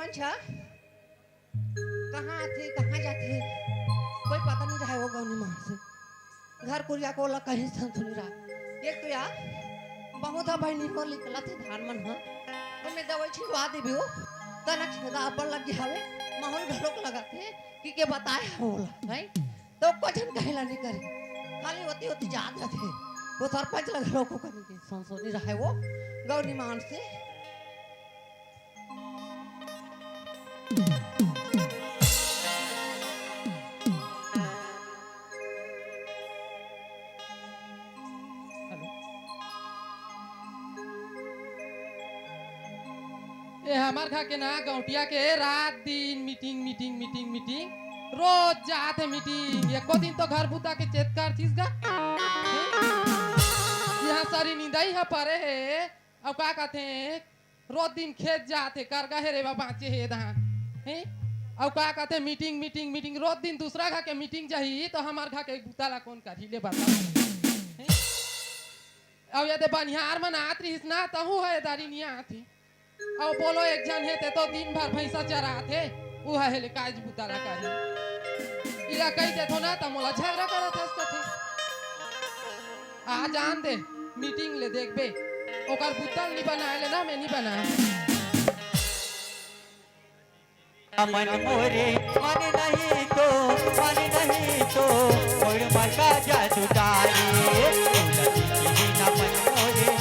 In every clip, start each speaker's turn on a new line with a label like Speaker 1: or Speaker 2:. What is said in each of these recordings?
Speaker 1: अच्छा कहाँ थे कहाँ जाते कोई पता नहीं रहा वो गौनी माँ से घर कुरिया को ला कहीं सुन सुन रहा एक तो यार बहुत बहनी को निकला थे धान मन हाँ तो मैं दवाई छिड़वा दे भी हो तना खेदा अब्बल लग गया हवे माहौल घरों को लगाते कि के बताए होला नहीं तो कुछ कहला नहीं करे खाली होती होती जात थे वो सरपंच लग घरों को करने की संसोनी रहा है वो गौरी मान से
Speaker 2: हमार खा के ना गौटिया के रात दिन मीटिंग मीटिंग मीटिंग मीटिंग रोज जाते मीटिंग एको दिन तो घर बुता के चेत कर थीस गा यहाँ सारी नींदाई है परे है अब का कहते हैं रोज दिन खेत जाते करगा है रे बाचे है धान हैं अब का कहते मीटिंग मीटिंग मीटिंग रोज दिन दूसरा खा के मीटिंग चाहिए तो हमार खा के बुता ला कौन कर ले बता अब ये बनिहार मन आत रहीस ना तहु है दारी नहीं आती अब बोलो एक जन है ते तो दिन भर भैंसा चराते वो है ले काज बुताला काजी इला कही दे थो ना त मोला झगड़ा करत हस थे आ जान दे मीटिंग ले देख बे ओकर बुतल नहीं बनाए ले ना मैं नहीं बनाए
Speaker 3: मन मोरे मन नहीं तो और मन का जादू डाले मन मोरे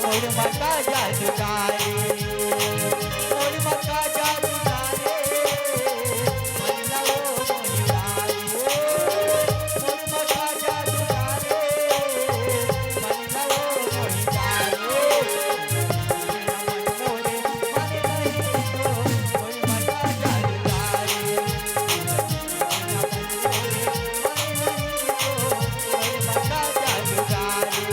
Speaker 3: और मका जादू डाले और मका जादू डाले मन लाओ मोही डाले और मका जादू डाले मन लाओ मोही डाले मन मोरे मन नहीं तो और मका जादू डाले मन मोरे मन नहीं तो और मका जादू डाले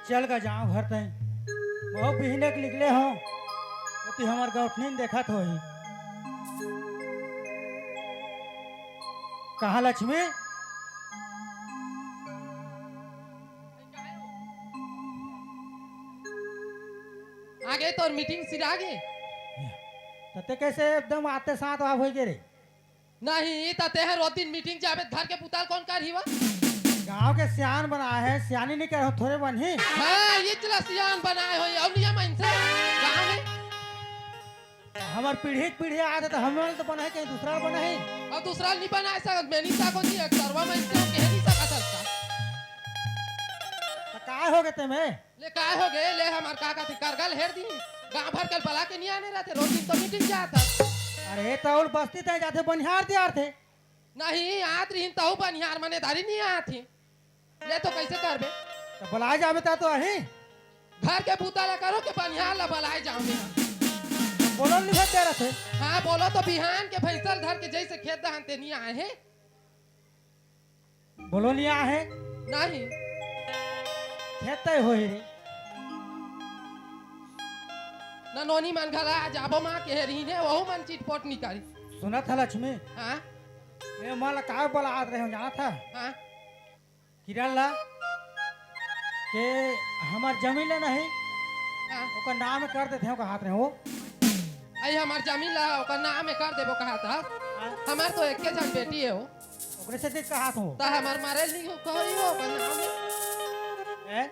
Speaker 4: चल का जाओ घर तई बहुत बिहने के निकले हो तो हमार गौठनी देखा तो ही कहाँ लक्ष्मी
Speaker 2: आगे तो मीटिंग सिर आगे
Speaker 4: तते कैसे एकदम आते साथ आप हो गए रे
Speaker 2: नहीं तते है रोज दिन मीटिंग जावे घर के पुताल कौन कर हिवा
Speaker 4: गांव के सियान बना है सियानी नहीं कर थोड़े बनी
Speaker 2: हां ये चला सियान बनाए हो अब नियम इनसे गांव में
Speaker 4: हमार पीढ़ी आदत तो हम तो बना है कहीं दूसरा बना है
Speaker 2: और दूसरा नहीं बना सकत मैं नहीं सको जी सर्वा में से कह नहीं सकत था
Speaker 4: तो काय हो गए ते में
Speaker 2: ले काय हो गए ले हमार काका थी करगल हेर दी गांव भर कल बला के नहीं आने रहते रोज दिन तो मीटिंग जाता
Speaker 4: अरे तौल बस्ती तय जाते बनिहार दियार थे
Speaker 2: नहीं आत रही तो बनिहार मने दारी नहीं आती ले तो कैसे करबे
Speaker 4: तो बुलाए जावे ता तो अही
Speaker 2: घर के पुताला करो के बनिहार ला बुलाए जाओगे
Speaker 4: बोलो नहीं दे रहे थे
Speaker 2: हाँ बोलो तो बिहान के फैसल धर के जैसे खेत दहानते नहीं आए हैं
Speaker 4: बोलो नहीं आ है
Speaker 2: नहीं
Speaker 4: खेते हो ही रे
Speaker 2: ना नोनी मन घला जाबो माँ के रही ने वहु मन चिटपोट निकाली
Speaker 4: सुना था लक्ष्मी
Speaker 2: हाँ
Speaker 4: ये माला का बोला आद रहे हो जाना था
Speaker 2: हाँ
Speaker 4: किरण ला के हमार जमीन ले नहीं
Speaker 2: हाँ
Speaker 4: ओकर नाम कर देते हो हाथ रहे हो
Speaker 2: आई हमार जमीन ला ओकर नाम में कर देबो कहा था हमार तो एक के जन बेटी है हो
Speaker 4: ओकरे से कहा हो
Speaker 2: ता हमार मारे ली हो कही हो ओकर नाम में
Speaker 4: ए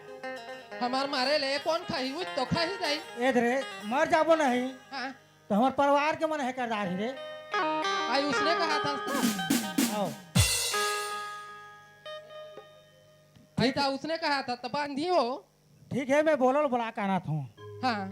Speaker 2: हमार मारे ले कौन खाई हुई तो खाई जाई
Speaker 4: इधरे मर जाबो नहीं
Speaker 2: हाँ
Speaker 4: तो हमार परिवार के मन है करदार ही रे
Speaker 2: आई उसने कहा था
Speaker 4: आओ
Speaker 2: आई था उसने कहा था तो बांधी हो
Speaker 4: ठीक है मैं बोलो बुला के आना था
Speaker 2: हाँ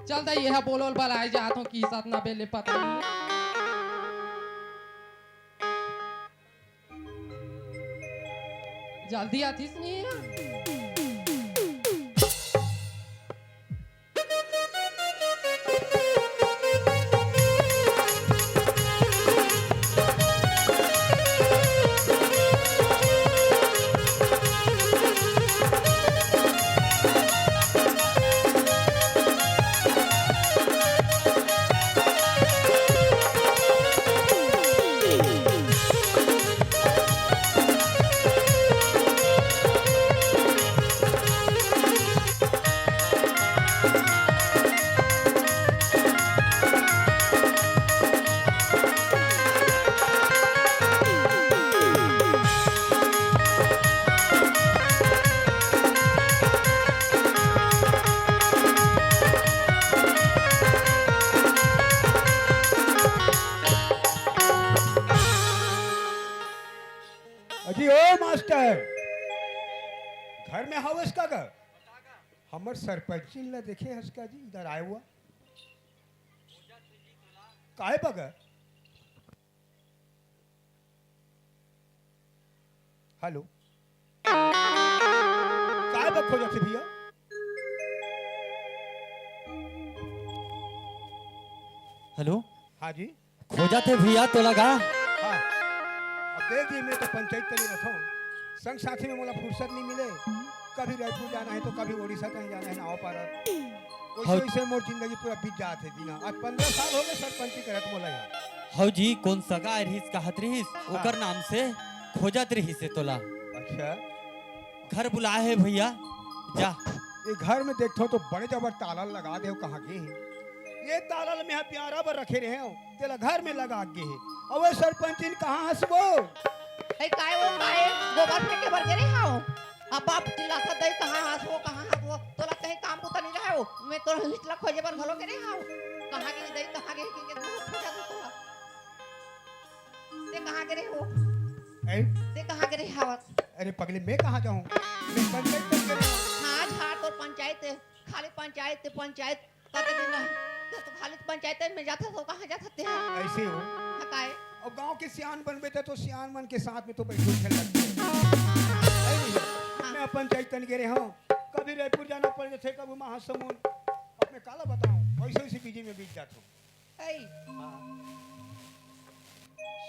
Speaker 2: चल दे यह बोलोल बलाए जात हूँ की साथ ना बेले पता नहीं जल्दी आतीस नहीं है
Speaker 5: अजी ओ मास्टर घर में हाउ इसका घर हमर सरपंच ला देखे हसका जी इधर आए हुआ काहे बगर हेलो काहे बग खो जाते भैया
Speaker 3: हेलो
Speaker 5: हाँ जी
Speaker 3: खोजा थे भैया तो लगा
Speaker 5: हाँ अब देख जी मैं तो पंचायत के लिए रखा हूँ संग साथी में मोला फुर्सत नहीं मिले कभी रायपुर जाना है तो कभी उड़ीसा कहीं जाना है नाव पार वैसे वैसे मोर जिंदगी पूरा बीत जात है दीना आज 15 साल हो गए सरपंची करत मोला यहाँ
Speaker 3: हौ जी कौन सगा रहीस कहत रहीस ओकर नाम से खोजत रहीस से तोला
Speaker 5: अच्छा
Speaker 3: घर बुलाए है भैया जा
Speaker 5: ये घर में देखो तो बड़े जबर ताला लगा दे कहाँ के है ये ताला में यहाँ प्यारा पर रखे रहे हो तेरा घर में लगा के है और वो सरपंच कहाँ हंसबो
Speaker 1: ए काय वो काय गोबर फेंके भर गिरे हां अब बाप चिल्लाता दई कहां हाथ वो तोला कहीं काम को तनी रहे हो मैं तो हिटला खोजे बन भलो करे हां कहां के दई कहां के खोजा दो तोला ते कहां के रे हो ते कहां के रे हावत
Speaker 5: अरे पगले मैं कहाँ जाऊँ मैं पंचायत में करे
Speaker 1: हां झाड़ और पंचायत खाली पंचायत कते दिन तो खाली पंचायत में जाता तो कहां जाता ते
Speaker 5: ऐसे हो
Speaker 1: हां काय
Speaker 5: और गांव के सियान बनबे थे तो सियान मन के साथ में तो बैठो खेल लगते हैं। मैं पंचायत तन गिरे हूँ कभी रायपुर जाना पड़ जाते कभी महासमुंद अपने काला बताऊं वैसे वैसे बीजी में बीत जाता हूँ
Speaker 1: ए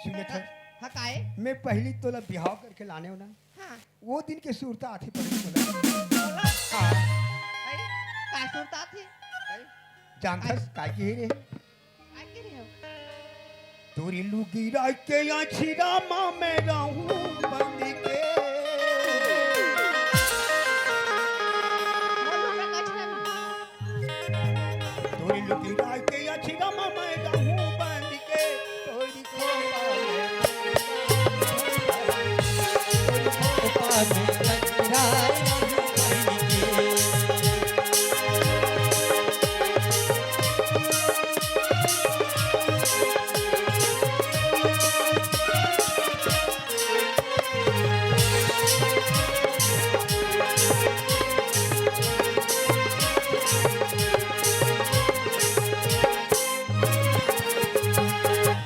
Speaker 5: सुने थे
Speaker 1: हां काय
Speaker 5: मैं पहली तोला बिहाव करके लाने हो ना
Speaker 1: हां
Speaker 5: वो दिन के सूरता आती पड़ी बोला
Speaker 1: बोला
Speaker 5: हाँ
Speaker 1: ए काय सुनता थे
Speaker 5: जानता काय की रे
Speaker 1: काय के रे हो
Speaker 5: तोरी लुगी रात के यहाँ छिरा माँ में रहूं बंद के तोरी लुगी रात के यहाँ छिरा माँ में रहूं बंद के तोरी को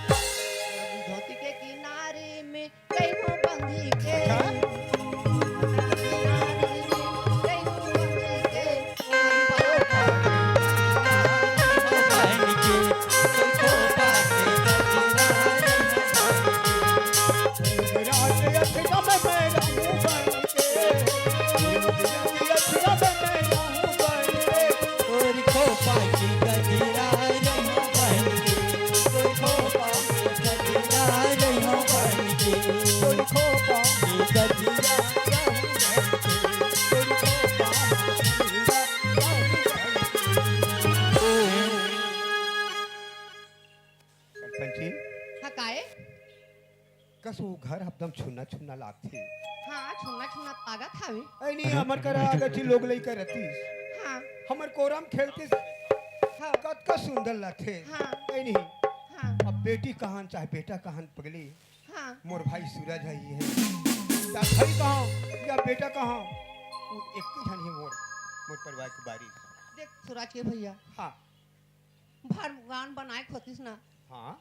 Speaker 1: धोती के किनारे में कई हो बंधी के
Speaker 5: सरपंची
Speaker 1: हाँ काय
Speaker 5: कसो घर एकदम छुना छुना लागते
Speaker 1: हाँ छुना छुना तागा खावे
Speaker 5: ऐ नहीं हमर करा आगची लोग लई करती
Speaker 1: हाँ
Speaker 5: हमर कोरम खेलते
Speaker 1: हाँ
Speaker 5: कत का सुंदर लगते
Speaker 1: हाँ।
Speaker 5: ऐ नहीं
Speaker 1: हाँ
Speaker 5: अब बेटी कहां चाहे बेटा कहां पगली
Speaker 1: हाँ
Speaker 5: मोर भाई सूरज है ये है या भाई कहां या बेटा कहां वो एक ही जन ही मोर मोर परिवार की बारी
Speaker 1: देख सूरज के भैया
Speaker 5: हाँ
Speaker 1: भगवान बनाए खोतीस ना
Speaker 5: हाँ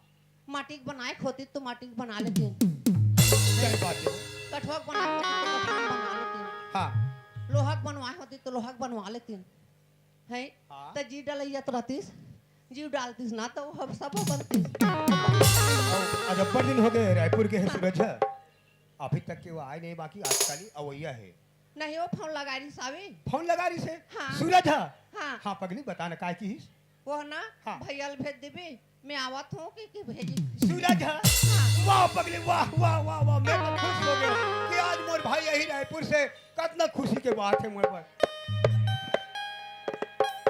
Speaker 1: माटी के बनाए खोती तो माटी के बना लेती
Speaker 5: सही बात है
Speaker 1: कठवा के बनाए होती तो कठवा के बना लेती
Speaker 5: हाँ
Speaker 1: लोहा के बनवाए होती तो लोहा के बनवा लेती है
Speaker 5: हाँ।
Speaker 1: तो जी डलैया तो रहतीस जीव डालतीस ना तो हम सब बनतीस
Speaker 5: आज अब्बर दिन हो गए रायपुर के है सूरज है अभी तक के वो आए नहीं बाकी आजकल ही अवैया है
Speaker 1: नहीं वो फोन लगा रही सावी
Speaker 5: फोन लगा रही से
Speaker 1: हाँ।
Speaker 5: सूरज है
Speaker 1: हाँ
Speaker 5: हाँ पगली बताना काय की
Speaker 1: वो ना
Speaker 5: हाँ।
Speaker 1: भैया भेज देबे मैं आवत हूँ कि भेजी
Speaker 5: सूरज है
Speaker 1: हाँ।
Speaker 5: वाह पगली वाह वाह वाह वाह मैं तो खुश हो गया कि आज मोर भाई यही रायपुर से कितना खुशी के बात है मोर पर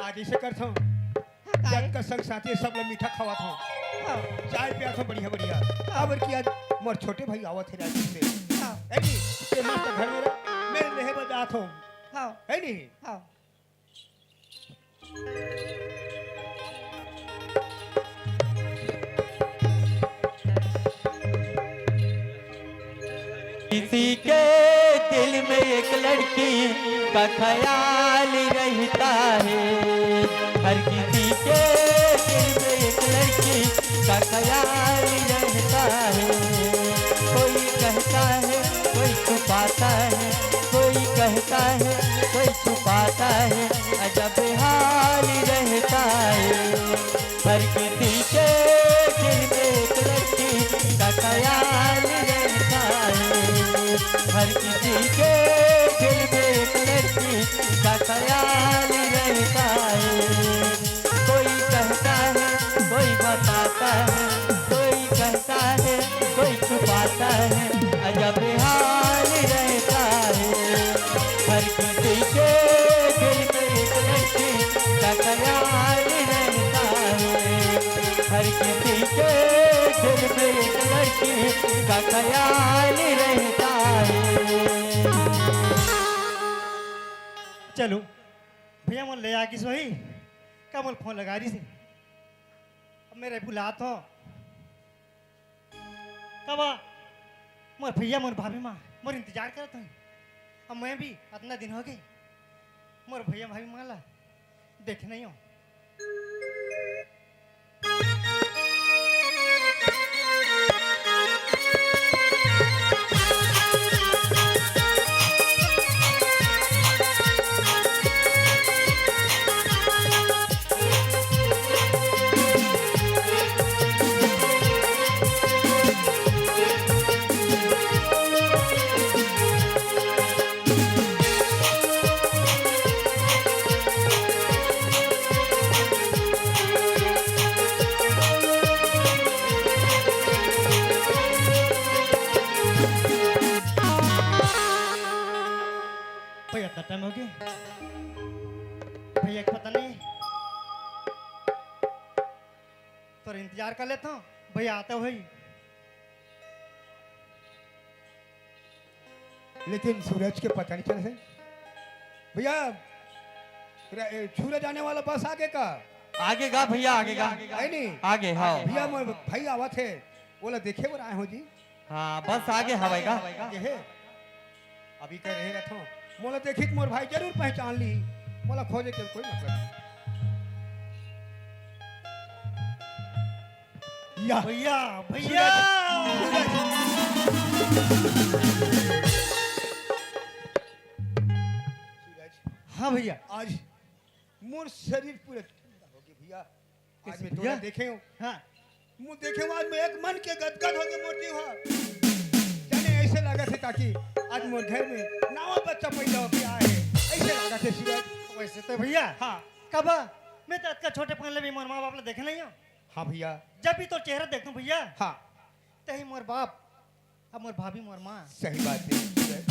Speaker 5: आज ऐसे करता हूँ
Speaker 1: हाँ, काहे?
Speaker 5: जग का संग साथी सब लोग मीठा खवाता हूँ
Speaker 1: हाँ,
Speaker 5: चाय पियाता हूँ बढ़िया बढ़िया खबर की आज मोर छोटे भाई आवत है रायपुर से
Speaker 1: हाँ,
Speaker 5: है नी ते मस्त घर में रह मैं रहे बजात हूँ
Speaker 1: हाँ,
Speaker 5: है नी
Speaker 1: हाँ।
Speaker 3: किसी के दिल में एक लड़की का ख्याल रहता है हर किसी के दिल में एक लड़की का ख्याल रहता है कोई कहता है कोई छुपाता है कोई कहता है कोई छुपाता है अजब हाल रहता है हर किसी के दिल में एक लड़की का ख्याल रहता है हर किसी के दिल में एक लड़की का ख्याल रहता है कोई कहता है कोई बताता है कोई कहता है कोई छुपाता है अजब हाल रहता है हर किसी के दिल में एक लड़की का ख्याल रहता है हर किसी के दिल में एक लड़की का ख्याल रहता है
Speaker 4: चलो भैया मन ले आगी सोही का मोल फोन लगा रही थी अब मेरे बुलात हो कब मोर भैया मोर भाभी माँ मोर इंतजार करत हूँ अब मैं भी इतना दिन हो गए मोर भैया भाभी माँ ला देख नहीं हो भैया इतना टाइम हो गया भैया को पता नहीं तो इंतजार कर लेता हूँ भैया आता हो भाई
Speaker 5: लेकिन सूरज के पता नहीं चले से भैया सूरज आने वाला बस आगे का
Speaker 3: आगे गा भैया आगे गा
Speaker 5: है नी
Speaker 3: आगे हाँ
Speaker 5: भैया मोर भाई आवा थे बोला देखे बर आए हो जी
Speaker 3: हाँ बस आगे हवाएगा
Speaker 5: ये है अभी कह रहे रहता हूँ मोला देखी तो मोर भाई जरूर पहचान ली मोला खोजे के कोई मतलब नहीं या
Speaker 4: भैया भैया
Speaker 5: सूरज
Speaker 4: हाँ भैया
Speaker 5: आज मोर शरीर पूरा ठंडा हो गया भैया आज
Speaker 4: कैसे
Speaker 5: मैं
Speaker 4: भैया?
Speaker 5: तोरा देखे हूँ
Speaker 4: हाँ
Speaker 5: मुझ देखे हूँ आज मैं एक मन के गदगद हो गए मोर जीव जाने ऐसे लगा थे ताकि आज मोर घर में नवा बच्चा पैदा हो गया है ऐसे लगा थे सूरज
Speaker 4: वैसे तो भैया
Speaker 5: हाँ
Speaker 4: कब मैं तो इतना छोटे पहले भी मोर माँ बाप ने देखे नहीं हो
Speaker 5: हाँ भैया
Speaker 4: जब भी तो चेहरा देखूं भैया
Speaker 5: हाँ
Speaker 4: तही मोर बाप अब मोर भाभी मोर माँ
Speaker 5: सही बात है सूरज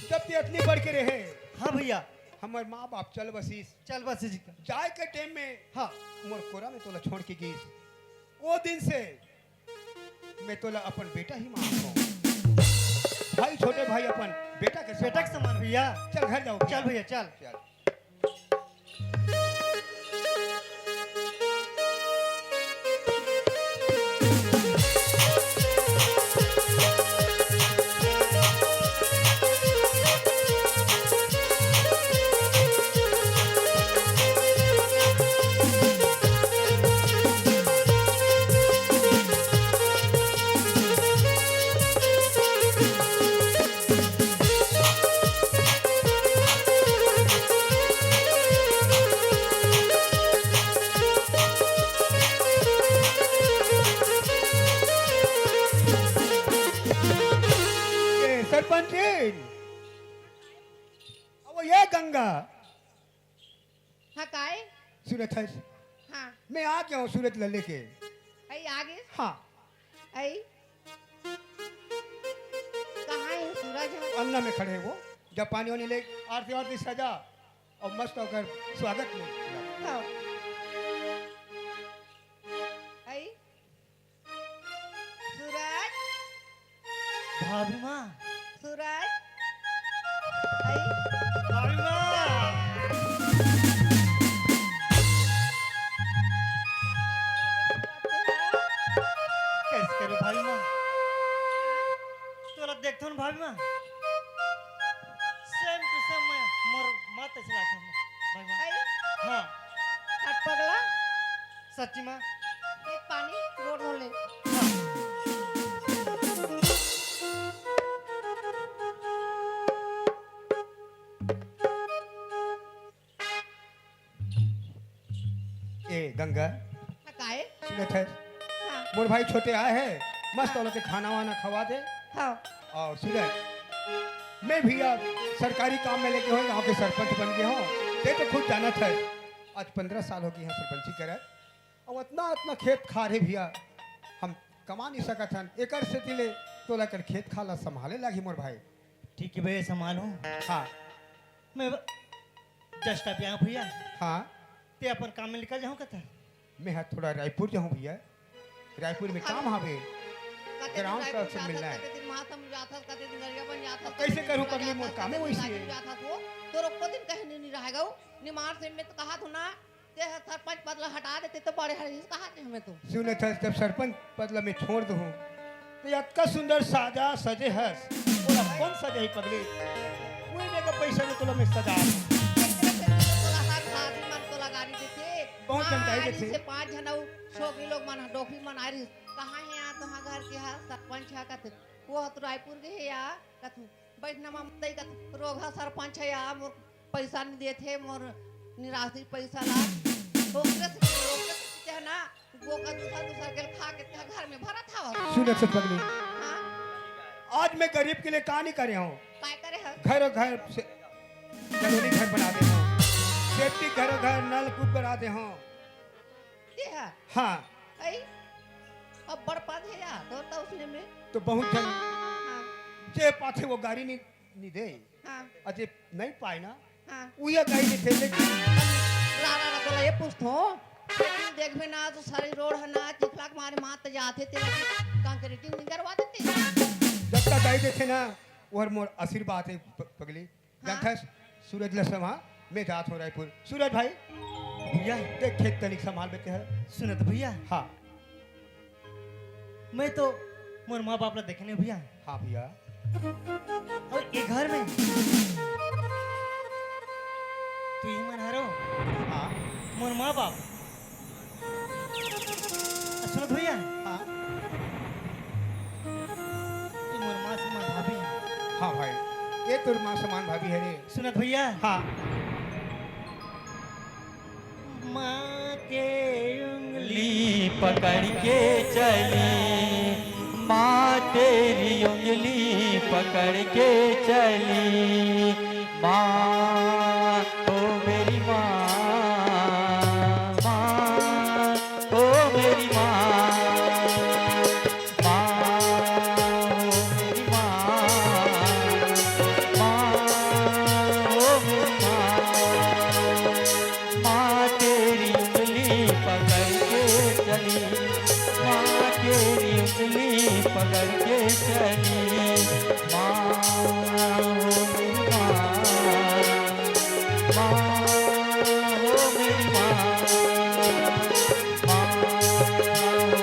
Speaker 5: जब ते इतनी बढ़ के रहे
Speaker 4: हाँ भैया
Speaker 5: हमार माँ बाप चल बसीस
Speaker 4: चल बस जी का
Speaker 5: जाए के टाइम में
Speaker 4: हाँ
Speaker 5: मोर कोरा में तोला छोड़ के गई वो दिन से मैं तोला अपन बेटा ही मानता हूँ भाई छोटे भाई अपन बेटा के
Speaker 4: बेटा के समान भैया
Speaker 5: चल घर जाओ
Speaker 4: चल भैया चल
Speaker 5: चल सूरज है
Speaker 1: हाँ
Speaker 5: मैं आ गया हूँ सूरज लल्ले के
Speaker 1: आई आगे
Speaker 5: हाँ
Speaker 1: आई कहाँ है सूरज है
Speaker 5: अंगना में खड़े हैं वो जब पानी वानी ले आरती वारती सजा और मस्त होकर स्वागत में
Speaker 1: हाँ आई सूरज
Speaker 4: भाभी माँ
Speaker 1: सूरज आई
Speaker 4: भाभी माँ कैसे करूँ भाभी माँ तोरा देखतो ना भाभी माँ सेम टू सेम मैं मोर माता से लाता हूँ भाभी माँ
Speaker 1: आई
Speaker 4: हाँ
Speaker 1: हट पगला
Speaker 4: सच्ची माँ
Speaker 1: एक पानी रोड हो ले
Speaker 4: हाँ
Speaker 5: ए गंगा
Speaker 1: काहे
Speaker 5: सूरज है
Speaker 1: हाँ
Speaker 5: मोर भाई छोटे आए हैं मस्त वालों के खाना वाना खवा दे
Speaker 1: हाँ
Speaker 5: और सूरज मैं भी अब सरकारी काम में लेके हो गाँव के सरपंच बन गए हो ते तो खुद जाना था आज 15 साल हो गई है सरपंची करे और उतना उतना खेत खा रहे भैया हम कमा नहीं सकत हन एकर से दिले तो लेकर खेत खाला संभाले लगी मोर भाई
Speaker 4: ठीक है भैया संभालो
Speaker 5: हाँ
Speaker 4: मैं जस्ट अब यहाँ भैया
Speaker 5: हाँ
Speaker 4: ते अपन काम में निकल जाऊँ कथा
Speaker 5: मैं हाँ थोड़ा रायपुर जाऊँ भैया रायपुर में काम हवे ग्राउंड का अवसर मिलना है
Speaker 1: कते दिन महासम जाथा कते दिन गरिया बन जाथा
Speaker 5: कैसे करूं पगली मोर कामे वैसी है
Speaker 1: जाथा तो रोको दिन कहीं नहीं रहेगा निमार से मैं तो कहा था ना ते सरपंच पद हटा देते तो बड़े हरीश कहा थे हमें तो
Speaker 5: सुने था जब सरपंच पदला में छोड़ दूँ तो इतना सुंदर साजा सजे हस बोला कौन सजे ही पगली वही मेरे पैसा में तोला में सजा बहुत जनता ही देते।
Speaker 1: से 5 जन छोकरी लोग मन डोकरी मन आ रही कहाँ है यहाँ तुम्हारा घर के है सरपंच है कत वो तो रायपुर के है या कत बैठना में मत कत रोगा सरपंच है या मोर पैसा नहीं देते मोर निराशी पैसा ला ओकरे से है ना वो का दूसरा के खा के घर में भरा था
Speaker 5: सुने से पगली
Speaker 1: हां
Speaker 5: आज मैं गरीब के लिए कहाँ नहीं करे हूँ
Speaker 1: काय करे है
Speaker 5: घर घर से कॉलोनी घर बना दे हूँ सेफ्टी घर घर नलकूप बना दे हूँ
Speaker 1: ये है
Speaker 5: हाँ
Speaker 1: आई अब बड़ पद है या तो उसने में
Speaker 5: तो बहुत जन
Speaker 1: हां
Speaker 5: जे पाथे वो गाड़ी नहीं दे
Speaker 1: हां
Speaker 5: अजय नहीं पाए ना
Speaker 1: हां
Speaker 5: उया गाड़ी नहीं थे लेकिन
Speaker 1: रारा तो ये पूछतो लेकिन देख भी ना तो सारी रोड है ना चिखलाक मारे मात जाते तेरा कंक्रीटिंग नहीं करवा देते
Speaker 5: जब तक गाड़ी देखे ना और मोर आशीर्वाद है पगली गंथस सूरज लसमा मैं जात हूँ रायपुर सूरज भाई
Speaker 4: भैया
Speaker 5: देख खेत तनिक संभाल बेते हैं
Speaker 4: सुनो तो भैया
Speaker 5: हाँ
Speaker 4: मैं तो मोर माँ बाप ला देखने भैया
Speaker 5: हाँ भैया
Speaker 4: और ये घर में तू ही मन हरो
Speaker 5: हाँ
Speaker 4: मोर माँ बाप सुनो तो भैया
Speaker 5: हाँ
Speaker 4: ये मोर माँ से माँ भाभी
Speaker 5: हाँ भाई ये तो माँ समान भाभी है रे
Speaker 4: सुनो तो भैया
Speaker 5: हाँ
Speaker 4: माँ के उंगली
Speaker 3: ली पकड़ के चली माँ तेरी उंगली पकड़ के चली माँ ओ मेरी माँ माँ ओ मेरी माँ माँ ओ मेरी माँ माँ ओ मेरी माँ माँ तेरी उंगली पकड़ के चली माँ तेरी उंगली पकड़ के चली माँ हो मेरी माँ माँ हो मेरी माँ माँ हो मेरी माँ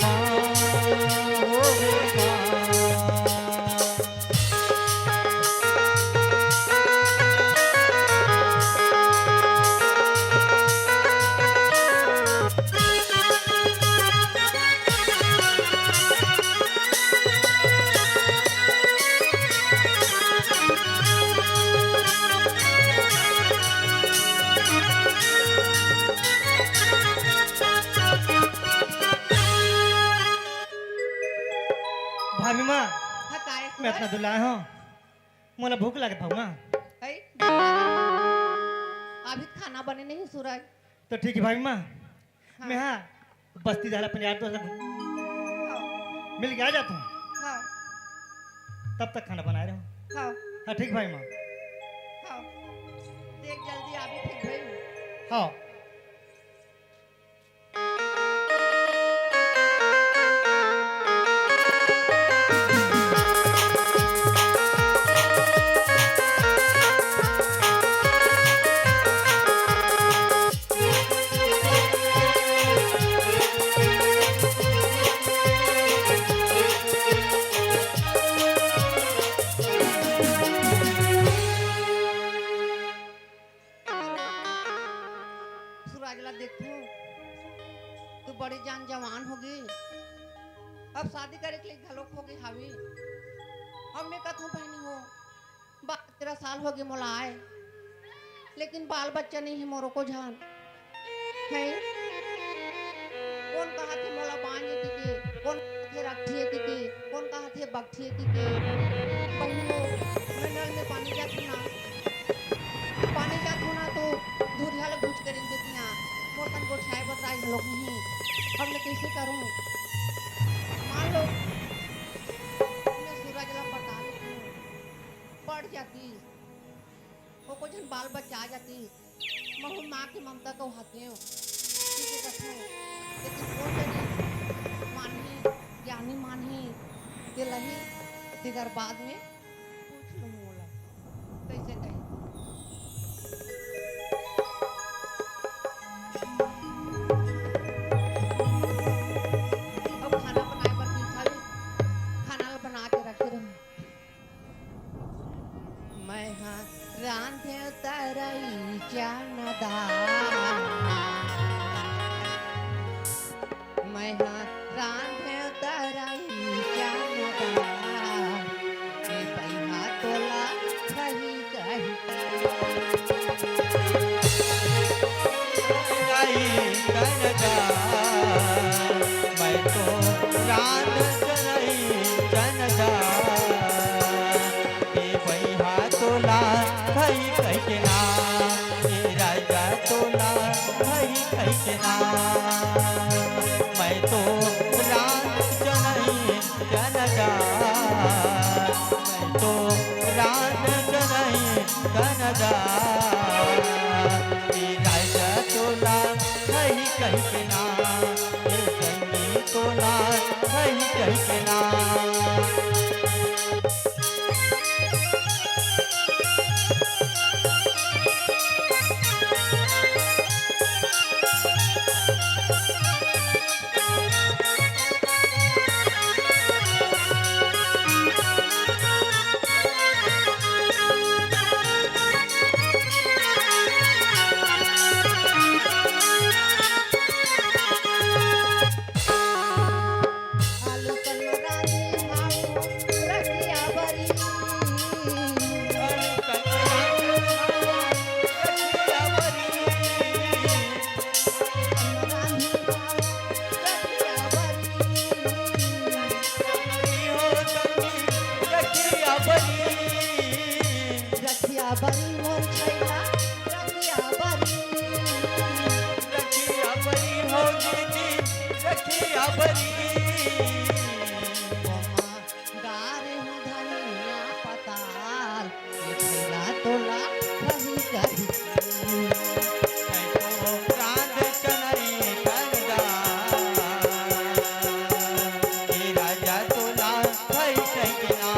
Speaker 3: माँ हो मेरी माँ
Speaker 4: भाभी माँ
Speaker 1: हटाए
Speaker 4: मैं इतना दुलाया हूँ मोला भूख लगे भाव माँ
Speaker 1: आई अभी खाना बने नहीं सूरज।
Speaker 4: तो ठीक है भाभी माँ,
Speaker 1: हाँ।
Speaker 4: मैं हाँ बस्ती जा रहा अपने यार दोस्त से
Speaker 1: हाँ
Speaker 4: मिल के आ जाता हूँ,
Speaker 1: हाँ
Speaker 4: तब तक खाना बना रहा हूँ।
Speaker 1: हाँ
Speaker 4: हाँ ठीक भाई माँ।
Speaker 1: हाँ देख जल्दी आवी फिर भाई।
Speaker 4: हाँ
Speaker 1: सूरजला देखो तू बड़ी जान जवान होगी, अब शादी करे के लिए घलोक होगी हावी। अब मैं कथू बहनी हो 13 साल हो गए मोला आए, लेकिन बाल बच्चा नहीं है मोरो को जान है। कौन कहा थे मोला बांझे के कौन थे रखिए के कौन कहा थे बखिए के बहनी हो। मैं नल में पानी जाती ना तो धूरिया लोग घुस कर देतियाँ मोरतन को छाए बताए लोग नहीं। अब मैं कैसे करूं? मान लो मैं सूरज ला बता देती हूँ, पढ़ जाती वो कुछ बाल बच्चा आ जाती, मैं माँ की ममता को हाथी हूँ ठीक है कथूँ। लेकिन कौन जाने मानी ज्ञानी मानी दिलही दिगर बाद में पूछ लो मोला कैसे कहीं। अब खाना बनाए पर पीछा भी खाना बना के रखे रहो। मैं हाँ रांधे तरई जानदा, मैं हाँ रांधे तरई जानदा, ए पैहा तोला कही कही
Speaker 3: कनगा मैं तो रात करई जनगा ए भैया तोला भई कह के ना ए राजा तोला भई कह के ना मैं तो रात जनई जनगा मैं तो रात जनई जनगा ए राजा तोला भई कह के ना ए संगी तोला भई कह के ना।
Speaker 1: आलू कनो रानी खाओ रखिया बरी, रानी खाओ रखिया बरी, रखिया बरी मोर छैला रखिया बरी। ओमा गारे हूँ धनिया पताल, ये छैला तोला कही कही
Speaker 3: राजा तोला भई कह के ना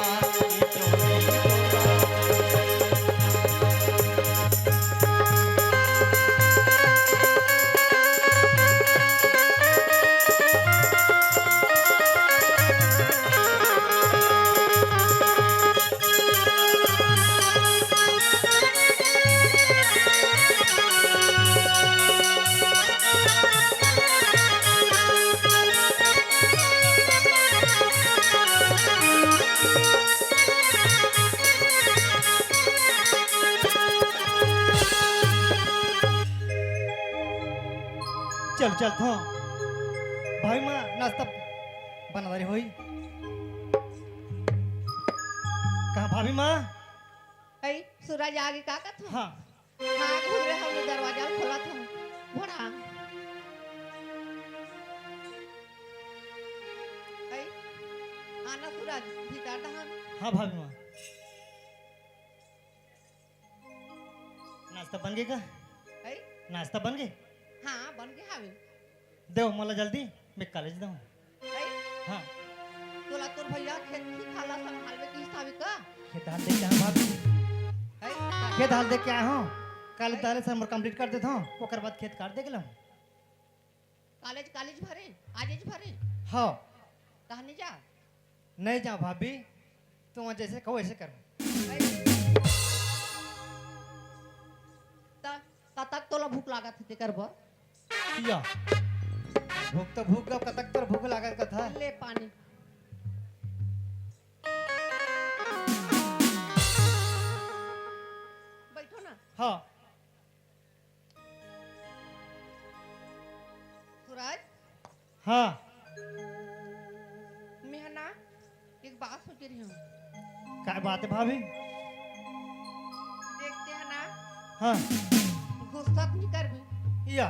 Speaker 4: चल चल था भाई माँ नाश्ता बना रही हुई। कहाँ भाभी माँ?
Speaker 1: ऐ सूरज आगे का कथू
Speaker 4: हाँ
Speaker 1: हाँ घुरे हमने दरवाजा खोला था बड़ा ऐ आना सूरज भीतर दहन
Speaker 4: हाँ भाभी माँ नाश्ता बन गई का
Speaker 1: ऐ
Speaker 4: नाश्ता बन गई
Speaker 1: हाँ बन गया हवे
Speaker 4: दो मला जल्दी मैं कॉलेज जाऊँ
Speaker 1: ऐ
Speaker 4: हाँ
Speaker 1: तोला तोर भैया खेत की खाला संभालवे की हिसाबी का
Speaker 4: खेत हाल देख के आया भाभी
Speaker 1: ऐ
Speaker 4: खेत हाल देख के आया हूँ कल ताले से हमर कंप्लीट कर देता हूँ ओकर बाद खेत काट दे गेलम
Speaker 1: कॉलेज कॉलेज भरे आजेज भरे
Speaker 4: हाँ
Speaker 1: कहने जा
Speaker 4: नहीं जा भाभी तुम जैसे कहो वैसे करो
Speaker 1: तक तोला भूख लागत है तेकर बर
Speaker 4: किया भूख तो भूख गब कतक तर भूख लागत का था
Speaker 1: ले पानी बैठो ना
Speaker 4: हाँ
Speaker 1: सूरज
Speaker 4: हाँ
Speaker 1: मैं ना एक बात सोच रही हूँ
Speaker 4: क्या बात है भाभी
Speaker 1: देखते हैं ना
Speaker 4: हाँ
Speaker 1: गुस्सा नहीं कर भी
Speaker 4: या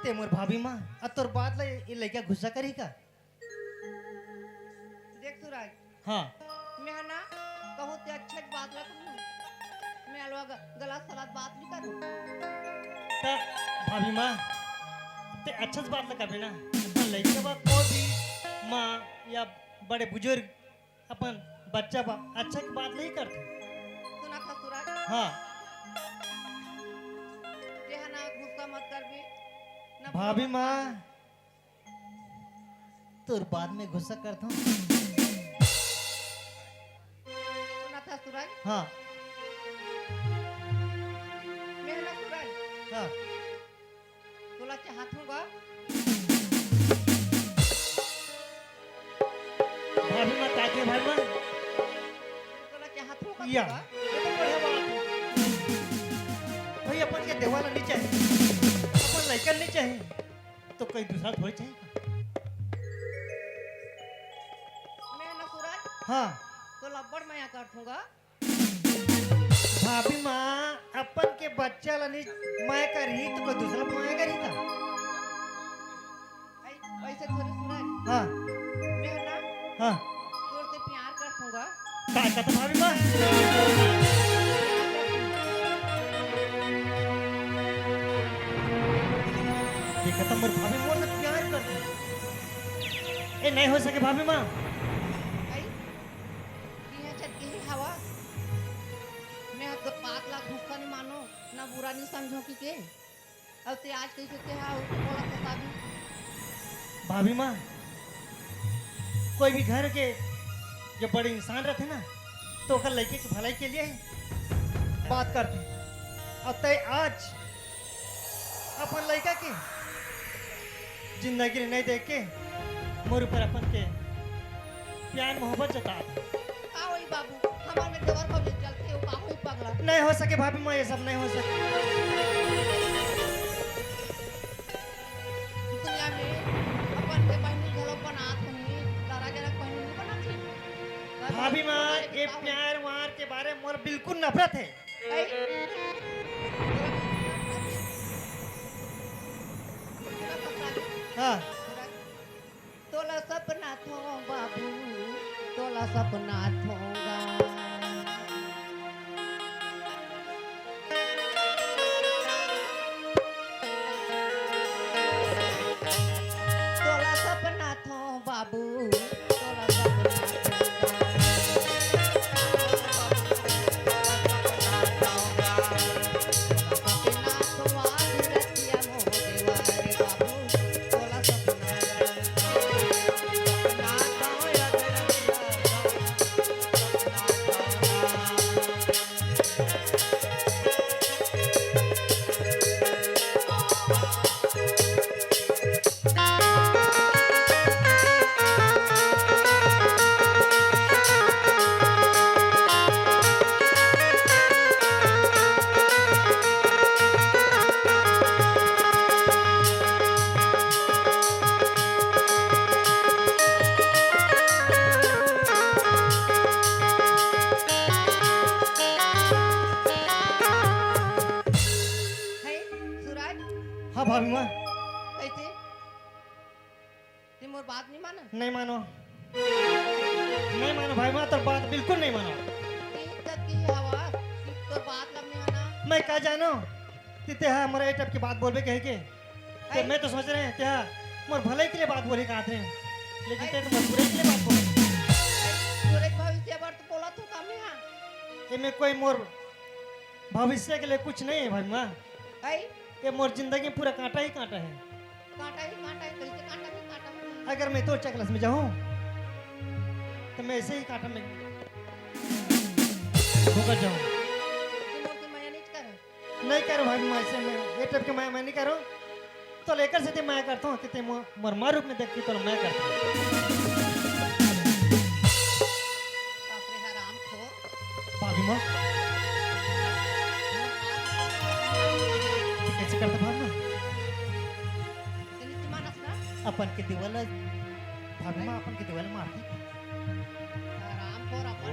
Speaker 4: ते मोर भाभी माँ अब तोर बात ले ये लड़का गुस्सा करी का
Speaker 1: देख सूरज
Speaker 4: हाँ
Speaker 1: मैं ना कहूँ ते अच्छा बात ला कहूँ मैं अलवा गलत सलत बात नहीं करूँ
Speaker 4: ता भाभी माँ ते अच्छा से बात लगा ना अपन लड़के बा कोई भी माँ या बड़े बुजुर्ग अपन बच्चा बा अच्छा की बात नहीं करते
Speaker 1: सुना था सूरज
Speaker 4: हाँ
Speaker 1: ये है ना गुस्सा मत कर भी ना
Speaker 4: भाभी माँ तोर बाद में गुस्सा करता हूँ
Speaker 1: सुना था सूरज
Speaker 4: हाँ
Speaker 1: मैं ना सूरज
Speaker 4: हाँ
Speaker 1: तोला चाहतूंगा
Speaker 4: भाभी माँ क्या के भाई माँ
Speaker 1: तोला चाहतूंगा
Speaker 4: या ये तो बढ़िया बात है भाई अपन के देवाला नहीं चाहिए अपन लड़का नहीं चाहिए तो कोई दूसरा थोड़ी चाहिए
Speaker 1: मैं ना सूरज
Speaker 4: हाँ
Speaker 1: तो लब्बड़ मैं कर दूंगा
Speaker 4: भाभी माँ अपन के बच्चा ला नहीं मैं करी तो कोई दूसरा मैं करी था
Speaker 1: ऐसे थोड़ी सूरज
Speaker 4: हाँ
Speaker 1: मैं ना
Speaker 4: हाँ
Speaker 1: तोर से प्यार कर दूंगा
Speaker 4: क्या कहता भाभी माँ देखा तो मोर भाभी मोर से प्यार करती ए नहीं हो सके भाभी माँ
Speaker 1: यहाँ चल के ही हवा मैं तो 5 लाख गुस्सा नहीं मानो ना बुरा नहीं समझो कि के अब ते आज कैसे ते हाँ बोला तो साबी
Speaker 4: भाभी माँ कोई भी घर के जो बड़े इंसान रहते ना तो ओकर लड़के की भलाई के लिए बात करते और तय आज अपन लड़का के जिंदगी नहीं देख के मोर ऊपर अपन के प्यार मोहब्बत जता
Speaker 1: का होई बाबू हमार में देवर को ले चलते हो का होई पगला
Speaker 4: नहीं हो सके भाभी माँ ये सब नहीं हो सके
Speaker 1: दुनिया में अपन के बहनी घलो बनात नहीं तारा जरा बहनी नहीं बनाती
Speaker 4: भाभी माँ ये प्यार वार के बारे में मोर बिल्कुल नफरत है हाँ
Speaker 1: तोला सपना थो बाबू तोला सपना थोगा तोला सपना थो बाबू तोला सपना
Speaker 4: हाँ भाभी माँ
Speaker 1: कैसे तुम मोर बात नहीं माना
Speaker 4: नहीं मानो भाई माँ तो बात बिल्कुल नहीं मानो
Speaker 1: इज्जत की हवा तोर बात लब नहीं माना
Speaker 4: मैं क्या जानो ते हाँ हमारा ये टाइप की बात बोलबे कहे के ते मैं तो सोच रहे हैं ते हाँ मोर भले के लिए बात बोले कहा थे लेकिन ते तो मोर बुरे के लिए बात बोले
Speaker 1: तोरे भविष्य बार तो बोला तो काम यहाँ
Speaker 4: ये में कोई मोर भविष्य के लिए कुछ नहीं है भाई माँ
Speaker 1: आई
Speaker 4: ये मोर जिंदगी में पूरा कांटा ही कांटा है
Speaker 1: कांटा ही कांटा है कैसे कांटा ही कांटा है
Speaker 4: अगर मैं तो क्लास में जाऊं तो मैं ऐसे ही कांटा में भूखा जाऊं
Speaker 1: तुम की माया नहीं कर
Speaker 4: नहीं करो भाई मैं ऐसे में ये टाइप की मैं नहीं करूं तो लेकर से मैं करता हूँ कि ते मोर माँ रूप में देखती तो मैं करता हूँ
Speaker 1: बाप रे हराम खो
Speaker 4: भाभी माँ कैसे करता भाभी माँ
Speaker 1: तेरी मानस ना
Speaker 4: अपन के दीवाल भाभी माँ अपन के दीवाल मारती
Speaker 1: हराम खोर अपन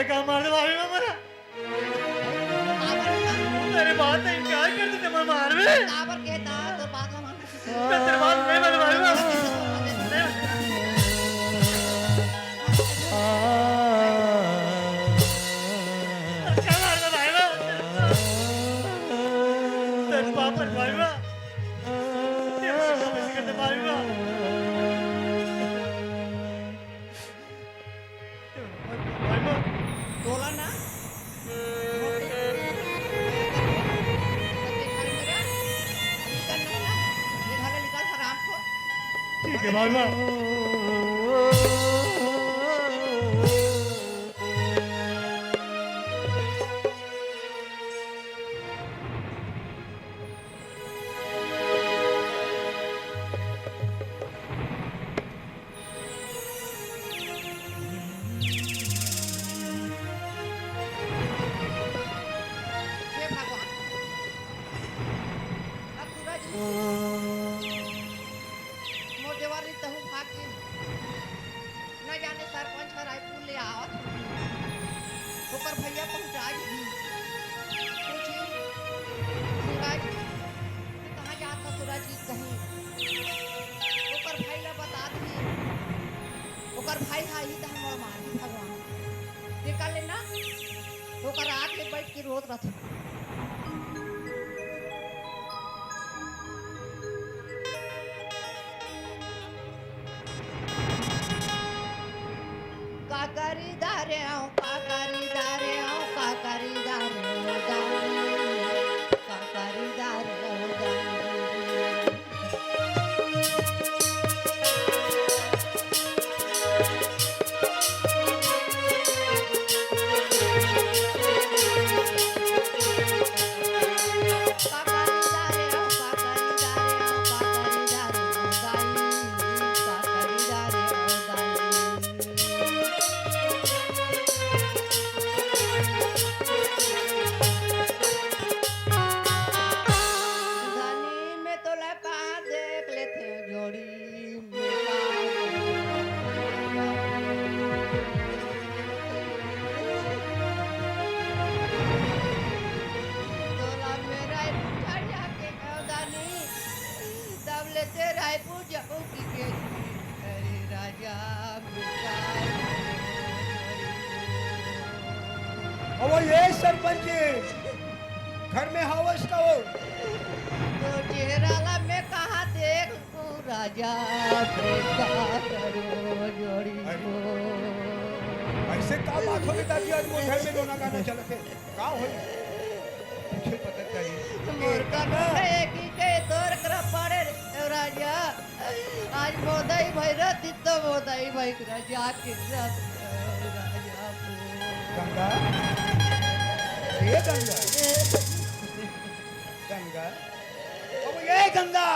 Speaker 4: कहा मार दे भाभी माँ मेरा मेरी बात नहीं इनकार कर देते मैं मार में
Speaker 1: काबर कहता तो बात ला मानना
Speaker 4: मैं तेरी बात नहीं मानू भाभी माँ क्या मार दे भाई माँ तेरे बाप पर भाई माँ ये कैसे करते भाभी माँ भाई माँ
Speaker 1: तोला ना
Speaker 4: ठीक है भाई माँ
Speaker 1: भैया पहुंचा सूरज कहाँ जाता सूरज जी कहीं ओकर भाई ला बता दी ओकर भाई हा ही तो हम मार दी भगवान देखा लेना ओकर रात में बैठ के रोत रहा काकरी दारे आओ काकरी दारे आओ काकरी दारे आओ काकरी दारे आओ रायपुर जाऊंगी के अरे राजा
Speaker 5: अब ये सरपंच जी घर में हवस का हो
Speaker 1: तो चेहरा ला मैं कहाँ देखूं राजा बेटा करो जोड़ी को
Speaker 5: ऐसे का बात हो बेटा जी आज वो घर में दोनों गाना चलते का हो मुझे पता चाहिए
Speaker 1: मोर का की के तोर कर पड़े राजा आज मोदाई भैरत तो मोदाई भाई राजा के रात राजा
Speaker 5: गंगा ये गंगा गंगा अब ये गंगा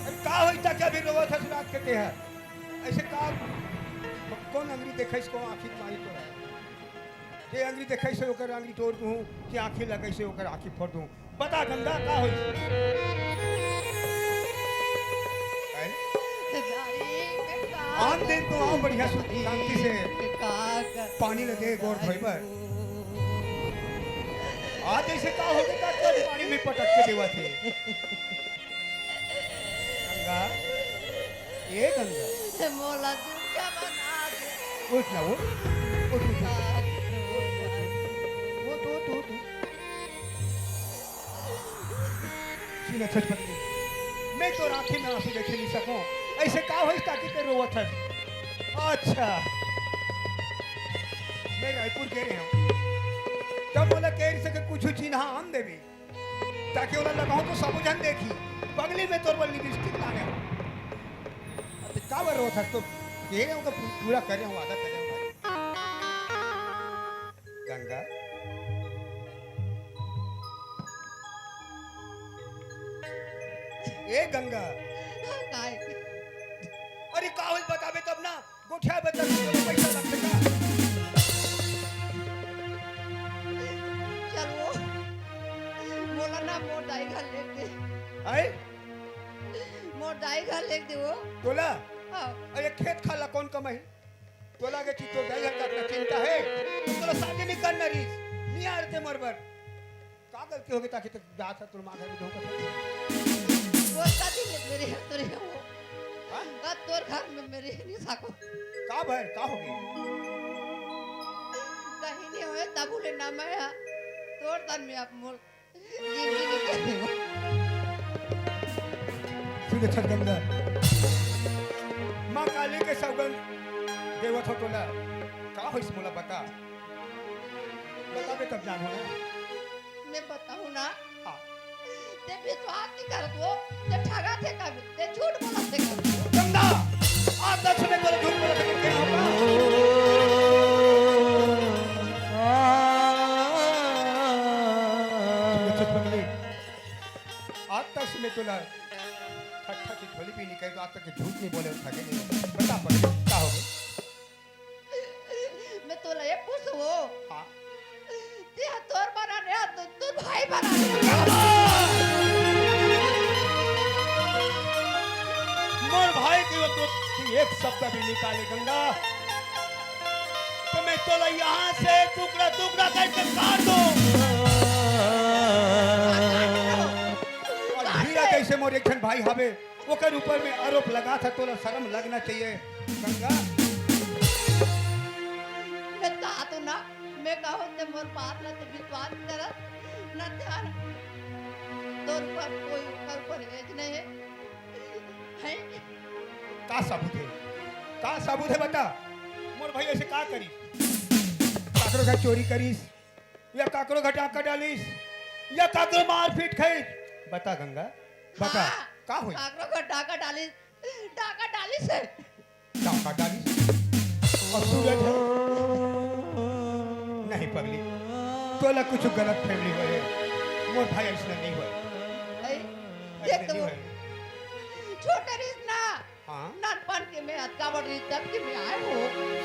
Speaker 5: अरे का होइता क्या भी रोवत हस रात के तेहर ऐसे का कौन अंगरी देखै इसको आँखी मारी तो जे अंगरी देखै से ओकर अंगरी तोड़ दूं कि आँखी लगै से ओकर आँखी फोड़ दूं बता गंगा का होई हैं? आन दिन तो आओ बढ़िया शांति से पानी न दे गोर धोइबर आज ऐसे का हो गया कि पानी में पटक के देवा थे गंगा ये गंगा
Speaker 1: मोला दुर्गा बना दे
Speaker 5: उठ ना उठ उठ उठ उठ सीना छच पकड़ी मैं तो आंखें में आंसू देख नहीं सकूं ऐसे का होई ताकि ते रोवत है अच्छा मैं रायपुर गए हूं तब बोला कह सके कुछ चिन्ह आन देवी ताकि ओला लगाऊं तो सब जन देखी बगली में तोर बल्ली लिपस्टिक लाने अब का बर रोवत है तो ये रहे तो पूरा कर रहा हूं वादा कर रहा हूं गंगा ए गंगा
Speaker 1: काय
Speaker 5: अरे का होई बताबे तब ना गोठिया बता पैसा लगते का
Speaker 1: चलो मोला ना मोर दाई घर लेके दे
Speaker 5: आए
Speaker 1: मोर दाई घर लेके दे वो
Speaker 5: तोला
Speaker 1: हाँ
Speaker 5: अरे खेत खाला कौन कमाई तोला के चित्तो दाई का चिंता है तोला शादी नहीं करना रीस नहीं आरते मरबर का गलती होगी ताकि तक बात है तोर मां घर में धोखा
Speaker 1: वो शादी में मेरे तोरे वो
Speaker 5: हां
Speaker 1: का तोर घर में मेरे नहीं साको
Speaker 5: का भर का होगी
Speaker 1: कहीं नहीं होए तबुले ना मैं तोर तन में आप मोर जिंदगी के हो
Speaker 5: सुने छत गंगा मां काली के सौगन देवत हो तोला का होइस मोला बता बताबे तब जान हो ना
Speaker 1: मैं बताऊं ना
Speaker 5: हां
Speaker 1: ते विश्वास नहीं कर दो ते ठगा थे का ते झूठ बोला थे का
Speaker 5: गंगा आज तक सुने तोला झूठ बोला था क्या होगा आज तक सुने तोला ठट्ठा की ढोली भी नहीं कही तो आज तक झूठ नहीं बोले ठगे नहीं बता पर क्या हो गया
Speaker 1: मैं तो ले पूछो
Speaker 5: हां
Speaker 1: ते तोर बनाने तो तोर भाई बनाने
Speaker 5: मोर भाई की वो तो एक शब्द भी निकाले गंगा तो मैं तोला यहाँ से टुकड़ा टुकड़ा करके काट दूं और हीरा कैसे मोर एक जन भाई हवे ओकर ऊपर में आरोप लगा था तोला शर्म लगना चाहिए गंगा
Speaker 1: मैं कहा तो ना मैं कहो ते मोर बात ना ते विश्वास कर ना ध्यान तोर पर कोई ऊपर एज नहीं है हैं
Speaker 5: का सबूत है बता मोर भाई ऐसे का करी काकरो घर चोरी करीस या काकरो घर डाका डालीस या काकरो मार पीट खाई बता गंगा बता का होई
Speaker 1: काकरो का डाका डाली से
Speaker 5: डाका डालीस और सूरज है नहीं पगली तोला कुछ गलत फहमी हुए मोर भाई ऐसा नहीं हुआ
Speaker 1: हैं देख तो छोटे रिश्ता ना
Speaker 5: हाँ
Speaker 1: नानपन के में अतकावड़ रिश्ता के में आए हो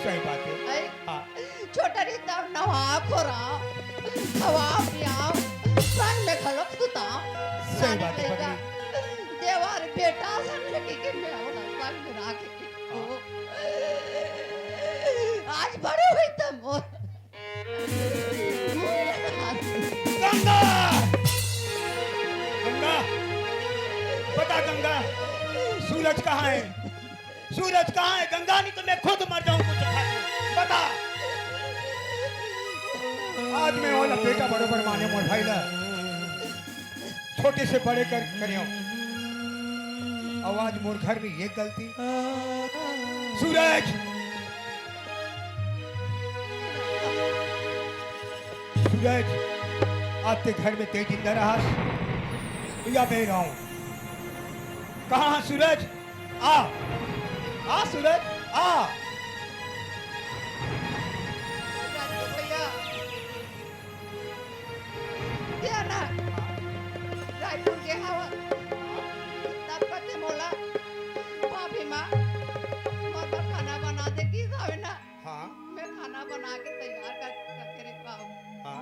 Speaker 5: सही बात है
Speaker 1: हैं
Speaker 5: हाँ
Speaker 1: छोटा रिश्ता नवा खोरा हवा पियाओ संग में खलक सुता
Speaker 5: सही बात है पगली
Speaker 1: देवार बेटा सन लगी के मैं होना संग में राखे आज बड़े हुई तब मोर
Speaker 5: गंगा गंगा बता गंगा सूरज कहाँ है गंगा नहीं तो मैं खुद मर जाऊं कुछ खा के बता आज मैं वाला बेटा बरोबर माने मोर भाई ला छोटे से बड़े कर करियो आवाज मोर घर में ये गलती सूरज आपके घर में तेज जिंदा रहा या मैं रहूं कहाँ सूरज आ सूरज आ
Speaker 1: राजू भैया क्या ना खाना बना के तैयार करके रखवाओ।
Speaker 5: हाँ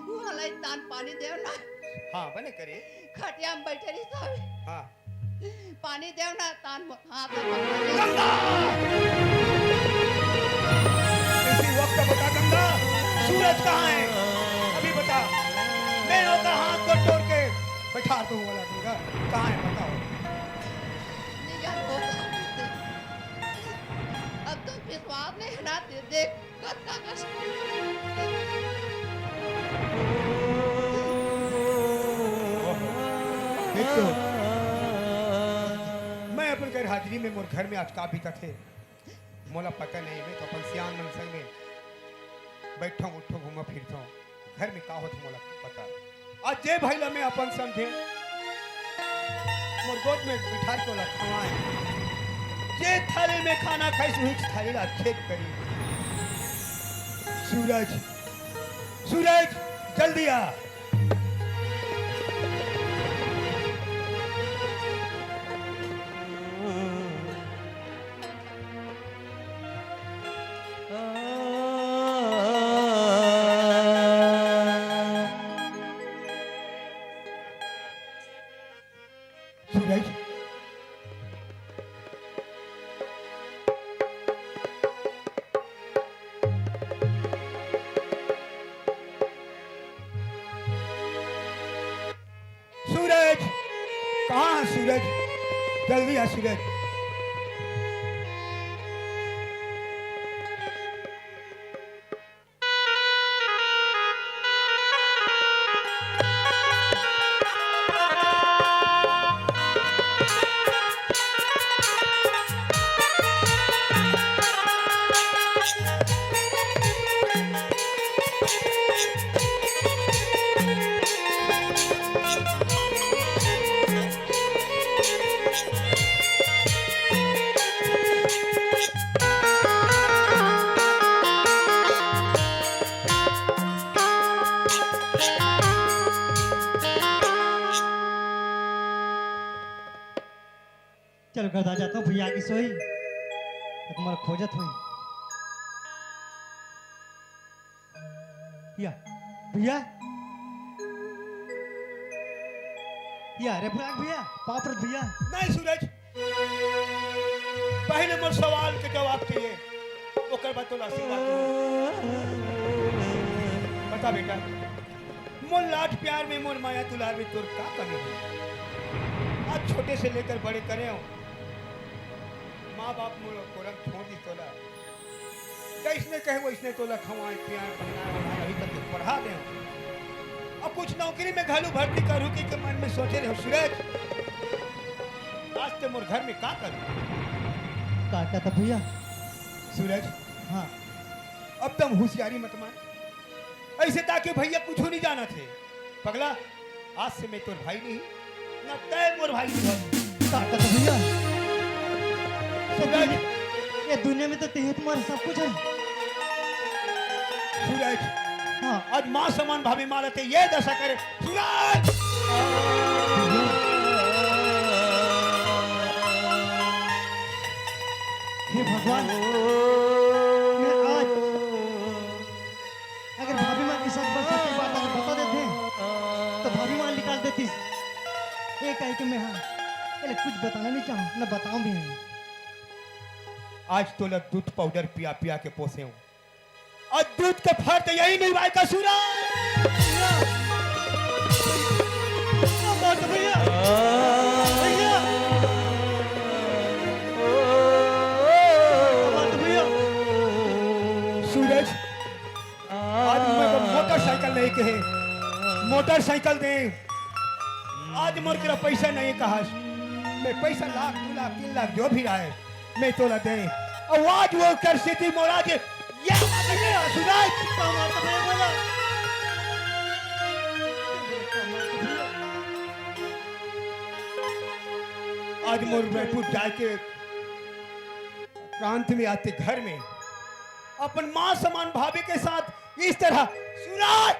Speaker 1: वो हलाई तान पानी देव ना,
Speaker 5: हाँ बने करे।
Speaker 1: खटिया में बैठे रही सब,
Speaker 5: हाँ
Speaker 1: पानी देव ना तान हाथ में पकड़ ले।
Speaker 5: गंगा इसी वक्त बता गंगा, सूरज कहाँ है अभी बता। मैं होता हाथ को तोड़ के बैठा दूँ वाला गंगा, कहाँ है बताओ।
Speaker 1: नियम को जानते। अब तो विश्वास नहीं है ना, देख कितना कष्ट।
Speaker 5: देखो मैं अपन गैर हाजिरी में मोर घर में आज का बीता थे मोला पता नहीं। मैं तो अपन सियान मन संग में बैठा उठो घूमा फिरता हूँ, घर में का होता मोला पता। आज जे भाई ला मैं अपन समझे मोर गोद में बिठा के ला खवाए, जे थाली में खाना खाई सुही थाली ला छेद करी। सूरज सूरज जल्दी आ। सूरज सूरज कहाँ है सूरज, जल्दी आ सूरज।
Speaker 4: चलो घर आ जाता हूँ, भैया की सोई तो तुम्हारा खोजत हुई। भैया भैया या रे प्राग भैया, पापरत भैया।
Speaker 5: नहीं सूरज, पहले मोर सवाल के जवाब चाहिए, ओकर बाद तो आशीर्वाद बता बेटा। मोर लाड प्यार में मोर माया दुलार में तोर का कमी है? आज छोटे से लेकर बड़े करे हो, माँ बाप मोर कोरम छोड़ दी तोला, जैसने कहे वो इसने तोला खवाए प्यार पहनाए अभी तक पढ़ा दे। अब कुछ नौकरी में घालू भर्ती करूँ कि मन में सोचे रहे हो सूरज, आज तो मोर घर में का करूँ?
Speaker 4: का कहता भैया?
Speaker 5: सूरज
Speaker 4: हाँ
Speaker 5: अब तुम होशियारी मत मान, ऐसे ताकि भैया कुछ नहीं जाना थे। पगला आज से मैं तोर भाई नहीं ना तय मोर भाई नहीं।
Speaker 4: का कहता भैया?
Speaker 5: सूरज
Speaker 4: ये दुनिया में तो तेरे तुम्हारा सब कुछ है।
Speaker 5: सूरज
Speaker 4: हाँ
Speaker 5: आज माँ समान भाभी माँ रहते ये दशा करे। सूरज
Speaker 4: हे भगवान, मैं आज अगर भाभी माँ के साथ बस सच्ची बात अगर बता देते तो भाभी माँ निकाल देती। ये कहे कि मैं हाँ पहले कुछ बताना नहीं चाहूँ ना बताऊँ भी नहीं।
Speaker 5: आज तो लग दूध पाउडर पिया पिया के पोसे हूँ, आज दूध का फर्क यही नहीं भाई का। सूरज
Speaker 4: भैया भैया भैया
Speaker 5: सूरज आज मैं को मोटरसाइकिल नहीं कहे, मोटरसाइकिल दे। आज मोर तेरा पैसा नहीं कहा, मैं पैसा 1 लाख 2 लाख 3 लाख जो भी आए मैं तोला दे। और आज वो कर सिद्धि मोरा के ये सूरज आज मोर रायपुर जाके प्रांत में आते घर में अपन माँ समान भाभी के साथ इस तरह सूरज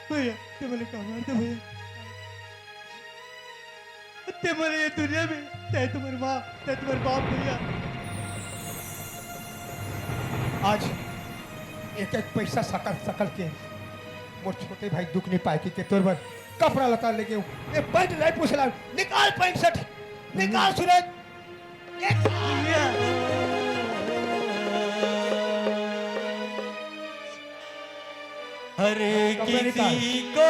Speaker 4: भैया ते मला का मारते भैया ते मला ये दुनिया में ते तुम्हारी माँ ते तुम्हारे बाप भैया
Speaker 5: आज एक एक पैसा सकल सकल के मोर छोटे भाई दुख नहीं पाए कि तोर पर कपड़ा लता लेके ये पैंट नहीं पूछला निकाल पैंट शर्ट निकाल सूरज
Speaker 4: भैया
Speaker 3: हर
Speaker 5: कपड़े निकाल।
Speaker 3: किसी को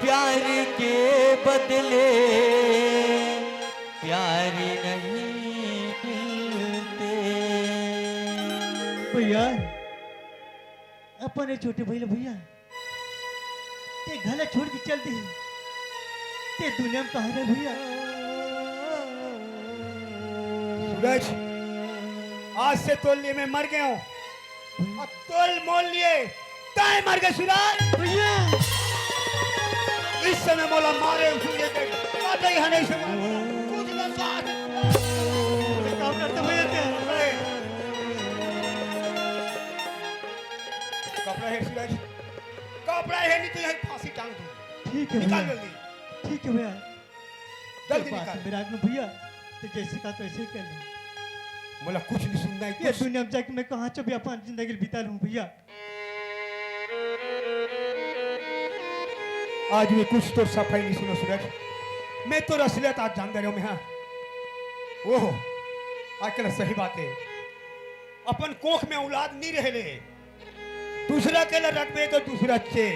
Speaker 3: प्यार के बदले प्यार नहीं मिलते।
Speaker 4: भैया अपने छोटे भैया भैया ते घाला छोड़ के चलते हैं ते दुनिया में कहा रहे भैया
Speaker 5: सूरज आज से तोल लिए मैं मर गया हूँ अब तोल मोल लिए तय मर गए सूरज
Speaker 4: भैया
Speaker 5: इस समय मोला मारे उठिए के काटे ही नहीं से कुछ ना साथ
Speaker 4: काम करते भैया ते
Speaker 5: कपड़ा है सूरज कपड़ा है नहीं तो यही फांसी टांग दूं
Speaker 4: ठीक है
Speaker 5: निकाल
Speaker 4: भैया
Speaker 5: जल्दी
Speaker 4: ठीक है भैया
Speaker 5: जल्दी
Speaker 4: बात
Speaker 5: निकाल
Speaker 4: मेरा आगे भैया तो जैसे कहा तो ऐसे ही कर लो
Speaker 5: मोला कुछ नहीं सुनना है
Speaker 4: ये
Speaker 5: कुछ
Speaker 4: दुनिया में जाके मैं कहाँ चो भी अपन जिंदगी बिता लूं भैया
Speaker 5: आज मैं कुछ तो सफाई नहीं सुनो सूरज मैं तो असलियत आज जान रहा हूँ मैं हाँ ओह आजकल सही बात है अपन कोख में औलाद नहीं रहे ले दूसरा के लिए रखबे तो दूसरा चे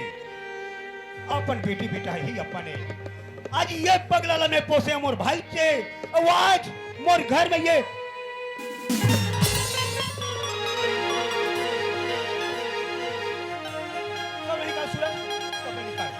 Speaker 5: अपन बेटी बेटा ही अपन है आज ये पगला में पोसे मोर भाई चे और आज मोर घर में ये कपड़े निकाल सूरज कपड़े निकाल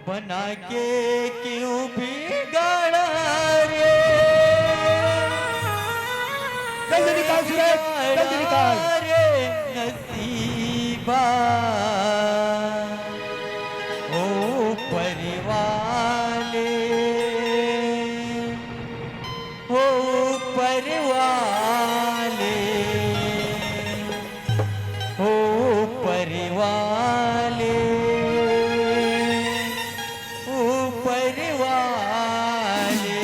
Speaker 3: बना के क्यों बिगाड़ा रे
Speaker 5: जल्दी निकाल सूरज जल्दी निकाल
Speaker 3: रे नसीबा ओ परिवाले ओ परिवाले ओ परिवाले ऊपर वाले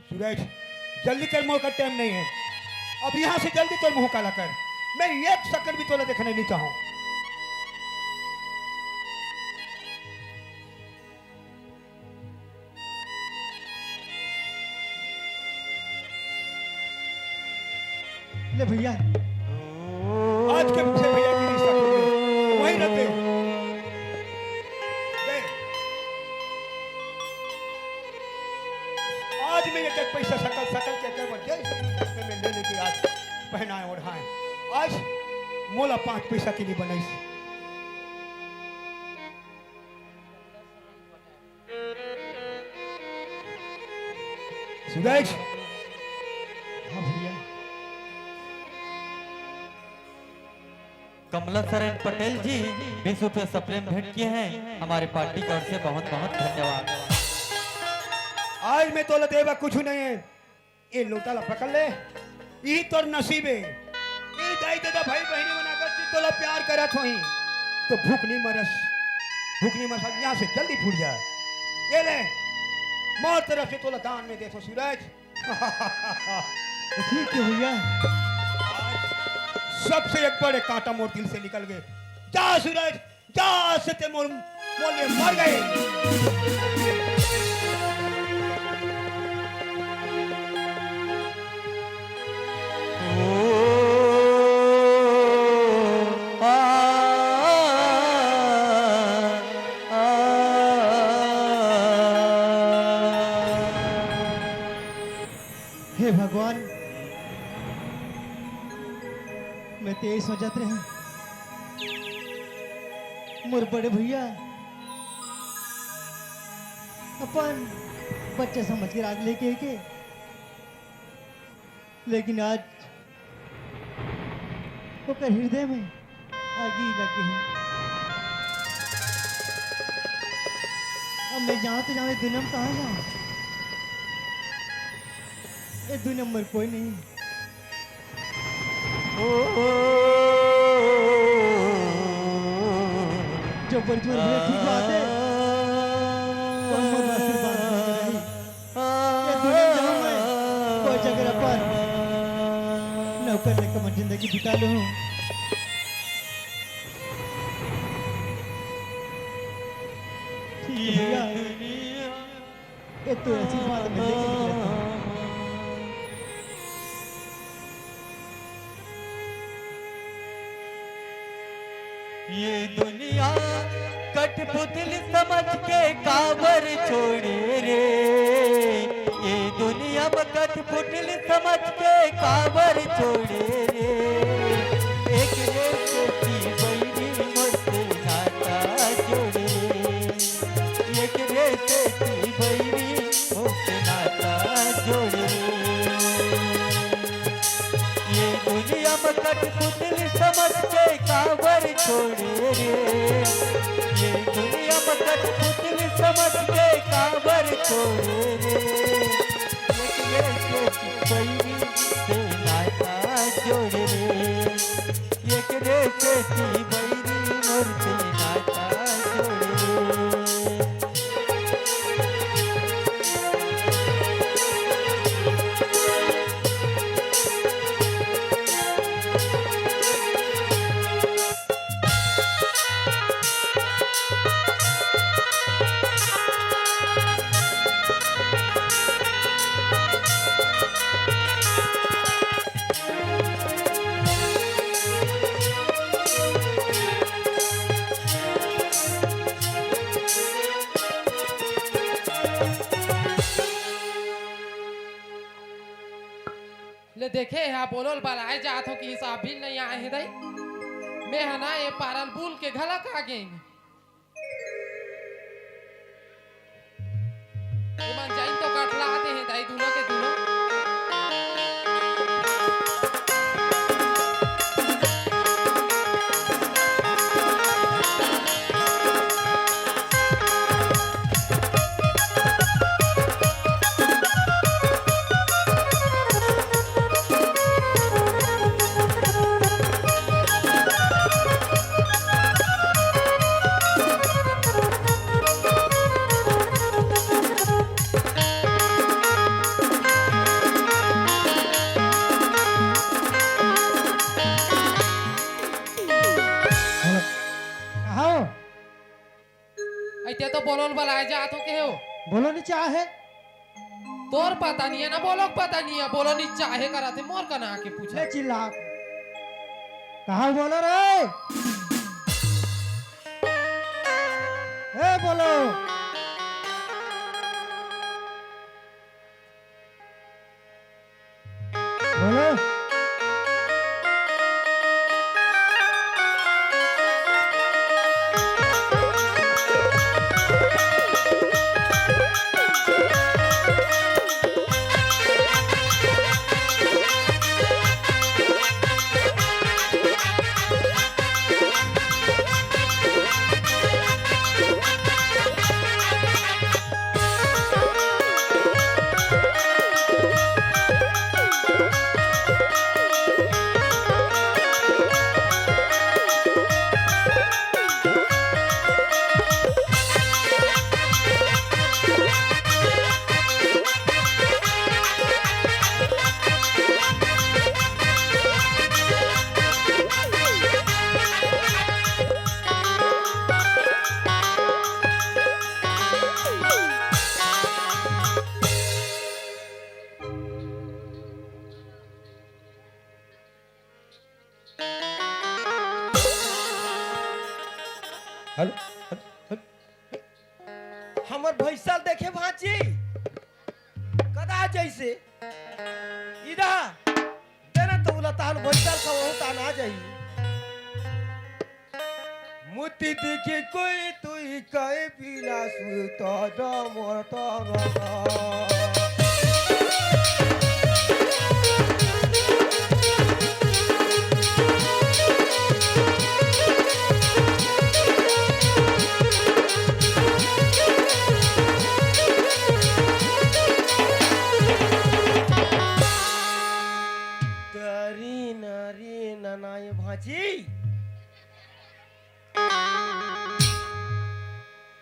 Speaker 5: सूरज जल्दी कर मोर का टाइम नहीं है अब यहाँ से जल्दी तो मुंह काला कर मैं एक सेकंड भी तोला देखने नहीं चाहूँ
Speaker 4: ले भैया
Speaker 5: आज के पीछे भैया की रिश्ता टूट गई वहीं रख दे दे। आज मैं एक एक पैसा सकल सकल के कर जैसे रास्ते में ले लेके आज पहनाए ओढ़ाए आज मोला 5 पैसा के लिए बनाई सूरज
Speaker 4: हाँ भैया
Speaker 3: कमला सरन पटेल जी 20 रुपये सप्रेम भेंट किए हैं हमारे पार्टी की ओर से बहुत बहुत धन्यवाद।
Speaker 5: आज मैं तोला देवा कुछ नहीं है ये लोटा ला पकड़ ले यही तोर नसीब है ये दाई दादा भाई बहनी बनाकर तू तोला प्यार करत होई तो भूख नहीं मरस यहाँ से जल्दी फूट जा ये ले मोर तरफ से तोला दान में देखो सूरज
Speaker 4: ठीक है भैया
Speaker 5: सबसे एक बड़े कांटा मोर दिल से निकल गए जा सूरज जा से ते मोर मोले मर गए
Speaker 4: हे भगवान, मैं तो यही सोचत रही मोर बड़े भैया अपन बच्चे समझ के राज लेके के, लेकिन आज ओकर हृदय में आगी लग गई। अब मैं जाऊं तो जाऊं, इस दुनिया में कहाँ जाऊं? इस दुनिया में कोई नहीं। जो बरजोर भैया ठीक बात है, और मोर आशीर्वाद बना रही। ये दुनिया में जाऊं मैं, कोई जगह पर नौकर लेकर मैं जिंदगी बिता लूं। ठीक है भैया, ये तो आशीर्वाद में लेके निकलता हूं।
Speaker 3: ये दुनिया कठपुतली समझ के काबर छोड़े रे, ये दुनिया में कठपुतली समझ के काबर छोड़े रे। एक रेत की बैरी मुझसे नाता जोड़े रे, एक रेत की बैरी मुझसे नाता जोड़े रे। ये दुनिया में कठपुतली समझ के काबर छोड़े रे, ये दुनिया में कठपुतली समझ के काबर छोड़े रे। एक रेसे की बैरी से नाता जोड़े रे, एक रेसे की बैरी मुझसे नाता जोड़े रे।
Speaker 2: ले देखे है बोलोल बलाए जात हो कि हिसाब भी नहीं आए है दई। मैं है ना ये पारल बुल के घलक आ गए मन जाइन तो काटला आते हैं दाई दोनों के दोनों। ऐते तो बोलोल बलाए जात हो के हो।
Speaker 4: बोलो नहीं चाहे
Speaker 2: तोर पता नहीं है ना, बोलो पता नहीं है, बोलो नहीं चाहे करा थे मोर का ना आके पूछा।
Speaker 4: चिल्ला कहा बोलो रे, ए बोलो बोलो।
Speaker 5: हेलो
Speaker 6: हमर भैसा देखे भांची कदा जैसे इधर तेरा तो उला तान भइतर का वो तान आ जाई मुती दिखी कोई तुई कई पीला सुता दा मोता गा तरी नरी ननाय भाजी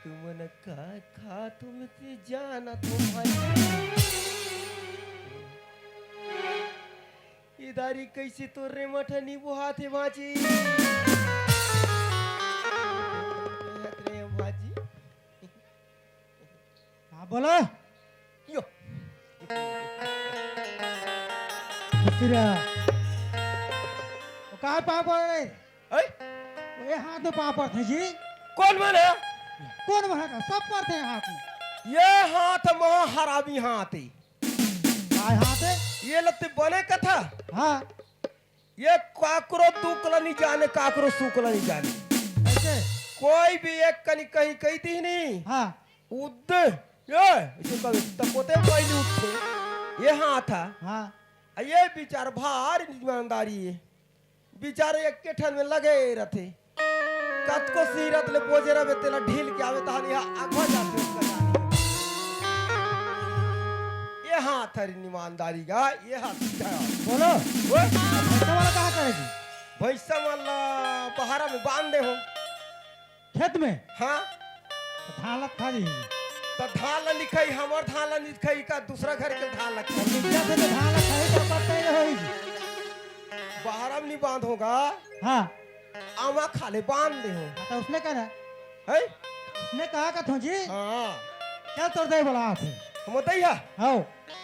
Speaker 6: तुमन काय खा तुम ती जाना तुम भाई इदारी कैसे तो रे मठनी बुहा थे भाजी रे भाजी
Speaker 4: हाँ बोलो
Speaker 6: यो
Speaker 4: फिर कहाँ पाँव पड़ रहे
Speaker 6: ऐ
Speaker 4: ये हाथ में पाँव पड़ते जी
Speaker 6: कौन बने
Speaker 4: कौन बना था सब पड़ते हैं हाथ में
Speaker 6: ये हाथ महा हरामी हाथ है
Speaker 4: काय हाथ है
Speaker 6: ये लत्ते बने कथा
Speaker 4: हाँ
Speaker 6: ये काकरो तुकला नहीं जाने काकरो सुकला नहीं जाने
Speaker 4: ऐसे
Speaker 6: कोई भी एक कनी कहीं कही थी नहीं
Speaker 4: हाँ
Speaker 6: उद ये इसे कभी तपोते पहले उठे ये हाथ था
Speaker 4: हाँ
Speaker 6: ये बिचार भार ईमानदारी है बिचारे एक के ठन में लगे रहते कत को सीरत ले बोजेरा में तेला ढील के आवे तहां यहाँ आगवा जाते उसका जाने ये हाथ है ईमानदारी का ये हाथ क्या
Speaker 4: बोलो
Speaker 6: वो
Speaker 4: भैंसा वाला कहाँ करेगी
Speaker 6: भैसा वाला बहारा में बांध दे हो
Speaker 4: खेत में
Speaker 6: हाँ
Speaker 4: धान लग खा दी
Speaker 6: तो धान ला लिखाई हमार धान ला लिखाई का दूसरा घर के धान ला
Speaker 4: विद्या से तो धान लग खाई तो पत्ते ही होगी
Speaker 6: बहारा में नहीं बांध होगा
Speaker 4: हाँ
Speaker 6: आमा खाले बांध दे हो
Speaker 4: तो उसने कहा
Speaker 6: है
Speaker 4: उसने कहा का थो जी
Speaker 6: हाँ
Speaker 4: क्या तोड़ दे बोला थे
Speaker 6: हम दैया
Speaker 4: हो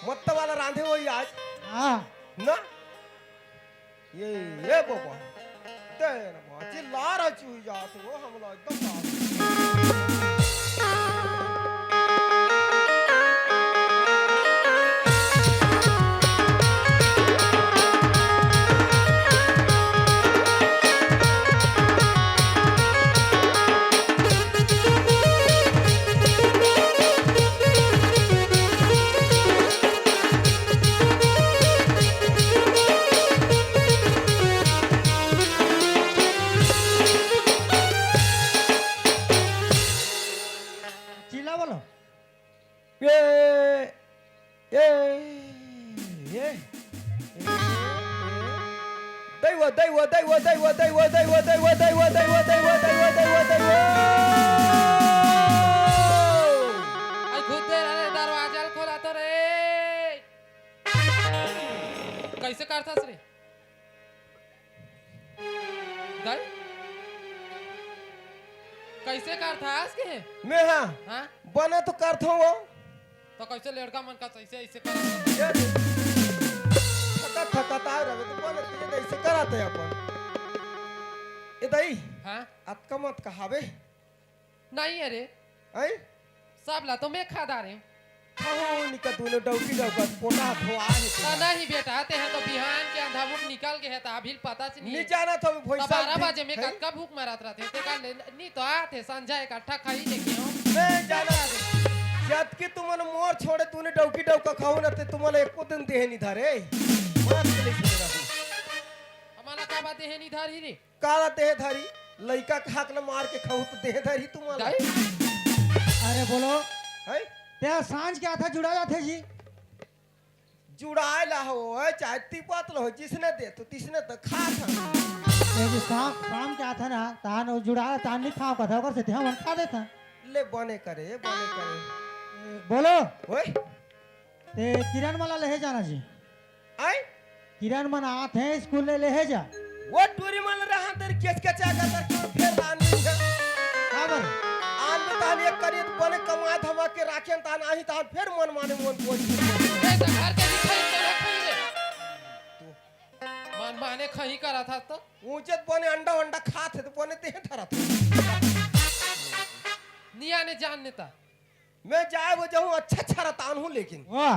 Speaker 6: मत्त वाला रांधे वही आज
Speaker 4: हाँ
Speaker 6: ना ये बाबा तेरा माची लारा चुई जाते वो हम लोग एकदम लारा
Speaker 4: चिल्ला बोलो
Speaker 6: ये ये ये दैव दैव दैव दैव दैव दैव दैव दैव दैव दैव दैव दैव दैव
Speaker 2: आई खुद दे अरे दरवाजा खोला तो रे कैसे करतास रे गल कैसे करतास के
Speaker 6: मैं हाँ
Speaker 2: हाँ
Speaker 6: बना तो करता हूँ
Speaker 2: तो कैसे लड़का मन का ऐसे ऐसे करता
Speaker 6: थका थका तार रहे तो बना तो ऐसे कराते हैं अपन ये दाई
Speaker 2: हाँ
Speaker 6: अतका मत कहावे
Speaker 2: नहीं अरे
Speaker 6: आई
Speaker 2: सब ला तो मैं खादा रहे हूँ
Speaker 6: खाओ निका तूने डौकी डौका पोटा धोआ है
Speaker 2: तो नहीं बेटा ते हैं तो बिहान के अंधा भूख निकल के है तो अभी पता से नहीं
Speaker 6: नहीं जाना था
Speaker 2: तो
Speaker 6: भैंसा
Speaker 2: 12 बजे में कद का भूख मरत रहते ते का नहीं तो आते संजय इकट्ठा खाई लेके हो
Speaker 6: मैं जाना जब कि तुमने मोर छोड़े तूने डौकी डौका खाओ ना ते तुम्हारे एको दिन देह नहीं धारे मत ले सुनेगा
Speaker 2: हमारा का बात है नहीं धारी रे
Speaker 6: काला देह धारी लइका खाक न मार के खाऊ तो देह धारी तुम्हारा
Speaker 2: गाय
Speaker 4: अरे बोलो
Speaker 6: है
Speaker 4: ते सांझ क्या था जुड़ा जाते जी
Speaker 6: जुड़ाए ला हो चाहे तिपत लो जिसने दे तो तिसने तो खा था
Speaker 4: ये जो शाम क्या था ना तान वो जुड़ा तान नहीं खाओ का था और से हम खा देता
Speaker 6: ले बने करे
Speaker 4: बोलो
Speaker 6: ओए
Speaker 4: ते किरण वाला ले जाना जी
Speaker 6: आई
Speaker 4: किरण मन आते हैं स्कूल ले जा
Speaker 6: वो टूरी माल रहा तेरे केस के चागा कर क्यों फिर आन नहीं है
Speaker 4: काबर
Speaker 6: आन में तान एक करिए बने कमा धमा के राखें तान आही तान फिर मन माने मन को
Speaker 2: ए तो घर के खाई तो खाई रे मन माने खही करा था तो
Speaker 6: ऊंचत बने अंडा अंडा खाते तो बने देह धरा था
Speaker 2: निया ने जान नेता
Speaker 6: मैं जाए वो जाऊं अच्छा अच्छा रतान हूं लेकिन
Speaker 4: वाह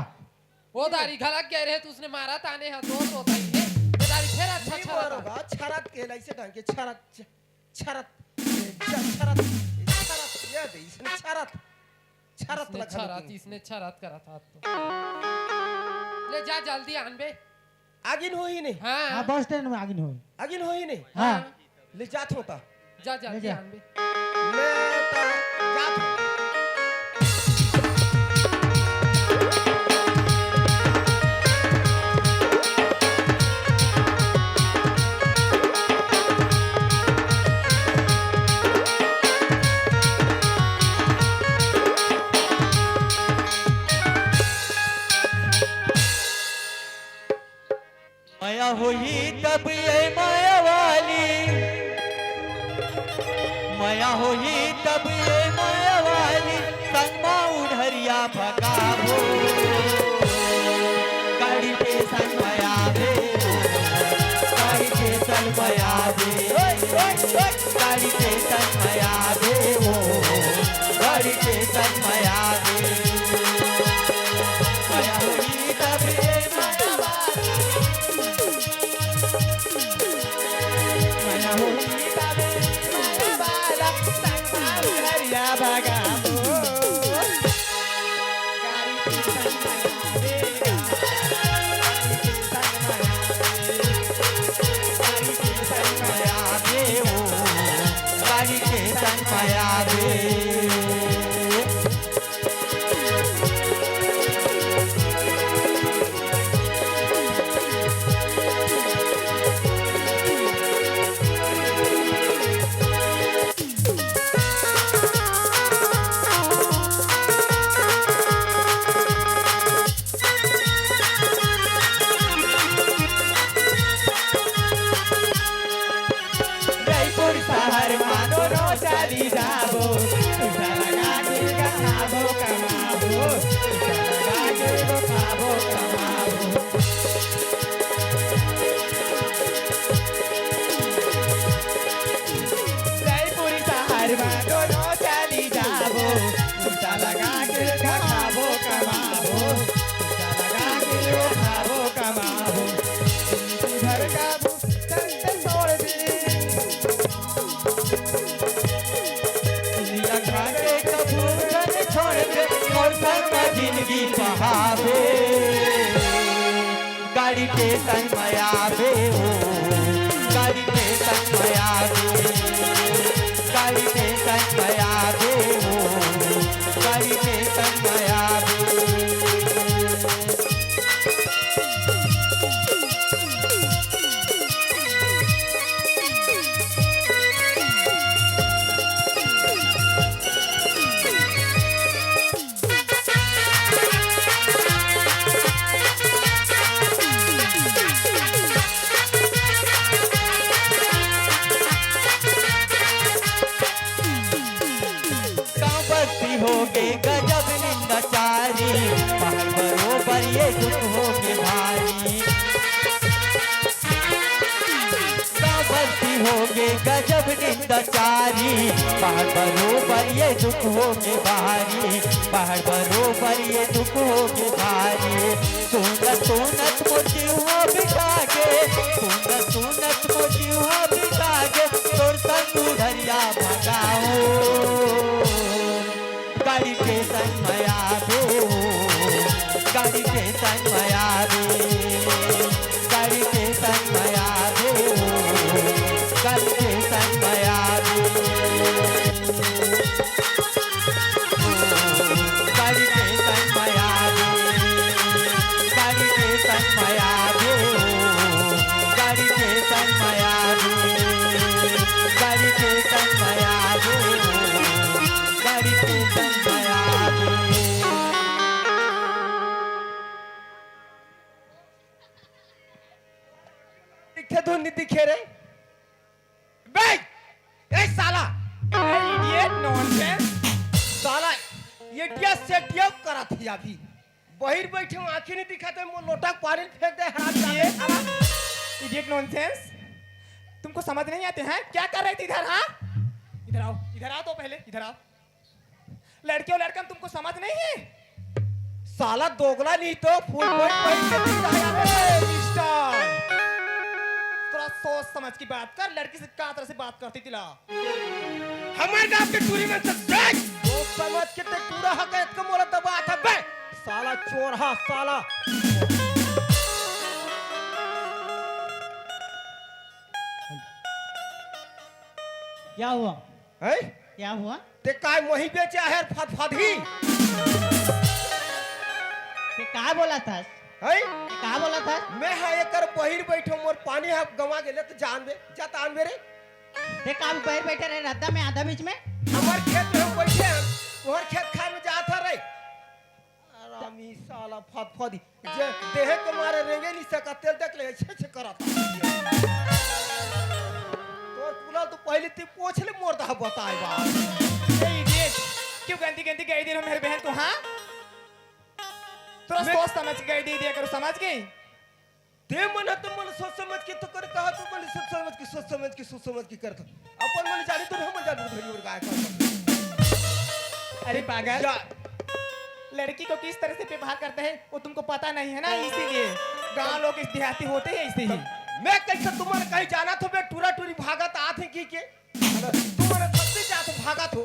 Speaker 2: वो दारी घलक गए रहे तो उसने मारा ताने हाथ दोस्त होता ही है ये दारी फिर अच्छा
Speaker 6: नहीं
Speaker 2: अच्छा
Speaker 6: मारोगा छरत के ऐसे ढंग के छरत छरत छरत छरत ये दे इसने छरत छरत
Speaker 2: इसने
Speaker 6: लगा
Speaker 2: छरात इसने छरात करा था तो ले जा जल्दी आन बे
Speaker 6: आगिन हो ही नहीं
Speaker 2: हाँ
Speaker 4: हाँ बस स्टैंड में आगिन हो
Speaker 6: आगिन हो ही नहीं
Speaker 4: हाँ
Speaker 6: ले जात होता
Speaker 2: जा जल्दी
Speaker 4: जा।
Speaker 2: आन बे
Speaker 6: ले ता जात हो
Speaker 3: माया होई तब ये माया वाली माया होई तब ये माया वाली संगमा उधरिया भगावो गाड़ी पे संग माया दे गाड़ी पे संग माया दे गाड़ी पे संग माया दे वो गाड़ी पे संग माया दे माया होई तब ये माया वाली माया होई तब ये माया वाली संगमा उधरिया भगावो गाड़ी पे संग माया दे गाड़ी के संग माया दे रायपुर शहर मानो नो चली जाबो तुझा लगा के खाबो कमाबो तुझा लगा के खाबो कमाबो रायपुर शहर मानो नो चली जाबो तुझा लगा के खाबो कमाबो तुझा लगा के खाबो कमाबो घर का संत छोड़ दे दुनिया खाके कपूरन छोड़ दे और सबका जिंदगी बहावे गाड़ी पे संग माया बे हो गाड़ी पे संग माया बे गाड़ी पे संग माया बे हो गाड़ी पे संग माया बे गाँव बस्ती हो गए गजब निंदाचारी पहाड़ बरोबर ये दुख हो के भारी गाँव बस्ती हो गए गजब निंदाचारी पहाड़ बरोबर ये दुख हो के भारी पहाड़ बरोबर ये दुख हो के भारी सुनत सुनत मोती हुआ बिठा के सुनत सुनत मोती हुआ बिठा के तोर संग उधरिया भगाओ गाड़ी के संग माया दे हो गाड़ी के संग माया दे गाड़ी के संग माया दे हो गाड़ी के संग माया दे गाड़ी के संग माया दे गाड़ी के संग माया दे हो गाड़ी के संग माया दे गाड़ी के संग माया दे हो गाड़ी के संग माया दे
Speaker 6: दिखे धुन नहीं दिखे रे बे ए साला इडियट नॉनसेंस साला ये क्या सेटियप करा थी अभी बहिर बैठे हूं आंखें नहीं दिखाते मुंह लोटा पानी फेंक दे हराम जाने साला
Speaker 7: इडियट नॉनसेंस तुमको समझ नहीं आते हैं क्या कर रहे थे इधर हाँ इधर आओ तो पहले इधर आओ लड़के और लड़का तुमको समझ नहीं है
Speaker 6: साला दोगला नहीं तो फुल पॉइंट पहन के दिखता है यहाँ पे।
Speaker 7: मिस्टर थोड़ा सोच समझ की बात कर, लड़की से क्या तरह से बात करती तिला।
Speaker 6: हमारे गांव के टूरी में तो समझ के ते पूरा हकैत को मोला दबा था बे साला चोर हा साला।
Speaker 4: क्या हुआ?
Speaker 6: है
Speaker 4: क्या हुआ?
Speaker 6: ते काय मोही बेचे है फदफदी
Speaker 4: ते का बोला था?
Speaker 6: है
Speaker 4: का बोला था?
Speaker 6: मैं है एकर बहिर बैठो मोर पानी है गवा गेले तो जान बे जा तान बे रे।
Speaker 4: ते काम पैर बैठे रहे रास्ता में आधा बीच में।
Speaker 6: हमार खेत में हम बैठे हैं तोहर खेत खाए में जात है रे। आरामी साला फदफदी जे देह के मारे रेंगे नहीं सका तेल देख ले ऐसे करता। तो पुला तो पहले ती पूछ ले मोर दा बताए बात।
Speaker 7: ए इडियट, क्यों गंदी गंदी गाली दे रहा मेरे बहन को? हाँ, थोड़ा सोच समझ के गाली दे दिया करो, समझ गई?
Speaker 6: ते मन तो मन सोच समझ के तो कर कहा तो मन सोच समझ के करता अपन मन जाने तो हम जाने धरी और गाय करता।
Speaker 7: अरे पागल,
Speaker 6: जा
Speaker 7: लड़की को किस तरह से व्यवहार करते हैं वो तुमको पता नहीं है ना, इसीलिए गांव लोग इस देहाती होते हैं ऐसे ही।
Speaker 6: मैं कैसे तुम्हारे कहीं जाना तो मैं टूरा टूरी भागत आथे की के तुम्हारे सबसे जात भागत हो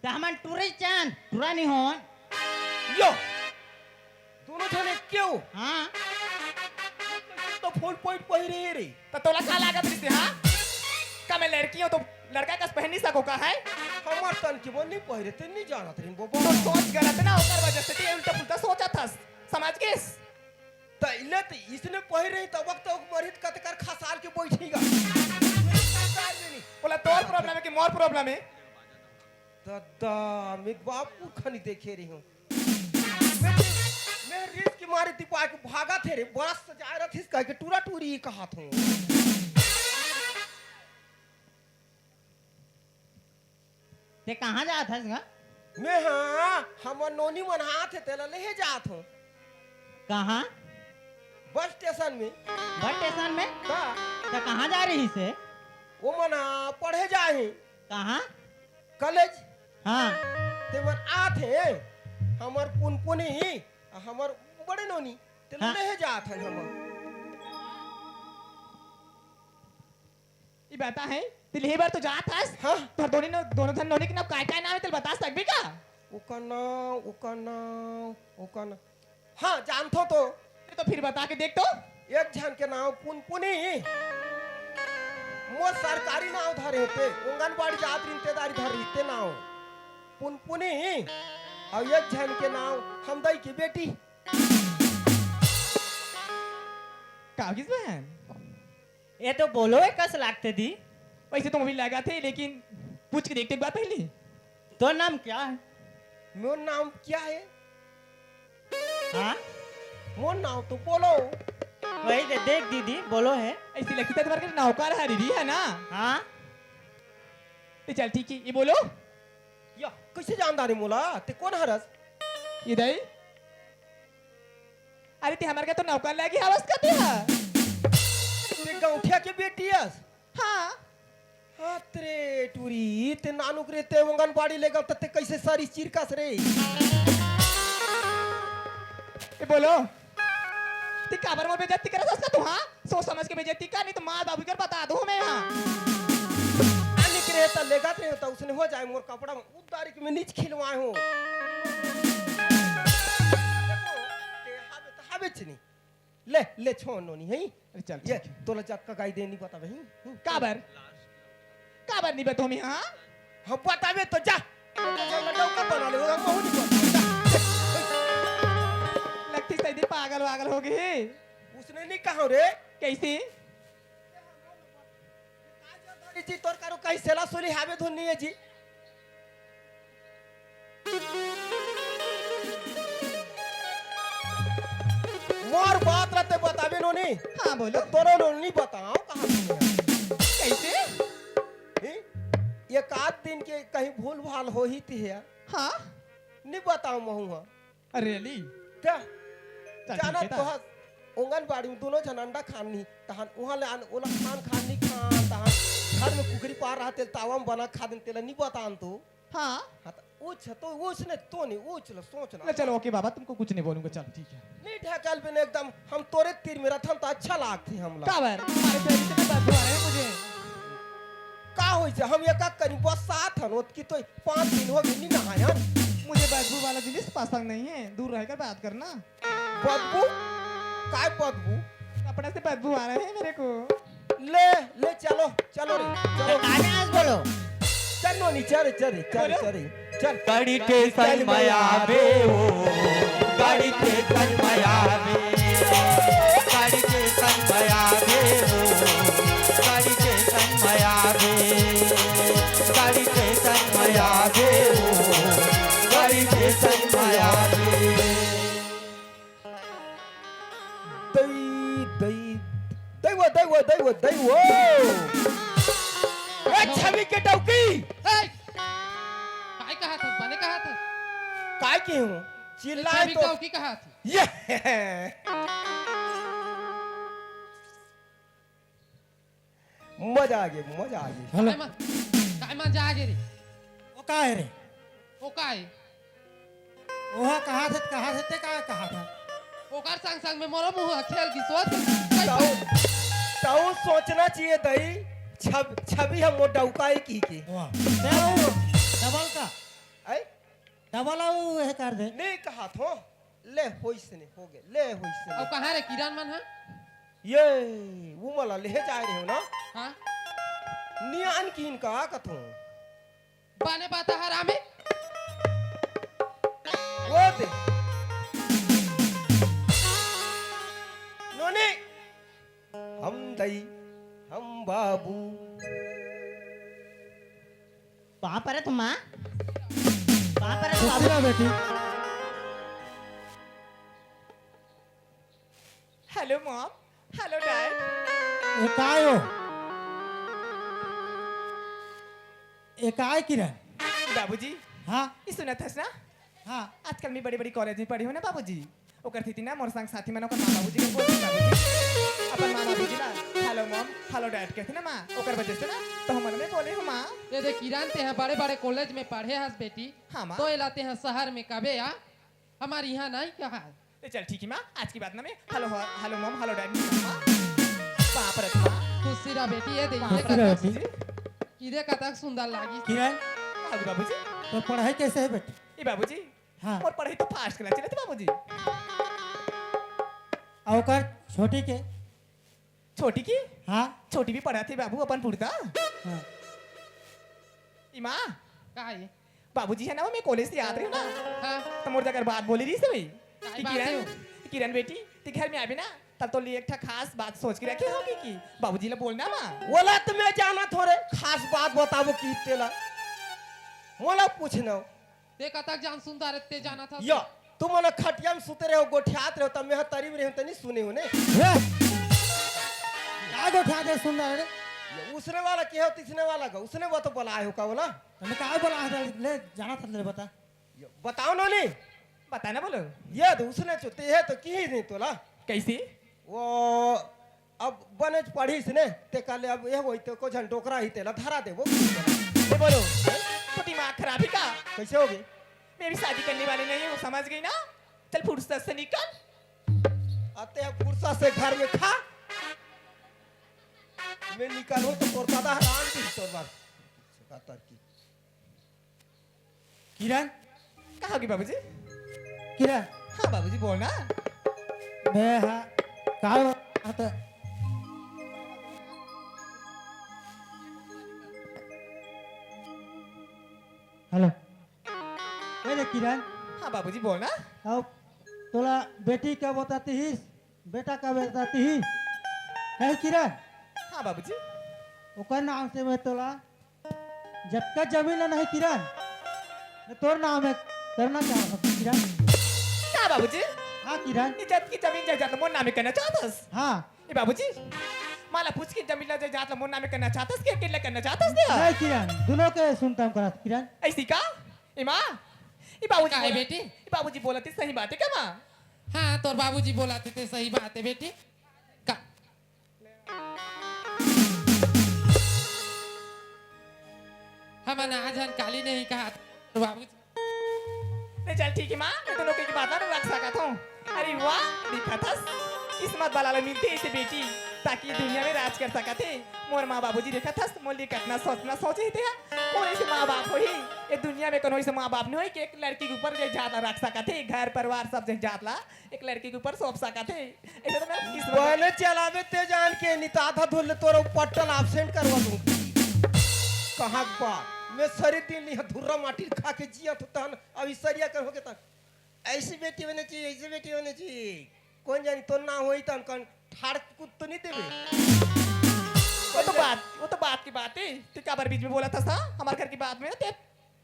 Speaker 4: ते हमन टूरिस्ट चान टूरा नहीं होन।
Speaker 6: यो दोनों जने क्यों
Speaker 4: हाँ,
Speaker 6: तो फुल पॉइंट पहिरे रे
Speaker 7: तो तोला का लागत रही हाँ? का मैं लड़की हूँ तो लड़का का पहन नहीं सको का है?
Speaker 6: हमार तन की वो नहीं पहिरे ते नहीं जाना थे वो
Speaker 7: तो सोच गलत ना होकर वजह से ते उल्टा पुल्टा सोचा था, समझ गए?
Speaker 6: तैले तो इसने पहिरे तब वक्त मरित कतकर खसाल के बैठेगा
Speaker 7: बोला तोर प्रॉब्लम है कि मोर प्रॉब्लम है?
Speaker 6: दादा मैं बापू खनी देखे रही हूँ मैं रिस्क की मारी थी पाके भागा थे रे बरस सजा रहा थी कह के टूरा टूरी कहा था।
Speaker 4: ते कहाँ जात हस गा?
Speaker 6: मैं हाँ हम नोनी मन हाथ है तेला ले जात हूँ
Speaker 4: कहाँ?
Speaker 6: बस स्टेशन में
Speaker 4: बस स्टेशन में?
Speaker 6: का
Speaker 4: ते कहाँ जा रही से?
Speaker 6: वो मना पढ़े जाए
Speaker 4: कहाँ?
Speaker 6: कॉलेज
Speaker 4: हाँ,
Speaker 6: ते मन आथे हमर पुनपुनी हमर बड़े नोनी तेला
Speaker 4: हाँ।
Speaker 6: ले जात हैं हम।
Speaker 7: ये बता है तिल बार तो जात हस
Speaker 6: हाँ
Speaker 7: तो दोनों धन नोनी के नाम काय नाम है तिल बता सकबी का?
Speaker 6: उकना हाँ जानतो तो
Speaker 7: तो फिर बता के देख तो।
Speaker 6: एक जन के नाम पुनपुनी मोर सरकारी नाव धरे थे आंगनबाड़ी जात रिश्तेदारी धर रीते नाव पुनपुनी और एक जन के नाम हमदई की बेटी
Speaker 7: कागिज बहन
Speaker 4: ये तो बोलो है कस लागते दी।
Speaker 7: वैसे तो अभी लगा थे लेकिन पूछ के देखते बात पहले।
Speaker 4: तो नाम क्या है?
Speaker 6: मोर नाम क्या है?
Speaker 4: हाँ,
Speaker 6: मोर नाम तो बोलो।
Speaker 4: वही दे देख दीदी बोलो है।
Speaker 7: ऐसी लगती है तुम्हारे नौकर है दीदी है ना?
Speaker 4: हाँ,
Speaker 7: तो चल ठीक है ये बोलो।
Speaker 6: या कैसे जानदारी मोला ते कौन हरस?
Speaker 7: ये दई अरे ते हमारे का तो नौकर लगी आवाज करती है।
Speaker 6: ते गौठिया के बेटी हस?
Speaker 7: हाँ
Speaker 6: हाँ तेरे टूरी ते नानुक रे ते आंगनबाड़ी ले गल ते कैसे सारी चिरकस रे।
Speaker 7: ये बोलो ती काबर में बेइज्जती कर रहा तू? हाँ सोच समझ के बेइज्जती कर नहीं तो माँ बाबू कर बता दूं मैं। हाँ
Speaker 6: निक रे त लेगत रे त उसने हो जाए मोर कपड़ा उतारी के मैं नीच खिलवाए हूं देखो ते हावे छनी ले ले छोड़ नोनी है
Speaker 7: अरे चल
Speaker 6: ये तोला जक्का गाई देनी बता भाई
Speaker 7: काबर काबर नहीं बतो मैं। हाँ
Speaker 6: हम बतावे तो जा लड्डू का बना ले वो मुंह नहीं बता
Speaker 7: लगती सही पागल वागल हो गई।
Speaker 6: उसने नहीं कहा रे
Speaker 7: कैसी?
Speaker 6: जी तोर करो कहीं सेला सोली हावे धुन नहीं है जी। मोर बात रहते बतावे नोनी।
Speaker 7: हाँ बोलो
Speaker 6: तोरो नोनी बताओ कहां
Speaker 7: कैसे?
Speaker 6: एक आध दिन के कहीं भूल भाल हो ही थी है
Speaker 7: हाँ
Speaker 6: नहीं बताओ महूंगा
Speaker 7: अरे अली
Speaker 6: क्या
Speaker 7: चल
Speaker 6: जाना
Speaker 7: ठीक है
Speaker 6: तो हस आंगनबाड़ी में दोनों जन अंडा खानी तहन वहां ले ओला खान नहीं खान तहन घर में कुकरी पार रहते तावा में बना खा दिन तेला नहीं बतान तो
Speaker 7: हाँ
Speaker 6: हाँ तो उछ तो उसने तो नहीं उछ लो सोच
Speaker 7: ले
Speaker 6: ना
Speaker 7: चलो ओके बाबा तुमको कुछ नहीं बोलूंगा चल ठीक है
Speaker 6: नहीं ढकल पे एकदम हम तोरे तीर में रहथन तो अच्छा लागती हमला
Speaker 7: काबर तुम्हारे से इतने बदबू आ रहे हैं मुझे
Speaker 6: का होई से हम एक करी बस साथ हन ओत की तो 5 दिन हो गए नहीं नहायन
Speaker 7: मुझे बदबू वाला जिनिस पसंद नहीं है दूर रहकर बात करना
Speaker 6: बदबू काय बदबू
Speaker 7: कपड़े से बदबू आ रहे हैं मेरे को
Speaker 6: ले ले चलो चलो रे चलो
Speaker 1: आगे आज बोलो
Speaker 6: चलो नी चल चल चल चल चल
Speaker 3: गाड़ी स्टेशन में आवे हो गाड़ी स्टेशन में आवे गाड़ी स्टेशन में आवे हो गाड़ी स्टेशन में आवे गाड़ी स्टेशन में आवे हो गाड़ी स्टेशन में आवे
Speaker 6: दई वो ए छवि के टौकी
Speaker 2: काय कहा था बने कहा था
Speaker 6: काय की हूँ चिल्लाए
Speaker 2: छवि
Speaker 6: तो
Speaker 2: का की कहा थी
Speaker 6: ये मजा आ गया मजा आ गया
Speaker 2: काय मा जा गे रे
Speaker 4: वो का है रे
Speaker 2: ओ काय
Speaker 4: वहाँ कहाँ से ते कहा था
Speaker 2: ओकर संग संग में मोरो मुंह खेल की सोच
Speaker 6: ताऊ सोचना चाहिए दई छवि हम वो डौकाई की
Speaker 4: वाह डबल का
Speaker 6: ऐ
Speaker 4: डबल आऊ है कर दे
Speaker 6: नहीं कहा थो ले होइस ने हो गए ले होइस ने
Speaker 2: और कहां रे किरण मन है
Speaker 6: ये वो मला ले जा रहे हो ना
Speaker 2: हां
Speaker 6: नियान कीन का कथो
Speaker 2: बाने बाता हरामे
Speaker 6: वो दे नोनी हम दई हम बाबू
Speaker 1: वहां पर है तुम माँ वहां पर है तुम बाबू
Speaker 4: बेटी
Speaker 7: हेलो मॉम हेलो डैड
Speaker 4: ये काय हो ये काय किरण
Speaker 7: बाबूजी
Speaker 4: हाँ
Speaker 7: ये सुना था ना
Speaker 4: हाँ
Speaker 7: आजकल मैं बड़ी बड़ी कॉलेज में पढ़ी हूँ ना बाबूजी ओकर थी ना मोर संग साथी मन ओकर माँ बाबूजी के बोलती बाबूजी अपन माँ बाबूजी ना हेलो मॉम हेलो डैड कहती ना माँ ओकर वजह से ना तो हम मन में बोले हो माँ
Speaker 2: ये दे किरण ते हैं बड़े बड़े कॉलेज में पढ़े हस बेटी
Speaker 7: हाँ माँ
Speaker 2: तो लाते हैं शहर में कबे या हमारे यहाँ नहीं कहा
Speaker 7: तो चल ठीक है माँ आज की बात ना मैं hello hello mom hello dad माँ वहाँ पर है माँ
Speaker 2: खुशी रह बेटी ये दे
Speaker 4: खुशी रह बेटी।
Speaker 2: किरे कतक सुंदर लागी
Speaker 4: किरण
Speaker 7: हाँ बाबूजी
Speaker 4: तो पढ़ाई कैसे है बेटी
Speaker 7: ये बाबूजी
Speaker 4: हाँ
Speaker 7: और पढ़ाई तो फास्ट क्लास चले थे बाबूजी
Speaker 4: और कर छोटी के
Speaker 7: छोटी की
Speaker 4: हाँ
Speaker 7: छोटी भी पढ़ा थी बाबू अपन पुरता
Speaker 4: हाँ
Speaker 7: माँ
Speaker 2: का ये
Speaker 7: बाबूजी है ना वो मैं कॉलेज से याद रही हूँ ना
Speaker 2: हां
Speaker 7: तो मोर जाकर बात बोली रही से भाई
Speaker 2: काय
Speaker 7: कि
Speaker 2: बात
Speaker 7: किरण
Speaker 2: है?
Speaker 7: किरण बेटी ते घर में आवे ना तब तो लिए एक ठा खास बात सोच के रखी होगी कि बाबूजी ने बोलना माँ
Speaker 6: बोला तो मैं जाना थोड़े खास बात बताबो की तेला मोला पूछना
Speaker 2: ते कतक जान सुंदर ते जाना था
Speaker 6: या तुम मन खटिया में सुते रहो गोठियात रहो तब मैं तरी में रहो तनी सुने हो ने
Speaker 4: आगो उठा दे सुंदर रे
Speaker 6: ये उसने वाला के हो तीसने वाला का उसने वो तो बोला आयो का बोला
Speaker 4: तुमने कहा बोला है ले जाना था ले बता
Speaker 6: ये बताओ नोनी
Speaker 7: बता ना बोलो
Speaker 6: ये तो उसने चुते है तो की नहीं तोला
Speaker 7: कैसे
Speaker 6: वो अब बनज पढ़ी ने ते काले अब ये होई तो को झंडोकरा ही तेला धरा दे वो
Speaker 7: ये बोलो तो दिमाग खराब है का
Speaker 6: कैसे होगी
Speaker 7: मेरी शादी करने वाली नहीं हूँ समझ गई ना चल फुर्सत से निकल
Speaker 6: आते हैं फुर्सत से घर में खा मैं निकलूं तो तोर दादा हैरान थी तोर बार सकातर की
Speaker 4: किरण
Speaker 7: कहा होगी बाबूजी
Speaker 4: किरण
Speaker 7: हाँ बाबूजी बोलना
Speaker 4: मैं हाँ काय आता हेलो ये किरण
Speaker 7: हाँ बाबूजी बोलना
Speaker 4: अब तोला बेटी का बताती ही बेटा का बताती ही है किरण
Speaker 7: हाँ बाबूजी
Speaker 4: ओकर नाम से मैं तोला जब का जमीन नहीं किरण मैं तोर नाम में करना चाहता हूँ किरण
Speaker 7: क्या बाबूजी
Speaker 4: हाँ किरण
Speaker 7: इज्जत की जमीन जायदाद मोर नामे करना चाहतस
Speaker 4: हाँ
Speaker 7: ए बाबूजी माला पूछ के जमीन जायदाद मोर नामे करना चाहतस के अकेले करना चाहतस दे
Speaker 4: नहीं किरण दोनों के सुनता हूँ करा किरण
Speaker 7: ऐसी का ए माँ ए बाबूजी
Speaker 2: का है
Speaker 7: बोला-
Speaker 2: बेटी?
Speaker 7: ए बाबूजी बोलते सही बात है क्या माँ
Speaker 2: हाँ तोर बाबूजी बोलाते थे सही बात है बेटी का हम आज काली नहीं कहा तोर बाबूजी
Speaker 7: नहीं चल ठीक है माँ मैं तो नौकरी की बात ना रख सकता हूँ अरे वाह देखा था किस्मत वाला मिलती ऐसे बेटी ताकि दुनिया में राज कर सका थे मोर माँ बाबूजी देखा था मोर लिए कितना सोचना सोचे थे कौन ऐसे माँ बाप हो ही ये दुनिया में कोनो ऐसे माँ बाप नहीं हो कि एक लड़की के ऊपर जो जात रख सका थे घर परिवार सब जो जात ला एक लड़की के ऊपर सौंप सका थे ऐसे तो मैं किस्मत
Speaker 6: बने चलावे ते जान के निता था धुल तोरो पट्टन एब्सेंट करवा दूं कहाँ बा मैं सरी दिन नहीं धुर्रा माटी खा के जिया तो तहन अब इसरिया कर होके तन ऐसी बेटी होने चाहिए ऐसी बेटी होने चाहिए कौन जानी तो ना होई तन कन ठाड़ कुत तो नहीं देवे
Speaker 7: वो तो बात की बात है तू क्या बार बीच में बोला था सा हमारे घर की बात में ते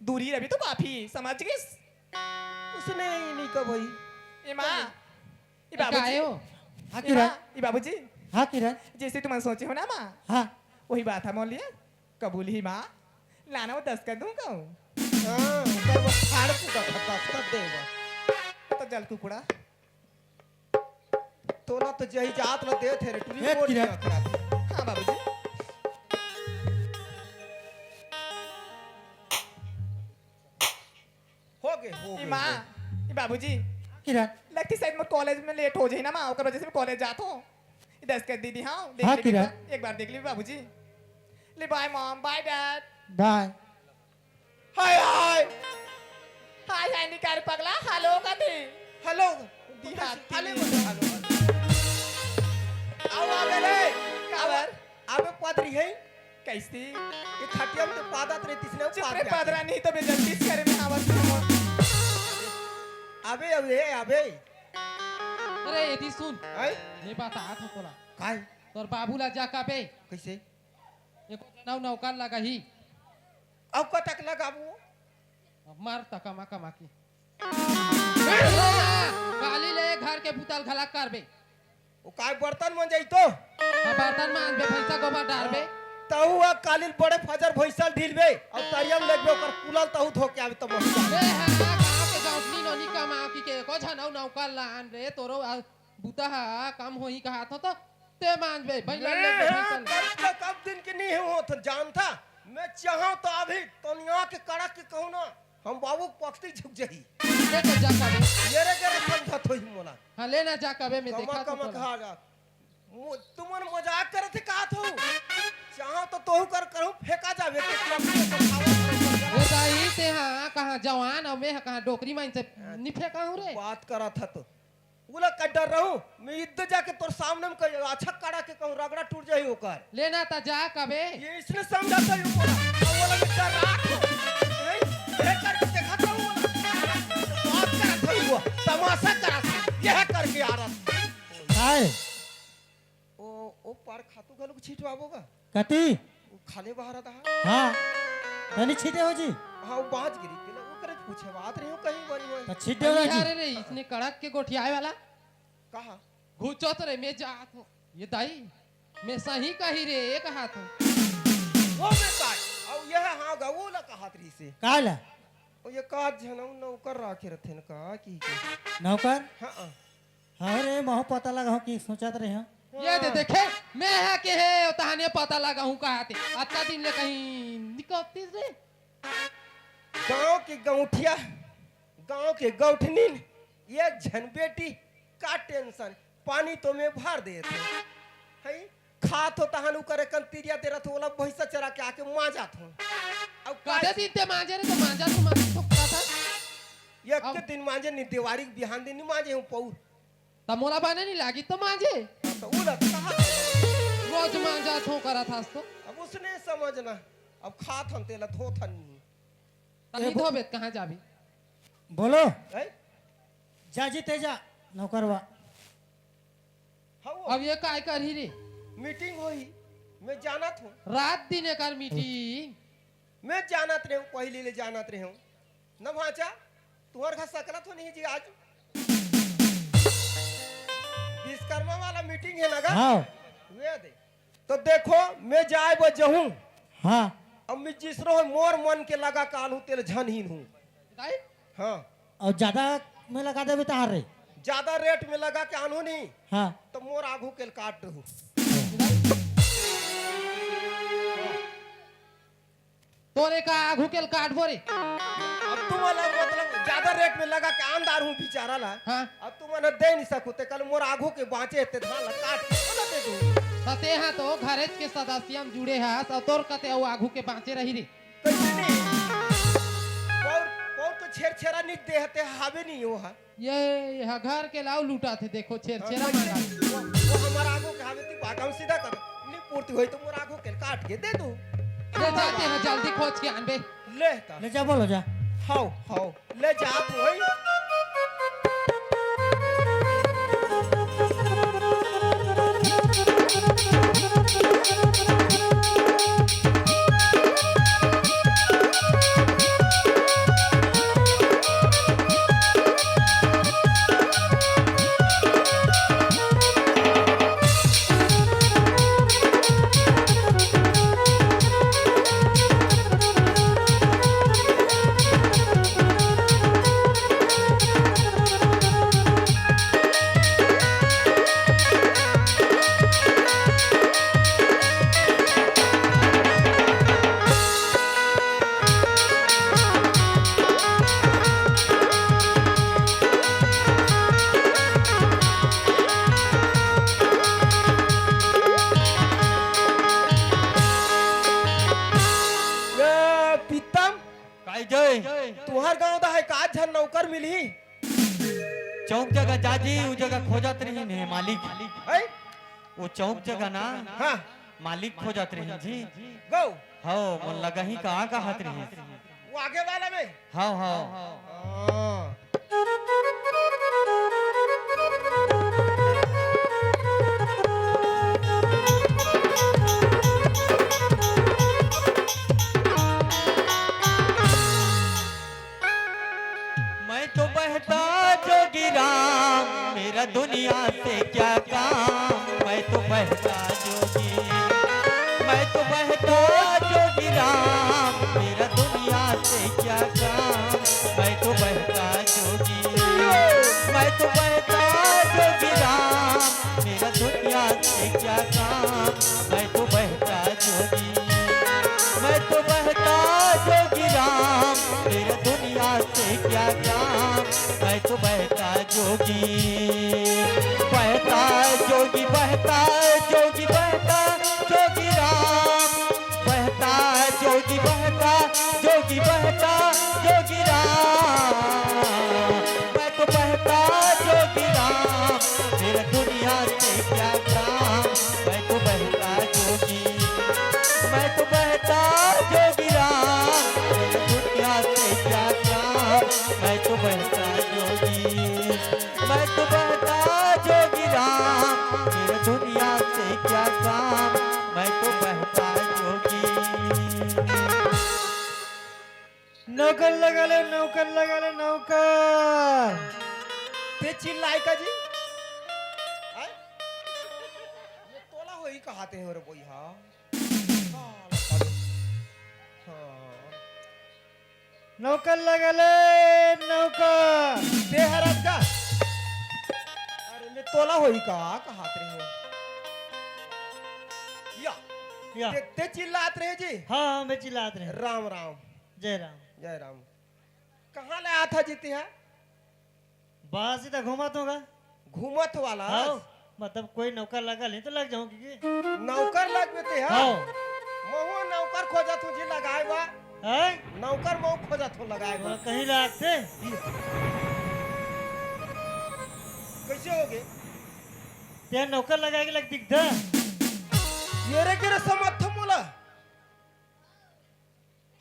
Speaker 7: दूरी रही तो काफी समझ गई
Speaker 6: उसने नहीं कहा भाई
Speaker 7: ए माँ ए
Speaker 2: क्या
Speaker 7: बाबूजी
Speaker 2: हो
Speaker 4: हाँ
Speaker 7: ए
Speaker 4: किरण
Speaker 7: माँ, ए बाबूजी
Speaker 4: हाँ किरण
Speaker 7: जैसे तुम सोचे हो ना माँ
Speaker 4: हाँ
Speaker 7: वही बात है मोल लिया कबूल ही माँ लाना वो 10 कर दूंगा
Speaker 6: हां ऊपर वो ठाड़ कुदा था कर देगा
Speaker 7: तो जल कुकुड़ा
Speaker 6: तोला तो जही जात ल दे थे रे टुरी
Speaker 4: हे
Speaker 6: मोड़
Speaker 4: किरण।
Speaker 6: दिया करा
Speaker 7: हाँ बाबूजी
Speaker 6: हो गए
Speaker 7: ए माँ ए बाबूजी
Speaker 4: किरण
Speaker 7: लगती शायद मैं कॉलेज में लेट हो जाए ना माँ ओकर वजह से मैं कॉलेज जाता हूँ 10 कर दीदी हाँ देख
Speaker 4: हाँ,
Speaker 7: ले
Speaker 4: किरण।
Speaker 7: एक बार देख ली बाबूजी ले bye mom bye dad
Speaker 4: bye
Speaker 6: hi hi
Speaker 7: hi hi निकार पगला हेलो का थे
Speaker 6: हेलो
Speaker 7: देहाती
Speaker 6: हेलो
Speaker 7: में।
Speaker 6: हेलो आओ आ गए
Speaker 7: काबर
Speaker 6: आबे पादरी है
Speaker 7: कैसी
Speaker 6: ये खटिया में तो पादत रे तिसने
Speaker 7: चुप रे पादरा नहीं तो मैं जल्दी से करे में आवाज सुनो
Speaker 6: आबे आबे
Speaker 2: अरे यदि सुन
Speaker 6: आई
Speaker 2: ये बात आत हो तोला
Speaker 6: काय
Speaker 2: तोर बाबूला जा का बे
Speaker 6: कैसे
Speaker 2: एको जनाव नौकर लगा ही
Speaker 6: अब को तक लगाबू
Speaker 2: अब मार तकमा कमा की गाली ले घर के बुतल घला करबे
Speaker 6: वो काय बर्तन मन जाई तो
Speaker 2: अब बर्तन में आनबे भैंसा गोबर डालबे
Speaker 6: तहु आ कालिल बड़े फजर भैसल ढिलबे और तरियम लगबे ओकर कुलल तहु धोके आबे त मस्त
Speaker 2: बे हां गांव के गांवनी नोनी कमा की के को झनौ नौकर लान रे तोरो बुता काम होई कहा तो ते मानबे भैला ले भैंसा
Speaker 6: कब दिन के नहीं हो तो जानता मैं चाहूं तो अभी तनिया के कड़क के कहूं ना हम बाबू पक्ति झुक जही
Speaker 2: ले के जा का बे
Speaker 6: ये रे समझत होई मोला
Speaker 2: हां लेना जा का बे मैं
Speaker 6: कमा
Speaker 2: देखा
Speaker 6: कमा
Speaker 2: तो
Speaker 6: खा जा तुमन मजाक करत का थो चाहो तो तोहू कर करहूं फेंका जावे के
Speaker 2: ये दाई ते हां कहां जवान और मैं कहां डोकरी माइन से निफे कहूं रे
Speaker 6: बात करा था तो बोला का डर रहूं मैं इद्द जाके तोर सामने में कह अच्छा कड़ा के कहूं रगड़ा टूट जाई ओकर
Speaker 2: लेना ता जा का बे
Speaker 6: ये इसने समझाता है बोला अब बोला कि डर राख ये करके देखा था वो बात करा था वो तमाशा करा था यह करके आ रहा
Speaker 4: काय
Speaker 6: ओ पार खातू गलो छिटवाबोगा
Speaker 4: कती
Speaker 6: वो खाले बाहर था
Speaker 4: हाँ तनी छीटे हो जी
Speaker 6: हाँ वो बाज गिरी तेला वो करे पूछे बात रही हो कहीं बड़ी
Speaker 4: तो
Speaker 6: हुई
Speaker 4: छीटे हो जी
Speaker 2: अरे रे इसने कड़क के गोठियाए वाला
Speaker 6: कहा
Speaker 2: घुचो तो रे मैं जात हूं ये दाई मैं सही कही रे एक हाथ हूं
Speaker 6: वो मैं का और यह हाँ गा वो ला कहा तरी से
Speaker 4: काला
Speaker 6: और ये का जनऊ नौकर राखे रथे न का की
Speaker 4: नौकर
Speaker 6: हां
Speaker 4: हाँ रे मोह पता लगा कि सोचत रहे हैं
Speaker 2: ये दे देखे मैं है के है और तहाने पता लगा हूं कहा थे आता दिन ले कहीं निकलती रे
Speaker 6: गांव के गौठिया गांव के गौठनीन ये झन बेटी का टेंशन पानी तो मैं भर देते है खात हो तहानु करे कंतिरिया दे रथ वाला भैंसा चरा के आके माजात हूं अब
Speaker 2: कादे दिन ते मांजे रे तो मांजा तू मांज ठोकता था
Speaker 6: एक के दिन मांजे नि दिवारी के बिहान दिन नि मांजे हूं पौर
Speaker 2: तमोला बाने नहीं लागी तो मांजे
Speaker 6: तो उला कहा
Speaker 2: रोज मांजा थो करा था तो
Speaker 6: अब उसने समझना अब खात हम तेला धोथन
Speaker 2: तनी धोबे कहां जाबी
Speaker 4: बोलो
Speaker 6: है
Speaker 4: जाजी तेजा नौकरवा
Speaker 6: हां
Speaker 2: अब ये काय करी रे
Speaker 6: मीटिंग हुई मैं जानत हूं
Speaker 2: रात दिन एकर मीटिंग
Speaker 6: मैं जानत रहे हूं पहले ले जानत रहे हूं न भाचा तुहर घर सकलत हो नहीं जी आज विश्वकर्मा वाला मीटिंग है ना
Speaker 4: हाँ
Speaker 6: वे दे तो देखो मैं जाए वो जहूं
Speaker 4: हाँ
Speaker 6: अब मैं जिस रहो मोर मन के लगा काल हूं तेरे झनहीन हूं
Speaker 2: दाई
Speaker 6: हाँ
Speaker 4: और ज्यादा में लगा देवे तार रे
Speaker 6: ज्यादा रेट में लगा के आनू नहीं
Speaker 4: हाँ
Speaker 6: तो मोर आगू के काट रहूं
Speaker 2: तोरे का आघू के काट बोरे
Speaker 6: अब तुम अलग मतलब ज्यादा रेट में लगा के आमदार हूँ बेचारा ला
Speaker 2: हाँ
Speaker 6: अब तुम मने दे नहीं सकू ते कल मोर आगू के बाँचे ते धान ला काट के बोला दे दू
Speaker 2: सते हाँ तो घरेज के सदस्य हम जुड़े हैं और तोर कते वो आगू के बाँचे रही रे
Speaker 6: कैसे नहीं पौर तो छेड़छेड़ा नहीं दे हते हावे नहीं हो हा
Speaker 2: ये घर के लाऊ लूटा थे देखो छेड़ा मांगा
Speaker 6: वो हमारा आगू के हावे ती बागाम सीधा कर नहीं पूर्ति होई तो मोर आगू के काट के दे दू
Speaker 2: ले जाते हैं जल्दी खोज के आनबे
Speaker 6: ले ता
Speaker 4: ले जा बोलो जा
Speaker 6: हाउ हाउ ले जा आप होई
Speaker 3: काय जय
Speaker 6: तुहार गांव दा है का झन नौकर मिली
Speaker 3: चौक जगह जाजी उ जगह खोजत रही ने मालिक
Speaker 6: है
Speaker 3: वो चौक जगह ना
Speaker 6: हां
Speaker 3: मालिक खोजत रही जी
Speaker 6: गो
Speaker 3: हो मन लगा ही कहाँ का हाथ रही
Speaker 6: वो आगे वाला में
Speaker 3: हाँ हाँ
Speaker 6: हाँ।
Speaker 3: मैं तो बहता जोगी राम मेरा दुनिया से क्या काम मैं तो बहता जोगी मैं तो बहता जोगी राम मेरा दुनिया से क्या काम मैं तो बहता जोगी मैं तो बहता जोगी राम मेरा दुनिया से क्या काम मैं तो बहता जोगी मैं तो बहता जोगी राम मेरा दुनिया से क्या काम मैं तो बहता जोगी बहता जोगी राम बहता जोगी बहता जोगी राम मैं तो बहता जोगी राम मेरा दुनिया से क्या काम मैं तो बहता जोगी मैं तो बहता जोगी राम मेरा दुनिया से क्या काम मैं तो बहता जोगी मैं तो बहता जोगी राम मेरा दुनिया से क्या काम मैं तो बहता जोगी
Speaker 4: नौकर लगा ले नौकर
Speaker 6: ते चिल्लाए का जी आय? ये तोला होई कहाते हैं रे बोई हाँ
Speaker 4: नौकर लगा ले नौकर
Speaker 6: ते हरत का अरे मैं तोला होई कहात रहे हो
Speaker 4: या
Speaker 6: ते चिल्लात रहे जी
Speaker 4: हाँ मैं चिल्लाते रहे
Speaker 6: राम राम
Speaker 4: जय राम
Speaker 6: जय राम कहाँ ले आया था जीती है
Speaker 4: बाहर सीधा घुमा दूंगा
Speaker 6: घूमत वाला
Speaker 4: हाँ मतलब कोई नौकर लगा ले तो लग जाऊंगी
Speaker 6: नौकर लग बेते हैं
Speaker 4: हाँ
Speaker 6: महुआ नौकर खोजा तू जी लगाए बा
Speaker 4: है
Speaker 6: नौकर मऊ खोजा तू लगाए बा
Speaker 4: कहीं लागते
Speaker 6: कैसे हो गए
Speaker 4: ते नौकर लगा के लग दिखता
Speaker 6: ये रे के समर्थ मोला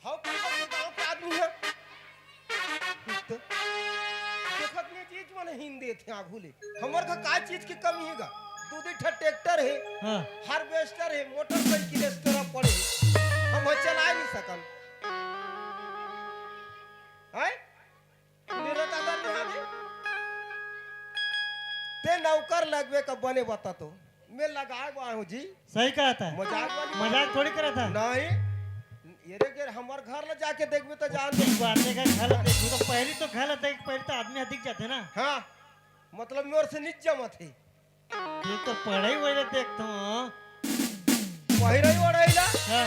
Speaker 6: हाउ के गांव के आदमी है तो देखत ने चीज माने हिंदी थे आगुले हमर का चीज की कमी हैगा दूधी ठा ट्रैक्टर है
Speaker 4: हाँ
Speaker 6: हार्वेस्टर है मोटरसाइकिल इस तरह पड़े हम चला नहीं सकन है मेरा दादा ने हमें ते नौकर लगवे का बने बता तो मैं लगाए बा हूं जी
Speaker 4: सही कहा था मजाक थोड़ी करा था
Speaker 6: नहीं ये रे के हमार घर ले जाके देखबे तो जान दे
Speaker 4: बातें का ख्याल देखो तो पहली तो ख्याल आता है कि पहले तो आदमी अधिक जाते ना
Speaker 6: हां मतलब मेरे से नीचे मत है
Speaker 4: ये तो पढ़ाई वाले देखता हूँ
Speaker 6: पहिरई ओढ़ैला
Speaker 4: हाँ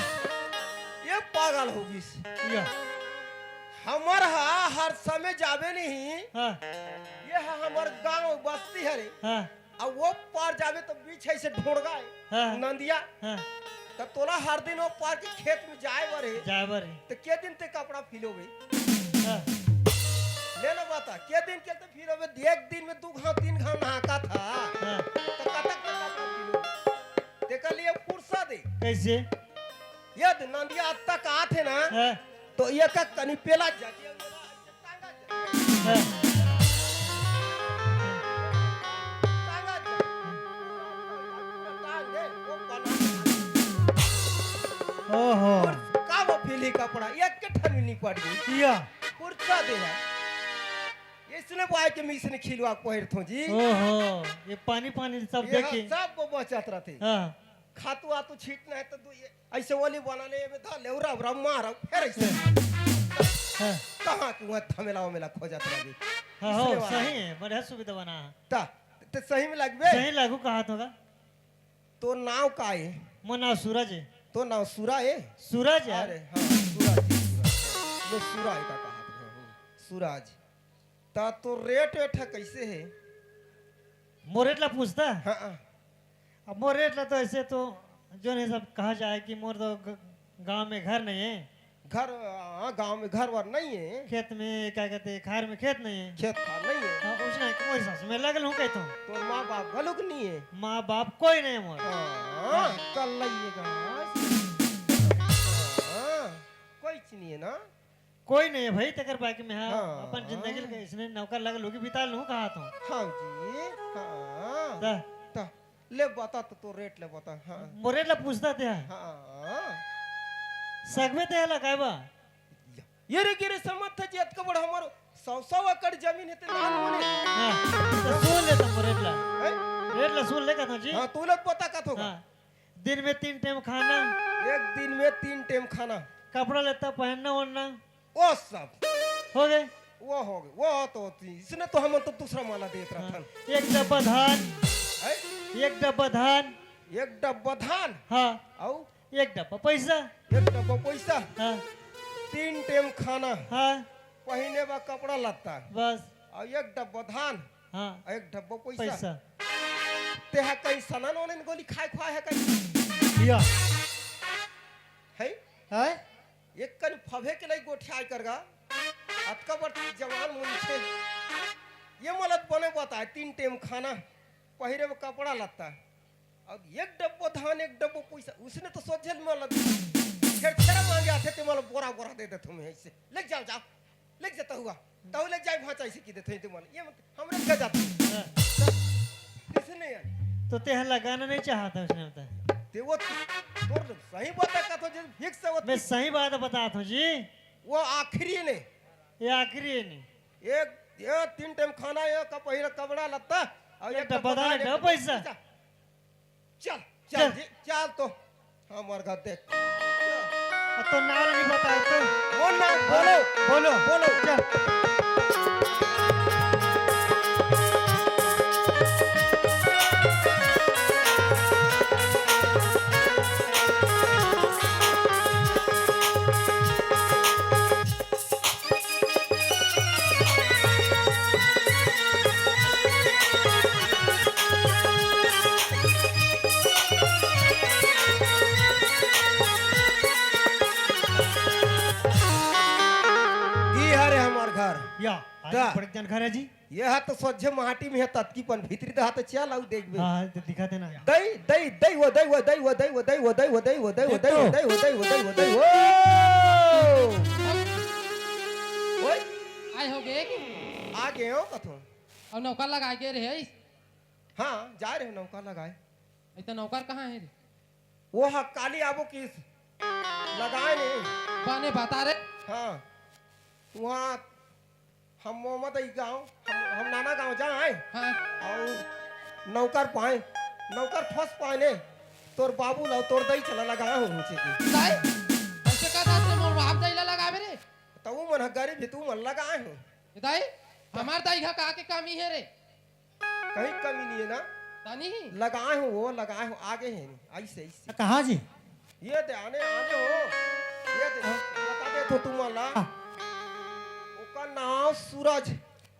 Speaker 6: ये पागल होगी
Speaker 4: या
Speaker 6: हमर हर समय जावे नहीं,
Speaker 4: हाँ
Speaker 6: ये है हमर गांव बस्ती है रे।
Speaker 4: हाँ
Speaker 6: अब वो पार जावे तो बीच है से ढोड़गा है
Speaker 4: हाँ।
Speaker 6: नंदिया।
Speaker 4: हाँ
Speaker 6: तब तोला हर दिन वो पार के खेत में जाए बरे
Speaker 4: जाबर है।
Speaker 6: तो के दिन ते कपड़ा फिलोगे?
Speaker 4: हाँ
Speaker 6: ले लो बता के दिन के तो फिलोगे? एक दिन में 2 घाव 3 घाव नहाता था
Speaker 4: हाँ।
Speaker 6: तो कतक ते कपड़ा फिलोगे? ते के लिए फुर्सत है
Speaker 4: कैसे?
Speaker 6: यद नंदिया अब तक आते ना
Speaker 4: हाँ
Speaker 6: तो ये का कनी पेला जाके
Speaker 4: हाँ ओहो
Speaker 6: का वो फिली कपड़ा एक के ठन नहीं पड़ गई
Speaker 4: या
Speaker 6: कुर्ता दे है इसने बाय के मिस ने खिलवा पहिर थो जी।
Speaker 4: ओहो ये पानी पानी सब
Speaker 6: ये
Speaker 4: देखे।
Speaker 6: सब वो बचत रहते
Speaker 4: हाँ
Speaker 6: खातू आतू छीटना है तो ऐसे वाली बनाने में था लेवरा वरा मारा फिर ऐसे
Speaker 4: हाँ
Speaker 6: कहां के वहां थमेला मेला खोजत रही।
Speaker 4: हाँ हो सही है, बढ़िया सुविधा बना है।
Speaker 6: ता ते सही में लगबे?
Speaker 4: सही लागू कहा होगा।
Speaker 6: तो नाव का है?
Speaker 4: मोर नाम सूरज है।
Speaker 6: तो नाव सूरा है।
Speaker 4: सूरज है।
Speaker 6: अरे हाँ सूरज वो सूरा है का कहा सूरज। ता तो रेट वेट है कैसे है?
Speaker 4: मोरेट ला पूछता।
Speaker 6: हाँ
Speaker 4: अब मोरेट ला तो ऐसे तो जो नहीं सब कहा जाए कि मोर तो गांव में घर नहीं है।
Speaker 6: घर गांव में घर वर नहीं है।
Speaker 4: खेत में क्या कहते हैं, खार में खेत नहीं है।
Speaker 6: खेत खार नहीं है।
Speaker 4: हाँ उसने मोर सास में लगल हूँ कहता हूँ।
Speaker 6: तो माँ बाप गलुक नहीं है।
Speaker 4: माँ बाप कोई नहीं मोर।
Speaker 6: हाँ, कल लाइएगा। हाँ, कोई चीज नहीं है ना।
Speaker 4: कोई नहीं है भाई तकर बाकी में। हाँ
Speaker 6: हाँ,
Speaker 4: अपन जिंदगी के इसने नौकर लगल होगी बिता लूँ कहा तो।
Speaker 6: हाँ जी हाँ
Speaker 4: ता
Speaker 6: ता ले बता तो रेट ले बता। हाँ
Speaker 4: मोरेट ला पूछता थे।
Speaker 6: हाँ
Speaker 4: सगवे ते लगाए बा।
Speaker 6: ये रे गिरे समझ था जी अतका बड़ा हमारो 100 एकड़ जमीन है ते नान होने।
Speaker 4: हाँ तो सुन ले तुम मोरेट ला।
Speaker 6: हैं?
Speaker 4: रेट ला सुन ले कहता जी।
Speaker 6: हाँ तू लोग पता का होगा।
Speaker 4: हाँ दिन में 3 टाइम खाना,
Speaker 6: एक दिन में 3 टाइम खाना,
Speaker 4: कपड़ा लेता पहनना वरना
Speaker 6: वो सब
Speaker 4: हो गए।
Speaker 6: वो हो गए। वो तो होती इसने तो हम तो दूसरा माला देत रहा था।
Speaker 4: एक डब्बा धान,
Speaker 6: हैं?
Speaker 4: एक डब्बा धान।
Speaker 6: एक डब्बा धान
Speaker 4: हाँ
Speaker 6: और
Speaker 4: एक डब्बा पैसा।
Speaker 6: एक डब्बा पैसा,
Speaker 4: हाँ
Speaker 6: 3 टाइम खाना,
Speaker 4: हाँ
Speaker 6: पहने बा कपड़ा लत्ता
Speaker 4: बस।
Speaker 6: और एक डब्बा धान
Speaker 4: हाँ
Speaker 6: और एक डब्बा पैसा।
Speaker 4: पैसा
Speaker 6: ते है कहीं सनन ओनन गोली खाए खाए है कहीं
Speaker 4: या
Speaker 6: है
Speaker 4: है।
Speaker 6: एक कन फभे के लिए गोठियाई करगा अतका बड़ जवान मुंचे ये मलत बने बताए 3 टाइम खाना, पहिरे में कपड़ा लत्ता और एक डब्बो धान एक डब्बो पैसा। उसने तो सोचल मलत छेड़ा मांगे आते ते मतलब बोरा बोरा दे दे तुम्हें ऐसे ले जाओ जाओ ले जाता हुआ तो ले जाए भाचा ऐसे की देते तुम ये हमरे के जाते
Speaker 4: हाँ।
Speaker 6: इसने यार
Speaker 4: तो ते लगाना नहीं चाहता उसने बताया।
Speaker 6: ते वो तोर सही बता का तो जब फिक्स से वो
Speaker 4: मैं सही बात बताता हूँ जी।
Speaker 6: वो आखिरी ने
Speaker 4: ये आखिरी नहीं।
Speaker 6: एक ये 3 टाइम खाना एक का पहिरा कपड़ा लत्ता और
Speaker 4: एक डब्बा दाल, एक डब्बा पैसा।
Speaker 6: चल
Speaker 4: चल।
Speaker 6: चल जी चल तो हमार घर देख
Speaker 4: तो नाम नहीं बताया तो
Speaker 6: बोल ना बोलो
Speaker 4: बोलो
Speaker 6: बोलो
Speaker 4: चल।
Speaker 6: ई हरे हमार घर
Speaker 4: या
Speaker 6: दा।
Speaker 4: आज बड़े जानकार है जी।
Speaker 6: ये हाथ तो सोझे माटी में है तत्की पन भीतरी दा हाथ चल आउ देखबे
Speaker 4: हाँ तो दिखा देना।
Speaker 6: दई दई दई वो दई वो दई वो दई वो दई वो दई वो दई वो दई वो दई वो दई वो दई वो दई वो दई वो ओए
Speaker 2: आए हो गए कि
Speaker 6: आ गए हो कथो।
Speaker 2: और नौकर लगा के रहे
Speaker 6: हाँ जा रहे हो नौका लगाए।
Speaker 2: ऐसा नौकर कहाँ है रे?
Speaker 6: वो हा काली आबो की लगाए नहीं।
Speaker 2: बने बता रे।
Speaker 6: हाँ वहाँ हम मोहम्मद गाँव हम नाना गाँव जाए
Speaker 2: हाँ
Speaker 6: और नौकर पाए नौकर फंस पाए ने तोर बाबू लो तोर दई चला लगा हूँ नीचे की
Speaker 2: दाई ऐसे का दास ने मोर बाप दाई ला लगावे रे?
Speaker 6: तो वो मन गरीब भी तू मन लगाए हूँ
Speaker 2: दाई हमार दाई का का के कमी है रे?
Speaker 6: कहीं कमी नहीं है ना।
Speaker 2: तानी ही
Speaker 6: लगाए हूँ वो लगाए हूँ आगे है नहीं ऐसे ऐसे
Speaker 4: कहाँ जी?
Speaker 6: ये दे आने आने हो ये दे बता दे तो तुम ला नाम सूरज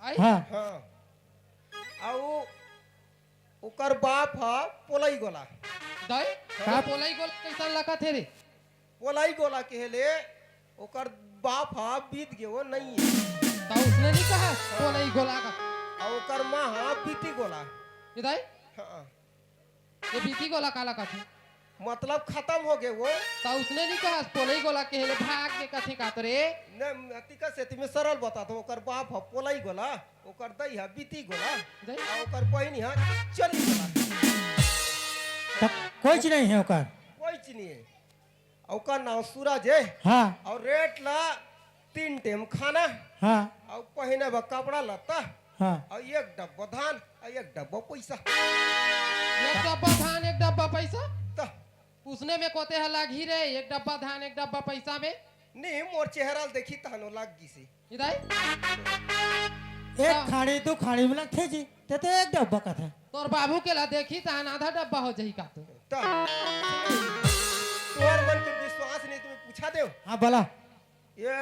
Speaker 2: आई
Speaker 4: हाँ
Speaker 6: हाँ आउ ओकर बाप हा पोलई गोला
Speaker 2: दई
Speaker 4: का-
Speaker 2: पोलाई गोल कैसा लगा थे रे
Speaker 6: पोलई गोला कहले ओकर बाप हा बीत गयो नहीं
Speaker 2: तो उसने नहीं कहा पोलाई गोला का
Speaker 6: आ ओकर माँ हा बीती गोला
Speaker 2: ये दई
Speaker 6: हाँ
Speaker 2: ये बीती गोला काला का थे
Speaker 6: मतलब खत्म हो गए वो
Speaker 2: तो उसने नहीं कहा पोलाई गोला के हेले भाग के कथे का रे
Speaker 6: न तिका से तुम्हें सरल बता दो ओकर बाप हा पोलई गोला ओकर दई हा बीती गोला
Speaker 2: दई
Speaker 6: आ ओकर बहिनी हा चली गोला
Speaker 4: तब कोई चीज नहीं है ओकर
Speaker 6: कोई चीज नहीं है आ ओकर नाम सूरज है
Speaker 4: हाँ
Speaker 6: और रेट ला 3 टाइम खाना
Speaker 4: हाँ
Speaker 6: और पहने बा कपड़ा लत्ता
Speaker 4: हाँ
Speaker 6: और एक डब्बा धान और एक डब्बा पैसा
Speaker 2: एक डब्बा धान एक डब्बा पैसा
Speaker 6: तो
Speaker 2: उसने में कोते हला घी रे एक डब्बा धान एक डब्बा पैसा में
Speaker 6: नहीं मोर चेहरा देखी तहनो लाग गी से
Speaker 2: इधर
Speaker 4: एक खाड़ी दो खाड़ी में थे जी ते तो एक डब्बा का था
Speaker 2: तोर बाबू के ला देखी तान आधा डब्बा हो जाई का तो
Speaker 6: तो तोर मन के विश्वास नहीं तुम्हें पूछा दे
Speaker 4: हाँ बोला
Speaker 6: ये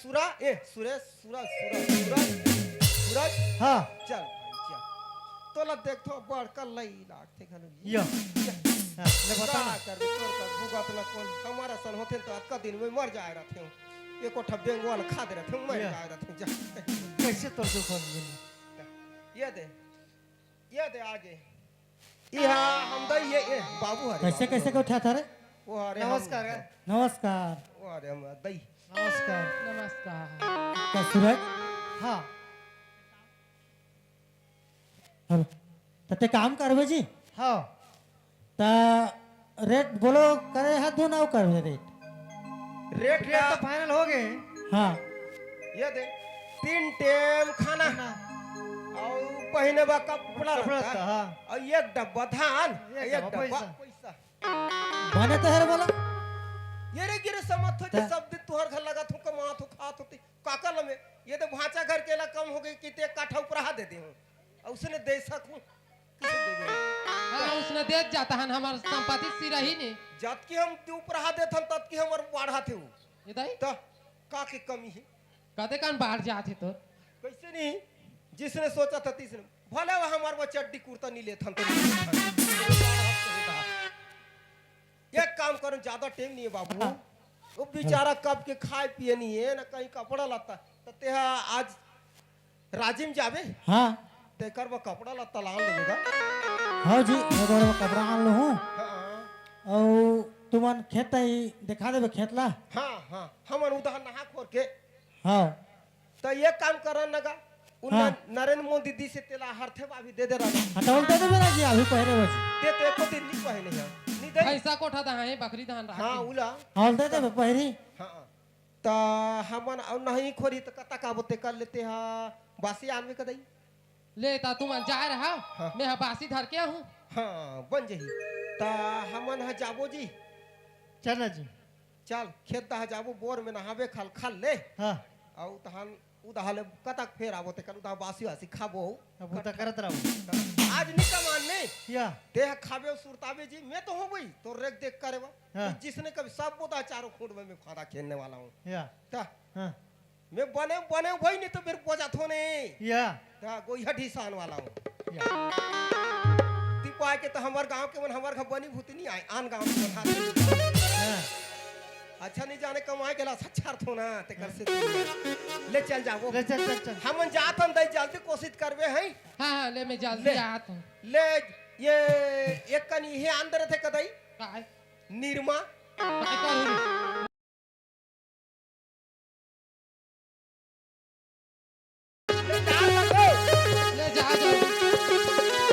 Speaker 6: सूरा ए सुरेश सूरज सूरज सूरज सूरज
Speaker 4: हाँ
Speaker 6: चल भाई चल तो ला देख तो बड़ कल लई लाग थे घनु
Speaker 4: यो हाँ, ले बता ना
Speaker 6: कर तोर का भूगत ना कौन हमारा सन होते तो आज का दिन में मर जाए रहते हो एक कोठा बेंगवाल खा दे रहते हो मर जाए रहते हो जा
Speaker 4: कैसे तोड़ दो कौन
Speaker 6: ये दे आगे यहाँ हम दई ये बाबू हरे
Speaker 4: कैसे कैसे को उठा था रे
Speaker 6: वो हरे
Speaker 4: नमस्कार नमस्कार
Speaker 6: वो हरे हम दई
Speaker 4: नमस्कार
Speaker 2: नमस्कार
Speaker 4: क्या सूरज हाँ हेलो तते काम करबे जी हाँ ता रेट बोलो करे है दो ना करबे रेट
Speaker 6: रेट का
Speaker 4: तो फाइनल हो गए हाँ
Speaker 6: ये दे 3 टाइम खाना और पहने बा कपड़ा रहता
Speaker 4: हाँ
Speaker 6: और एक डब्बा धान
Speaker 4: एक
Speaker 6: एक
Speaker 4: डब्बा
Speaker 6: डब्बा
Speaker 4: पैसा।
Speaker 6: पैसा
Speaker 4: बने तो है बोला
Speaker 6: ये रे गिरे समत हो जे सब दिन तुहर घर लगा थू कमा थू खात होती काकल में ये तो भांचा घर केला कम हो गई कि ते काठा ऊपर दे दे हूं और उसने दे सकूं किसे दे दे
Speaker 2: हाँ उसने दे जाता है हमार संपत्ति सिरा ही नहीं
Speaker 6: जत की हम दे ऊपर दे थन तत की हमर बाढ़ा थे वो
Speaker 2: इधर
Speaker 6: तो का की कमी है
Speaker 2: कते कान बाहर जाते तो
Speaker 6: कैसे नहीं जिसने सोचा था तीसरे भले वो हमार वो चड्डी कुर्ता नहीं ले थन तो नहीं लेथन। एक काम करो ज्यादा टाइम नहीं है बाबू वो बेचारा कब के खाए पिए नहीं है ना कहीं कपड़ा लाता तो तेहा आज राजिम जावे
Speaker 4: हाँ
Speaker 6: ते कर वो कपड़ा लत्ता लान लेगा
Speaker 4: हाँ जी मैं बोल कपड़ा आन लो हूँ
Speaker 6: हाँ
Speaker 4: और तुमन खेत ही दिखा देबे खेत ला
Speaker 6: हाँ हाँ हमन उधर नहा खोर के
Speaker 4: हाँ
Speaker 6: तो ये काम करन लगा उन
Speaker 4: हाँ।
Speaker 6: नरेंद्र मोदी दी से तेला हरथे भी दे दे रहा
Speaker 4: हटाओ दे देबे ना जी अभी पहले बस
Speaker 6: ते तो एको दिन नहीं पहले है नहीं दे
Speaker 2: ऐसा कोठा था है बकरी धान रहा
Speaker 6: हाँ उला
Speaker 4: हाल दे देबे पहरी
Speaker 6: हाँ तो हमन और नहीं खोरी तो कता का बोते कर लेते हा बासी आनवे कदई
Speaker 2: ले ता तुम जा रहा
Speaker 6: हाँ।
Speaker 2: मैं बासी धर के हूँ
Speaker 6: हाँ बन जही तो हमन हा जाबो जी
Speaker 4: चल जी
Speaker 6: चल खेत दहा जाबो बोर में नहावे खाल खाल ले
Speaker 4: हाँ
Speaker 6: और तहन उदाहले कतक फेर आबो ते कर उदा बासी वासी खाबो
Speaker 4: अब तो करत रहो
Speaker 6: आज नहीं कमान नहीं
Speaker 4: या
Speaker 6: देह खाबे सुरतावे जी मैं तो हूँ भाई तो रेक देख करे
Speaker 4: हाँ।
Speaker 6: जिसने कभी सब बोता चारों खूंट में मैं फादा खेलने वाला हूँ
Speaker 4: या
Speaker 6: ता
Speaker 4: हाँ
Speaker 6: मैं बने बने भाई नहीं तो मेरे बोझा थो नहीं
Speaker 4: या
Speaker 6: ता कोई हठी सान वाला हूँ
Speaker 4: या
Speaker 6: दीपा के तो हमार गांव के मन हमार घर बनी भूति नहीं आए आन गांव के मन हाथ
Speaker 4: हाँ
Speaker 6: अच्छा नहीं जाने कमाए के ला सच्चार थो ना ते कर से ले चल जाओ
Speaker 4: ले चल चल चल
Speaker 6: हमन जात हम दई जल्दी कोशिश करबे हैं
Speaker 2: हाँ हाँ ले मैं जल्दी
Speaker 6: ले।
Speaker 2: आता हूँ
Speaker 6: ले ये एक कनी हे अंदर थे कदई
Speaker 2: काय
Speaker 6: निर्मा
Speaker 2: काय करूँ ले जा जल्दी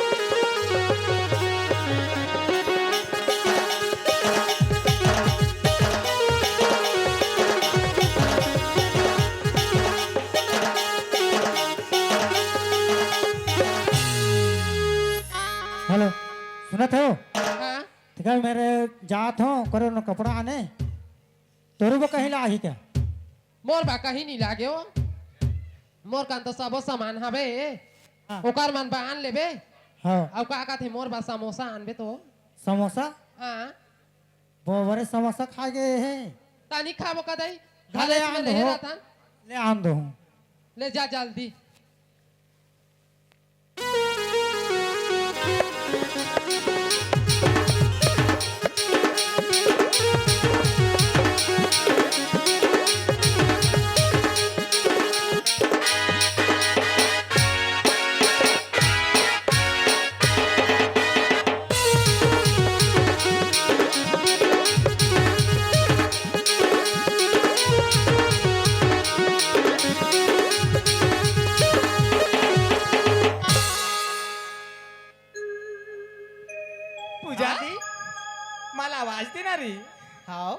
Speaker 4: हेलो सुनत हो
Speaker 2: हाँ
Speaker 4: ठीक है मेरे जात हो करो ना कपड़ा आने तोरू वो कहीं ला ही क्या
Speaker 2: मोर बा कहीं नहीं लागे हो मोर कान तो सबो सामान हवे
Speaker 4: हाँ।
Speaker 2: ओकर मन बा आन लेबे
Speaker 4: हाँ
Speaker 2: अब का थे मोर बा समोसा आनबे तो
Speaker 4: समोसा
Speaker 2: हाँ
Speaker 4: वो बड़े समोसा खा गए हैं
Speaker 2: तानी खाबो कदई
Speaker 4: ले
Speaker 2: घाले
Speaker 4: आन
Speaker 2: में ले
Speaker 4: दो
Speaker 2: रहा था
Speaker 4: ले आन दो हूँ
Speaker 2: ले जा जल्दी।
Speaker 7: पूजा
Speaker 4: हाँ दी?
Speaker 7: मला आवाज दे ना रे।
Speaker 4: हाँ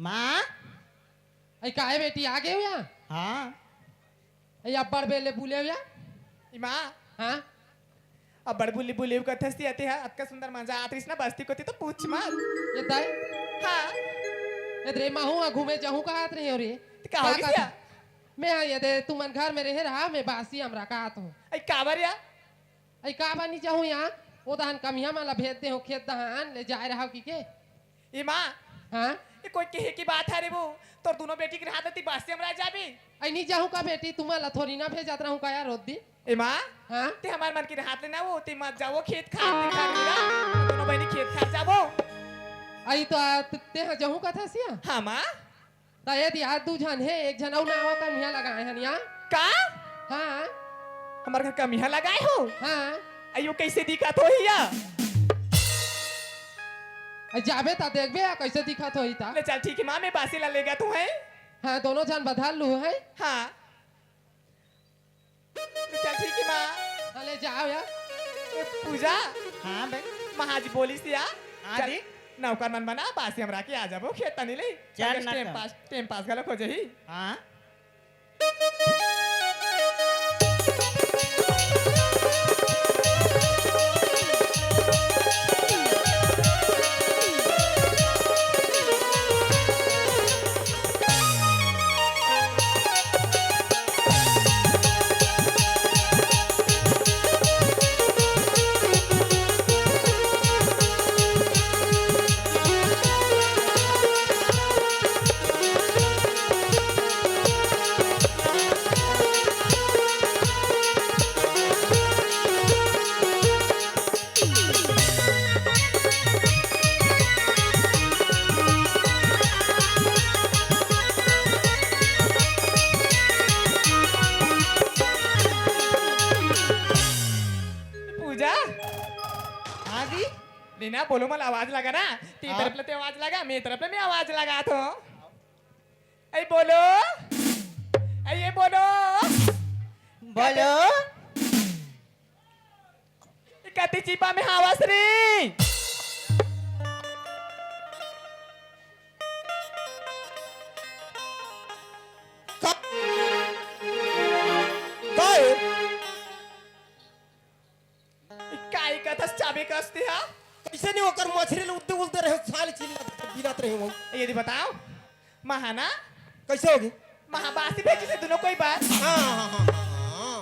Speaker 4: माँ
Speaker 2: आई काहे बेटी आ गए हो यहाँ?
Speaker 4: हाँ
Speaker 2: आई अब्बर बेले बुले हो यहाँ?
Speaker 7: इमा
Speaker 2: हाँ
Speaker 7: अब बड़बुल्ली बुली कथस्ती आते हैं अतका सुंदर मजा आतीस ना बस्ती को तो पूछ मत।
Speaker 2: ये ताई
Speaker 7: हाँ
Speaker 2: ये रे माहू घूमे जाहू का हाथ रही हो रे?
Speaker 7: तो का हो
Speaker 2: का-
Speaker 7: गया?
Speaker 2: मैं ये दे तू मन घर में रहे रहा मैं बासी हमरा का हूँ।
Speaker 7: आई काबर या
Speaker 2: आई का बानी चाहूँ यहाँ वो दहन कमिया माला भेजते हो खेत दहन ले जाए रहा की के?
Speaker 7: इमा
Speaker 2: हाँ
Speaker 7: ये कोई कहे की बात है रे वो तोर दोनों बेटी के हाथ ती बास्ती हमरा जाबी।
Speaker 2: आई नहीं जाहू का बेटी तुम्हारा थोड़ी ना भेजत रहूँ का यार रोद दी।
Speaker 7: इमा
Speaker 2: हाँ
Speaker 7: ते हमार मन के हाथ लेना वो ते मत जाओ खेत खा दिखा मेरा दोनों बहनी खेत खा जाबो।
Speaker 2: आई तो ते हाँ जाहू का था सिया
Speaker 7: हाँ माँ
Speaker 2: ता ये दिया दू जन है एक जन ना आवा कमिया लगाए हन यहाँ।
Speaker 7: का
Speaker 2: हाँ
Speaker 7: हमार घर कमिया लगाए हो
Speaker 2: हाँ
Speaker 7: अयो कैसे दिखा तो हिया
Speaker 2: आई जाबे ता देखबे कैसे दिखत होई ता।
Speaker 7: ले चल ठीक है माँ मैं बासी ला लेगा तू है।
Speaker 2: हाँ दोनों जन बधाल लू है।
Speaker 7: हाँ ले चल ठीक है माँ।
Speaker 2: हाँ ले जाओ यार।
Speaker 7: ए, पूजा
Speaker 4: हाँ बे
Speaker 7: महाजी बोली सिया
Speaker 4: हाँ दी?
Speaker 7: नौकर मन बना बासी हमरा के आ जाबो खेत तनी ले
Speaker 4: चल
Speaker 7: टाइम
Speaker 4: ना
Speaker 7: पास गलो खोजे ही।
Speaker 4: हाँ
Speaker 7: पूजा
Speaker 4: हाँ दी?
Speaker 7: लीना बोलो मला आवाज लगा ना ती
Speaker 4: हाँ।
Speaker 7: तरफ ले ते आवाज लगा मेरी तरफ ले मैं आवाज लगा तो ऐ बोलो ऐ ये बोलो
Speaker 4: बोलो
Speaker 7: कति चिपा में आवाज रे काय कथस चाबी कसती हा
Speaker 6: कैसे नहीं होकर मछली उड़ते उड़ते रहे साल बिनाते रहे वो
Speaker 7: यदि बताओ महाना
Speaker 6: कैसे होगी?
Speaker 7: महाबासी भेजी से दोनों कोई बात
Speaker 6: हाँ हाँ हाँ हाँ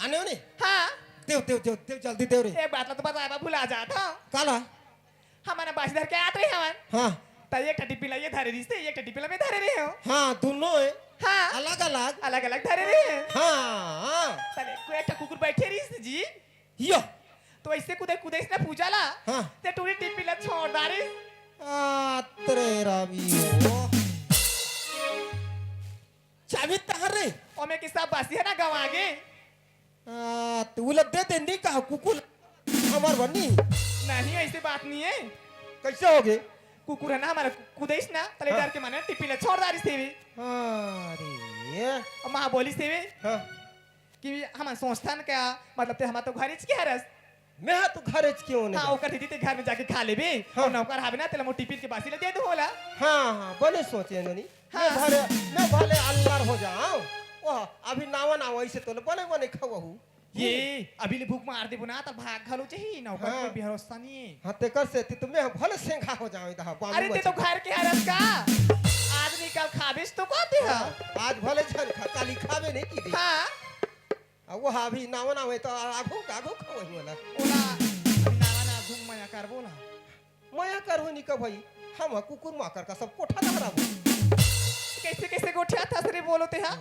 Speaker 6: आने हो नहीं
Speaker 7: हाँ
Speaker 6: देव देव देव देव जल्दी देव रे
Speaker 7: एक बात तो बताया भुला जाता
Speaker 6: काला
Speaker 7: हमारा बासी धर के आते रहे हमार
Speaker 6: हाँ
Speaker 7: तो एक टटी पिला ये धरे रिश्ते एक टटी पिला में धरे रहे हो
Speaker 6: हाँ दोनों है
Speaker 7: हाँ
Speaker 6: अलग अलग
Speaker 7: अलग अलग धरे रहे हैं
Speaker 6: हाँ हाँ
Speaker 7: तले कोई एक कुकुर बैठे रही जी
Speaker 6: यो
Speaker 7: तो ऐसे कूदे कूदे इसने पूछा ला
Speaker 6: हाँ
Speaker 7: ते टूरी टिप पिला छोड़ दारी
Speaker 6: तेरे रवि हो चाबी तहर रे
Speaker 7: और मैं किस्सा बासी है ना गाँव आगे
Speaker 6: तू दे दे नहीं कहा कुकुर हमार बनी
Speaker 7: नहीं ऐसी बात नहीं है
Speaker 6: कैसे होगे?
Speaker 7: कुकुर है ना हमारा कूदेश ना तले
Speaker 6: हाँ।
Speaker 7: डर के माने टिप पिला छोड़ दारी से भी
Speaker 6: अरे
Speaker 7: और माँ बोली से भी
Speaker 6: हाँ
Speaker 7: कि हमारे संस्थान का मतलब ते हमारा तो घर ही क्या रस
Speaker 6: मैं तो घर क्यों नहीं
Speaker 7: हाँ ओकर दीदी ते घर में जाके खा ले भी
Speaker 6: हाँ।
Speaker 7: और नौकर हावे ना तेला मो टिफिन के बासी ले दे दो होला
Speaker 6: हाँ हाँ बने सोचे नहीं
Speaker 7: हाँ।
Speaker 6: मैं भले अल्लाह हो जाऊं वाह अभी नावा नावा ऐसे तो बने बने खाऊ
Speaker 7: ये अभी ले भूख मार दे बुना तो भाग घलो चाहिए नौकर
Speaker 6: हाँ।
Speaker 7: कोई भरोसा नहीं है
Speaker 6: हाँ ते कर से तो मैं भले सेंखा हो जाऊं इधर
Speaker 7: अरे ते तो घर के हरस का आज निकल खाबिस तो कहते हैं
Speaker 6: आज भले छन काली खावे नहीं की दी
Speaker 7: हाँ
Speaker 6: वो अभी नावा नावा तो आगो खाओ वाला
Speaker 7: ओला नावा ना घूम मया कर बोला
Speaker 6: मया कर हो निका भाई हम कुकुर माकर का सब कोठा लहरा
Speaker 7: कैसे कैसे गोठिया था सरे बोलो ते हाँ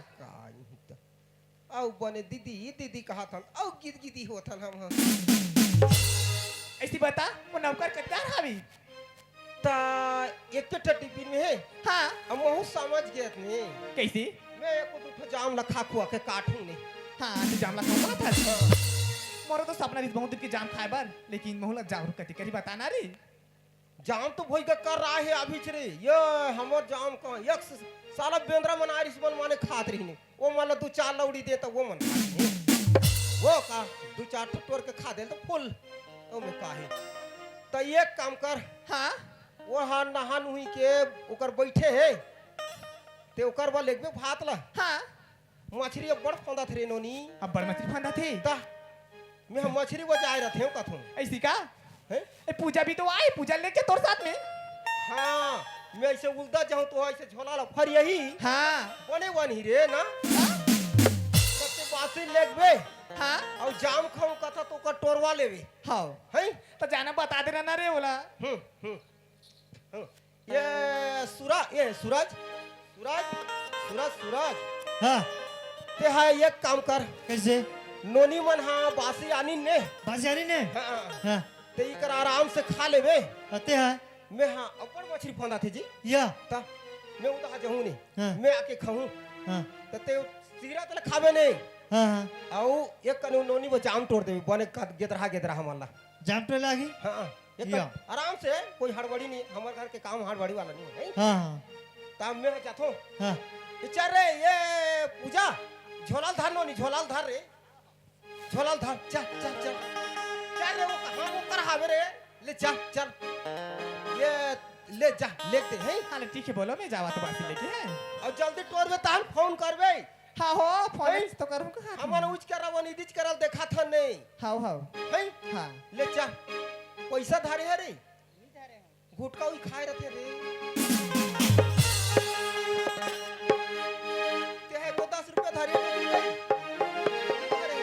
Speaker 6: औ बने दीदी दीदी कहा था औ गिद गिदी होता हम
Speaker 7: ऐसी बता वो नौकर कितना हावी
Speaker 6: ता एक तो टिफिन में है
Speaker 7: हाँ
Speaker 6: हम बहुत समझ गए थे
Speaker 7: कैसी
Speaker 6: मैं एक तो जाम लखा खुआ के काटूं नहीं
Speaker 7: हाँ तू जाम लगा था मोरो तो सपना रिस बहुत दिन की जाम खाए बार लेकिन मोहला जाम कति करी बताना रे
Speaker 6: जाम तो भई का कर रहा है अभी रे ये हमर जाम का एक साला बेंद्रा मन आरिस मन माने खात रही ने वो माला दो चार लौड़ी दे तो वो मन खात वो का दो चार टोर के खा दे तो फुल ओ में काहे तो एक काम कर
Speaker 7: हाँ
Speaker 6: वो हां नहान हुई के ओकर बैठे है ते ओकर बा लेगबे भात ला
Speaker 7: हाँ
Speaker 6: मछरी बड़ फंदा थे नोनी
Speaker 7: अब बड़ मछली फंदा थे
Speaker 6: ता मैं हम मछरी बजाए रहते हूं कथूं
Speaker 7: ऐसी का
Speaker 6: हैं
Speaker 7: ए पूजा भी तो आई पूजा लेके तोर साथ में
Speaker 6: हां मैं ऐसे उल्टा जाऊं तो ऐसे झोला ला फर यही
Speaker 7: हाँ
Speaker 6: बने बनी रे ना सबसे बासी लेगबे
Speaker 7: हाँ
Speaker 6: और जाम खाऊं कथा तो का टोरवा लेवे
Speaker 7: हाँ
Speaker 6: हैं
Speaker 7: तो जाना बता देना ना रे बोला
Speaker 6: हम्म। ये सूरज सूरज
Speaker 4: हाँ
Speaker 6: ते है एक काम कर
Speaker 4: कैसे
Speaker 6: नोनी मन हाँ बासी आनी ने
Speaker 4: बाजारी ने
Speaker 6: हाँ
Speaker 4: हाँ
Speaker 6: ते इकर आराम से खा लेवे
Speaker 4: आते हैं
Speaker 6: मैं हाँ अपन मछली फंदा थे जी
Speaker 4: या
Speaker 6: ता मैं उधर जाऊं नहीं
Speaker 4: हाँ
Speaker 6: मैं आके खाऊं
Speaker 4: हाँ
Speaker 6: तो ते सिगरा तो खावे नहीं
Speaker 4: हाँ हाँ
Speaker 6: आओ एक कनु नोनी वो जाम तोड़ देवे बने गेदरा हमारा
Speaker 4: जाम पे लागी
Speaker 6: हाँ एक
Speaker 4: या।
Speaker 6: आराम से कोई हड़बड़ी नहीं हमारे घर के काम हड़बड़ी वाला नहीं है
Speaker 4: हाँ हाँ
Speaker 6: तब मैं जाता हूँ
Speaker 4: हाँ
Speaker 6: चल रे ये पूजा झोलाल धार नोनी झोलाल धार रे झोलाल धार चल चल चल चल रे वो कहाँ वो कर हावे रे ले चल चल ये ले जा लेते हैं
Speaker 7: हाँ ठीक है बोलो मैं जावा तो बासी लेके है
Speaker 6: और जल्दी टोर में तान फोन कर बे
Speaker 7: हाँ हो फोन
Speaker 6: हैं?
Speaker 7: तो करूँ कहाँ
Speaker 6: हमारा उच करा वो निदिच करल देखा था नहीं
Speaker 7: हाँ हाँ
Speaker 6: हैं
Speaker 7: हाँ
Speaker 6: ले चल पैसा धारे है रे गुटका हुई खाए रहते रे ते है को 10 रुपया धारे रे अरे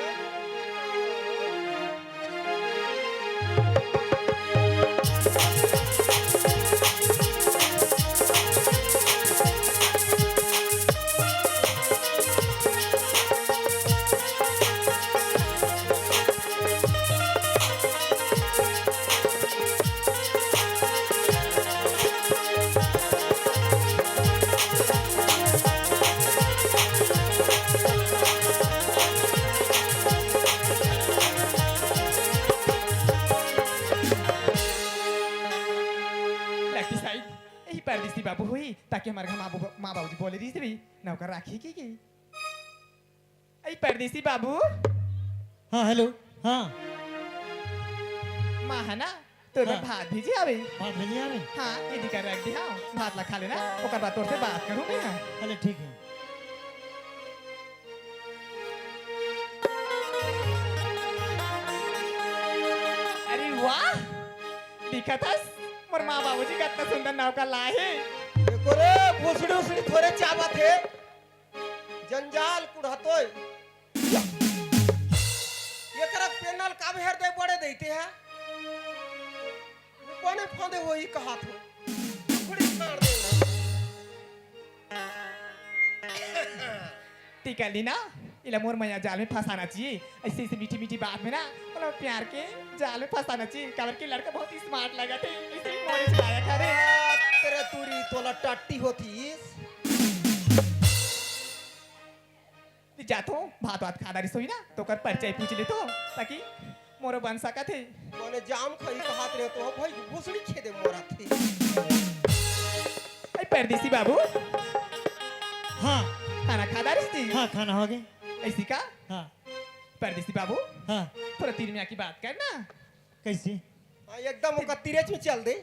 Speaker 7: लकी साइड यही परदेसी बाबू हुई ताकि हमारे घर माँ बाबूजी बोले दी थी नौकर राखी की यही परदेसी बाबू
Speaker 4: हाँ हेलो हाँ
Speaker 7: माँ है ना तो
Speaker 4: हाँ।
Speaker 7: भात भेजी आवे
Speaker 4: बात भेजिए हमें
Speaker 7: हाँ ये दिक्कत रख दी हाँ भात ला खा लेना ओकर बाद तोर से बात करूँ मैं
Speaker 4: अरे ठीक है
Speaker 7: अरे वाह दिखा था मोर माँ बाबूजी कितना सुंदर नौका लाए है
Speaker 6: देखो रे भोसड़ी उसड़ी थोड़े चावा थे जंजाल कुढ़तो ये करक पेनल का भी हृदय बड़े देते हैं बने फंदे हो ही कहा थो थोड़ी छाड़ दे
Speaker 7: टीका ली ना इला मोर मैया जाल में फंसाना चाहिए ऐसे ऐसे मीठी मीठी बात में ना मतलब प्यार के जाल में फंसाना चाहिए काबर के लड़का बहुत ही स्मार्ट लगा थे इसे मोरे चलाया करे
Speaker 6: तेरे तूरी तोला टट्टी होती
Speaker 7: जातो भात भात खाना रसोई ना तो कर परिचय पूछ ले तो ताकि मोरो बन सका थे
Speaker 6: माने जाम खाई कहा रे तो भाई भोसड़ी खेदे मोरा थे
Speaker 7: ऐ परदेसी बाबू
Speaker 4: हाँ
Speaker 7: खाना खादा रही
Speaker 4: हाँ खाना हो गया
Speaker 7: ऐसी का
Speaker 4: हाँ
Speaker 7: परदेसी बाबू
Speaker 4: हाँ
Speaker 7: थोड़ा तीन मियाँ की बात करना
Speaker 4: कैसे
Speaker 6: हाँ, एकदम ओका तिरेच में चल दे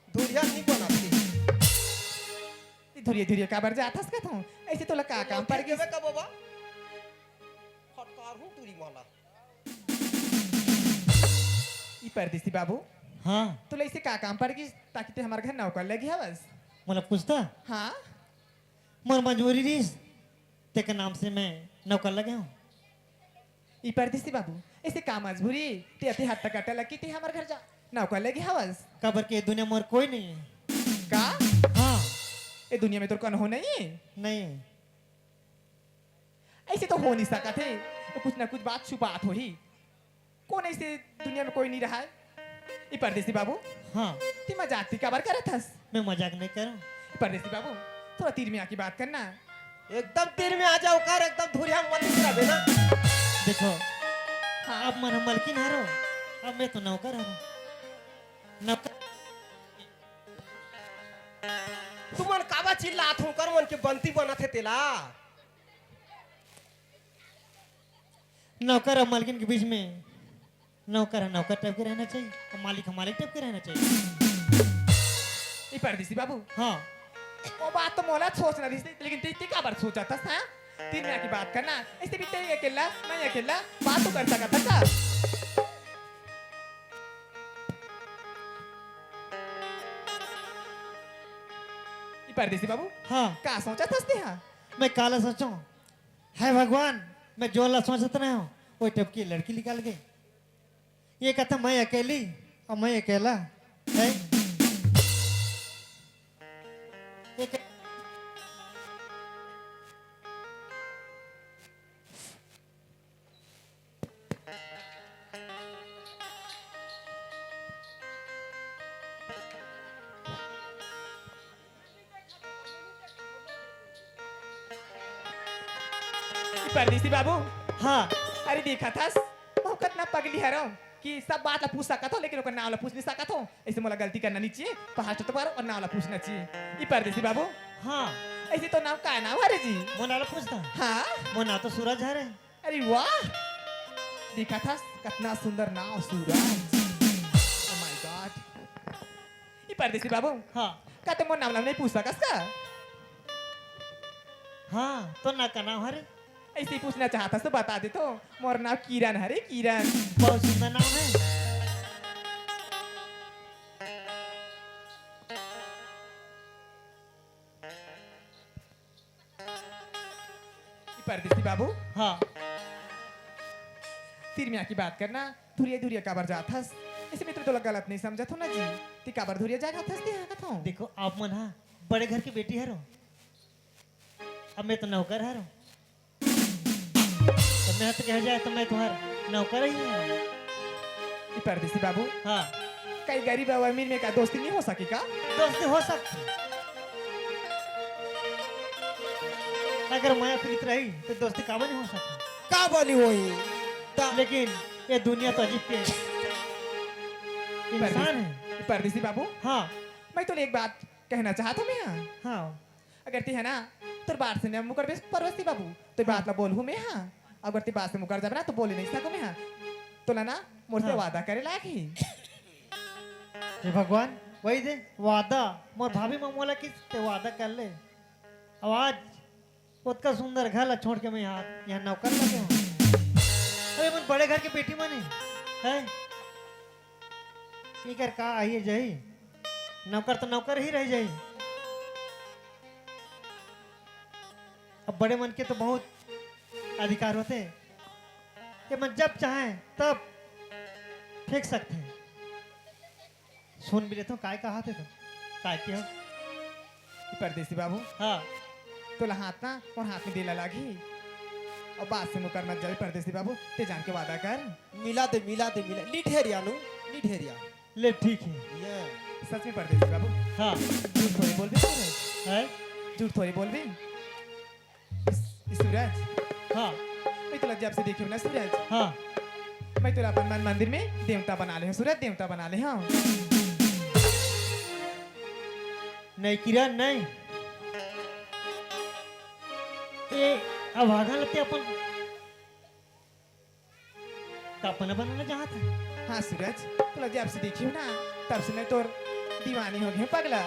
Speaker 6: धुरिया नहीं बनाती
Speaker 7: धुरिया धुरिया काबर जाता का था ऐसे तो लगा काम पर
Speaker 6: के का बाबा फटकार हूं तुरी माला
Speaker 7: ई परदेसी बाबू
Speaker 4: हाँ
Speaker 7: तो ऐसे का काम पर गई ताकि ते हमारे घर नौकर लगी है बस
Speaker 4: मतलब पूछता
Speaker 7: हाँ
Speaker 4: मोर मजबूरी रही ते के नाम से मैं नौकर लगे हूँ
Speaker 7: ई परदेसी बाबू ऐसे काम मजबूरी ते अति हद तक अटल लगी ते हमारे घर जा नौकर लगी है बस
Speaker 4: कबर के दुनिया मोर कोई नहीं है
Speaker 7: का
Speaker 4: हाँ
Speaker 7: ये दुनिया में तो कौन हो नहीं है
Speaker 4: नहीं है
Speaker 7: ऐसे तो हो नहीं सका थे, तो कुछ ना कुछ बात छुपात हो ही। कौन ऐसे दुनिया में कोई नहीं रहा है। ये परदेसी बाबू,
Speaker 4: हाँ
Speaker 7: ती मजाक ती काबर करत हस?
Speaker 4: मैं मजाक नहीं कर रहा हूँ।
Speaker 7: परदेसी बाबू, थोड़ा तीर में आके बात करना।
Speaker 6: एकदम तीर में आ जाओ कर, एकदम धुरिया मत निकला बेना।
Speaker 4: देखो
Speaker 7: हाँ
Speaker 4: अब मन मलकिन हारो, अब मैं तो नौकर हारो। नौकर
Speaker 6: तुमन काबा चिल्लात हूं कर मन के बंती बनत है तेला।
Speaker 4: नौकर और मालकिन के बीच में नौकर है नौकर टाइप के रहना चाहिए और मालिक है मालिक टाइप के रहना चाहिए।
Speaker 7: ये परदेसी बाबू,
Speaker 4: हाँ
Speaker 7: वो बात तो मोला सोचना थी, लेकिन ती काबर सोचा था? हाँ तीर में आके बात करना। ऐसे भी तेरी अकेला मैं अकेला बात तो कर सका था का? ये परदेसी बाबू,
Speaker 4: हाँ
Speaker 7: का सोचा था ते? हाँ
Speaker 4: मैं काला सोचूं है भगवान, मैं जो ला सोचत रहा हूँ वो टाइप की लड़की निकाल गई। ये कहता मैं अकेली और मैं अकेला है। ये कह-
Speaker 7: ये परदेसी बाबू,
Speaker 4: हाँ
Speaker 7: अरे देखा था वो कितना पगली है रो कि सब बात ला पूछ सका था, लेकिन ओकर नाम ला पूछ नहीं सका था। ऐसे मोला गलती करना नहीं चाहिए, पहाड़ तो पारो और नाम ला पूछना चाहिए। ये परदेसी बाबू,
Speaker 4: हाँ
Speaker 7: ऐसे तो नाम का नाम है जी?
Speaker 4: मोना ला पूछता
Speaker 7: हाँ
Speaker 4: मोना तो सूरज है रे।
Speaker 7: अरे वाह, देखा था कितना सुंदर नाम सूरज। Oh my God. ये परदेसी बाबू,
Speaker 4: हाँ
Speaker 7: का तो मोर नाम ला नहीं पूछ सकस का?
Speaker 4: हाँ तो ना का नाम है रे,
Speaker 7: ऐसे ही पूछना चाहता तो बता दे तो। मोर नाम किरण है रे, किरण।
Speaker 4: बहुत सुंदर नाम है।
Speaker 7: ये परदेसी बाबू,
Speaker 4: हाँ
Speaker 7: तीर में आके बात करना। धुरिया धुरिया काबर जात हस? ऐसे में तो गलत नहीं समझत हो ना जी? ती काबर धुरिया जात हस ते? हाँ कथो
Speaker 4: देखो आप मन हाँ बड़े घर की बेटी है रो, अब मैं तो नौकर है रो। तो मैं तो कह जाए तो मैं तुम्हार नौकर ही है।
Speaker 7: ये परदेसी बाबू,
Speaker 4: हाँ
Speaker 7: कई गरीब और अमीर में का दोस्ती नहीं हो सकी का?
Speaker 4: दोस्ती हो सकती, अगर माया प्रीत रही तो दोस्ती काबा नहीं हो सकती।
Speaker 6: का बनी होई ता
Speaker 4: लेकिन ये दुनिया तो अजीब के इंसान है।
Speaker 7: ये परदेसी बाबू,
Speaker 4: हाँ
Speaker 7: मैं तो एक बात कहना चाहता हूँ मैं। हाँ
Speaker 4: हाँ
Speaker 7: अगर ती है ना तो बात से न मुकर बेस परदेसी बाबू तो बात ला बोल हूँ मैं। हाँ अगर ती बात से मुकर जब ना तो बोले नहीं सकूँ मैं। हाँ तो ना मोर से
Speaker 4: हाँ।
Speaker 7: वादा करे लायक ही।
Speaker 4: हे भगवान वही दे वादा मोर भाभी ममोला किस ते वादा कर ले। आवाज उतना सुंदर घर ला छोड़ के मैं यहाँ नौकर लगे हूँ। अरे मन बड़े घर की बेटी मने है इकर का आइए जाई, नौकर तो नौकर ही रह जाई। अब बड़े मन के तो बहुत अधिकार होते हैं, ये मन जब चाहे तब फेंक सकते हैं। सुन भी लेता हूँ काय कहा थे तो काय के हो।
Speaker 7: ये परदेसी बाबू,
Speaker 4: हाँ
Speaker 7: तो ला हाथ ना और हाथ में देला लागी और बात से मुकर मत जाए परदेसी बाबू। ते जान के वादा कर।
Speaker 6: मिला दे लिठेरिया नु लिठेरिया
Speaker 4: ले ठीक है।
Speaker 6: ये
Speaker 7: सच में परदेसी बाबू,
Speaker 4: हाँ
Speaker 7: झूठ थोड़ी बोल भी सूरज,
Speaker 4: है
Speaker 7: झूठ थोड़ी बोल भी। सूरज,
Speaker 4: हाँ
Speaker 7: मैं तो जब से देखी हूँ ना सूरज,
Speaker 4: हाँ
Speaker 7: मैं तो अपन मन मंदिर में देवता बना ले हूँ सूरज, देवता बना ले हूँ।
Speaker 4: नहीं किरण नहीं, ये अब आधा लगते अपन अपना बनाना चाहता है।
Speaker 7: हाँ सूरज, तो जब से देखी हूँ ना तब से मैं तो दीवानी हो गई हूँ पगला।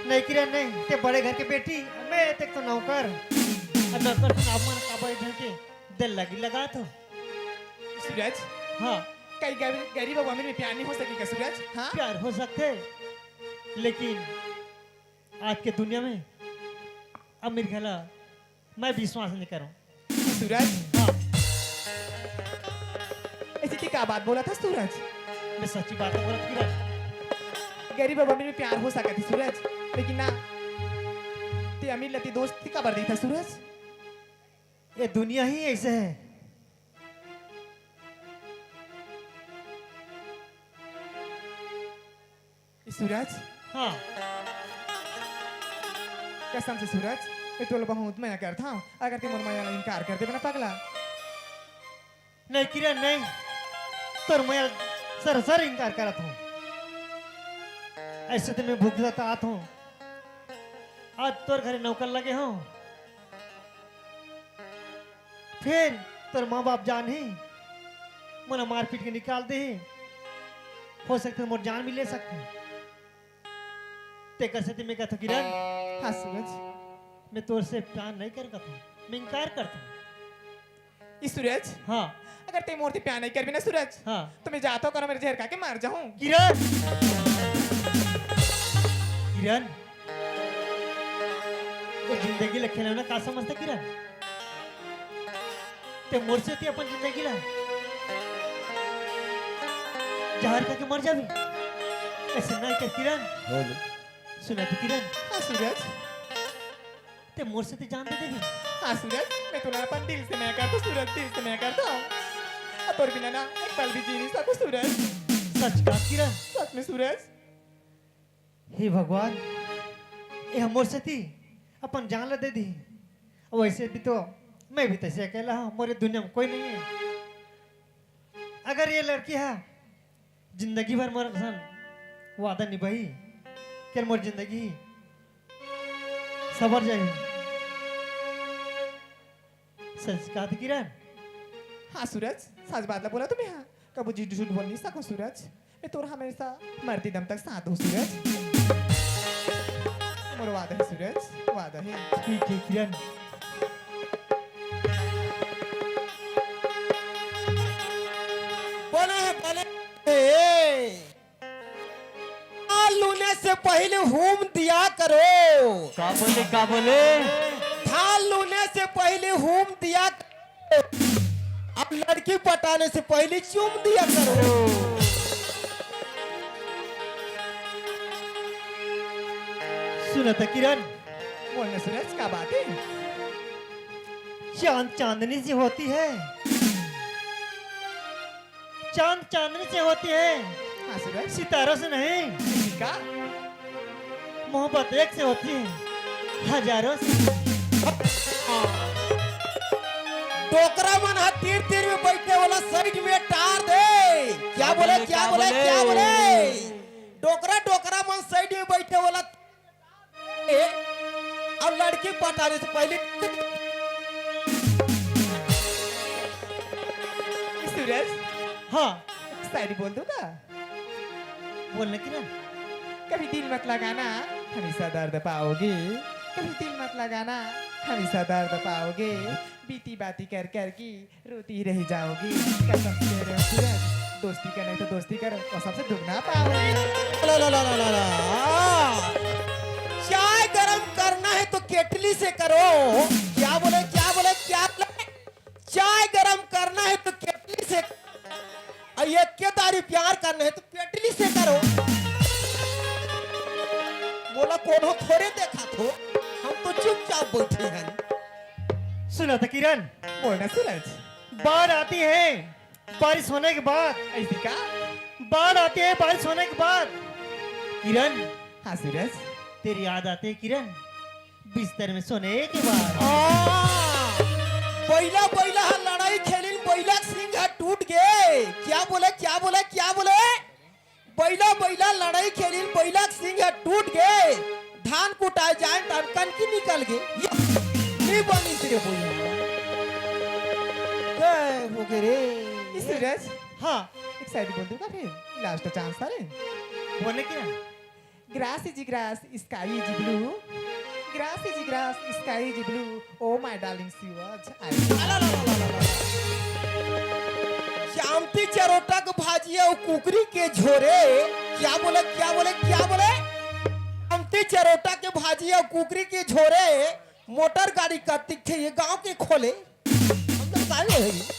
Speaker 4: नहीं किरण नहीं, ते बड़े घर की बेटी मैं तक तो नौकर और नौकर से आप मन काबा इधर के दिल लगी लगा तो।
Speaker 7: सूरज,
Speaker 4: हाँ
Speaker 7: कई गरीब और अमीर में प्यार नहीं हो सकेगा सूरज। हाँ
Speaker 4: प्यार हो सकते लेकिन आज के दुनिया में अमीर घला मैं विश्वास नहीं करूं।
Speaker 7: सूरज,
Speaker 4: हाँ
Speaker 7: ऐसी थी क्या बात बोला था सूरज?
Speaker 4: मैं सच्ची बात है बोलत किरण।
Speaker 7: गरीब और अमीर में प्यार हो सका थी सूरज, लेकिन ना ते अमीर लती दोस्त थी कबर दी था सूरज।
Speaker 4: ये दुनिया ही ऐसे है।
Speaker 7: सूरज
Speaker 4: हाँ
Speaker 7: कसम से सूरज मैं तो बहुत मना करता हूँ अगर तुम माया का इनकार कर दे बना पगला।
Speaker 4: नहीं किरण नहीं, तो मैं सर इनकार करता हूँ। ऐसे तो मैं भूखा तो आता हूँ, आज तोर घरे नौकर लगे हो, फिर तोर माँ बाप जान ही मना मार पीट के निकाल दे, हो सकता है मोर जान भी ले सकते हैं। ते कैसे ते मैं कहता हूँ किरण,
Speaker 7: हाँ सूरज
Speaker 4: मैं तोर से प्यार नहीं कर सकता हूँ, मैं इनकार करता हूँ।
Speaker 7: इस सूरज
Speaker 4: हाँ
Speaker 7: अगर ते मूर्ति प्यार नहीं कर भी ना सूरज
Speaker 4: हाँ
Speaker 7: तो मैं जाता हूँ करो मेरे जहर खा के मार जाऊँ।
Speaker 4: किरण, किरण वो जिंदगी ला खेलना का समझते किरण, ते मोर से ते अपन जिंदगी ला जहर खा के मर जाबी, ऐसे नहीं कर किरण। सुना तो किरण,
Speaker 7: हाँ सूरज
Speaker 4: ते मोर से ते जान दे देगी।
Speaker 7: हाँ सूरज मैं तुम्हारा अपन दिल से मैं करता सूरज, दिल से मैं करता हूँ। अब और बिना ना एक पल भी जी नहीं सकूँ सूरज।
Speaker 4: सच का किरण,
Speaker 7: सच में सूरज।
Speaker 4: हे भगवान, ये हम मोर से थी अपन जान ला दे दी, वैसे भी तो मैं भी तैसे अकेला हूँ, मोरे दुनिया में कोई नहीं है। अगर ये लड़की है जिंदगी भर मोर संग वादा निभाई, क्या मोर जिंदगी सबर जाए। सच कहा था किरण।
Speaker 7: हाँ सूरज सच बात ला बोला तुम्हें। हाँ कबू झूठ झूठ बोल नहीं सकूँ सूरज, मैं तोर हमेशा मरती दम तक साथ हूँ सूरज। मोर वादा है सूरज, वादा है।
Speaker 4: ठीक है किरण,
Speaker 6: लूने से पहले होम दिया करो,
Speaker 3: का बोले
Speaker 6: धान लूने से पहले होम दिया करो, अब लड़की पटाने से पहले चूम दिया करो।
Speaker 4: सुना था किरण,
Speaker 7: बोलना सूरज क्या बात है।
Speaker 4: चांद चांदनी से होती है, चांद चांदनी से होती है,
Speaker 7: हाँ सूरज
Speaker 4: सितारों से नहीं।
Speaker 7: ठीक है।
Speaker 4: मोहब्बत एक से होती है, हजारों से।
Speaker 6: डोकरा मन हा तीर तीर में बैठने वाला साइड में टार दे। क्या बोले क्या बोले क्या बोले? डोकरा डोकरा मन साइड में बैठने वाला ए, अब लड़की पटाने से पहले
Speaker 7: सूरज
Speaker 4: हाँ
Speaker 7: शायरी बोल दूंगा।
Speaker 4: बोलने किरण,
Speaker 7: कभी दिल मत लगाना हमेशा दर्द पाओगे, कभी दिल मत लगाना हमेशा दर्द पाओगे, बीती बाती कर कर की रोती रह जाओगी। कसम से कह रहे हो सूरज, दोस्ती करना है तो दोस्ती करो और सबसे दुगना पाओगे।
Speaker 6: ला ला ला ला ला ला। चाय गरम करना है तो केटली से करो। क्या बोले क्या बोले क्या बोले? चाय गरम करना है तो केटली से, और ये के दारी प्यार करना है तो केटली से करो। बोला कोनो थोड़े देखा थो, हम तो चुपचाप बैठे हैं।
Speaker 4: सुना था किरण,
Speaker 7: बोलना सूरज।
Speaker 4: बाढ़ आती है बारिश होने के बाद,
Speaker 7: ऐसी का?
Speaker 4: बाढ़ आती है बारिश होने के बाद। किरण
Speaker 7: हाँ सूरज
Speaker 4: तेरी याद आती है किरण, बिस्तर में सोने के बाद।
Speaker 6: बैला बैला हा लड़ाई खेलिन, बैला सिंह हा टूट गए। क्या बोले क्या बोले क्या बोले? बैला बैला लड़ाई खेलिन, बैला सिंह हा टूट गए, धान कुटाए जाए टनकन की निकल गए। ये बनी सिरे बोला क्या हो गए रे?
Speaker 7: सूरज
Speaker 4: हाँ
Speaker 7: एक शायरी बोल दूंगा फिर लास्ट चांस था रे।
Speaker 4: बोलने किरण,
Speaker 7: Grass is grass, sky is blue. Grass is grass, sky is blue. Oh my darling Siwaj.
Speaker 6: Shamti Charota के भाजिया और कुकरी के झोरे। क्या बोले क्या बोले क्या बोले? शामती चरोटा के भाजिया और कुकरी के झोरे, मोटर गाड़ी का तिखे ये गांव के खोले। हम लोग सारे हैं।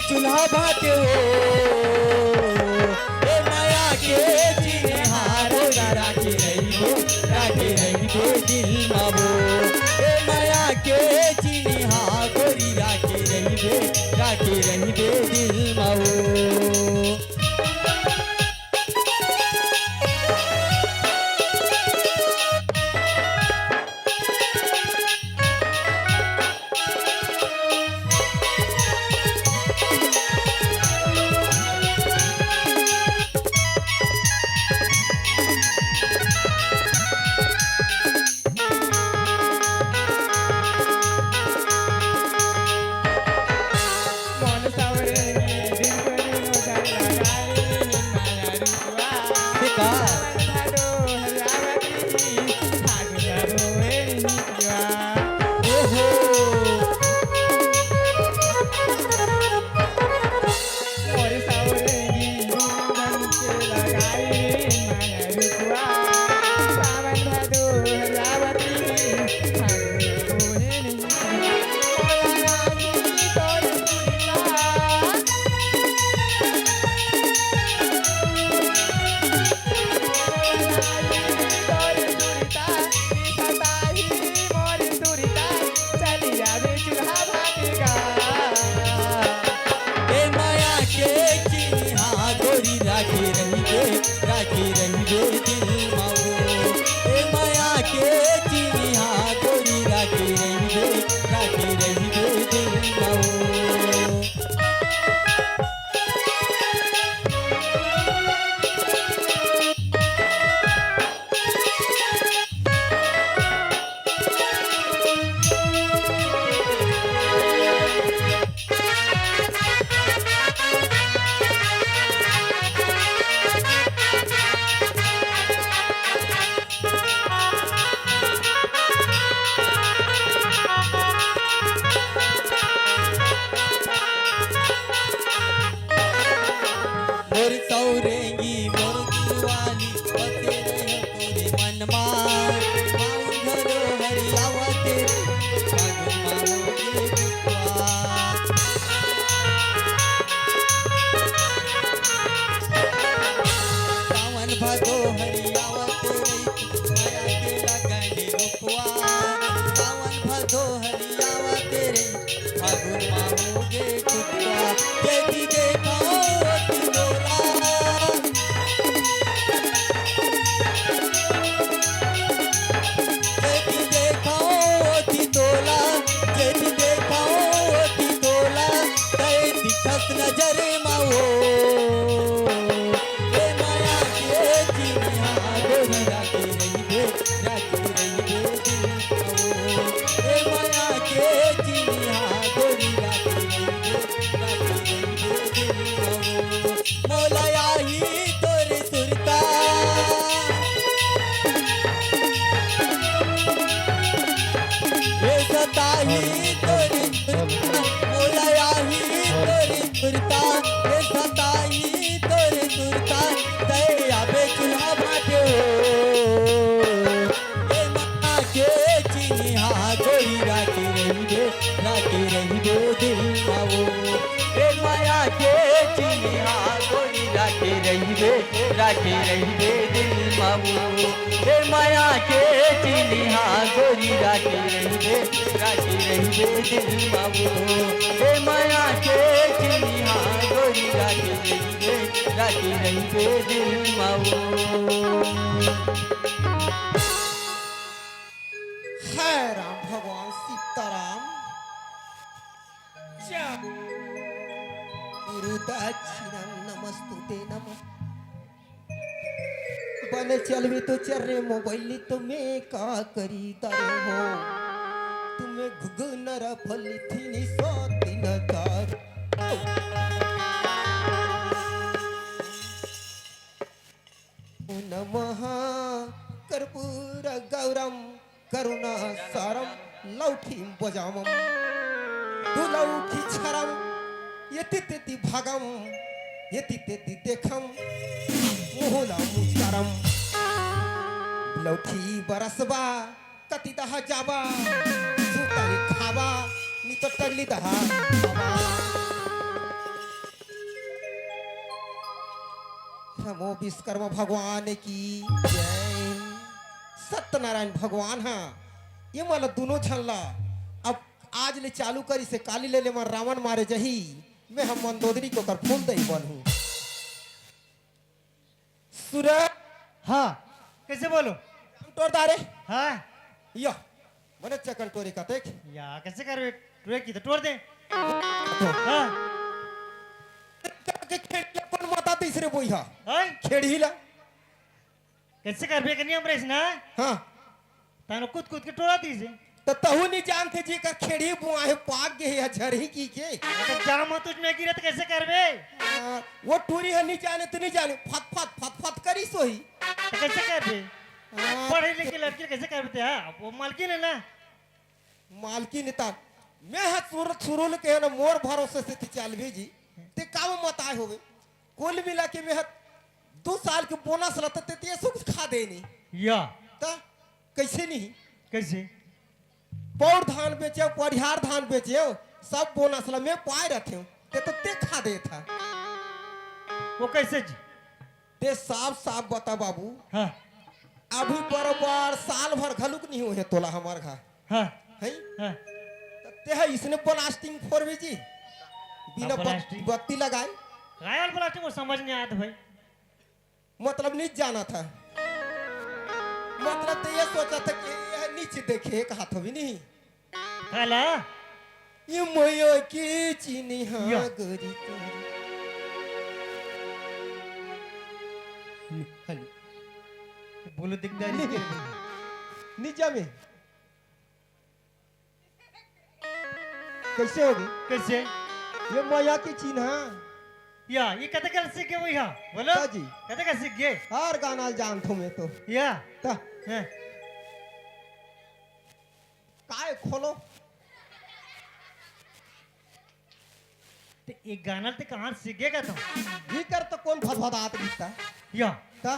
Speaker 3: चूल्हा भाते हो ए माया के चिन्हार राखी रहिबे दिल मावो ए माया के चिन्हा गोरी राखी रहिबे दिल मावो
Speaker 7: मन सावरे दिन बड़ी नो जाए लगाए माया रुकवा
Speaker 3: का
Speaker 7: भादो हरियावती भादो रोए निकवा
Speaker 3: ओहो
Speaker 7: मोर सावरे दिन के लगाए माया रुकवा सावन भादो हरियावती भादो रोए निकवा मोला रानी तोर सुनिता
Speaker 3: ए माया के चिन्हा गोरी राखी रहिबे दिल मावो ए माया के चिन्हा गोरी राखी रहिबे दिल मावो मोर सौरेंगी मोर दिलवानी बसे रहे तोरे मनमा माऊ घरो हरियावते मागो माओगे दुआ सावन भादो हरियावते माया के लगने रुकवा सावन भादो हरियावते रे मागो माओगे दुआ जेती देखाओ तिलोला जेती देखाओ ती तोला तय दिखत नजर माओ ए माया के चिन्हा गोरी राखी रहिबे दिल माओ ए माया के चिन्हा गोरी राखी रहिबे दिल माओ मोला आई तोरे सुरता ये सताही तोरी सुरता मोला आई तोरी सुरता ये सताही तोरी सुरता तय आबे चूल्हा भाटे हो ए माया के चिन्हा गोरी राखी रहिबे दिल मावो ए माया के चिन्हा गोरी राखी रहिबे दिल मावो ए माया के चिन्हा गोरी राखी रहिबे दिल मावो ए माया के चिन्हा गोरी राखी रहिबे दिल मावो
Speaker 6: है राम भगवान सीताराम
Speaker 1: गुरुदाक्षिणां नमस्तुते नमः बने चलवी तो चर्रे मोबाइल तुम्हें का करी तारे हो तुम्हें घुगनर फली थी नि सो 3000 नमः कर्पूर गौरम करुणा सारम लौठी बजामम दुलौखी छरम यति तेति भागम यति तेति देखम मोहला मुस्कारम लौठी बरसबा कति दह जाबा सुतारी खाबा नि तो टल्ली दहा खाबा
Speaker 6: नमो विश्वकर्मा भगवान की जय। सत्यनारायण भगवान हाँ ये मला दोनों झनला अब आज ले चालू करी से काली ले मन रावण मारे जही मैं हम मंदोदरी को कर फूल दही बनूं। सूरज
Speaker 4: हाँ कैसे बोलो?
Speaker 6: तोड़ दारे
Speaker 4: हाँ
Speaker 6: यो मने चकन टोरी का देख
Speaker 4: या कैसे कर टूए की तो तोड़ दे। हाँ
Speaker 6: के खेड़ अपन मता तीसरे बोई हा
Speaker 4: हाँ
Speaker 6: खेड़ी ला
Speaker 4: कैसे कर बे कन्या अमरेश ना
Speaker 6: हाँ
Speaker 4: तानो कूद कूद के टोड़ा दी से
Speaker 6: तो तहु नहीं जानते जी का खेड़ी बुआ है पाग गए या झरही की के
Speaker 4: तो जाम तुझ में गिरे तो कैसे कर बे?
Speaker 6: वो टूरी है नहीं जाने तो नहीं जाने फत फत फत फत करी सोही
Speaker 4: तो कैसे कर बे? पढ़े लिखे लड़की कैसे कर बेते? हाँ वो मालकिन है ना
Speaker 6: मालकी नेता मैं हा सुरुल के है ना मोर भरोसे से चल भी जी ते काम मत आए होवे कुल मिला के मैं 2 साल के बोनस लता ते सुख खा देनी
Speaker 4: या
Speaker 6: ता कैसे नहीं
Speaker 4: कैसे
Speaker 6: पौर धान बेचे परिहार धान बेचे सब बोनस ला मैं पाए रहते हूँ ते खा दे था
Speaker 4: वो कैसे जी?
Speaker 6: ते साफ साफ बता बाबू
Speaker 4: हाँ
Speaker 6: अभी बराबर साल भर घलुक नहीं हुए तोला हमार घर
Speaker 4: हाँ
Speaker 6: है
Speaker 4: हाँ
Speaker 6: ते है इसने प्लास्टिक फोर भी जी बिना
Speaker 4: प्लास्टिक?
Speaker 6: बत्ती लगाए
Speaker 4: घायल प्लास्टिक वो समझ नहीं आया था भाई।
Speaker 6: मतलब नहीं जाना था मतलब तो ये सोचा था कि यह नीचे देखे एक हाथ भी नहीं
Speaker 4: काला
Speaker 6: ये मैया की चीनी हाँ
Speaker 4: या।
Speaker 6: गोरी तोरी। हली
Speaker 4: बोलो दिखदारी के
Speaker 6: नीचा में कैसे होगी
Speaker 4: कैसे
Speaker 6: ये मैया की चिन्ह
Speaker 4: या ये कते कर सीख गए वही हाँ बोलो
Speaker 6: हाँ जी।
Speaker 4: कते कर सीख गए
Speaker 6: हर गाना जानता हूँ मैं तो
Speaker 4: या
Speaker 6: ता
Speaker 4: हाँ
Speaker 6: काय खोलो
Speaker 4: तो एक गाना ते कहाँ सीख गए का तुम?
Speaker 6: ये कर तो कौन भदभदात दिखता
Speaker 4: या
Speaker 6: ता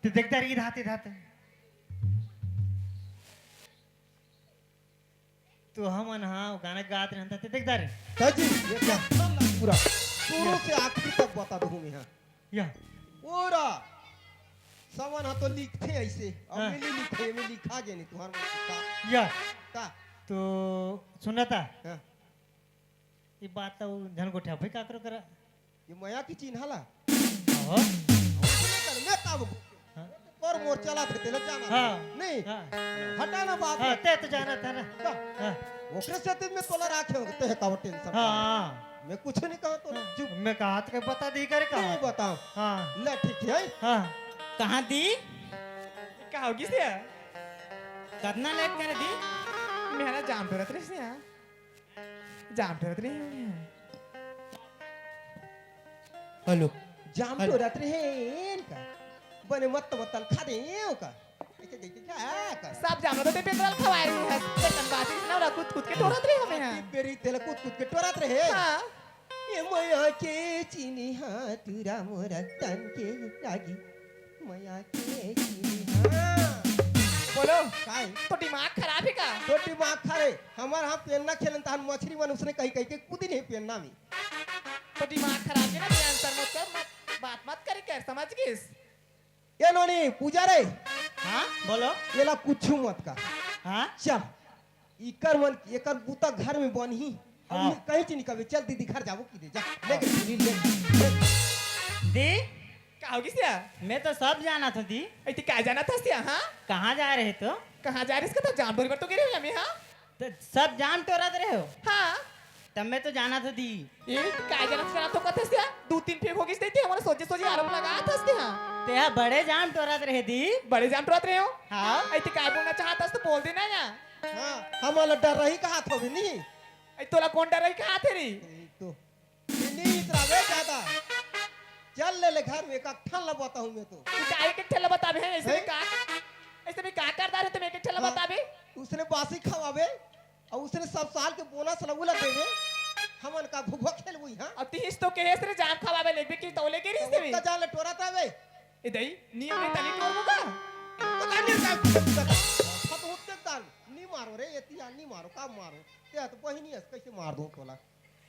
Speaker 4: ते देखता रही धाते धाते तो हम हाँ गाना गाते रहता ते देखता रहे
Speaker 6: ता जी ये क्या पूरा शुरू से आखिरी तक बता दूँ मैं हाँ
Speaker 4: या
Speaker 6: पूरा सवन हाँ तो लिखते ऐसे अब
Speaker 4: हाँ।
Speaker 6: मिली लिखे में लिखा जे नहीं तुम्हारे में ता
Speaker 4: या
Speaker 6: ता
Speaker 4: तो सुना था
Speaker 6: हाँ
Speaker 4: ये बात तो धन को ठा भाई का करो करा
Speaker 6: ये मैया की चिन्ह ला
Speaker 4: हो
Speaker 6: मैं तब
Speaker 4: हाँ
Speaker 6: और मोर चला थे तेरे जाना था।
Speaker 4: हाँ।
Speaker 6: नहीं
Speaker 4: हाँ
Speaker 6: हटाना बात
Speaker 4: हाँ ते तो जाना था ना
Speaker 6: ता
Speaker 4: हाँ
Speaker 6: ओकरे से ते मैं तोला राखे हो ते है का टेंशन
Speaker 4: हाँ
Speaker 6: मैं कुछ नहीं कहा तो चुप
Speaker 4: मैं कहा तो बता दी करे
Speaker 6: नहीं
Speaker 4: कहा
Speaker 6: बताओ
Speaker 4: हाँ
Speaker 6: ले ठीक है
Speaker 4: हाँ कहाँ दी
Speaker 7: कहा होगी से
Speaker 4: कितना लेट करे दी
Speaker 7: मेरा जाम तो रहते से जाम तो रहते नहीं
Speaker 6: हेलो जाम तो रात रे है का बने मत मतल खा दे का ऐसे देख क्या का
Speaker 7: सब जाम तो पेट्रोल खवाए रही है तन बात ना रहा कूद कूद के टोरत रही हमें
Speaker 6: ये बेरी तेल कूद कूद के टोरात रहे
Speaker 7: हां
Speaker 6: ये मैया के चीनी हाथुरा मोरा तन के लागी मैया के चीनी हाँ
Speaker 7: बोलो
Speaker 6: काय
Speaker 7: तो दिमाग खराब है का
Speaker 6: छोटी माँ खा रे हमारे यहाँ पेन्ना खेलन तान मछली मन उसने कही कही के कूदी नहीं पेन्ना में
Speaker 7: तो दिमाग खराब है ना आंसर मत कर मत बात मत करे कर समझ किस
Speaker 6: ये नोनी पूजा रे
Speaker 4: हाँ बोलो
Speaker 6: ये ला कुछ मत का
Speaker 4: हाँ
Speaker 6: चल इकर मन एकर बूता घर में बनी
Speaker 4: हाँ।
Speaker 6: अब कहीं चीज निकल चल दीदी घर जाबो की दे जा लेके चली ले
Speaker 4: दी
Speaker 7: कहा होगी से
Speaker 4: मैं तो सब जाना था दी
Speaker 7: ऐसे क्या जाना था से हां
Speaker 4: कहाँ जा रहे तो
Speaker 7: कहां जा रही इसका तो जाम पर तो गिरे हुए हमें हां
Speaker 4: तो सब जान तो रहे हो
Speaker 7: हां
Speaker 4: तब मैं तो जाना था दी
Speaker 7: ये काय जाना था तो कथे से 2-3 फेंक होगी से हमारे सोचे सोचे आरोप लगा था से हां
Speaker 4: ते यहाँ बड़े जाम तो रहे दी
Speaker 7: बड़े जाम टोरत रहे हो
Speaker 4: हाँ
Speaker 7: ऐसे काय बोलना चाहता तो बोल देना ना
Speaker 6: हां हमारा डर रही कहा था भी नहीं
Speaker 7: ऐ तोला कौन डर रही कहां थे री
Speaker 6: तो नहीं इतना वे ज्यादा चल ले घर में एक ठन लगाता हूं मैं तो
Speaker 7: तू काय के ठेला बताबे है ऐसे
Speaker 6: हैं?
Speaker 7: का ऐसे भी का करता है तुम एक ठेला
Speaker 6: हाँ।
Speaker 7: बताबे
Speaker 6: उसने बासी खवावे और उसने सब साल के बोनस लगुला देवे हमन का भुभो खेल हुई हां
Speaker 7: अब तीस तो के हेसरे जाम खवाबे लेबे की तौले के रिश्ते में
Speaker 6: का जाले टोरा तावे
Speaker 7: ए दई नियम में तनी टोर मुगा
Speaker 6: तो काने का फत होते दान नी मारो रे एतिया नी मारो का मारो ते तो पहिनी कैसे मार दूं तोला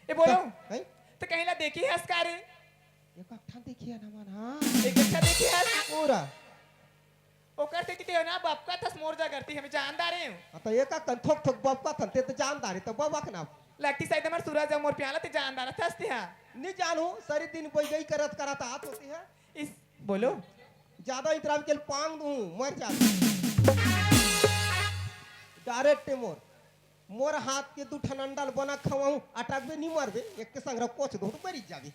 Speaker 7: ए बोलो
Speaker 6: हैं
Speaker 7: तो कहीं ला देखी है हस्कारी
Speaker 2: एक अठान देखिए ना मन हां
Speaker 7: एक अच्छा देखिए यार
Speaker 4: पूरा
Speaker 7: ओकर ते तिते ना बाप का थस मोर जा करती हमें जानदार है
Speaker 2: आता एका कन थोक थोक बाप का थन ते तो जानदारी तो बाबा का नाम
Speaker 7: लगती शायद हमार सूरज और मोर प्याला ते जानदार थस ते हां
Speaker 2: नहीं जानू सारी दिन कोई गई करत करत आत होती है
Speaker 7: इस बोलो
Speaker 2: ज्यादा इतराम के पांग दूं मर जा डायरेक्ट मोर मोर हाथ के दू ठन अंडल बना खवाऊं अटकबे नहीं मरबे एक के संग कोच दो तो मरी जाबे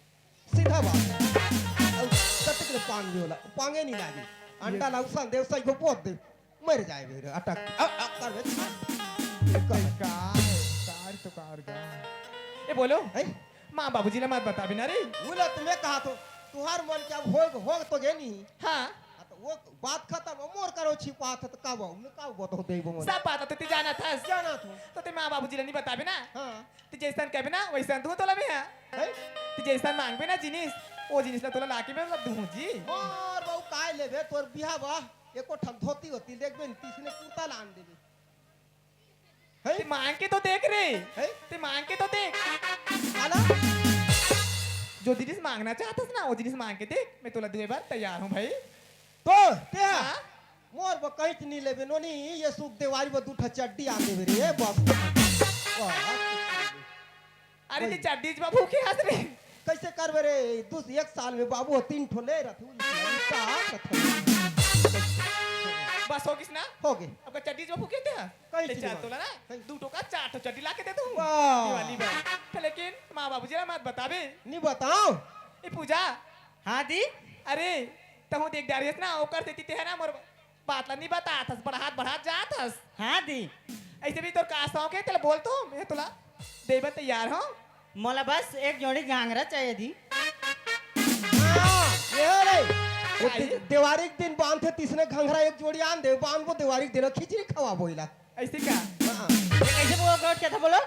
Speaker 2: सीधा बात और सत्य के पांग भी होला पांगे नहीं लागे अंडा लाउसन देव सही को पोत दे मर जाए रे अटक करबे
Speaker 7: कार तो कार का ए बोलो
Speaker 2: है
Speaker 7: माँ बाबूजी ने मत बता बिना रे
Speaker 2: बोला तुम्हें कहा तो तुहार मन क्या होग तो गे नहीं
Speaker 7: हाँ
Speaker 2: तो वो बात खत्म मोर करो छिपा था तो काबो मैं काबो तो दे बो
Speaker 7: सब बात तो ते जाना था
Speaker 2: जाना तू
Speaker 7: तो ते माँ बाबूजी ने नहीं बता बिना
Speaker 2: हां
Speaker 7: ते जैसन कहबे ना वैसन तू तोला भी है
Speaker 2: है
Speaker 7: ते जैसन मांगबे ना जिनिस ओ जिनिस ला तोला लाके में मतलब दूं जी
Speaker 2: मोर बहु काय लेबे तोर बिहा बा एको ठन धोती होती देखबे न तीसने कुर्ता लान देबे
Speaker 7: ते मांग के तो देख रे
Speaker 2: है
Speaker 7: ते मांग के तो देख
Speaker 2: आला
Speaker 7: जो जिनिस मांगना चाहतस ना वो जिनिस मांग के देख मैं तोला दुए बार तैयार हूँ भाई
Speaker 2: तो ते
Speaker 7: हाँ?
Speaker 2: मोर बा कहीं नहीं लेबे नोनी ये सुख देवारी बा दूठा चड्डी आ देबे रे बस वाह
Speaker 7: अरे ते चड्डी जब भूखे हंस रे
Speaker 2: कैसे करबे रे दूस एक साल में बाबू हो 3 ठो ले रथु
Speaker 7: बस हो किस ना
Speaker 2: हो गए
Speaker 7: अब चड्डी जब भूखे थे
Speaker 2: कहीं
Speaker 7: ले
Speaker 2: चीज़
Speaker 7: चार
Speaker 2: बात।
Speaker 7: तोला ना
Speaker 2: कहीं।
Speaker 7: 2 टोका 4 तो चड्डी लाके दे दूँ
Speaker 2: वाह।
Speaker 7: दिवाली पर लेकिन माँ बाबूजी ने मत बताबे
Speaker 2: नहीं बताओ
Speaker 7: ये पूजा
Speaker 4: हाँ दी
Speaker 7: अरे तहु देख डारियस ना ओकर से तीते है ना मोर बातला नहीं बता थस बढ़ा जात हस
Speaker 4: हाँ दी
Speaker 7: ऐसे भी तोर का शौक है तेला बोल तो मैं तोला देबे तैयार हूं
Speaker 4: मोला बस एक जोड़ी घाघरा चाहिए दी
Speaker 2: ये रे वो
Speaker 7: आई।
Speaker 2: दिवारी के दिन बांधते तीसने घंघरा एक जोड़ी आन दे बांध को दिवारी के दिन खिचड़ी खवा बोइला
Speaker 7: ऐसे क्या
Speaker 2: हाँ
Speaker 4: ये कैसे बोल गौट क्या था बोलो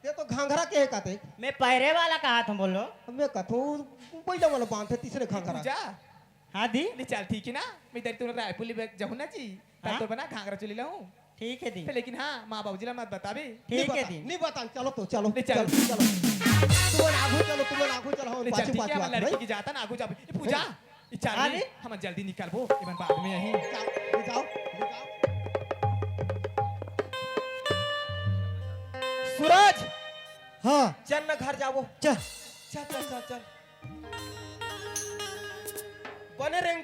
Speaker 2: ये तो घंघरा के कहते
Speaker 4: मैं पहरे वाला कहा था बोलो
Speaker 2: मैं कहता हूँ पहिला वाला बांधते तीसरे घंघरा
Speaker 7: पूजा
Speaker 4: हाँ दी
Speaker 7: ले चल ठीक है ना मैं तेरे तोरा रायपुर ले जाऊं ना जी
Speaker 4: हाँ?
Speaker 7: तो बना घाघरा चली लाऊं
Speaker 4: ठीक है दी
Speaker 7: फिर लेकिन हाँ माँ बाबूजी ने मत बताबे
Speaker 4: ठीक है दी
Speaker 2: नहीं बता चलो तो चलो
Speaker 7: ले चलो।
Speaker 2: चलो तुम्हारे आगू चलो तुम्हारे आगू चलो हम
Speaker 7: ले चल
Speaker 2: पाछू
Speaker 7: ठीक है
Speaker 2: पाछू
Speaker 7: हम
Speaker 2: आते
Speaker 7: लड़की
Speaker 2: भाई
Speaker 7: की जाता ना आगू जा ये पूजा ये चल
Speaker 4: हाँ
Speaker 7: रे,
Speaker 4: रे।
Speaker 7: हम जल्दी निकलबो एवं बाद में यहीं
Speaker 2: ले जाओ ले जाओ
Speaker 7: सूरज
Speaker 2: हाँ
Speaker 7: चल ना घर जाबो
Speaker 2: चल
Speaker 7: चल चल चल चल
Speaker 2: बने रहेंगे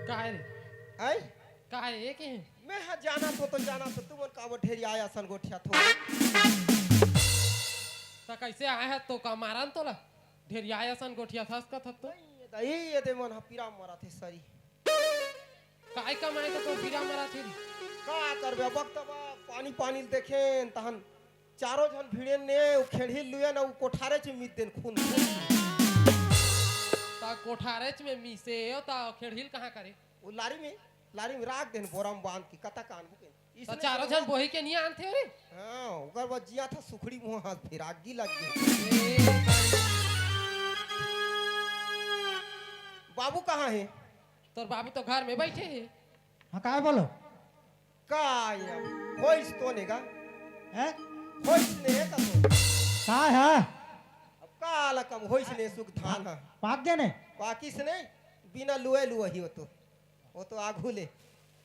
Speaker 2: काहे रे
Speaker 3: आई
Speaker 2: काहे एक ही
Speaker 3: मैं हाँ जाना तो जाना तो तुम का ढेरी आया सन गोठिया थो
Speaker 2: ता कैसे आए है तो का मारन तोला ढेर आया सन गोठिया थस का थत तो
Speaker 3: दही ये दे मन पीरा मरा थे सरी
Speaker 2: काय कमाए तो बिरा मरा थी
Speaker 3: का करबे वक्त पानी पानी देखे तहन चारों जन भिड़े ने खेड़ी लुए ना कोठारे च मित देन खून
Speaker 2: ता कोठारेच में मिसे ता खेड़हिल कहां करे
Speaker 3: वो लारी में राख देन बोरा में बांध के कता कान बुके
Speaker 2: ता चारों जन बोही के नहीं आनथे रे
Speaker 3: हां ओकर बाद जिया था सुखड़ी मुंह हाथ फिर आगी लग गई बाबू कहाँ है
Speaker 2: तोर बाबू तो घर में बैठे है
Speaker 4: हाँ काय बोलो
Speaker 3: का होइस तो नेगा
Speaker 4: हैं
Speaker 3: होइस ने का तो
Speaker 4: काय है
Speaker 3: अब काला कम होइस ने सुख धान है
Speaker 4: पाक गए ने
Speaker 3: बाकी से नहीं बिना लुए ही वो तो आगू ले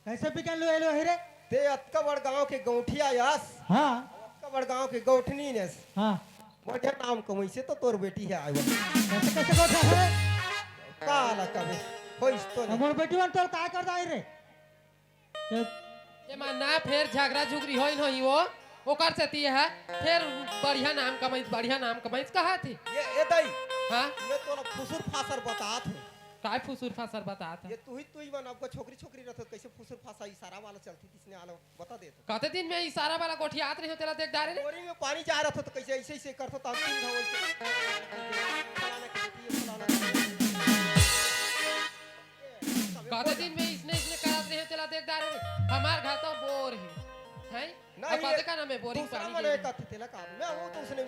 Speaker 4: कैसे बिकन लो एलो हेरे
Speaker 3: ते अतका बड़ गांव के गौठिया यस
Speaker 4: हाँ
Speaker 3: अतका बड़ गांव के गौठनी ने
Speaker 4: हाँ
Speaker 3: बढ़िया नाम कमई से तो तोर बेटी है आयो
Speaker 4: कैसे कैसे बैठा है
Speaker 3: काला कबे होइस तो नहीं
Speaker 4: हमर बेटी वन तो काय कर दाई रे
Speaker 2: ये माना फिर झगड़ा झुगरी होई नहीं वो ओकर से ती है फिर बढ़िया नाम कमाइस कहा थी
Speaker 3: ये दई
Speaker 2: हां
Speaker 3: मैं तोला फुसुर फासर बतात हूं
Speaker 2: काय फुसुर फासर बता था
Speaker 6: ये तू ही बन आपको छोकरी छोकरी रहत कैसे फुसुर फासा इशारा वाला चलती किसने आलो बता दे तो
Speaker 2: कहते दिन में इशारा वाला कोठियात रही हो तेरा देख डारे रे
Speaker 6: बोरी में पानी जा रहा था तो कैसे ऐसे ऐसे करता था तीन घाव
Speaker 2: कहते दिन में इसने करत रही हो तेरा देख डारे रे हमार घर तो बोर है
Speaker 6: नहीं,
Speaker 2: पता का ना मैं बोरिंग
Speaker 6: दूसरा
Speaker 2: पानी
Speaker 6: मने
Speaker 2: के
Speaker 6: का तेला काम मैं वो तो उसने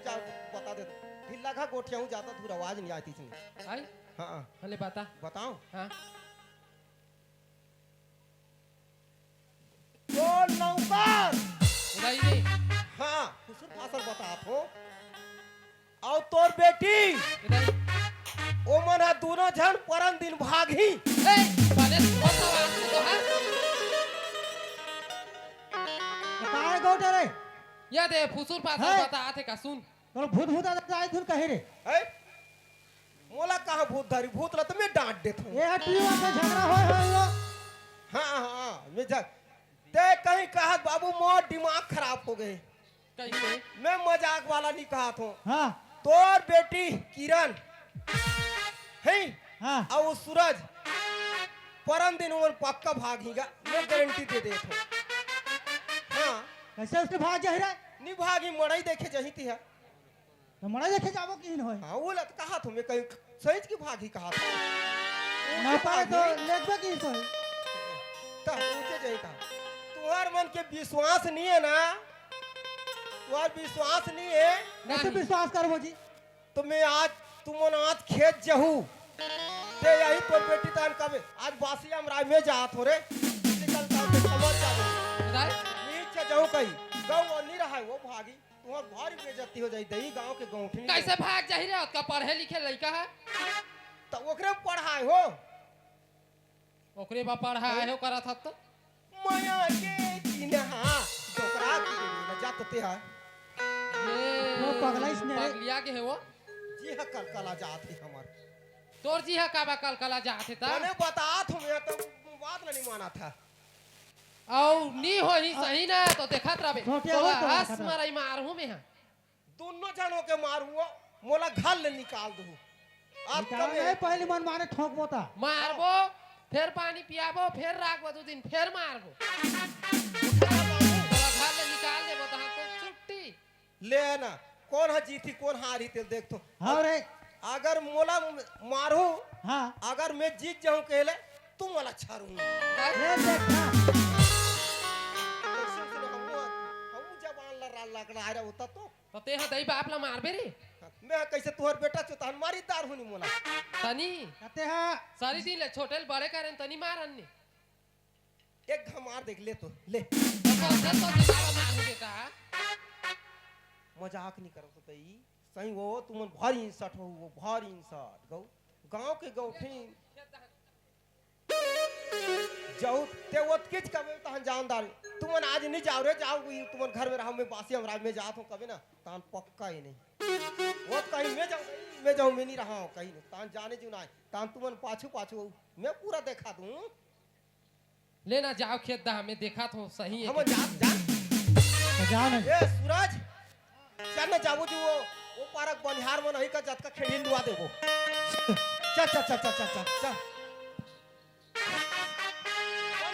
Speaker 6: बता दे ढिल्ला खा गोठिया हूं जाता दूर आवाज नहीं आती इसमें
Speaker 2: आई
Speaker 6: हां
Speaker 2: हले बता
Speaker 6: बताओ
Speaker 2: हाँ
Speaker 6: तो नौकर
Speaker 2: उदाई नहीं
Speaker 6: हां फुसुर फासर बता हो और तोर बेटी
Speaker 2: उदाई
Speaker 6: ओ मना दोनों जन परन दिन भागी
Speaker 2: ए बने बहुत आवाज तो है
Speaker 4: काय गोटे रे
Speaker 2: या दे फुसुर फासर
Speaker 4: है?
Speaker 2: बता थे का सुन
Speaker 4: तो भूत भूत आता आए थुन कहे रे
Speaker 6: है मोला कहा भूत धरी भूत ला तो मैं डांट देता हूं
Speaker 4: ये हटियो से झगड़ा होय लो
Speaker 6: हां हां मैं जा ते कहीं कहा बाबू मोर दिमाग खराब हो गए
Speaker 2: कैसे
Speaker 6: मैं मजाक वाला नहीं कहा था
Speaker 4: हां
Speaker 6: तोर बेटी किरण है
Speaker 4: हां
Speaker 6: और वो सूरज परम दिन उमर पक्का भागेगा मैं गारंटी दे देता हूं हाँ
Speaker 4: कैसे उसके भाग जाहि रे
Speaker 6: नहीं भागी मड़ई देखे जही थी है
Speaker 4: तो मड़ा देखे जाबो किन होय
Speaker 6: हाँ वो लत कहा था मैं कहीं सही की भागी कहा था
Speaker 4: ना पाए तो लेबे की होय
Speaker 6: तो ऊंचे जही कहा तुम्हार मन के विश्वास नहीं है ना तुम्हार विश्वास नहीं है
Speaker 4: कैसे विश्वास करबो जी
Speaker 6: तो मैं आज तुम आज खेत जहू ते यही तो बेटी तान कबे आज बासिया में राय में जात हो रे निकल का के समझ जाबो
Speaker 2: उदाई
Speaker 6: नीचे जाऊं कहीं गांव नहीं रहा है वो भागी तुम्हार भारी बेइज्जती हो जाई दही गांव के गौठी
Speaker 2: कैसे भाग जाहि रे का पढ़े लिखे लड़का है
Speaker 6: तो ओकरे पढ़ाई हो
Speaker 2: ओकरे बा पढ़ाए हो करत हत तो
Speaker 6: माया के चिन्हा डोकरा के न जात ते है
Speaker 2: ये
Speaker 4: वो पगला इसने रे।
Speaker 2: पगलिया के है वो
Speaker 6: जी है कलकला जात है हमर
Speaker 2: तोर जी है काबा कल कला जाते ता
Speaker 6: मैंने बतात हूं मैं तो बात नहीं माना था
Speaker 2: औ नी हो ही सही ना तो देखत रहबे
Speaker 4: छोटिया
Speaker 2: तो
Speaker 4: हो तो
Speaker 2: हंस
Speaker 4: देखत रह।
Speaker 2: मारई मारहू में है
Speaker 6: दोनों जनों के मारू मोला घर ले निकाल दू अब
Speaker 4: निकाल
Speaker 6: कबे
Speaker 4: नहीं पहले मन मारे ठोकबो ता
Speaker 2: मारबो फिर पानी पियाबो फिर राखबो दो दिन फिर मारबो तोला घर ले निकाल देबो तो हमको छुट्टी
Speaker 6: ले ना कौन है जीती कौन हारी ते देख तो
Speaker 4: हां रे
Speaker 6: अगर मोला मारू
Speaker 4: हां
Speaker 6: अगर मैं जीत जाऊं कहले तुम वाला छारू
Speaker 4: ले देखा
Speaker 6: हम जबान लड़ा रहा होता
Speaker 2: तो ते हा दई बाप ला मारबे रे
Speaker 6: मैं कैसे तुहर बेटा चुता मारी दार हुनी मोला
Speaker 2: तनी
Speaker 4: कहते हा
Speaker 2: सारी दिन ले छोटे बड़े करें तनी मारन ने
Speaker 6: एक घमार देख ले तो ले
Speaker 2: तो कौन तो दिखावा मारू बेटा
Speaker 6: मजाक नहीं करो तो तई सही वो तुम भारी इंसट हो वो भारी इंसट गांव के गौठी जाओ ते वत किच कबे तहन जानदार तुमन आज नहीं जाओ रे जाओ तुमन घर में रहो मैं बासी हमरा में जात हूं कबे ना तान पक्का ही नहीं वो कहीं मैं जाऊं मैं नहीं रहा हूं कहीं नहीं तान जाने जो ना तान तुमन पाछू पाछू मैं पूरा देखा दूं
Speaker 2: लेना जाओ खेत दा हमें देखा तो सही है
Speaker 6: हम जान जान
Speaker 4: तो जाओ ना
Speaker 6: ए सूरज चल ना जाबो जो वो पारक बनिहार में नहीं का जत का खेड़ी लुआ देबो चल चल चल चल चल चल चल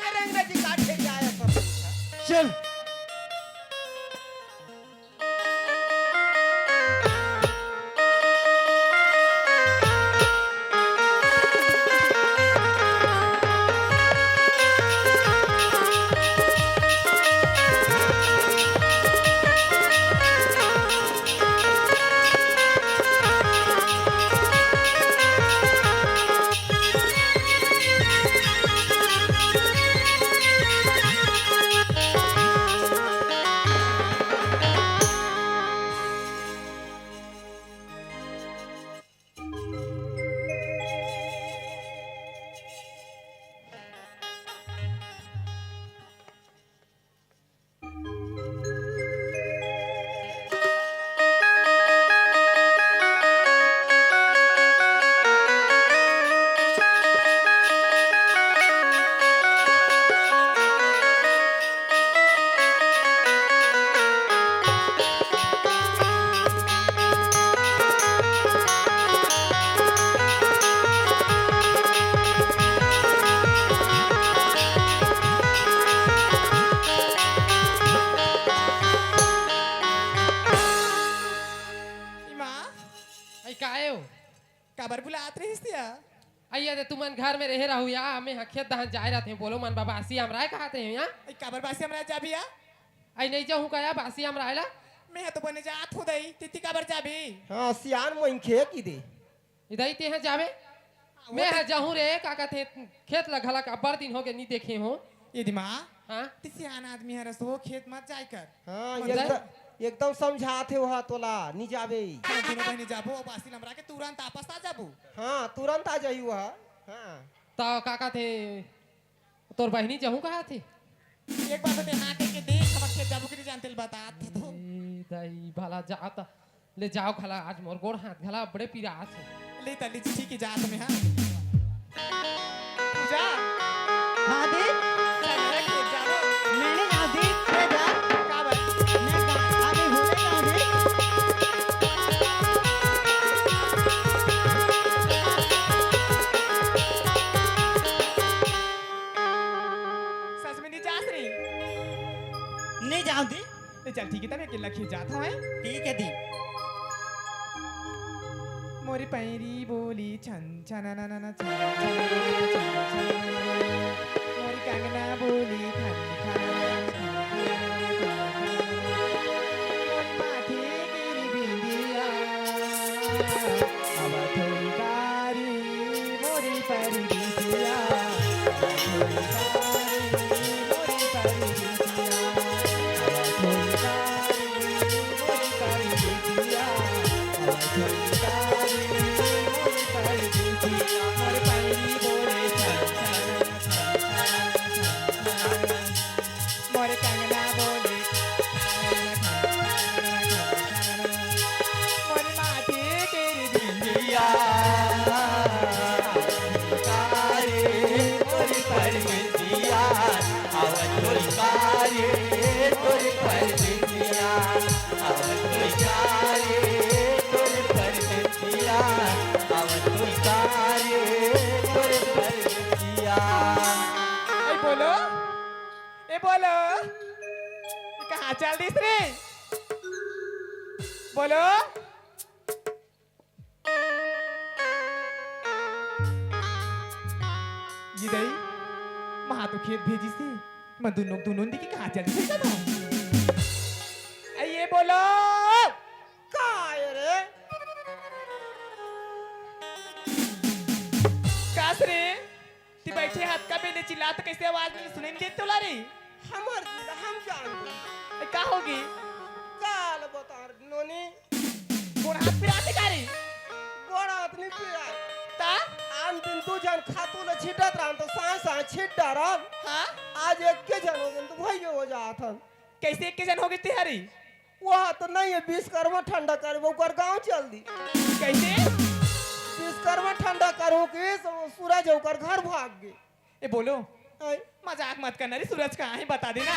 Speaker 6: अरे अंग्रेजी काट के आया सब
Speaker 4: चल
Speaker 7: हिस्सा
Speaker 2: आइए दे तुमन घर में रहे रहू या हमें खेत दहन जाए रहते हैं बोलो मन बाबा बासी हमरा कहते हैं यहाँ
Speaker 7: ए काबर बासी हमरा जाबिया
Speaker 2: आई नहीं जाऊँ कया बासी हमरा आइला
Speaker 7: मैं तो बने जात हो दई तिति काबर जाबी
Speaker 6: हाँ सियान मोइन खे की दे
Speaker 2: इधर ते हैं जावे मैं है जाऊँ रे का कहते हैं खेत लगला का बड़ दिन हो गए नहीं देखे हो
Speaker 7: ये दिमा
Speaker 2: हाँ
Speaker 7: तिसियान आदमी है रसो खेत मत जाय कर
Speaker 6: हाँ
Speaker 2: मन जाए?
Speaker 6: एकदम समझाते हो तोला नी जाबे
Speaker 7: हम दोनों बहनी जाबो और बासी हमरा के तुरंत आपस आ जाबो
Speaker 6: हाँ तुरंत आ जाई वह हाँ
Speaker 2: तो का कहते तोर बहनी जाऊँ कहा थे
Speaker 7: एक बार तो हां के देख हम खेत जाबो के जानते बता तो
Speaker 2: दई भला जाता ले जाओ खला आज मोर गोड़ हाथ घला बड़े पीरा है
Speaker 7: ले तली ठीक है जात में हां पूजा
Speaker 8: हाँ दी
Speaker 7: चल रे खेत जाबो
Speaker 8: मैंने यहाँ दी मैं जा
Speaker 7: काबर
Speaker 8: मैं आगे हो गई यहाँ दी
Speaker 7: सच में नहीं जास रही
Speaker 8: नहीं जाऊँ दी
Speaker 7: ले चल ठीक है तब अकेला खेत जाता हूं
Speaker 8: ठीक है दी
Speaker 7: मोरी पैरी बोली छन छन ना ना ना छन छन मोरी कंगना बोली खन खन मोरी माथे गिरी बिंदिया अब थोड़ी कारी मोरी पैरी बिंदिया थोड़ी कारी मोरी पैरी बिंदिया थोड़ी कारी मोरी पैरी बिंदिया थोड़ी मोरे कंगना बोले मोरे माथे तेरी बिंदिया ए बोलो ये कहाँ चल दिस रे बोलो ये दई महा तो खेत भेजी से मैं दोनों दी की कहाँ चल दिस रे ये बोलो
Speaker 6: काय रे
Speaker 7: कास रे ती बैठे हाथ का बेले चिल्ला तो कैसे आवाज नहीं सुनाई देती तो रे
Speaker 6: हमर जिला हम जानते
Speaker 7: का होगी
Speaker 6: काल बता नोनी
Speaker 7: कौन हाथ पिराते का रे
Speaker 6: बड़ा आदमी पे आए
Speaker 7: ता
Speaker 6: आन दिन दू जन खातू ले छिटत रहन तो साए छिट डरन
Speaker 7: हाँ
Speaker 6: आज एक के जन हो गन तो भइयो हो जात हन
Speaker 7: कैसे एक के जन होगी तिहारी
Speaker 6: वह तो नहीं है विश्वकर्मा ठंडा करबो ओकर गांव चल दी
Speaker 7: कैसे
Speaker 6: विश्वकर्मा ठंडा करू कि सूरज ओकर घर भाग गए
Speaker 7: ए बोलो
Speaker 6: आई,
Speaker 7: मजाक मत करना रे सूरज कहाँ है बता देना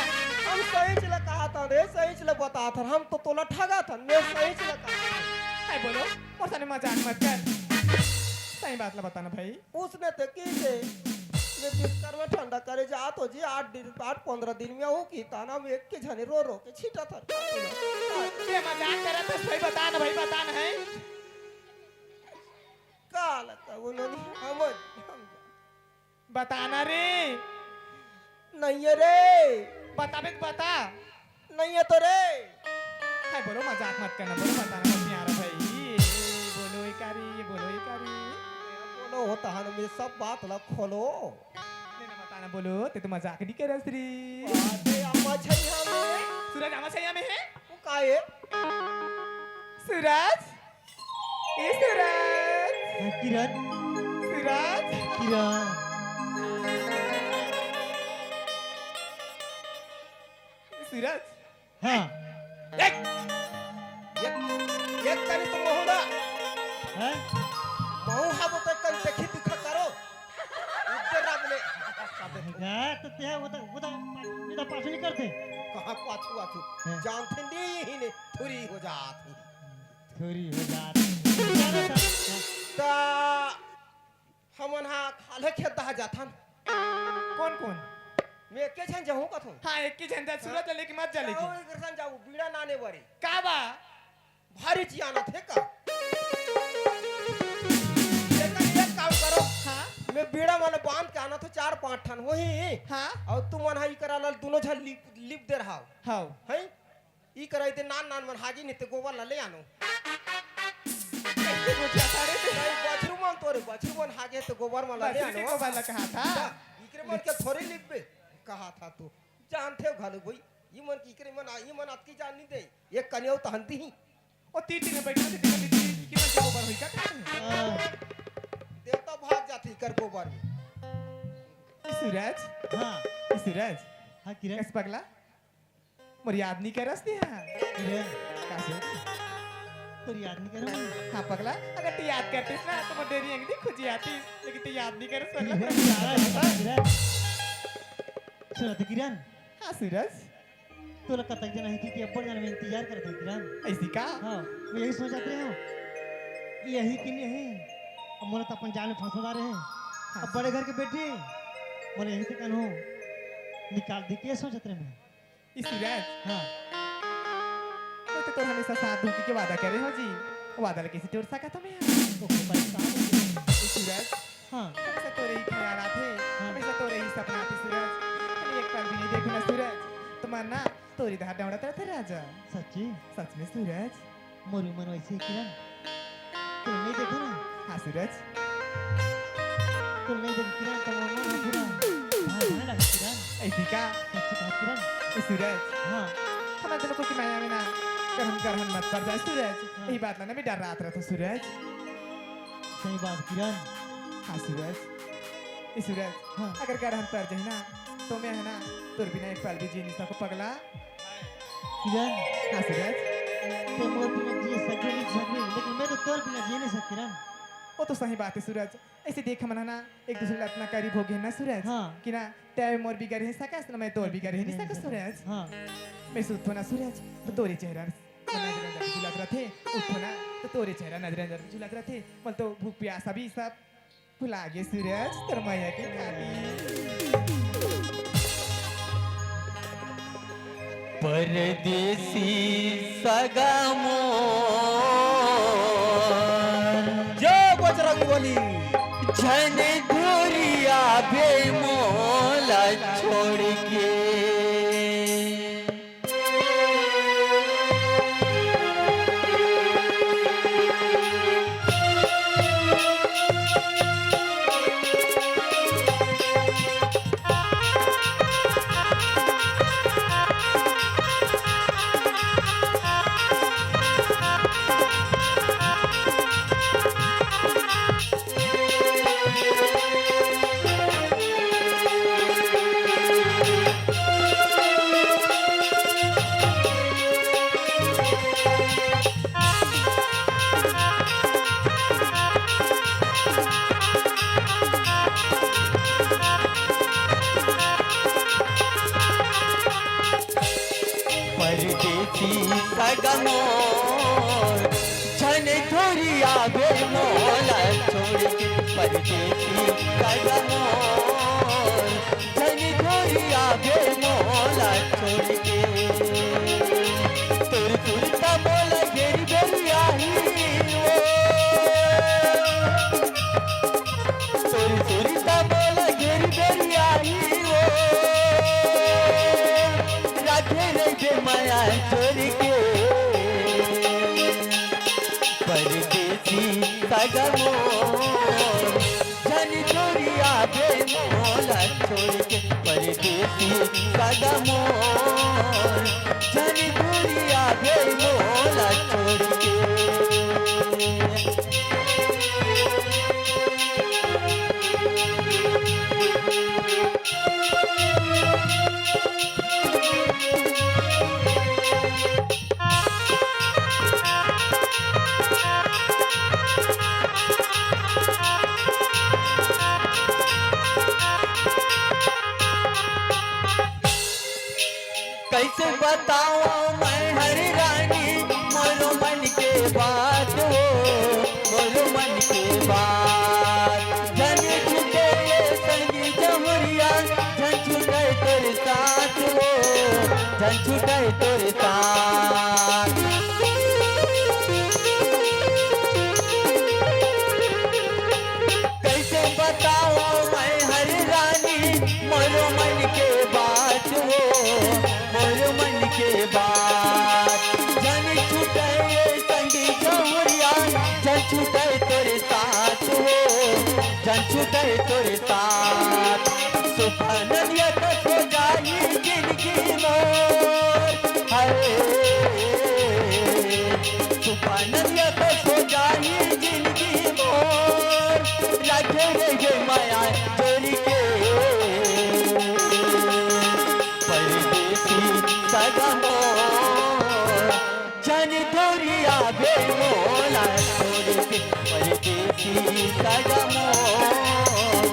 Speaker 6: हम सही चला कहा था रे सही चला बता था हम तो तोला ठगा था मैं सही चला कहा
Speaker 7: है बोलो और साने मजाक मत कर सही बात ला बताना भाई
Speaker 6: उसने तो की से ये विश्वकर्मा ठंडा करे जा तो जी 8-15 दिन में हो की ताना में एक के झने रो रो के छीटा था
Speaker 7: ये मजाक कर रहा था सही बताना भाई बताना है
Speaker 6: काल का उन्होंने हम
Speaker 7: बताना रे
Speaker 6: नहीं है रे
Speaker 7: बता बे बता
Speaker 6: नहीं है तो रे
Speaker 7: है बोलो मजाक मत करना बोलो बताना मत प्यारा भाई बोलो ये बोलो
Speaker 6: बोलो होता है ना मेरे सब बात ला खोलो
Speaker 7: नहीं बताना बोलो ते तो मजाक नहीं कर रहा रे
Speaker 6: अरे अम्मा छैया में
Speaker 7: सूरज आमा सैया में है
Speaker 6: वो काहे
Speaker 7: सूरज ए सूरज
Speaker 4: किरण
Speaker 7: सूरज
Speaker 4: किरण
Speaker 7: सूरज
Speaker 4: हाँ
Speaker 6: एक तरी तुम होना
Speaker 4: हैं
Speaker 6: बहु हम तो कल देखी दिखा करो उधर राबले
Speaker 4: गा तो ते वो तो पास नहीं करते
Speaker 6: कहां पाछू आछू
Speaker 4: हैं?
Speaker 6: जानते नहीं ही ने थोड़ी हो जात
Speaker 4: थोड़ी हो जात
Speaker 6: ता हमन हा खाले खेत दहा जाथन
Speaker 7: कौन कौन
Speaker 6: मैं के छन जाऊं कथो
Speaker 7: हाँ एक की झंझट सूरज लेके मत जा लेके
Speaker 6: और करसन जाऊ बीड़ा नाने बरे
Speaker 7: का बा
Speaker 6: भारी जियाना थे का लेकिन एक मैं बीड़ा वाला बांध के आना तो 4-5 ठन वही
Speaker 7: हाँ
Speaker 6: और तुम मन हाई करा लाल दोनों झल लिप दे रहा
Speaker 7: हाँ
Speaker 6: है ई कराई दे नान नान मन हागी नहीं ते गोबर ला ले आनो बछरू मन तोरे बछरू मन हागे तो गोबर में ला ले
Speaker 7: बछरू के
Speaker 6: आनो
Speaker 7: गोबर ला कहा था
Speaker 6: इकरे मन के थोड़ी लिप बे कहा था तू जानते हो घालो भाई ई मन की इकरे मन आपकी जान नहीं दे एक कन्या तो हंती ही
Speaker 7: ओ तीटी में बैठा थे तीटी की मन के गोबर होई का
Speaker 6: देवता भाग जाती कर गोबर में
Speaker 7: सूरज
Speaker 4: हाँ
Speaker 7: सूरज
Speaker 4: हाँ किरण
Speaker 7: कस पगला मोर याद नहीं करस नी हां
Speaker 4: किरण
Speaker 7: कैसे
Speaker 4: तो याद नहीं करो
Speaker 7: हाँ पगला अगर तू याद करतीस ना तो मैं तेरी अंगली खुजी आती लेकिन तू याद नहीं करस पगला
Speaker 4: किरण सुनो तो किरण
Speaker 7: हाँ सूरज
Speaker 4: तो लगता तक जना है कि अपन जाने में इंतजार करते हैं किरण
Speaker 7: ऐसी का
Speaker 4: हाँ मैं यही सोच रहे हो यही कि नहीं है अब मोला तो अपन जाल में फंसा रहे हैं अब बड़े घर के बेटे मोला यही से कहो निकाल दी के सोच रहे मैं
Speaker 7: सूरज
Speaker 4: हाँ
Speaker 7: तो हमेशा साथ दूंगी के वादा करे हो जी वादा कैसे तोड़ सका था मैं
Speaker 4: ओके भाई साहब
Speaker 7: सूरज
Speaker 4: हाँ
Speaker 7: हमेशा तोरे ही ख्याल आते हमेशा तोरे ही सपना आते सूरज खाली एक पल भी नहीं देखो ना सूरज तुम्हारा ना तोरी धार डाउड़ा थे राजा
Speaker 4: सच्ची
Speaker 7: सच में सूरज
Speaker 4: मोरू मन वैसे ही किरण तुम नहीं देखो ना
Speaker 7: हाँ सूरज
Speaker 4: तुम नहीं देखो किरण तो मन पूरा भाई लगा किरण
Speaker 7: ऐसी का
Speaker 4: सच्ची बात किरण
Speaker 7: सूरज
Speaker 4: हाँ
Speaker 7: हमारे दिलों को कि माया में ना करहन मत पड़ जाए सूरज यही बात ना मैं डर रहा था सूरज
Speaker 4: सही बात किरण
Speaker 7: हाँ सूरज सूरज
Speaker 4: हाँ।
Speaker 7: अगर करहन पड़ जाए ना तो मैं है ना तोर बिना एक पल भी जी नहीं सकूं पगला
Speaker 4: किरण
Speaker 7: हाँ सूरज
Speaker 4: तो मोर बिना जी सके नहीं सके लेकिन मैं तो तोर बिना जी नहीं सकती किरण
Speaker 7: वो तो सही बात है सूरज ऐसे देख हम ना एक दूसरे से इतना करीब हो गए ना सूरज
Speaker 4: हाँ।
Speaker 7: कि ना तय मोर बिगर है सका ना मैं तोर बिगर है नहीं सका सूरज
Speaker 4: हाँ
Speaker 7: मैं सुतो ना सूरज तो तोरे चेहरा नजर झुलक रहे थे उठो ना तो तोरे चेहरा नजर झुलक रहे थे बोल तो भूख प्यासा भी सब भुला गए सूरज तेरे मैया की खाली
Speaker 3: परदेसी सगामो
Speaker 6: जो बजरंग बली
Speaker 3: झन धुरिया बेमोला छोड़ के परदेसी सगमोर झन धुरिया बेमोला छोड़ के परदेसी सगमोर झन धुरिया बेमोला छोड़ के तुर तुरता मोला घेर बेरिया तुर तुरता मोला घेर बेरिया राधे रे माया छोड़ के परदेसी सगमोर झन धुरिया बेमोला छोड़ के परदेसी सगमोर झन धुरिया बेमोला छोड़ के कैसे बताऊं मैं हर रानी मोरो मन के बात हो मोरो मन के बात झन छुटे संगी जमुरिया झन छुटे तोरे साथ हो झन छुटे तोरे साथ कैसे बताऊं साथ सुबह नदिया तक हो जाई जिंदगी मोर हरे सुबह नदिया तक हो जाई जिंदगी मोर रखे रे माया जोड़ी के परदेसी सगा मोर जन दूरिया बे मोला छोड़ के परदेसी सगा मोर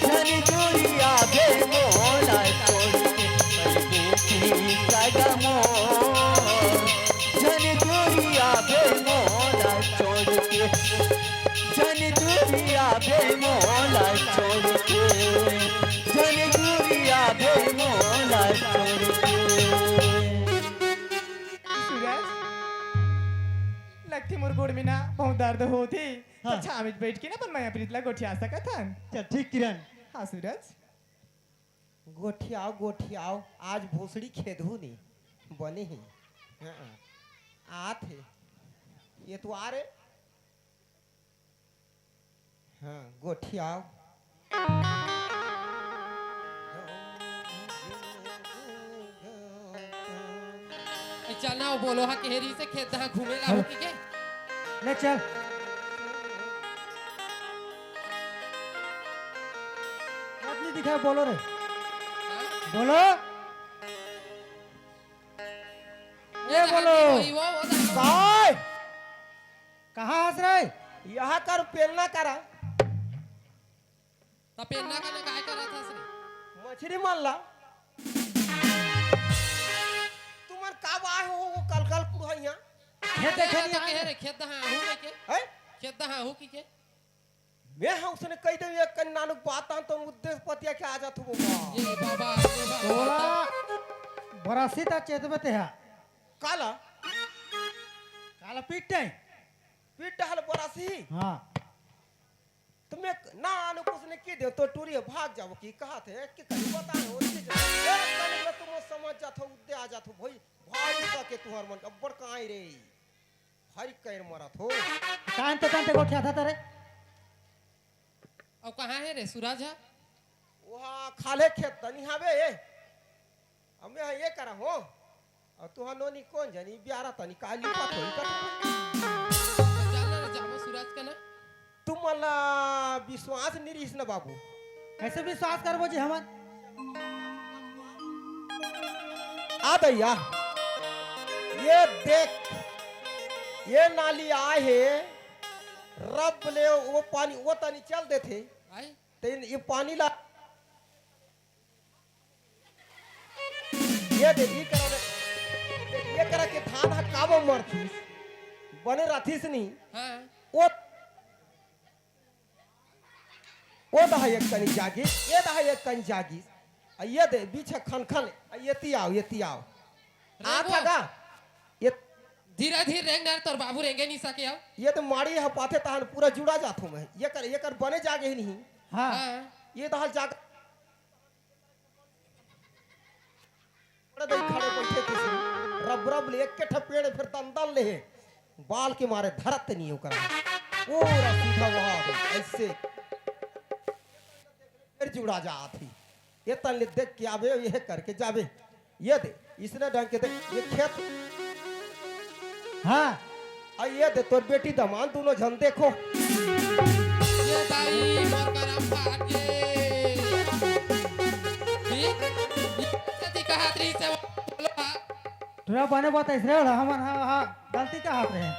Speaker 3: जन दूरिया बे मोला छोड़ के परदेसी सगा मोर जन दूरिया बे मोला छोड़ के जन दूरिया बे मोला छोड़ के जन दूरिया बे मोला छोड़ के
Speaker 7: सूरज लगती मोर गोड़ में ना बहुत दर्द होती
Speaker 4: हाँ।
Speaker 7: अच्छा अमित बैठ के ना पर मैं प्रीतला गोठिया सकत हन
Speaker 4: चल ठीक किरण
Speaker 7: हाँ सूरज
Speaker 6: गोठियाओ आज भोसड़ी खेदू नहीं बने ही आते ये तो आ रहे हाँ गोठियाओ
Speaker 2: चल ना वो बोलो हा केहरी से खेत दहा घूमे ला हो के
Speaker 4: ले चल अपनी दिखा बोलो रे बोलो ये बोलो
Speaker 6: काय
Speaker 4: कहाँ हंस रहे
Speaker 6: यहाँ कर पेलना करा
Speaker 2: तपेन्ना का ना काय करा था सरे
Speaker 6: मछली मान ला तुम्हार कब आए हो वो कल कल पुरहैया
Speaker 4: खेत देखे नहीं
Speaker 2: के
Speaker 4: आए
Speaker 2: रे खेत दहा हूं के
Speaker 6: है
Speaker 2: खेत दहा हूं की के
Speaker 6: मैं हाँ उसने कही दे एक नानुक बात तो उद्देश्य पतिया के आ जा तू
Speaker 2: ये बाबा
Speaker 4: तोला बरासी ता चेतबते है
Speaker 6: काला
Speaker 4: काला पीट नहीं
Speaker 6: पीट डहल बरासी
Speaker 4: हाँ
Speaker 6: तुम्हें ना आनुक उसने की दे तो टूरी भाग जाओ की कहा थे कि कहीं बता हो तुम समझ जा थो उद्दे आ जा थो भाई भाई का के तुहर मन अब्बड़ काई रे हरी कैर मरा थो
Speaker 4: कान ते गोठिया था तेरे
Speaker 2: अब कहां है रे सूरज है
Speaker 6: वहाँ खाले खेत तनी हवे हमें ये करा हो और तुहा नोनी कौन जानी ब्यारा तनी काली पत होई का
Speaker 2: चल रे जामो सूरज का ना
Speaker 6: तुम मला विश्वास निरीस न बाबू
Speaker 4: कैसे विश्वास करबो जी हमन
Speaker 6: आ दैया ये देख ये नाली आए है रब ले वो पानी वो तनी चल देते
Speaker 2: आई
Speaker 6: तेन ये पानी ला ये दे ये करा के धान हा काबो मरथी बने राथीस नहीं
Speaker 2: हां
Speaker 6: वो दहा एक कनी जागी ये दहा एक कनी जागी ये दे बीच खन खन ये आओ आ थागा ये
Speaker 2: धीरे धीरे रेंगना तोर बाबू रेंगे नहीं सके अब
Speaker 6: ये तो माड़ी है पाथे तहन पूरा जुड़ा जाथो मैं ये कर बने जागे ही नहीं
Speaker 4: हाँ
Speaker 2: हां
Speaker 6: ये दहा जाग खड़े बैठे थे रब रब ले एक के पेड़ फिर दंदल ले बाल के मारे धरत नहीं हो करा पूरा सीधा वहां ऐसे फिर जुड़ा जा थी ये तन ले देख के आवे ये करके जावे ये दे इसने ढंग के देख ये खेत
Speaker 4: हाँ
Speaker 6: ये दे तोर बेटी दमान दोनों जन देखो
Speaker 2: ये दाई मोर करम भाग्य ठीक सती कहात्री से बोलो हां
Speaker 4: तुरा बने बताइस रे हमन हाँ गलती का हाथ रहे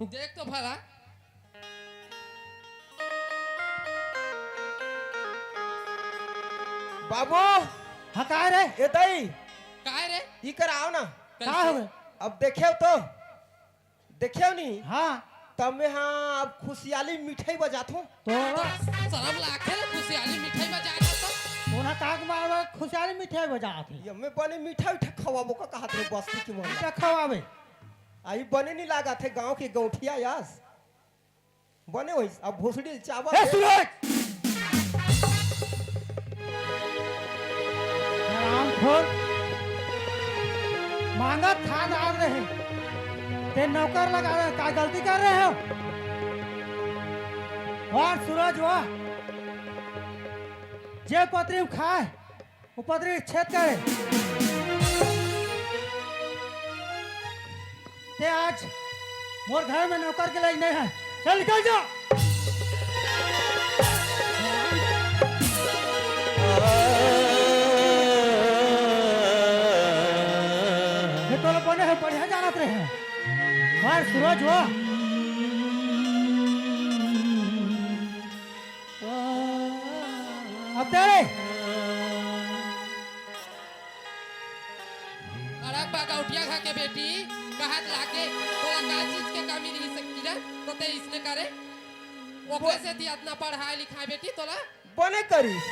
Speaker 2: देख तो भला
Speaker 6: बाबू
Speaker 4: हाँ का रे
Speaker 6: ये दई
Speaker 2: काय रे
Speaker 6: ई कर आओ ना
Speaker 4: का हो गए
Speaker 6: अब देखे तो देखे नहीं
Speaker 4: हाँ
Speaker 6: तब मैं हाँ अब खुशहाली मिठाई बजात हूँ
Speaker 4: तो
Speaker 2: शर्म लाखे रे खुशहाली मिठाई बजा रहा तो
Speaker 4: उन्हें काग मारवा खुशहाली मिठाई बजा थे
Speaker 6: ये मैं बने मिठाई उठा खवाबो का कहा थे बस्ती की मन
Speaker 4: क्या खवावे
Speaker 6: आई बने नहीं लगा थे गांव की गौठिया यास बने वही अब भोसड़ी चावल
Speaker 4: ए सूरज राम खोल मांगा थान आ रहे ते नौकर लगा रहे का गलती कर रहे हो और सूरज वाह जे पत्री खाए वो पत्री छेद करे। ते आज मोर घर में नौकर के लायक नहीं है, चल निकल जा। ये तो लोग है बढ़िया जानत रहे हैं। बाहर सूरज हुआ अब तेरे
Speaker 2: अरक बागा उठिया खा के बेटी कहत लाके तोला का चीज के कमी नहीं सकती रे तो ते इसने करे ओकरे से ती इतना पढ़ाई लिखाई बेटी तोला
Speaker 6: बने करिस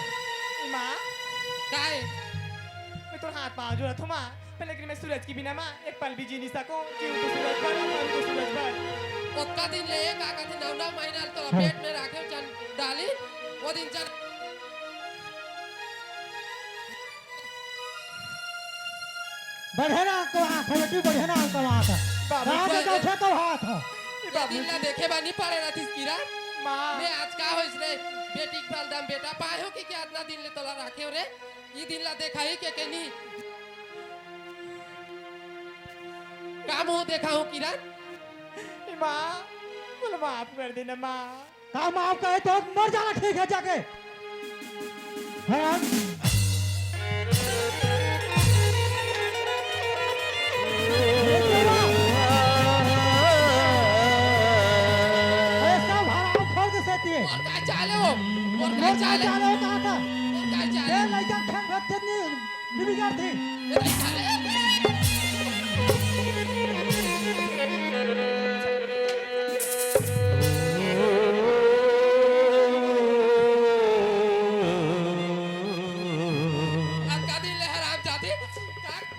Speaker 7: माँ
Speaker 2: काहे
Speaker 7: मैं तो हाथ पाँव जोड़ा था माँ पर लेकिन मैं सूरज की बिना माँ एक पल भी जी नहीं सकूं जीव तो सूरज पर और तो सूरज पर
Speaker 2: ओक्का दिन ले का का दिन 9 महीना तोला पेट में राखे चन डाली वो दिन चल
Speaker 4: बढ़ेना को हाथ है बेटी, बढ़ेना को हाथ है। कहाँ से उठे को हाथ है।
Speaker 2: ये दिन ला देखे बानी पड़े रहती किरा
Speaker 7: माँ
Speaker 2: मैं आज का होइस रे बेटी के बलदाम बेटा पायो कि क्या इतना दिन ले तोला राखे रे ये दिन ला देखा ही के नहीं काम हो देखा हूं किरण
Speaker 7: माँ बोलो माफ कर देना माँ
Speaker 4: काम आप कहे तो मर जाना ठीक है जाके। हाँ
Speaker 2: और का चाले हो और का चाले
Speaker 4: चालो कहाँ था?
Speaker 2: और का
Speaker 4: ये
Speaker 2: चाले
Speaker 4: लड़का खेल खेलते नहीं बिगाड़ थी।
Speaker 2: ये नहीं चाले का दिन ले हराम जाती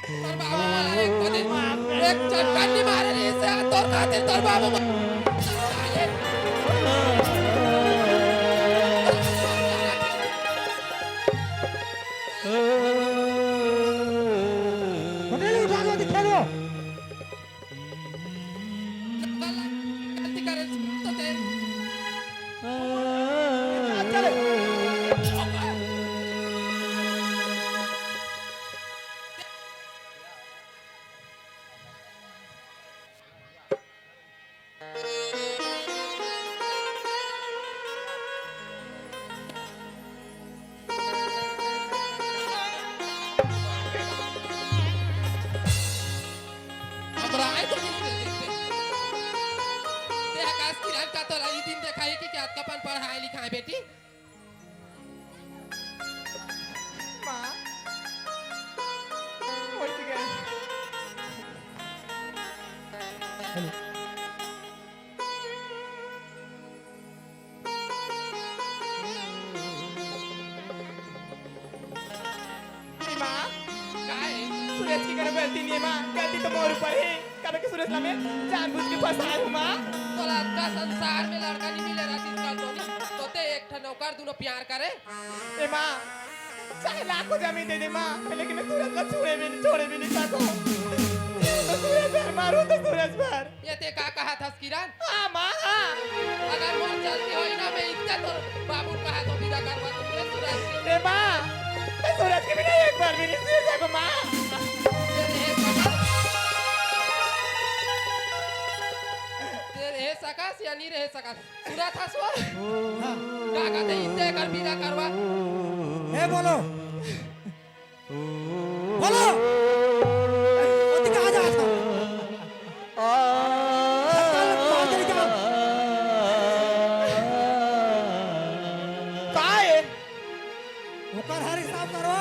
Speaker 2: तोर बाबू वाला एक चटकानी मारे रे से तोर खातिर तोर बाबू चाले
Speaker 4: होटल उठा दो दिखा दो।
Speaker 2: गलती करे तो ते हमरा आए तो नहीं देखते ते आकाश किरण का तो लाई दिन दिखाई कि क्या कपन पढ़ाई लिखाई बेटी
Speaker 7: माँ उठ गए माँ
Speaker 2: काहे
Speaker 7: सूरज की करे गलती नहीं है माँ गलती तो मोर ऊपर है कब के सूरज ला में जानबूझ के फंसाया हूँ माँ
Speaker 2: तोला का संसार में लड़का नहीं मिले राती का तो ते एक ठन नौकर दोनों प्यार करे
Speaker 7: ए माँ चाहे लाखों जमीन दे दे माँ लेकिन मैं सूरज का छोड़े भी नहीं सकूं तो सूरज पर मारूं तो सूरज पर
Speaker 2: ये ते का कहा था किरण
Speaker 7: हाँ माँ हाँ
Speaker 2: अगर मोर चलती होई ना मैं इतना तो बाबू कहा तो विदा करवा तो पूरे सूरज के
Speaker 7: ए माँ मैं सूरज के बिना एक बार भी नहीं सूरज को माँ
Speaker 2: तेरे सकास या नहीं रहे सकास पूरा था सो का कहते इतने कर विदा करवा
Speaker 4: ए बोलो बोलो वो कहाँ जा था? बाहर चली जाओ।
Speaker 6: कहाँ है
Speaker 4: वो कर हर हिसाब करो।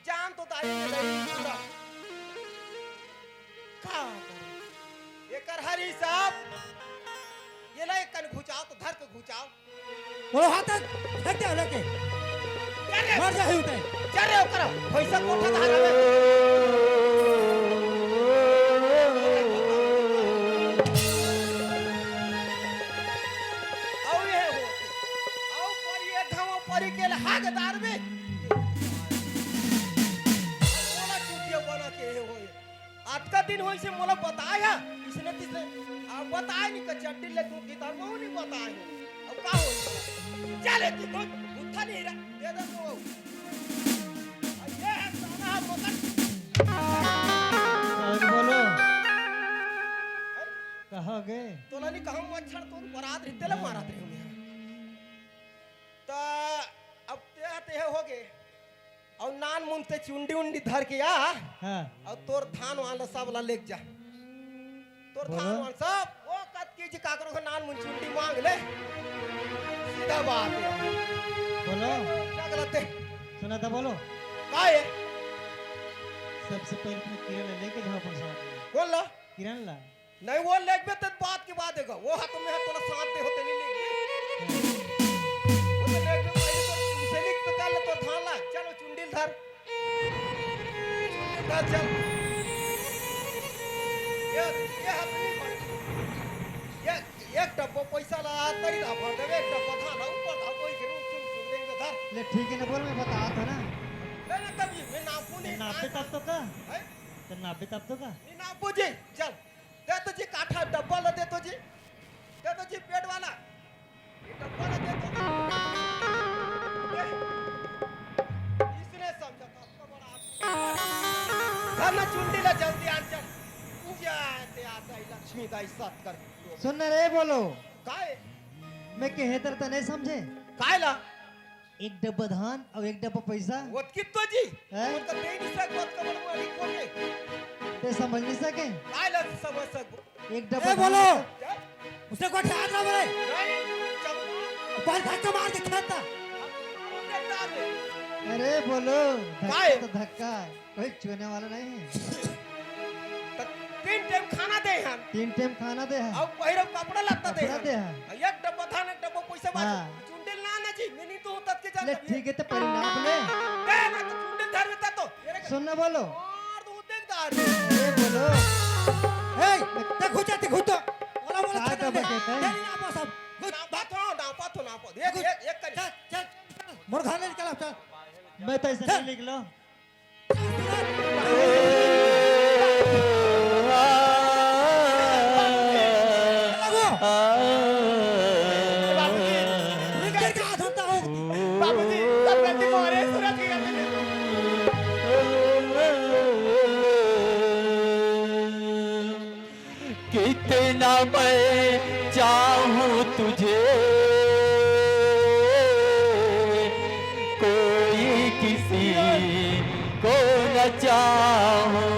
Speaker 6: जान तो तारी में गई पूरा कहाँ ये कर हर हिसाब ये ना एक कन घुचाओ तो धर के घुचाओ
Speaker 4: वो हाथ फेंक दे लेके मर जा ही उते।
Speaker 6: चल रे करो पैसा कोठा धारा में आओ ये होते आओ पर ये धावा परी के हागदार में मोला चुटिया बना के होए आज का दिन होई से मोला बताया इसने तिसने अब अब बताए नहीं कि चट्टी ले तू की धर्म नहीं बताए अब का हो चले तू को उठा नहीं रहा दे दे तू ये है साला मोकट
Speaker 4: और बोलो कहाँ गए?
Speaker 6: तो नहीं कहूं मच्छर तो बरात रिते ले मारा थे तो अब ते हो गए और नान मुन से चुंडी उंडी धर के आ
Speaker 4: हाँ
Speaker 6: और तोर थान वाला सब ला लेके जा तोर थान
Speaker 4: बोलो।
Speaker 6: वाला सब वो कत की जी काकरो को नान मुन चुंडी मांग ले सीधा बात है
Speaker 4: बोलो
Speaker 6: क्या गलत है
Speaker 4: सुना था बोलो।
Speaker 6: का है
Speaker 4: सबसे पहले अपने किरण लेके जाओ अपन साथ में।
Speaker 6: बोल ला
Speaker 4: किरण ला
Speaker 6: नहीं वो लेक में तो बात की बात है वो हाथ में है तोरा साथ दे होते नहीं लेके वो तो लेक में पहले तो उसे लिख पे कर ले तो थान ला चलो चुंडी धर चुंडी धर चल ये हाथ नहीं पड़ ये एक डब्बा पैसा ला तरी ला भर देवे एक डब्बा थान ला ऊपर धा कोई के रूप चुन देंगे धर
Speaker 4: ले ठीक है ना बोल मैं बता था ना
Speaker 6: ले ना तभी मैं नापू नहीं
Speaker 4: नापे तब तो का
Speaker 6: है
Speaker 4: तो नापे तब तो का
Speaker 6: नहीं नापू जी चल दे तो जी काठा डब्बा ला दे तो जी पेट वाला ये डब्बा ला दे तो इसने समझा था आपका बड़ा आदमी घर में चुंडी ला जल्दी आ चल जाते आता है लक्ष्मी दाई साथ कर
Speaker 4: सुन ना रे बोलो
Speaker 6: काय
Speaker 4: मैं कहे तर तो नहीं समझे
Speaker 6: काय ला
Speaker 4: एक डब्बा धान और एक डब्बा पैसा
Speaker 6: वत कितो जी
Speaker 4: हैं?
Speaker 6: वो तो दे नहीं सक वत का बड़ा वाली कोने
Speaker 4: ते समझ नहीं सके
Speaker 6: काय ला समझ सक
Speaker 4: एक डब्बा
Speaker 8: बोलो।
Speaker 4: धान-
Speaker 8: उसे को ठाक ना बोले
Speaker 6: नहीं चल
Speaker 8: बाल धक्का मार के खाता
Speaker 6: देखता है
Speaker 4: अरे बोलो
Speaker 6: काय?
Speaker 4: धक्का तो धक्का कोई छूने वाला नहीं है।
Speaker 6: तीन टाइम खाना दे हम
Speaker 4: 3 टाइम खाना दे है
Speaker 6: अब पहिरो कपड़ा लगता दे
Speaker 4: कपड़ा दे है
Speaker 6: एक डब्बा था एक डब्बा पैसा बाज
Speaker 4: हाँ।
Speaker 6: चुंडल ना ना जी मैं नहीं तो तत के
Speaker 4: ले
Speaker 6: चल
Speaker 4: ठीक है तो परिणाम ले
Speaker 6: दे ना तो चुंडल धर में तो मेरे
Speaker 4: सुन ना बोलो
Speaker 6: और तो देखदार
Speaker 4: अरे बोलो
Speaker 8: ए ते खुचा ते खुतो ओला मोला
Speaker 4: काय
Speaker 8: खाता
Speaker 4: डब्बा
Speaker 8: दे
Speaker 4: कहता है?
Speaker 8: चल ना बस अब
Speaker 6: ना पाथो ना पाथो एक कर
Speaker 8: चल चल मोर घर ले निकल चल
Speaker 4: मैं तो ऐसा नहीं लिख लो
Speaker 8: रुक जा हाथ होता हो
Speaker 7: बाबूजी सब गलती मोरे सूरज की गलती नहीं
Speaker 3: कितना मैं चाहूं तुझे कोई किसी को न चाहूं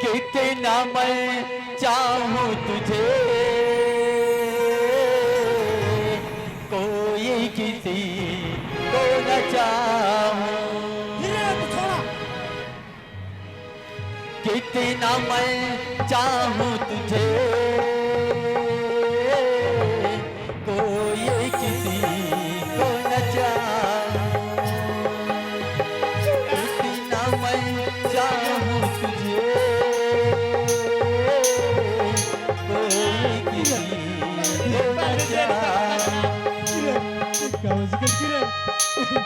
Speaker 3: कितना मैं चाहूं तुझे कोई किसी को न चाहूं
Speaker 8: छोड़ा
Speaker 3: कितना मैं चाहूं तुझे कोई किसी को न चाहूं कितना मैं चाहूं तुझे कोई किसी को न चाहूं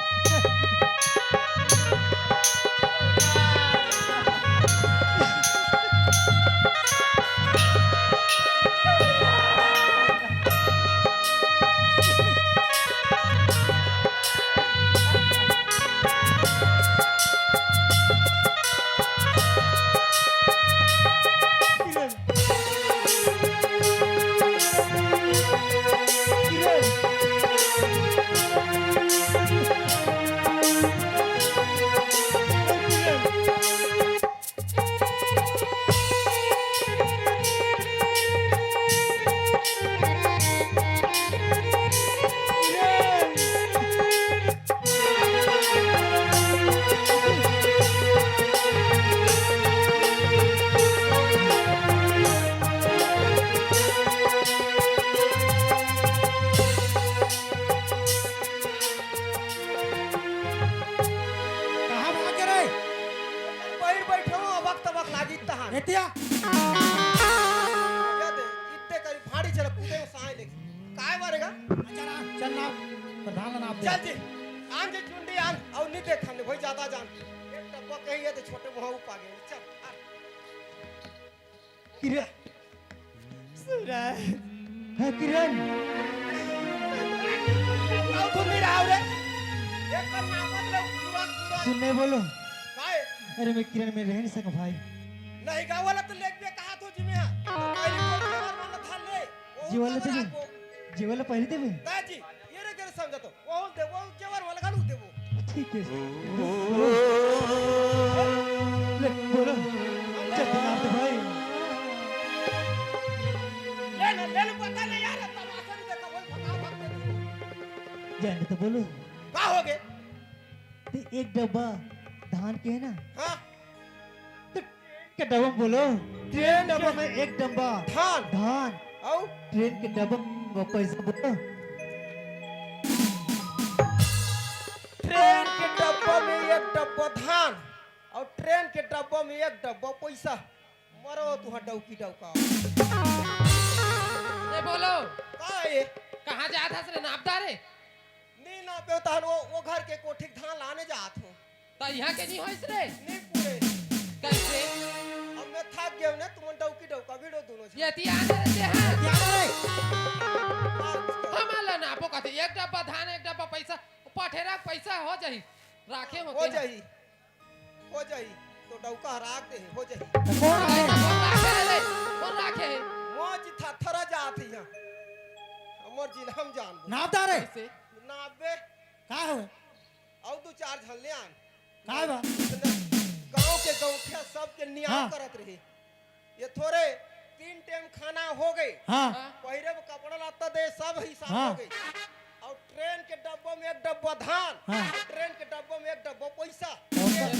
Speaker 8: कहां भाग के रे
Speaker 6: पहिर बैठो वक्त वक्त लागी तहां
Speaker 8: एतिया
Speaker 6: या दे इत्ते करी फाड़ी चल कूदे साए ले काय मारेगा
Speaker 8: चल ना प्रधान ना आप
Speaker 6: चल जी आन जे चुंडी आन और नहीं देख हमने भाई ज्यादा जान एक डब्बा कही है तो छोटे मुंह उपा गए चल आ।
Speaker 4: किरण
Speaker 7: सूरज
Speaker 4: है किरण
Speaker 6: आओ तुम नहीं रहा रे एक कर नाम मतलब पूरा
Speaker 4: सुनने बोलो
Speaker 6: काय
Speaker 4: अरे मैं किरण में रह नहीं सका भाई
Speaker 6: नहीं गाँव वाला तो लेक में कहा तो जिमे पहले को जवार वाला था ले
Speaker 4: जीवाला ते जीवाला पहले ते में
Speaker 6: दाजी ये रे कर समझ तो वो दे वो जवार वाला घालू दे वो
Speaker 4: ठीक है ले बोलो जगन्नाथ भाई
Speaker 6: ले लो पता नहीं यार तमाशा नहीं देखा वो फटाफट
Speaker 4: जाने तो बोलो
Speaker 6: का हो गए
Speaker 4: ते एक डब्बा धान के है ना
Speaker 6: हां
Speaker 4: तो के डब्बा में बोलो ट्रेन डब्बा में एक डब्बा
Speaker 6: धान
Speaker 4: धान
Speaker 6: आओ
Speaker 4: ट्रेन के डब्बा में पैसा बोलो
Speaker 6: ट्रेन के डब्बा में एक डब्बा धान और ट्रेन के डब्बा में एक डब्बा पैसा मरो तू डौकी डौका
Speaker 2: ए बोलो
Speaker 6: का ये
Speaker 2: कहाँ जात हस रे नापदार है
Speaker 6: नी ना पे तहन वो घर के कोठी धान लाने जात हूं
Speaker 2: तो यहाँ के नहीं होइस रे
Speaker 6: नी पूरे
Speaker 2: कैसे
Speaker 6: अब मैं थक गया ना तुम डौकी डौका वीडियो दोनों छे
Speaker 2: ये ती आने रहते हैं
Speaker 6: आज
Speaker 2: हमारा नापो कहते एक डब्बा धान एक डब्बा पैसा पठेरा पैसा हो जाई राखे
Speaker 6: हो
Speaker 2: होते
Speaker 6: जाई तो डौका राख दे हो जाई
Speaker 4: कौन है
Speaker 2: कौन राखे है
Speaker 6: मौज था थरा जात हिया हमर जिन हम जान
Speaker 4: नापदार है
Speaker 2: कैसे
Speaker 6: नाबे
Speaker 4: का हो
Speaker 6: औ दो चार झल्लियान
Speaker 4: का बा
Speaker 6: गांव के गौठिया सब के नियाम
Speaker 4: हाँ।
Speaker 6: करत रहे ये थोड़े 3 टाइम खाना हो गए
Speaker 4: हाँ
Speaker 6: पहिरे में कपड़ा लत्ता दे सब हिसाब
Speaker 4: हाँ।
Speaker 6: हो गई और ट्रेन के डब्बा में एक डब्बा धान
Speaker 4: हाँ।
Speaker 6: और ट्रेन के डब्बा में एक डब्बा पैसा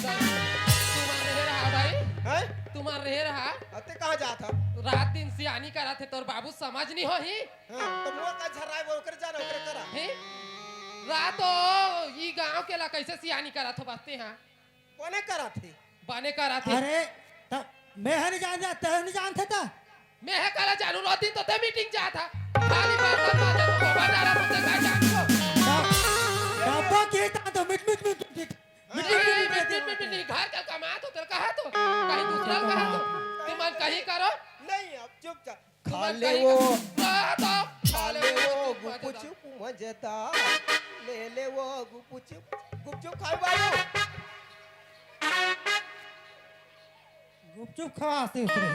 Speaker 2: तुम्हार रहे रहा भाई
Speaker 6: हैं
Speaker 2: तुम्हार रहे रहा
Speaker 6: अते कहां जात था
Speaker 2: रात दिन सियानी करा थे तोर बाबू समझ नहीं हो ही
Speaker 6: हां तो मोर का झराय वो ओकर जाना ओकर करा
Speaker 2: हैं? रात ई गांव के ला कैसे सियानी करा थे बसते हैं
Speaker 6: कोने करा थे
Speaker 2: बने करा थे
Speaker 4: अरे तब मैं है नहीं जानता तह नहीं जानता था
Speaker 2: मैं है कला जानू रो दिन तो ते मीटिंग जा था खाली बर्तन माजे तो गोबर डाला मुझे का जान
Speaker 4: डब्बा के ता तो मिट
Speaker 2: नहीं घर का कमा तो तेरे कहा तो कहीं दूसरा कहा तो तुम कहीं करो
Speaker 6: नहीं अब चुपचाप
Speaker 2: तुम
Speaker 6: खा ले
Speaker 2: कहीं
Speaker 6: वो
Speaker 2: तो
Speaker 6: खा ले वो गुपचुप मजेदा ले वो गुपचुप खाए बाबू
Speaker 4: गुपचुप खवाते उतरे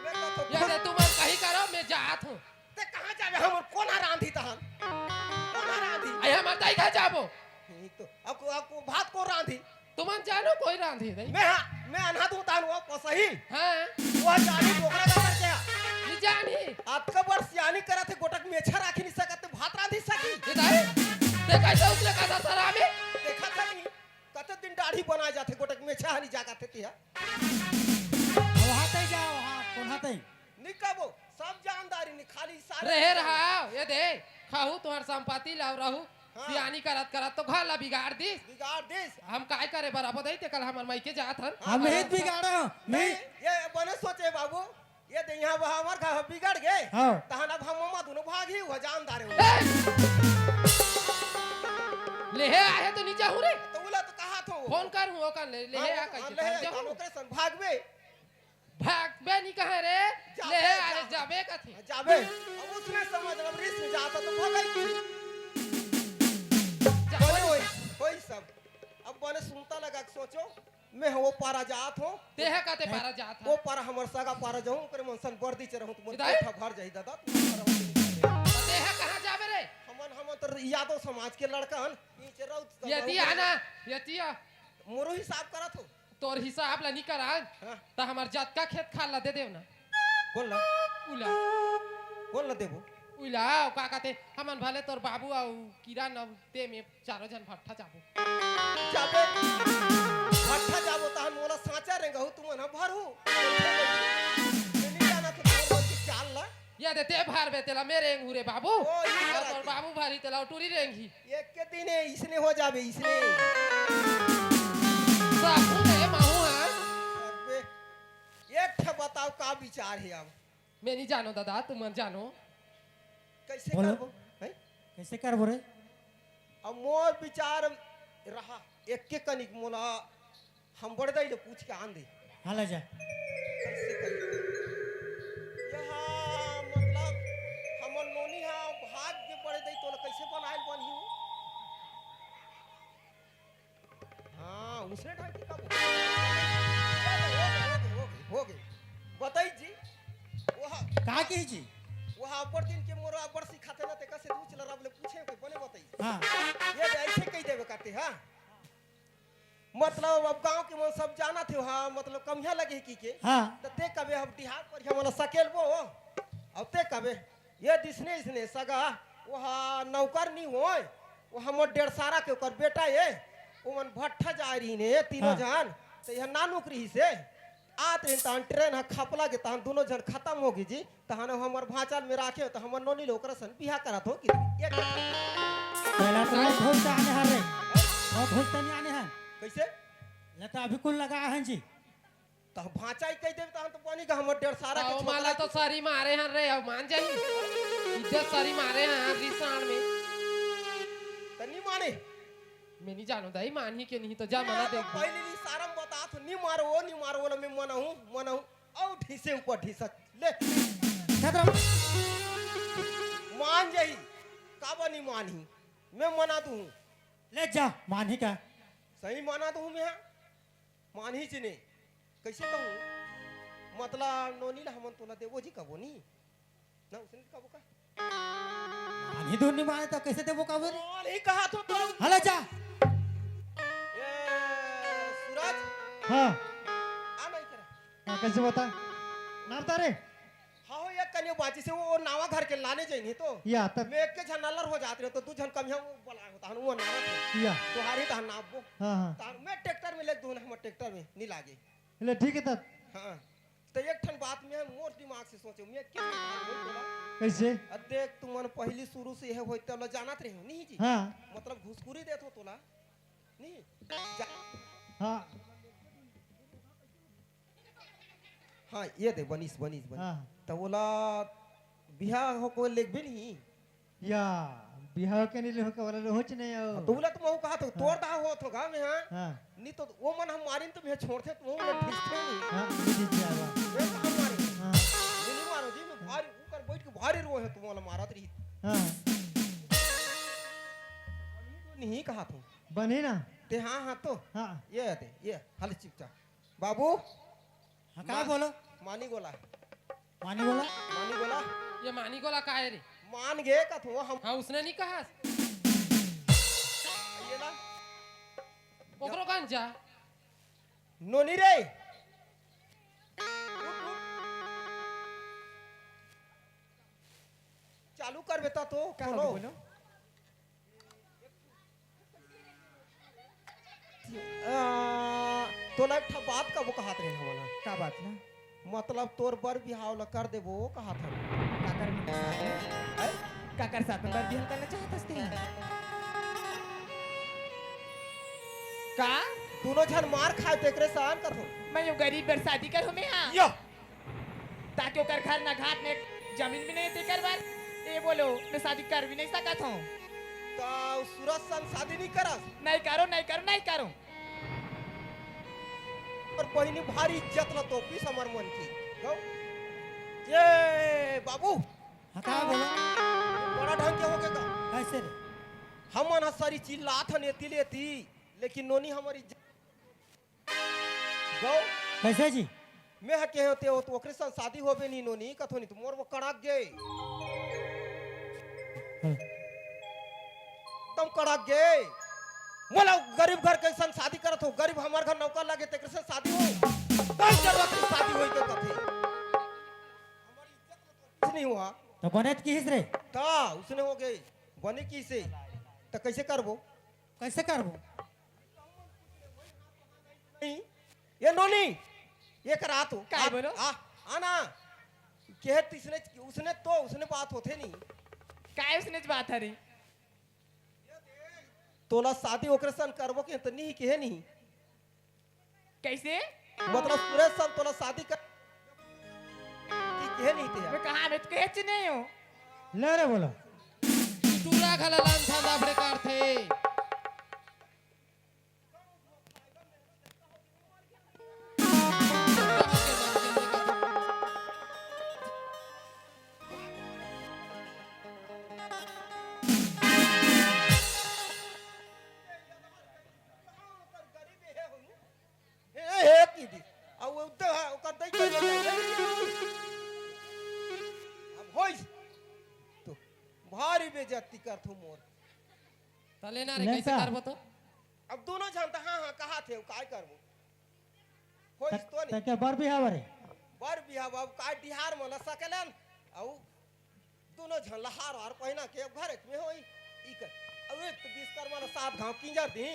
Speaker 6: मैं तो
Speaker 2: ये दे तुम कहीं करो मैं जात हूं
Speaker 6: ते कहां जावे हम कोना रांधी तहन कोना रांधी
Speaker 2: आई हम दाई खा जाबो
Speaker 6: नहीं तो आपको भात को रांधी
Speaker 2: तुम जानो कोई रांधी नहीं
Speaker 6: मैं अनहा दूं तान वो को सही
Speaker 2: हां
Speaker 6: वो जानी टोकरा का कर क्या
Speaker 2: नहीं जानी
Speaker 6: आपका बर सियानी करा थे गोटक में अच्छा राखी नहीं सकत भात रांधी सकी
Speaker 2: ये दाई ते कैसे उसने कहा सरा में
Speaker 6: देखा था नहीं कत दिन दाढ़ी बना जाते गोटक में अच्छा नहीं जागा थे तिया
Speaker 4: वहां तक जाओ वहां कोना तक
Speaker 6: निकबो सब जानदारी नहीं खाली सारे
Speaker 2: रहे रहा ये दे खाऊ तुम्हार संपत्ति लाव रहू
Speaker 6: हाँ।
Speaker 2: सियानी करत करत तो घर ला बिगाड़ दिस
Speaker 6: बिगाड़ देस
Speaker 2: हम काय करे बराबर नहीं ते कल हमर माई के जात हन
Speaker 4: हम हित बिगाड़े हो
Speaker 6: नहीं ये बने सोचे बाबू ये दे यहाँ वहाँ हमार घर बिगड़ गए
Speaker 4: हाँ।
Speaker 6: तहन अब हम मम्मा दोनों भाग ही हुआ जानदार हो
Speaker 2: ले आए तो नीचे हूं रे
Speaker 6: तो बोला तो कहा था वो
Speaker 2: फोन कर हूं ओकन ले आ कैसे
Speaker 6: ले
Speaker 2: जा
Speaker 6: कानो करे सन भागवे
Speaker 2: भाग बे नहीं कहे रे
Speaker 6: जाबे,
Speaker 2: ले आ
Speaker 6: जाबे।
Speaker 2: जाबे कथी
Speaker 6: जाबे अब उसने समझ अब रिस्क में जाता तो भगाई
Speaker 2: जाबे
Speaker 6: बने होई सब अब बने सुनता लगा के सोचो मैं वो पारा जात हूं
Speaker 2: देह काते पारा जात
Speaker 6: वो पारा हमर सगा पारा जाऊं करे मनसन वर्दी च रहूं तुम
Speaker 2: इधर?
Speaker 6: घर जाई दादा तुम
Speaker 2: देह कहां जाबे रे
Speaker 6: हम तो यादव समाज के लड़कन नीचे रहू
Speaker 2: यदि आना यदि
Speaker 6: मोरो हिसाब करत हो
Speaker 2: तोर हिसाब ला नहीं करा
Speaker 6: हाँ।
Speaker 2: त हमर जात का खेत खाल ला दे देव ना
Speaker 6: बोल ना
Speaker 2: उला
Speaker 6: बोल ना देबो
Speaker 2: उला का कहते हमन भले तोर बाबू आउ किरण आउ ते में चारों जन भट्ठा जाबो
Speaker 6: जाबे भट्ठा जाबो तहन मोला साचा रे गहू तुम ना भरू नहीं जाना तो तोर की चाल ला
Speaker 2: या दे ते भार बे तेला मेरे अंगूरे बाबू
Speaker 6: ओ, ये
Speaker 2: और
Speaker 6: करा
Speaker 2: तोर
Speaker 6: के।
Speaker 2: बाबू भारी तेला टूरी रेंगी
Speaker 6: एक के दिन इसने हो जाबे इसने
Speaker 2: साहू ने माहू है
Speaker 6: अबे एक ठे बताओ का विचार है अब
Speaker 2: मैं नहीं जानो दादा तुम मन जानो
Speaker 6: कैसे
Speaker 4: बोलो।
Speaker 6: करबो हैं
Speaker 4: कैसे कर बोरे
Speaker 6: अब मोर विचार रहा एक के कनिक मोला हम बड़ दई पूछ के आन दे
Speaker 4: हाला जा
Speaker 6: कैसे कैसे बनाए बनी हूँ हाँ उसने ढाई कब हो गए बताई जी वहाँ
Speaker 4: का की जी
Speaker 6: वहाँ अब्बड़ दिन के मोरा अब्बड़ सिखाते ना ते कैसे दूच लड़ा बोले पूछे कोई बने बताई
Speaker 4: हाँ
Speaker 6: ये ऐसे कही देवे करते हाँ मतलब अब गांव के मन सब जाना थे हाँ मतलब कमिया लगे की के
Speaker 4: हाँ
Speaker 6: तो ते कबे हम दिहात पर हम सकेल वो अब ते कबे ये दिसने इसने सगा वहाँ नौकर नहीं होए वो हमर डेढ़ सारा के ओकर बेटा ये ओमन भट्ठा जा रही ने तीनों
Speaker 4: हाँ।
Speaker 6: जन तो यह ना नौकरी से आत रही तहन ट्रेन हा खपला के तहन दोनों जन खत्म होगी जी तहन हमर भांचल में राखे तो हमर नोनी लोकर सन बियाह करत हो कि एक
Speaker 4: पहला तो बहुत भोज से आने हार रे बहुत भोज से नहीं आने हैं
Speaker 6: कैसे
Speaker 4: लता अभी कुल लगा है जी
Speaker 6: तो भांचा ही कह देव तहन तो पानी का हमर डेढ़ सारा के
Speaker 2: आओ माला तो सारी मारे हैं रे अब मान जाई इज्जत सारी मारे हैं रिसाण में
Speaker 6: तनी माने
Speaker 2: मैं नहीं जानो दाई मान ही के नहीं तो जा मना देख
Speaker 6: पहले ली सारम बता तो नहीं मारो ना मैं मना हूं औ ढीसे ऊपर ढीसक ले
Speaker 4: छत्र
Speaker 6: मान जाई का बनी मानी मैं मना दूं
Speaker 4: ले जा मान ही का
Speaker 6: सही माना दूं मैं मान ही चिने कैसे कहूं मतलब नोनी ला हमन तोला देवो जी कबो नी ना उसने कबो का
Speaker 4: मान ही दूर नहीं माने तो कैसे देवो का बोले
Speaker 6: कौन ही कहा तो
Speaker 4: हले जा
Speaker 6: ये सूरज
Speaker 4: हाँ
Speaker 6: आ नहीं करा
Speaker 4: हाँ कैसे बता नारता रे
Speaker 6: हाँ हो ये कन्या बाची से वो नावा घर के लाने जाइए तो
Speaker 4: या तब
Speaker 6: मैं एक के झन नलर हो जाते रहे तो दू झन कम बोला होता हूं वो नावा थे
Speaker 4: या
Speaker 6: तुहारी तहन नाबो
Speaker 4: हाँ हाँ
Speaker 6: तार मैं ट्रैक्टर में ले दूं हम ट्रैक्टर में नहीं लागे
Speaker 4: ले ठीक है तब
Speaker 6: हां तो एक ठन बात में मोर दिमाग से सोचे मैं क्या बोला
Speaker 4: कैसे
Speaker 6: देख तुमन पहली शुरू से है होय तब जानत रहे हो नहीं जी
Speaker 4: हाँ
Speaker 6: मतलब घुसखोरी देत हो तोला नहीं
Speaker 4: हाँ
Speaker 6: हाँ ये दे बनीस
Speaker 4: हाँ
Speaker 6: तो बोला बिहार हो को लेख भी नहीं
Speaker 4: या बिहार के नहीं हो के वाला रोच नहीं हो
Speaker 6: तो बोला तुम कहा तो तोड़ दा हो तो गा में हां
Speaker 4: हाँ
Speaker 6: नहीं तो वो मन हम मारिन तो मैं छोड़ते तो वो ठिसते नहीं
Speaker 4: हाँ दीजिए आवा
Speaker 6: मैं कहां मारे
Speaker 4: हाँ
Speaker 6: नहीं मारो जी मैं भारी ऊपर बैठ के भारी रो है तुम वाला मारत रही
Speaker 4: हाँ
Speaker 6: नहीं कहा तू
Speaker 4: बने ना
Speaker 6: ते हाँ हाँ तो
Speaker 4: हाँ
Speaker 6: ये दे ये हल चिपचा बाबू
Speaker 4: हाँ क्या बोलो
Speaker 6: मानी गोला
Speaker 4: माने बोला
Speaker 6: मानी गोला
Speaker 2: ये मानी गोला का है रे
Speaker 6: मान गए का तू हम
Speaker 2: हाँ उसने नहीं कहा
Speaker 6: ये ला
Speaker 2: ओकरो कान जा
Speaker 6: नोनी रे चालू कर बेटा तो
Speaker 7: क्या
Speaker 6: बोलो
Speaker 7: बोलो
Speaker 6: तो ना एक ठा बात का वो कहा थे हमारा
Speaker 7: का बात ना
Speaker 6: मतलब तोर बर बिहाव ला कर दे वो कहा था
Speaker 7: काकर में
Speaker 6: है?
Speaker 7: काकर साथ में बार बिहार करना चाहत हस्ते हैं का
Speaker 6: दोनों जन मार खाए तेकरे सहन कर
Speaker 7: मैं यो गरीब बर शादी कर हमें हां
Speaker 6: यो
Speaker 7: ताकि ओकर घर ना घाट ने जमीन भी नहीं तेकर बार ये बोलो मैं शादी कर भी नहीं सकत हूं
Speaker 6: तो सूरज सन शादी नहीं करस
Speaker 7: नहीं करो
Speaker 6: और बहिनी भारी इज्जत ल तो पीस हमर मन की गौ ये बाबू
Speaker 4: हाँ क्या बोलो
Speaker 6: बड़ा ढंग के होके का
Speaker 4: कैसे रे
Speaker 6: हमन सारी चिल्लात हन एती लेती लेकिन नोनी हमारी गौ
Speaker 4: कैसे जी
Speaker 6: मैं के होते हो तो ओकरे संग शादी होबे नहीं नोनी कथो नहीं तो मोर वो कड़क गए तुम कड़क गए मोला गरीब घर के संग शादी करत हो गरीब हमार घर नौकर लगे तेकरे से शादी हो कोई जरूरत नहीं शादी होई के कथे हमारी इज्जत नहीं हुआ
Speaker 4: तो बनेत की हिस रे
Speaker 6: ता उसने हो गई बने की से तो कैसे करबो
Speaker 4: कैसे करबो
Speaker 6: नहीं ये नोनी ये करा तू
Speaker 7: काय बोलो?
Speaker 6: आना के तीसरे उसने बात होते नहीं
Speaker 7: काय उसने बात हरी
Speaker 6: तोला शादी ओकरे सन करबो के तो नहीं के नहीं
Speaker 7: कैसे
Speaker 6: मतलब सुरेश सन तोला शादी कर की के नहीं थे
Speaker 7: मैं कहा मैं तो कहच नहीं हूं
Speaker 4: ले रे बोलो
Speaker 2: टूरा घाला लान था दाबड़े कार थे
Speaker 6: बेइज्जती करथू मोर
Speaker 2: तले ना रे
Speaker 4: नहीं
Speaker 2: कैसे
Speaker 4: सा।
Speaker 2: करबो तो
Speaker 6: अब दोनों जानता हाँ हाँ कहा थे काय करबो होइस तो नहीं
Speaker 4: क्या बर भी हमारे
Speaker 6: बर बिहा बाबू काय डिहार मला सकलन औ दोनों झन लहार और पहिना के घर में होई ई कर अब एक तो 20 कर मला 7 घाव किंजर दी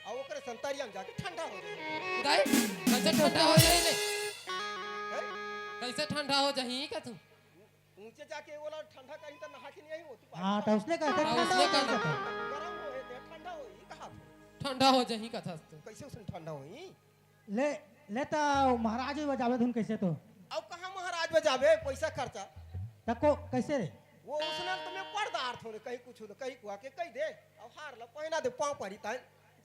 Speaker 6: और ओकरे संतरिया में जाके ठंडा हो जाए
Speaker 2: उदय कैसे ठंडा हो जाई ले
Speaker 6: हैं?
Speaker 2: कैसे ठंडा हो जाही का तू
Speaker 6: ऊंचे जाके बोला ठंडा कहीं तो नहा के नहीं आई हो तू
Speaker 4: हाँ तो उसने कहा था
Speaker 2: हाँ,
Speaker 4: ठंडा
Speaker 2: उसने
Speaker 4: हो
Speaker 2: कहा
Speaker 4: जाता
Speaker 2: था।
Speaker 4: था।
Speaker 6: गरम हो है ठंडा हो ई कहा
Speaker 2: ठंडा हो जाही कथा तू
Speaker 6: कैसे उसने ठंडा होई
Speaker 4: ले लेता महाराज भी बजावे धुन कैसे तो
Speaker 6: अब कहां महाराज में जावे पैसा खर्चा
Speaker 4: तको कैसे रे
Speaker 6: वो उसने तुम्हें पर्दार थोड़े कहीं कुछ तो कहीं कुआ के कहीं दे अब हार ला पहिना दे पांव पड़ी ता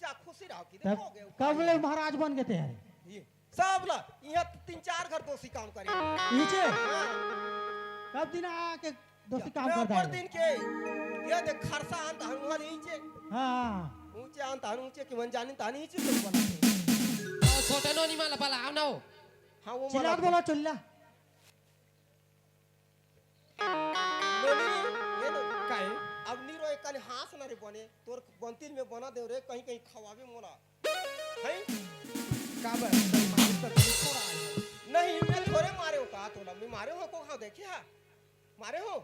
Speaker 6: जा खुशी रहो कि दे
Speaker 4: तब
Speaker 6: हो गए
Speaker 4: कब ले महाराज बन गए थे यार
Speaker 6: ये सब ला यहाँ 3-4 घर दोषी काम करे
Speaker 4: नीचे
Speaker 6: हाँ,
Speaker 4: कब दिन आके दोस्ती काम
Speaker 6: मैं
Speaker 4: करता
Speaker 6: ऊपर
Speaker 4: है
Speaker 6: दिन के ये देख खरसा आन तान वहाँ नीचे
Speaker 4: हाँ
Speaker 6: ऊंचे आन तान ऊंचे कि मन जानी तानी नीचे तो बना
Speaker 2: और छोटे नो निमाला बला आव ना हो
Speaker 6: हाँ वो
Speaker 4: चिल्ला बोलो चिल्ला
Speaker 6: ये लो
Speaker 7: काय
Speaker 6: अब नीरो एक काले हाथ ना रे बने तोर बंतिल में बना दे रे कहीं कहीं खवावे मोला है
Speaker 7: काबर तरी माणूस तर तुम्ही थोडा आहे.
Speaker 6: नहीं मैं थोड़े मारे हो कहा तोला मैं मारे हो को हाँ देखे हा मारे हो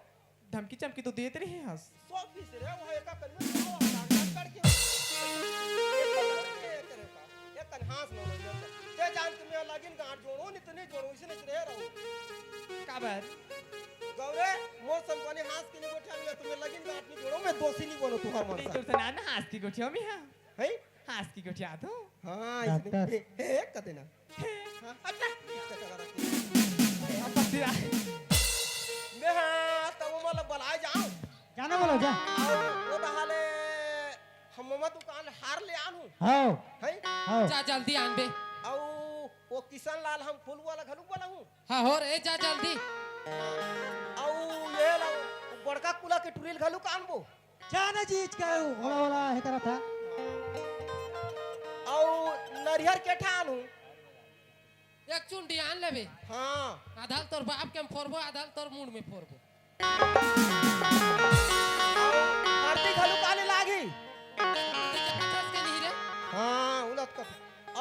Speaker 7: धमकी चमकी तो देत रही हस
Speaker 6: 100 रे वो एक कर में तो डांडा करके एक कन हाथ ना लो ते जान के मैं लगिन गांठ जोड़ो नहीं तो नहीं जोड़ो इसने रह रहो
Speaker 7: काबर
Speaker 6: गौरे मोर संपने हाथ के नहीं गोठा में तुम्हें लगिन गांठ नहीं जोड़ो मैं दोषी नहीं बोलो तुम्हार मन
Speaker 7: नाही
Speaker 6: से
Speaker 7: तुमचं नाव ना हास की गोठी मी हा
Speaker 6: है
Speaker 7: हास की गोठी आतो
Speaker 6: हाँ इसने
Speaker 4: डॉक्टर।
Speaker 6: हे कते ना हाँ अच्छा इसका चला रखी
Speaker 7: आता तिरा
Speaker 6: मैं हाँ तब मला बलाए जाऊं
Speaker 4: जाना बोलो जा
Speaker 6: और वो दहाले हम मम्मा दुकान हार ले आनू
Speaker 4: हाँ
Speaker 6: है
Speaker 4: हाँ
Speaker 2: जा जल्दी आन बे
Speaker 6: और वो किशन लाल हम फूल वाला घलू वाला हूँ
Speaker 2: हाँ हो रे जा जल्दी
Speaker 6: और ये ला बड़का कुला के टुरिल घलू कानबो
Speaker 4: जाना चीज का ओला ओला है करा था
Speaker 6: और नरियर के ठानू
Speaker 2: एक चुंडी आन लेबे
Speaker 6: हाँ
Speaker 2: आधाल तोर बाप के फोरबो आधाल तोर मुंड में फोरबो
Speaker 6: आरती घलू काने लागी
Speaker 2: कथास के नहीं रे
Speaker 6: हाँ उलट का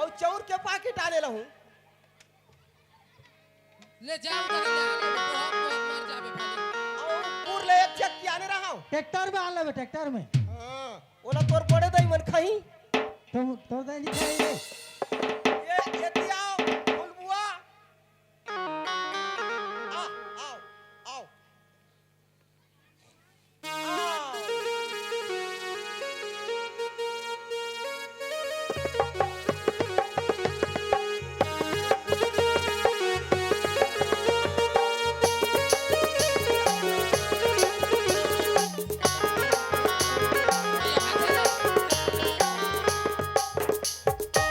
Speaker 6: और चौर के पाकिट आने लहूं
Speaker 2: ले जाओ तो ले आने बहुत बहुत मार जाबे खाली
Speaker 6: और पूर ले एक चक्की आने रहा हूं
Speaker 4: ट्रैक्टर में आन ले ट्रैक्टर में
Speaker 6: हाँ ओला तोर बड़े दई मन खई
Speaker 4: तुम तो दे नहीं खाएंगे
Speaker 6: ये दियाओ फुलबुआ आओ आओ आओ आओ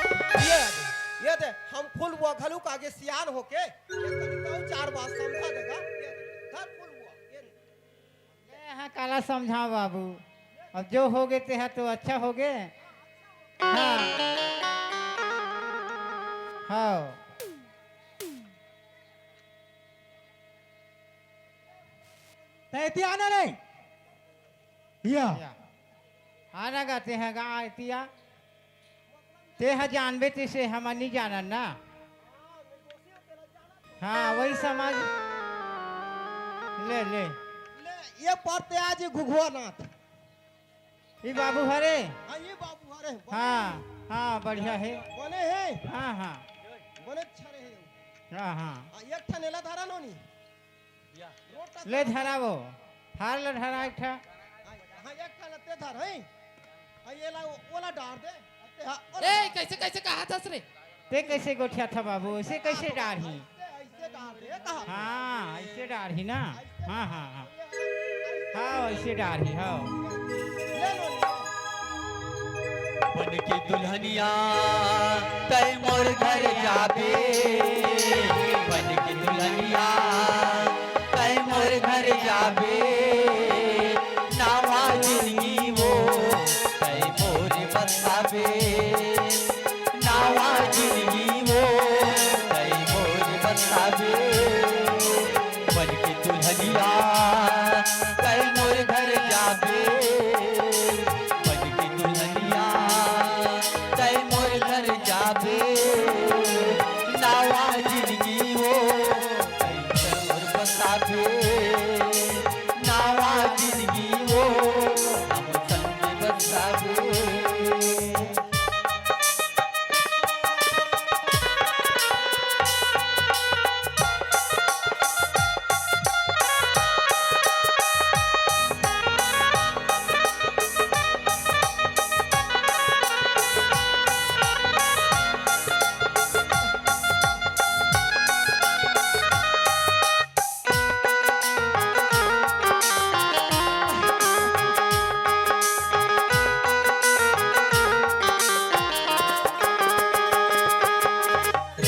Speaker 6: ये दे हम फूल बुआ घलू का आगे सियान होके ये कनी तो 4 बात समझा देगा ये धर फूल बुआ ये
Speaker 8: हाँ काला समझाओ बाबू अब जो हो गए ते तो अच्छा हो गए हाँ हाँ
Speaker 4: तैती आना नहीं या
Speaker 8: आना गाते हैं गा इतिया ते है जानबे ते से हम नहीं जाना ना हाँ वही समझ ले ले
Speaker 6: ले ये पड़ते आज घुघुआ नाथ
Speaker 8: ये बाबू हरे
Speaker 6: हाँ ये बाबू हरे
Speaker 8: हाँ हाँ बढ़िया है
Speaker 6: बने हैं
Speaker 8: हाँ हाँ
Speaker 6: बने छरे हैं
Speaker 8: हाँ हाँ
Speaker 6: एक ठनेला धारा नोनी रोटा
Speaker 8: ले धरा वो हार ले धरा एक ठा
Speaker 6: हाँ एक ठन ते धर है हाँ ये ला ओला डार दे ते हाँ
Speaker 2: ए कैसे कैसे कहा था रे
Speaker 8: ते कैसे गोठिया था बाबू ऐसे कैसे डारही
Speaker 6: ऐसे डार दे कहा
Speaker 8: हाँ ऐसे डारही ना हाँ हाँ हाँ हाँ ऐसे डारही हाँ
Speaker 6: ले लो
Speaker 3: बन की दुल्हनिया तय मोर घर जाबे बन की दुल्हनिया तय मोर घर जाबे नावा जिंदगी वो तय मोर बसाबे नावा जिंदगी वो तय मोर बसाबे बन की दुल्हनिया तय मोर घर जाबे बसाबे नावा जिंदगी वो हम संग बसाबे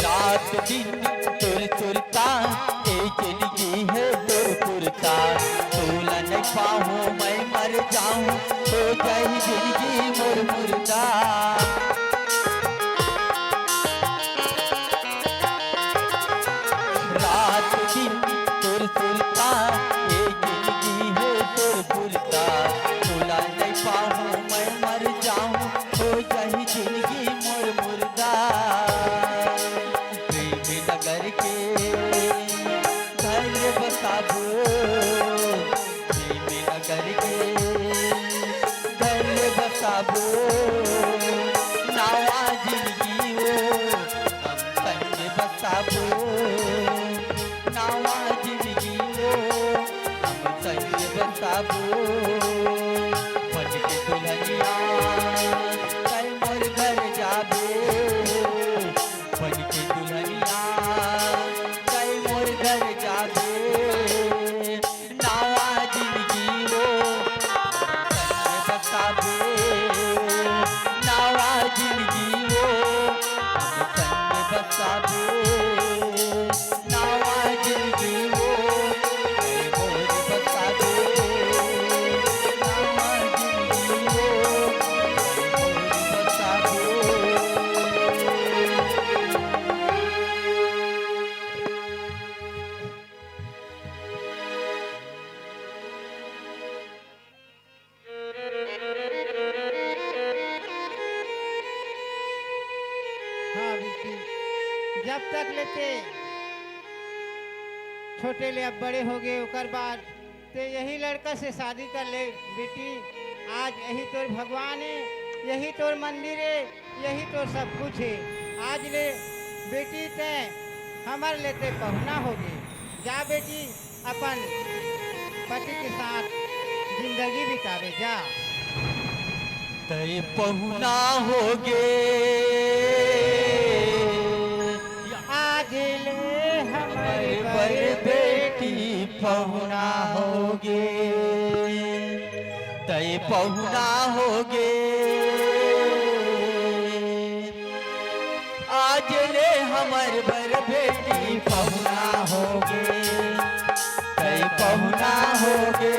Speaker 3: रात दिन तुर तुरता ए जिंदगी है तुर तुरता तोला नहीं पाऊँ मैं मर जाऊँ हो जाए जिंदगी मुर मुर्दा रात दिन तुर तुरता ए जिंदगी है तुर तुरता तोला नहीं पाऊँ मैं मर जाऊँ हो जाए जिंदगी मुर मुर्दा प्रेम नगर के घर बसाबो प्रेम नगर के घर बसाबो नावा जिंदगी वो हम संग बसाबो नावा जिंदगी वो हम संग बसाबो बन के दुल्हनिया कल मोर घर जाबे बन के दुल्हनिया कल मोर घर जाबे नावा जिंदगी वो संग बसाबे नावा जिंदगी वो हम संग बसाबे नावा जिंदगी वो कल मोर बसाबे नावा जिंदगी वो कल मोर बसाबे
Speaker 8: हाँ बेटी, जब तक लेते छोटे ले अब बड़े हो गए ओकर बाद ते यही लड़का से शादी कर ले बेटी। आज यही तोर भगवान है, यही तोर मंदिर है, यही तो सब कुछ है। आज ले बेटी ते हमारे लेते पहुना हो गए। जा बेटी अपन पति के साथ जिंदगी बितावे जा।
Speaker 3: तय पहुना होगे
Speaker 8: आज ले हमारे
Speaker 3: पर बेटी पहुना होगे तय पहुना होगे आज ले हमर बर बेटी पहुना होगे तय पहुना होगे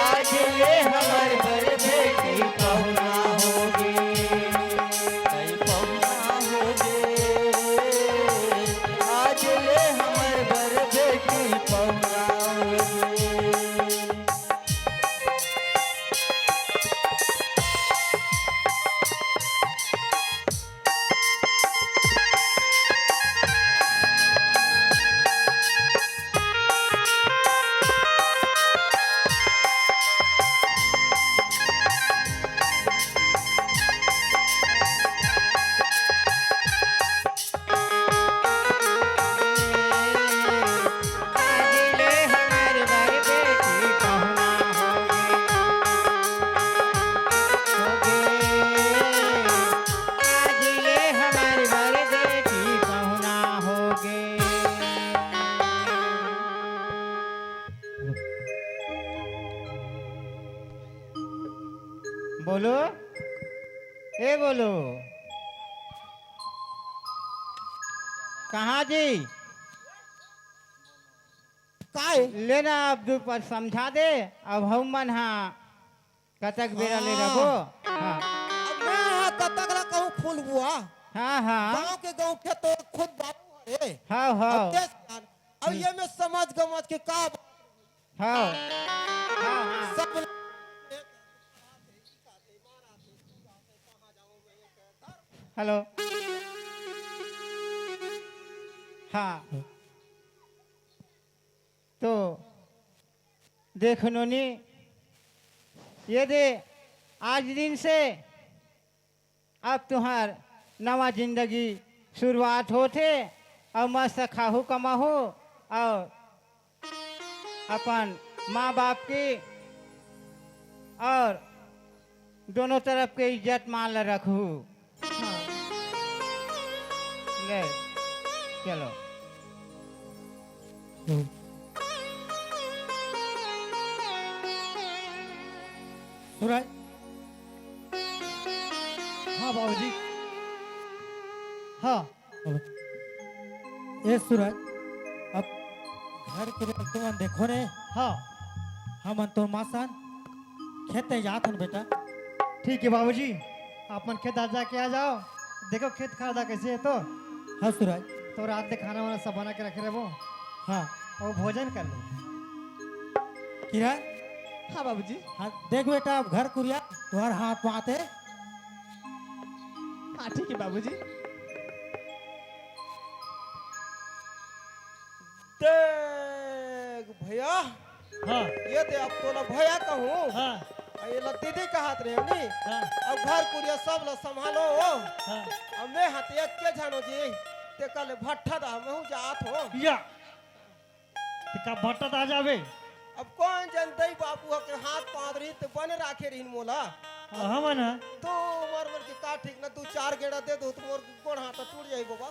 Speaker 3: आज ले हमर बर बेटी पहुना होगे तय पहुना होगे आज ले हमर बर बेटी पहुना होगे
Speaker 8: बोलो ए बोलो कहाँ जी
Speaker 6: काय
Speaker 8: लेना अब्दुल पर समझा दे। अब हम मन हाँ कतक बेरा ले रखो। हाँ
Speaker 6: अब मैं यहाँ कतक ला कहूँ फूल बुआ
Speaker 8: हाँ हाँ
Speaker 6: गाँव के गाँव के तो खुद बाबू है
Speaker 8: हाँ
Speaker 6: अब
Speaker 8: हाँ
Speaker 6: देख यार, अब ये में समझ गमझ के का
Speaker 8: हाँ हाँ
Speaker 6: सब
Speaker 8: हेलो हाँ तो देख नोनी, ये दे आज दिन से अब तुहार नवा जिंदगी शुरुआत होते और मस्त खाहू कमाहू और अपन माँ बाप की और दोनों तरफ के इज्जत मान ल रखू। हाँ। ले चलो।
Speaker 4: सूरज। हाँ बाबूजी। हाँ
Speaker 9: ए सूरज, अब घर के लिए तुम देखो रे।
Speaker 4: हाँ
Speaker 9: हम तो मासान खेते जात हन बेटा।
Speaker 4: ठीक है बाबूजी, अपन खेत आज जाके आ जाओ। देखो खेत खादा कैसे है तो।
Speaker 9: हाँ सूरज।
Speaker 4: तो रात में खाना वाना सब बना के रखे रहे वो,
Speaker 9: हाँ
Speaker 4: और भोजन कर लो।
Speaker 9: किरण।
Speaker 7: हाँ बाबूजी।
Speaker 9: हाँ देख बेटा, अब घर कुरिया तुम्हार हाथ में आते।
Speaker 7: हाँ ठीक है बाबूजी।
Speaker 6: देख भैया,
Speaker 4: हाँ
Speaker 6: ये दे अब तो ना भैया कहूँ,
Speaker 4: हाँ
Speaker 6: ये ला दीदी का हाथ रहे नी।
Speaker 4: हाँ
Speaker 6: अब घर कुरिया सब ला संभालो।
Speaker 4: हाँ
Speaker 6: अब मैं हाथ एक के जानो जी, ते कल भट्ठा दा मैं हूँ जात हो।
Speaker 4: या टिका भट्टा आ जावे।
Speaker 6: अब कौन जनते बापू के हाथ पाँव रही तो बने राखे रही मोला।
Speaker 4: हम ना
Speaker 6: तो मर मर के का ठीक ना, तू 4 गेड़ा दे दो तो मोर गोड़ हाथ टूट जाई बाबा।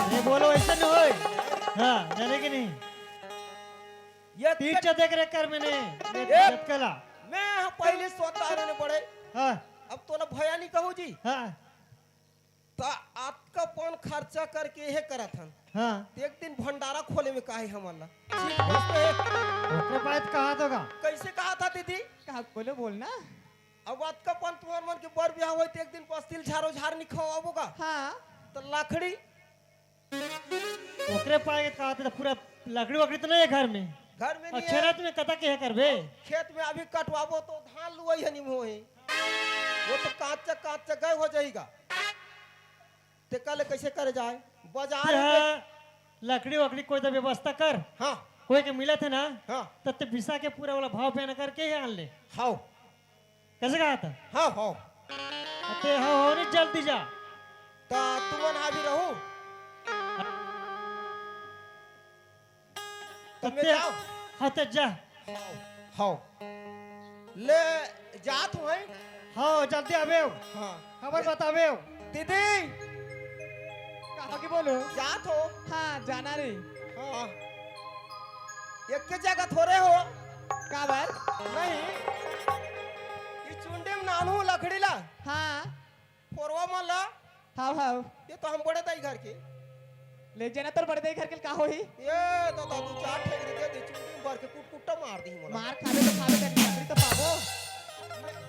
Speaker 4: ये बोलो ऐसा नहीं होए। हाँ जाने की नहीं,
Speaker 6: ये
Speaker 4: टीचर देख रहे कर मैंने
Speaker 6: ए!
Speaker 4: कला।
Speaker 6: मैं पहले सोता रहने पड़े,
Speaker 4: हाँ
Speaker 6: अब तो ना भैया नहीं कहूँ जी।
Speaker 4: हाँ
Speaker 6: तो आपका पौन खर्चा करके यह करा था।
Speaker 4: हाँ
Speaker 6: एक दिन भंडारा खोले में काहे हमला
Speaker 4: ओकरे पास कहा तो का
Speaker 6: कैसे कहा था दीदी।
Speaker 7: कहा बोलो बोलना।
Speaker 6: अब आज का पन तुम्हार मन के बर ब्याह होई तो एक दिन पस्तिल झारो झार निखाओ आबोगा।
Speaker 7: हाँ
Speaker 6: तो लाखड़ी
Speaker 4: ओकरे पास कहा तो पूरा लकड़ी वकड़ी तो नहीं है घर में।
Speaker 6: घर में नहीं
Speaker 4: अच्छे
Speaker 6: है।
Speaker 4: रात में कता के है करबे।
Speaker 6: खेत में अभी कटवाबो तो धान लुआई हनी मोही, वो तो कांच गए हो जाएगा। ते कल कैसे करे जाए बाजार में।
Speaker 4: हाँ, लकड़ी वकड़ी कोई तो व्यवस्था कर।
Speaker 6: हाँ
Speaker 4: कोई के मिला थे ना
Speaker 6: हाँ
Speaker 4: तब ते बिसा के पूरा वाला भाव पे न करके ही आन ले।
Speaker 6: हाँ
Speaker 4: कैसे कहा था?
Speaker 6: हाँ हाँ
Speaker 4: ते हो नहीं जल्दी जा।
Speaker 6: तो तुमन हावी रहूं तो मैं जाओ।
Speaker 4: हाँ ते जा।
Speaker 6: हाँ ले जात हूँ है।
Speaker 4: हाँ जल्दी आवे हो।
Speaker 6: हाँ
Speaker 4: खबर बतावे हो।
Speaker 6: दीदी
Speaker 7: कहा कि बोलो।
Speaker 6: जात हो।
Speaker 7: हाँ जाना रे।
Speaker 6: हाँ एक के जगह थोड़े हो
Speaker 7: का बार।
Speaker 6: नहीं, ये चुंडी में नानू लकड़ी ला
Speaker 7: हाँ
Speaker 6: फोरवा मन ला।
Speaker 7: हाँ हाँ
Speaker 6: ये तो हम बड़े दाई घर के
Speaker 7: ले जाना तो बड़े घर के का हो ही।
Speaker 6: ये तो तू 4 ठेकरी दे दे, चुंडी में भर के कुट मार दी मोला।
Speaker 7: मार खावे तो लकड़ी तो पाबो।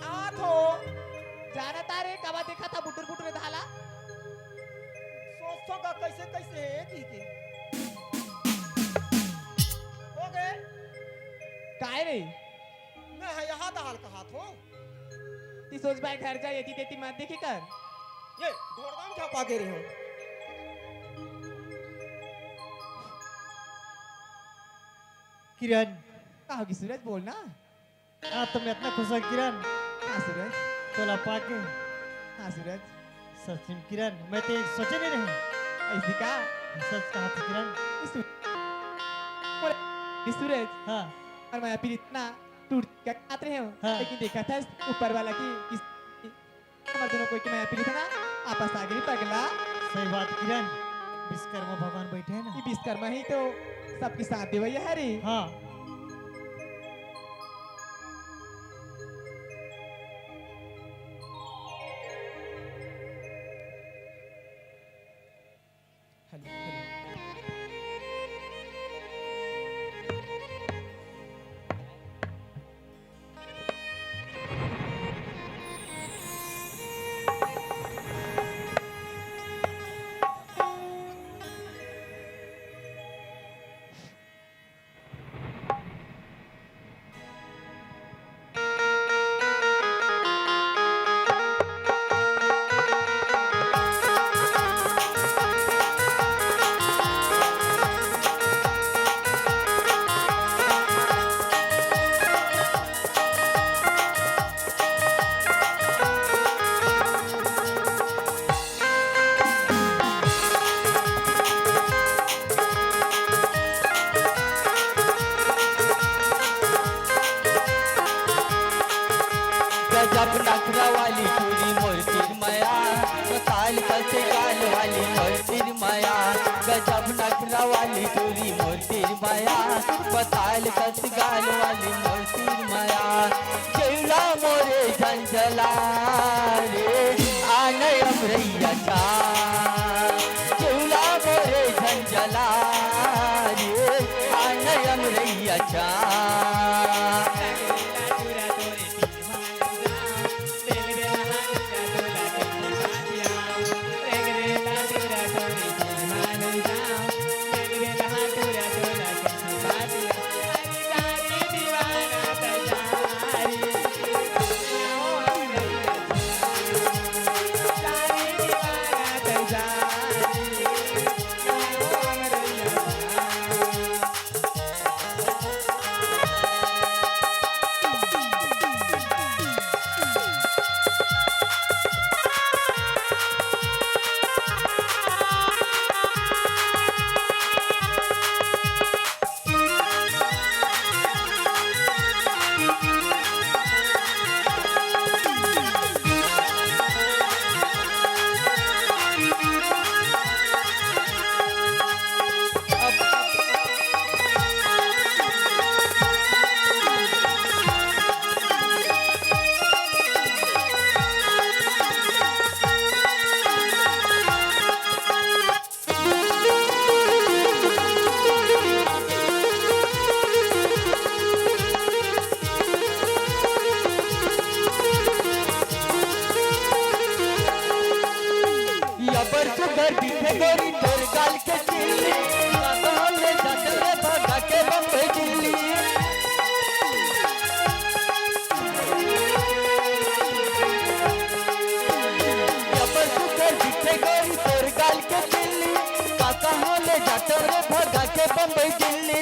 Speaker 6: आत हो
Speaker 7: जाना तारे कबा देखा था बुटुर बुटुर धाला।
Speaker 6: सोचो का कैसे कैसे है की हो गए।
Speaker 7: काय रे
Speaker 6: मैं है यहाँ दाल का हाथ हो।
Speaker 7: ती सोच भाई घर जा यति तेती मत देखी कर।
Speaker 6: ये घोड़दाम छापा के रही हूँ।
Speaker 4: किरण
Speaker 7: कहा कि सूरज बोलना।
Speaker 4: हाँ तुम इतना खुश हो किरण
Speaker 7: हाँ सूरज।
Speaker 4: तोला पाके।
Speaker 7: हाँ सूरज।
Speaker 4: सच में किरण मैं तो सोचे नहीं रही।
Speaker 7: ऐसी का
Speaker 4: सच कहा था किरण।
Speaker 7: सूरज
Speaker 4: हाँ
Speaker 7: और मैं फिर इतना टूट क्या खाते रहे हो।
Speaker 4: हाँ।
Speaker 7: लेकिन देखा था ऊपर वाला की हमारे दोनों कोई कि मैं फिर था ना आपस आगे नहीं पगला।
Speaker 4: सही बात किरण, विश्वकर्मा भगवान बैठे हैं
Speaker 7: ये
Speaker 4: ना।
Speaker 7: विश्वकर्मा ही तो सबके साथ दे भैया हरी।
Speaker 4: हाँ
Speaker 3: नखरा वाली चोरी मोती माया पताल कस गाल वाली मोती माया जेवला मोरे झंझला रे आने अमरैया चा जेवला मोरे झंझला रे आने अमरैया चा सुगर दिखे गोरी तोर गाल के चिल्ली ले जतले भगा के बम्बई दिल्ली यबर सुगर दिखे गोरी तोर गाल के चिल्ली ले जतले भगा के बम्बई दिल्ली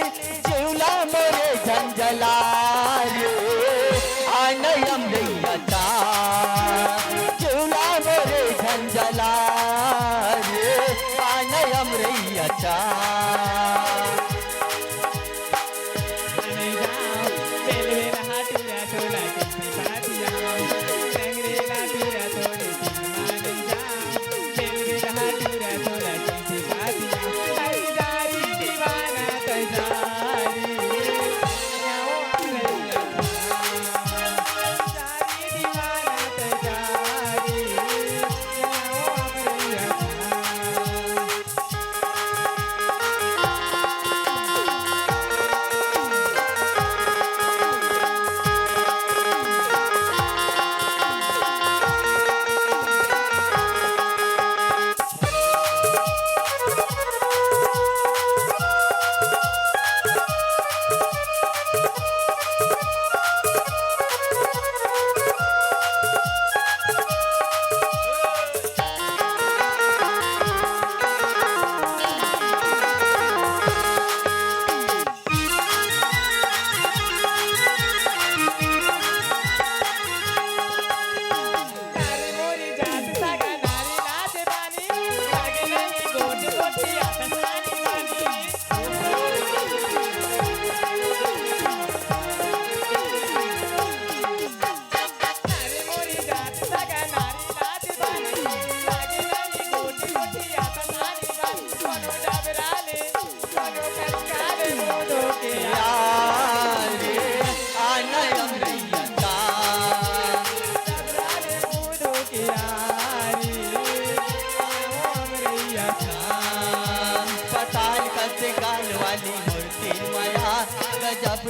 Speaker 3: जेवला मोरे झंझला रे आने अमरैया चा जेवला मोरे झंझला चा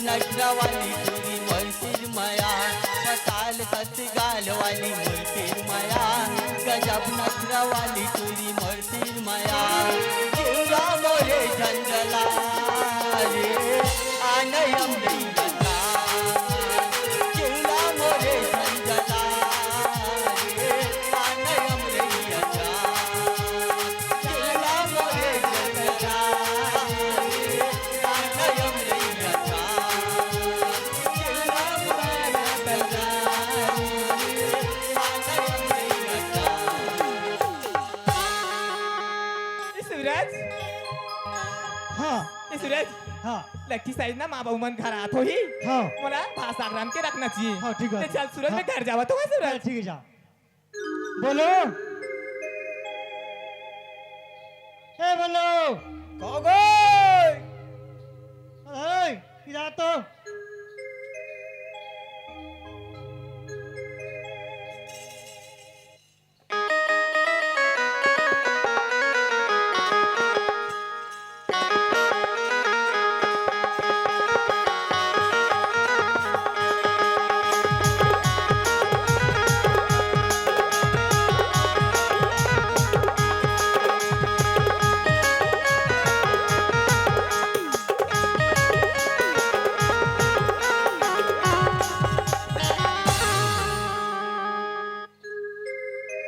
Speaker 3: नखरा वाली चोरी मोती माया पताल कस गाल वाली मोती माया गजब नखरा वाली चोरी मोती माया जेवला मोरे झंझला रे आने अमरैया चा जेवला मोरे झंझला रे आने अमरैया चा जेवला मोरे झंझला रे आने अमरैया चा
Speaker 7: सूरज
Speaker 4: हाँ
Speaker 7: लक्की साइड ना माँ बाबू मन घर आत हो ही
Speaker 4: हाँ
Speaker 7: मोला भाषाग्राम के रखना चाहिए
Speaker 4: हाँ ठीक है
Speaker 7: ले चल सूरज मैं घर जावा तो है सूरज
Speaker 4: ठीक है जा बोलो ए बोलो
Speaker 6: कहो गए
Speaker 4: ओए इधर तो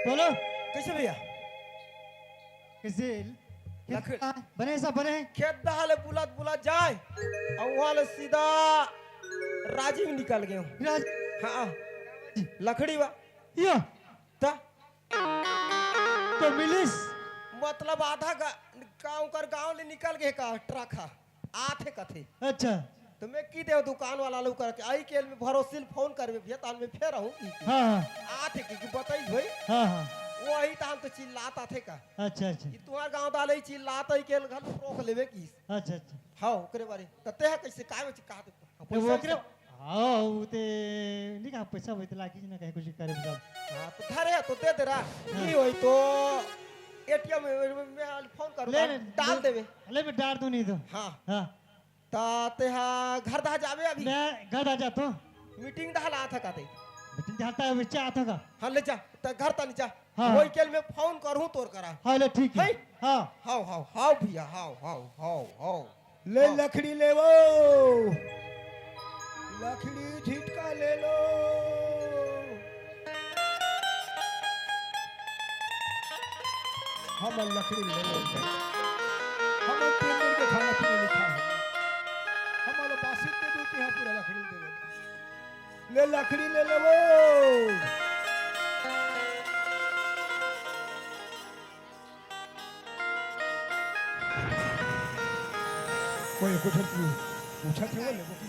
Speaker 4: बोलो
Speaker 6: कैसे भैया
Speaker 4: कैसे
Speaker 6: लख-
Speaker 4: बने सब बने
Speaker 6: खेत दहाले बुलात बुलात जाए और वहाँ ले सीधा राजीव निकल गए हूँ।
Speaker 4: राज
Speaker 6: हाँ लकड़ी बा
Speaker 4: यो
Speaker 6: ता
Speaker 4: तो मिलिस
Speaker 6: मतलब आधा गाँव कर गाँव ले निकल गए का ट्रक हा आथे कथे
Speaker 4: अच्छा
Speaker 6: तो मैं की दे दुकान वाला लोग करके आई के में भरोसिल फोन करबे भैया ताल में फेर रहूं
Speaker 4: हाँ हाँ
Speaker 6: आथे की बताई भाई
Speaker 4: हाँ हाँ
Speaker 6: वही ताल तो चिल्लाता थे का
Speaker 4: अच्छा अच्छा
Speaker 6: ई तुम्हार गांव दाले चिल्लाता ही के घर रोक लेबे की
Speaker 4: अच्छा अच्छा
Speaker 6: हां ओकरे बारे तते है कैसे काय में कहा दे
Speaker 4: तो वो करे हाँ वो ते नहीं कहा पैसा होते लागी ना कहीं कुछ करे सब
Speaker 6: हां तो धरे तो दे दे रहा की होई तो एटीएम में फोन कर
Speaker 4: ले
Speaker 6: डाल देबे
Speaker 4: ले मैं डाल दूं नहीं तो
Speaker 6: हां
Speaker 4: हाँ
Speaker 6: ताते हा घर दा जावे अभी
Speaker 4: मैं घर आ जाता हूँ
Speaker 6: मीटिंग दहला था काते
Speaker 4: बेटी जाता है बच्चा आता का
Speaker 6: हाँ ले जा त घर तक जा
Speaker 4: हाँ।
Speaker 6: वही केल में फोन करूं तोर करा
Speaker 4: हाँ ले ठीक है
Speaker 6: है?
Speaker 4: हाँ
Speaker 6: हाउ हाउ हाउ भैया हाउ हाउ हाउ हाउ
Speaker 5: ले लकड़ी ले वो लकड़ी झिटका ले लो हम लकड़ी ले लो हम 3 दिन के खाना पीना लिखा है हमारे पास इतने दूर की है पूरा लकड़ी दे लो ले लकड़ी ले लो वो कोई कुछ पूछा थे वो लोगों की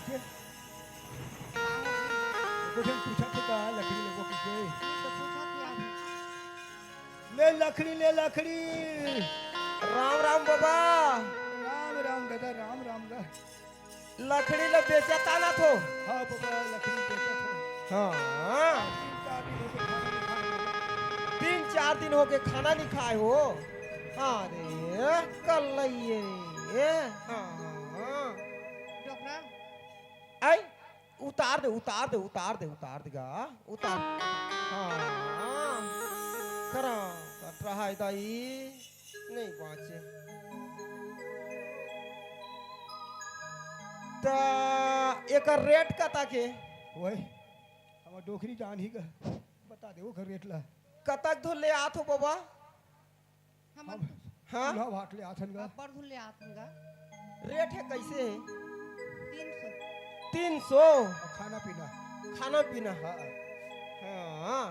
Speaker 5: कुछ पूछा थे का लकड़ी लोगों की ले लकड़ी ले लकड़ी
Speaker 6: राम राम बाबा
Speaker 5: राम राम दादा राम राम दा
Speaker 6: लकड़ी ले बेचा ताना थो
Speaker 5: हाँ बाबा लकड़ी बेचा था
Speaker 6: हाँ
Speaker 5: 3-4 दिन हो गए खाना नहीं खाए।
Speaker 6: 3-4 दिन हो गए खाना नहीं खाए हो अरे कल लइए रे हाँ
Speaker 1: डोकरा
Speaker 6: आई उतार दे उतार दे उतार दे उतार देगा उतार हाँ करा कट रहा है दाई नहीं बाँचे ता एक रेट का ताके
Speaker 5: वही हमार डोकरी जान ही का बता दे वो घर रेट ला
Speaker 6: कतक धो ले आत हो बाबा
Speaker 1: हम
Speaker 6: हाँ
Speaker 5: लो भाट ले आथन का
Speaker 1: बड़ धुले आतंगा
Speaker 6: रेट है कैसे है
Speaker 1: 300
Speaker 6: 300
Speaker 5: और खाना पीना
Speaker 6: खाना पीना
Speaker 5: हाँ
Speaker 6: हाँ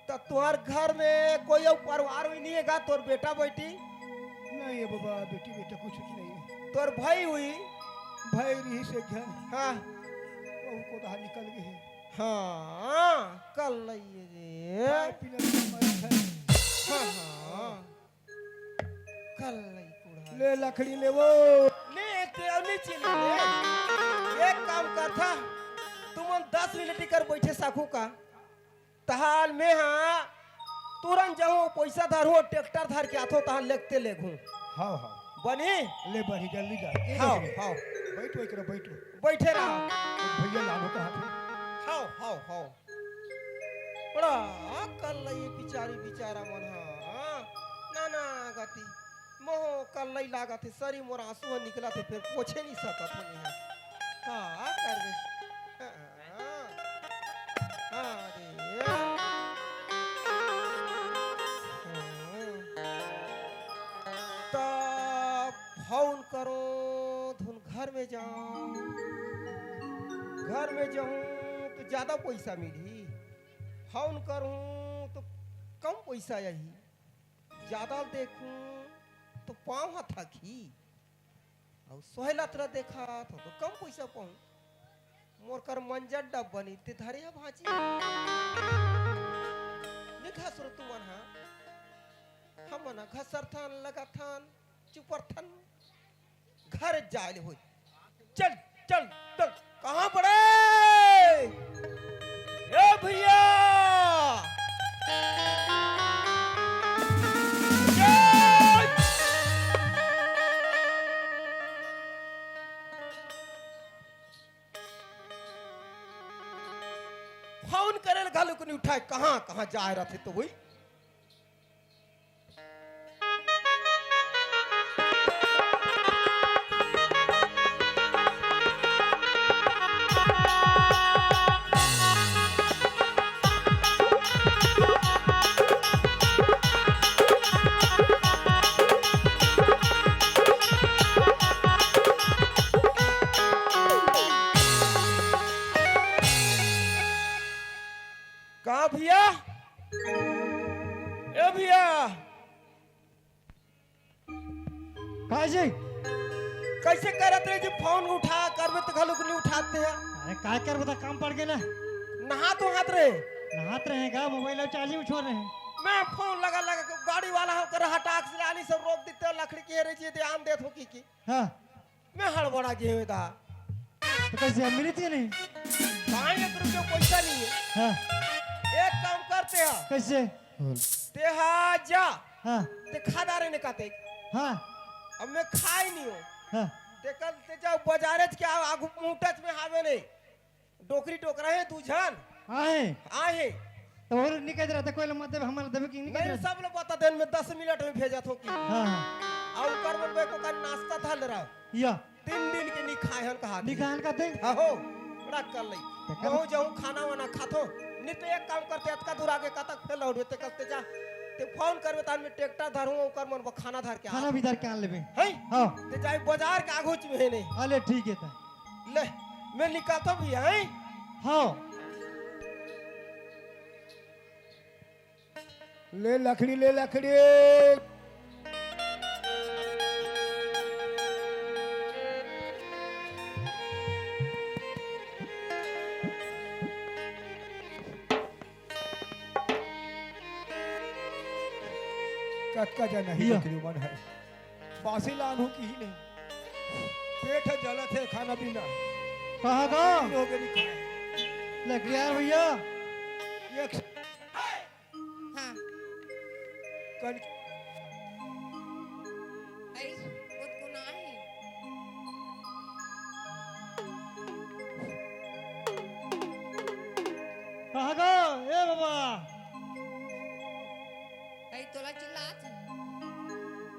Speaker 6: तो तुम्हार घर में कोई और परिवार हुई नहीं है का तोर बेटा बेटी
Speaker 5: नहीं है बाबा बेटी बेटा कुछ नहीं है
Speaker 6: तोर भाई हुई
Speaker 5: भाई रही से घर
Speaker 6: हाँ
Speaker 5: वो को बाहर निकल गए हैं
Speaker 6: हाँ कल लइए रे
Speaker 5: खाए पीने का हमारा घर
Speaker 6: हाँ हाँ कल लई पूरा
Speaker 5: ले लकड़ी ले वो
Speaker 6: ले ते नीचे ले एक काम कर था तुम 10 मिनट कर बैठे साखू का तहाल में हाँ तुरंत जाऊँ पैसा धरू ट्रैक्टर धर के आथो तहाल लगते ले घूम
Speaker 5: हाँ हाँ
Speaker 6: बनी
Speaker 5: ले बढ़ी जल्दी जा
Speaker 6: हाँ हाँ
Speaker 5: बैठो एक बैठो
Speaker 6: बैठे रहो
Speaker 5: भैया लालो का हाथ में
Speaker 6: हाउ हाउ हाउ बड़ा कल ये बिचारी बिचारा मन हाँ ना ना गति मोह कल लई लागत है सरी मोर आंसू निकला थे फिर पोछे नहीं सकत हो नहीं का कर दे अरे फोन करो धुन घर में जाऊं घर में जाऊं तो ज्यादा पैसा मिली फोन करूं तो कम पैसा यही ज्यादा देखूं तो पाँव हाथ थकी और सोहला तरह देखा तो कम पैसा पाऊं मोर कर मंजर डब बनी ते धरे भाजी निखा सुर तू मन हा हम ना घसर थान लगा थान चुपर थान घर जाए हो। चल चल चल, कहाँ पड़े ए भैया? फोन करे घालू को नहीं उठाए, कहाँ कहाँ जा रहा थे तो वही। कहाँ भैया? ए भैया,
Speaker 4: कहा जी?
Speaker 6: कैसे करत रहे जी? फोन उठा करबे तो घालू को नहीं उठाते हैं।
Speaker 4: अरे काय कर बता, काम पड़ गया ना।
Speaker 6: नहा तो हाथ रहे,
Speaker 4: नहात रहेगा, मोबाइल चार्जिंग में छोड़ रहे हैं।
Speaker 6: मैं फोन लगा लगा के गाड़ी वाला होकर हटाक से लाली सब रोक देते हो, लकड़ी की रही थी आम देत हो की
Speaker 4: हाँ
Speaker 6: मैं हड़बड़ा गए हुए था।
Speaker 4: तो कैसे अब मिली थी नहीं?
Speaker 6: कहाँ 1 रुपया पैसा नहीं है।
Speaker 4: हाँ
Speaker 6: एक काम करते हैं,
Speaker 4: कैसे?
Speaker 6: तेहा जा
Speaker 4: हाँ
Speaker 6: ते खादारे ने कहते
Speaker 4: हाँ
Speaker 6: अब मैं खाई नहीं हूँ।
Speaker 4: हाँ
Speaker 6: ते कल ते जाओ बाजारे के आगू मुंटच में हावे नहीं डोकरी टोकरा है दूझन
Speaker 4: आए
Speaker 6: आए
Speaker 4: तो और निकल रहा था, कोई मत देवे हमारा देवे की निकल
Speaker 6: नहीं
Speaker 4: रहा
Speaker 6: सब लोग बता दिन में 10 मिनट में भेजा थो की
Speaker 4: हाँ हाँ
Speaker 6: और कर बनबे को का नाश्ता था ले रहा
Speaker 4: या
Speaker 6: 3 दिन के नहीं खाए हन कहा
Speaker 4: निकाल का थे।
Speaker 6: हो रख कर लई कहूं जाऊं खाना वाना खाथो नहीं तो एक काम करते अतका दूर आगे कतक फेल उठते करते जा ते फोन करबे तान में ट्रैक्टर धरू ओकर मन खाना धर के
Speaker 4: खाना भी धर के आन लेबे।
Speaker 6: है
Speaker 4: हाँ
Speaker 6: ते जाई बाजार के आगू में है नहीं
Speaker 4: अले ठीक है ता।
Speaker 6: ले मैं निकालता भी है।
Speaker 4: हाँ
Speaker 5: ले लकड़ी ले लकड़ी। कटका जा नहीं
Speaker 4: या।
Speaker 5: लकड़ी मन है बासी लान हो की ही नहीं पेट जलत है खाना पीना
Speaker 4: कहाँ का
Speaker 5: हो गए नहीं खाए।
Speaker 4: लकड़ी यार भैया।
Speaker 5: एक
Speaker 1: हाँ
Speaker 5: कन
Speaker 1: ऐ खुद को नाही
Speaker 4: कहाँ का ए बाबा?
Speaker 1: ऐ तोला चिल्लात है।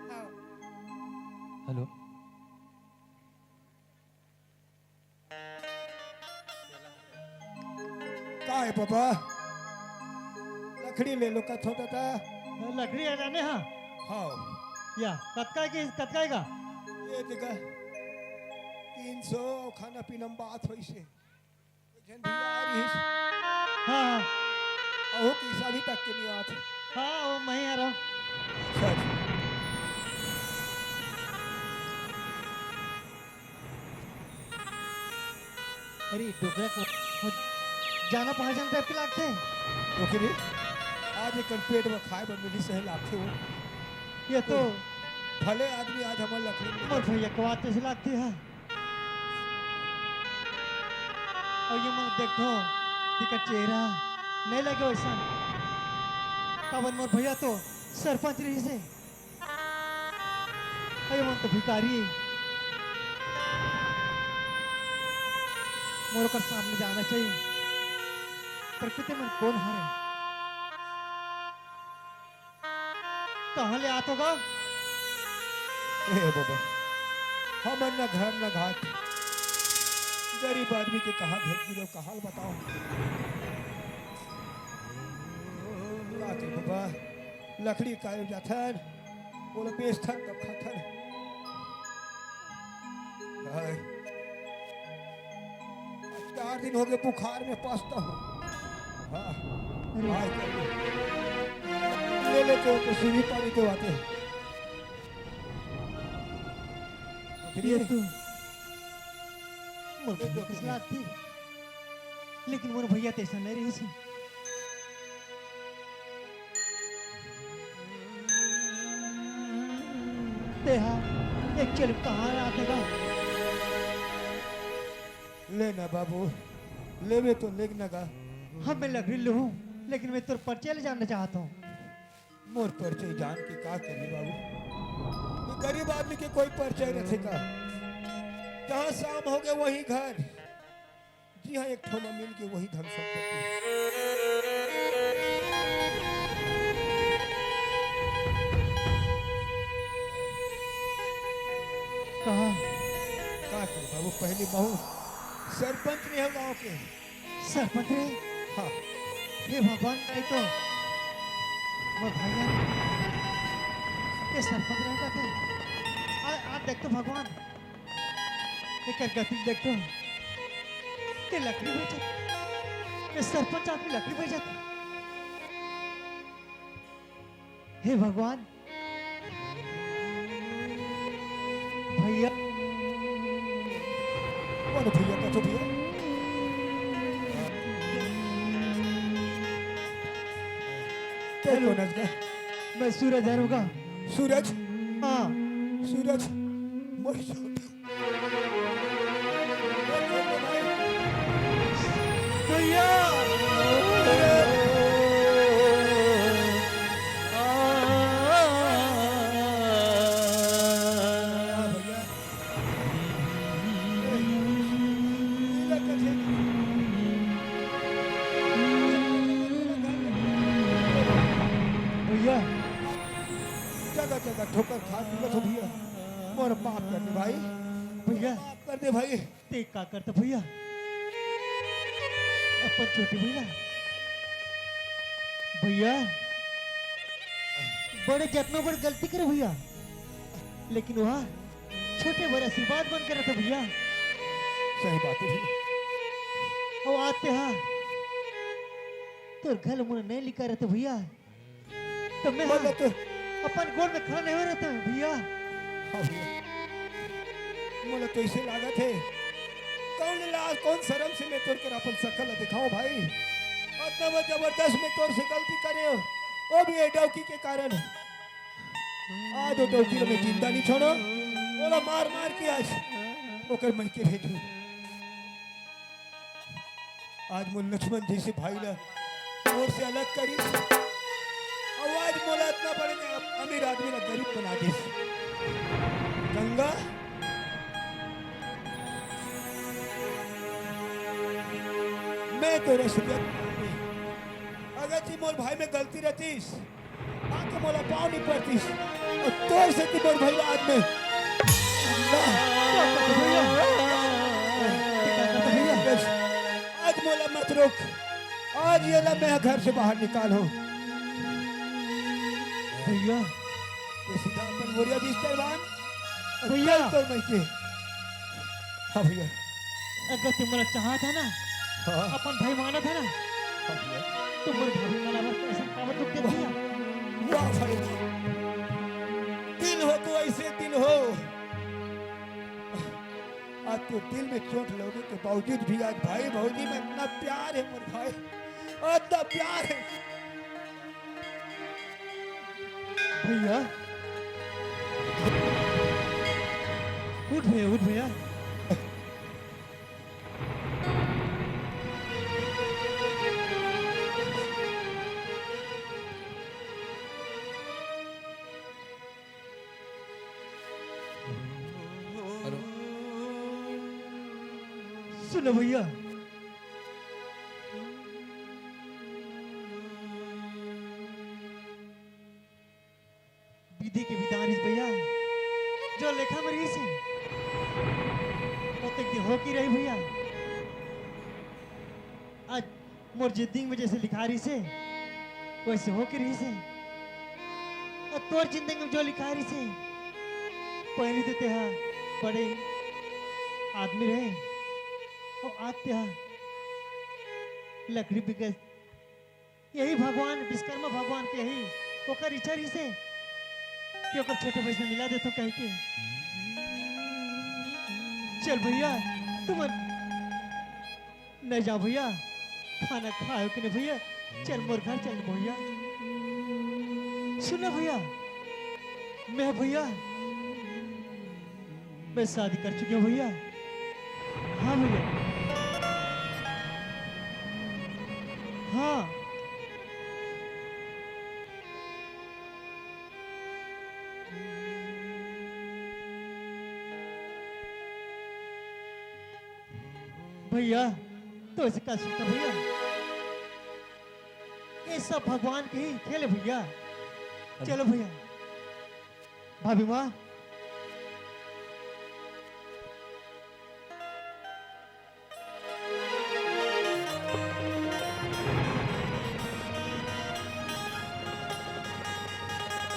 Speaker 1: हाँ
Speaker 3: हेलो
Speaker 5: का है पापा लकड़ी ले लो कथो था।
Speaker 4: लकड़ी है जाने हाँ
Speaker 5: हाँ
Speaker 4: या कतका की कतका का
Speaker 5: ये जगह 300 खाना पीना में बात हुई से जन भी आ रही है
Speaker 4: हाँ हाँ
Speaker 5: अहो पैसा भी तक के नहीं आते।
Speaker 4: हाँ वो मैं ही आ रहा हूँ।
Speaker 5: सर
Speaker 4: अरे डोकरा को वो जाना पहचान टाइप के लगते हैं।
Speaker 5: ओके आज एक पेट में खाए पर मिली सही लाते हो
Speaker 4: ये तो
Speaker 5: भले आदमी आज हमारे लकड़ी में
Speaker 4: मोर भैया को आते से लगती है। और ये मैं देखो तिका चेहरा नहीं लगे वैसा कवन मोर भैया तो सरपंच रही से अरे मन तो भिखारी मोर कर सामने जाना चाहिए पर कितने मन कौन हारे कहाँ ले आतो गा
Speaker 5: ए बाबा हमर न घर न घाट गरीब आदमी के कहाँ भेज दिलो कहाँ बताओ लाके बाबा लकड़ी कायम जाथन बोले बेचथन तब खाथन हाय 4 दिन हो गए बुखार में पसता हूँ हाँ हाय ले लेते हो तो सीधी पानी के आते हैं
Speaker 4: ये तो मोर भैया की सलाह थी लेकिन मोर भैया तैसा नहीं रही सी तेहा चल कहाँ आते का
Speaker 5: लेना बाबू लेवे तो लेना का
Speaker 4: हाँ मैं लकड़ी लूँ लेकिन मैं तुर परिचय ले जानना चाहता हूँ।
Speaker 5: मोर परिचय जान के का करी बाबू ये गरीब आदमी के कोई परिचय रखे का जहाँ शाम हो गया वही घर जी हाँ एक ठोमा मिल के वही धन संपत्ति
Speaker 4: कहा
Speaker 5: का करे बाबू पहली बहू सरपंच नहीं है गांव के
Speaker 4: सरपंच रे
Speaker 5: हाँ
Speaker 4: हे भगवान ये तो वो भैया ये सरपंच रहे कहते आज देख तो भगवान ये कर गति देख तो ये लकड़ी बेचत ये सरपंच आपकी लकड़ी बेचत हे भगवान भैया
Speaker 5: कौन भैया का तो भैया तो कौन है इसका?
Speaker 4: मैं सूरज हरूगा
Speaker 5: सूरज
Speaker 4: हाँ
Speaker 5: सूरज मोर छोटा
Speaker 4: भैया भैया
Speaker 5: जगह जगह ठोकर खा पीला तो भैया मोर माफ कर दे भाई
Speaker 4: भैया
Speaker 5: माफ कर दे भाई
Speaker 4: ते का करते भैया अपन छोटे भैया भैया बड़े जत्नों बड़ गलती करे भैया लेकिन वह छोटे बड़े आशीर्वाद बन कर रहते भैया
Speaker 5: सही बात है भैया
Speaker 4: और आते हाँ तो घर मुझे नहीं लिखा रहते भैया तो मैं हाँ,
Speaker 5: मतलब तो
Speaker 4: अपन गोल में खड़ा नहीं हो रहता भैया
Speaker 5: हाँ भैया मोला तो ऐसे लागत है कौन लाज कौन शर्म से मैं तोर कर अपन शकल दिखाऊं भाई इतना मैं जबरदस्त में तोर से गलती करे हो वो भी ये डौकी के कारण आज वो डौकी में जिंदा नहीं छोड़ो बोला मार मार के आज ओकर मन के भेजू आज मोल लक्ष्मण जैसे भाई ला और से अलग करी और आज मोला इतना बड़े अमीर आदमी ला गरीब बना दी गंगा मैं तो अगर जी मोर भाई में गलती रहतीस आके मोला पाँव नहीं पड़तीस और तोर से तू मोर भाई आज में आज मोला मत रोक आज ये ला मैं घर से बाहर निकालो
Speaker 4: भैया
Speaker 5: ये सीधा अपन बोरिया बिस्तर बांध
Speaker 4: भैया।
Speaker 5: तो मैं के हाँ भैया
Speaker 4: अगर तुम्हारा चाहा था ना
Speaker 5: हाँ
Speaker 4: अपन भाई माना था ना
Speaker 5: हाँ भैया
Speaker 4: तो मेरे भाभी मनावर ऐसा कावत दुख दे भैया
Speaker 5: वाह भाई दिल हो तो ऐसे दिल हो आज तो दिल में चोट लगने के बावजूद भी आज भाई भौजी में इतना प्यार है मोर भाई इतना प्यार है
Speaker 4: भैया उठ भैया उठ भैया सुनो भैया विधि के विधान भैया जो लेखा में रही से प्रत्येक दिन हो की रही भैया आज मोर जिंदगी में जैसे लिखा रही से वैसे हो की रही से और तोर जिंदगी में जो लिखा रही से पहले देते हैं बड़े आदमी रहे और आते हैं लकड़ी बिगड़ यही भगवान विश्वकर्मा भगवान के यही ओकर इच्छा रही से कि ओकर छोटे भाई से मिला दे तो कह के चल भैया तुम नहीं जाओ भैया खाना खाओ कि नहीं भैया चल मोर घर चल भैया सुनो भैया मैं भैया मैं शादी कर चुकी हूँ भैया। हाँ भैया, हाँ। भैया तो ऐसे क्या सोचता भैया, ये सब भगवान के ही खेल है भैया। चलो भैया। भाभी माँ,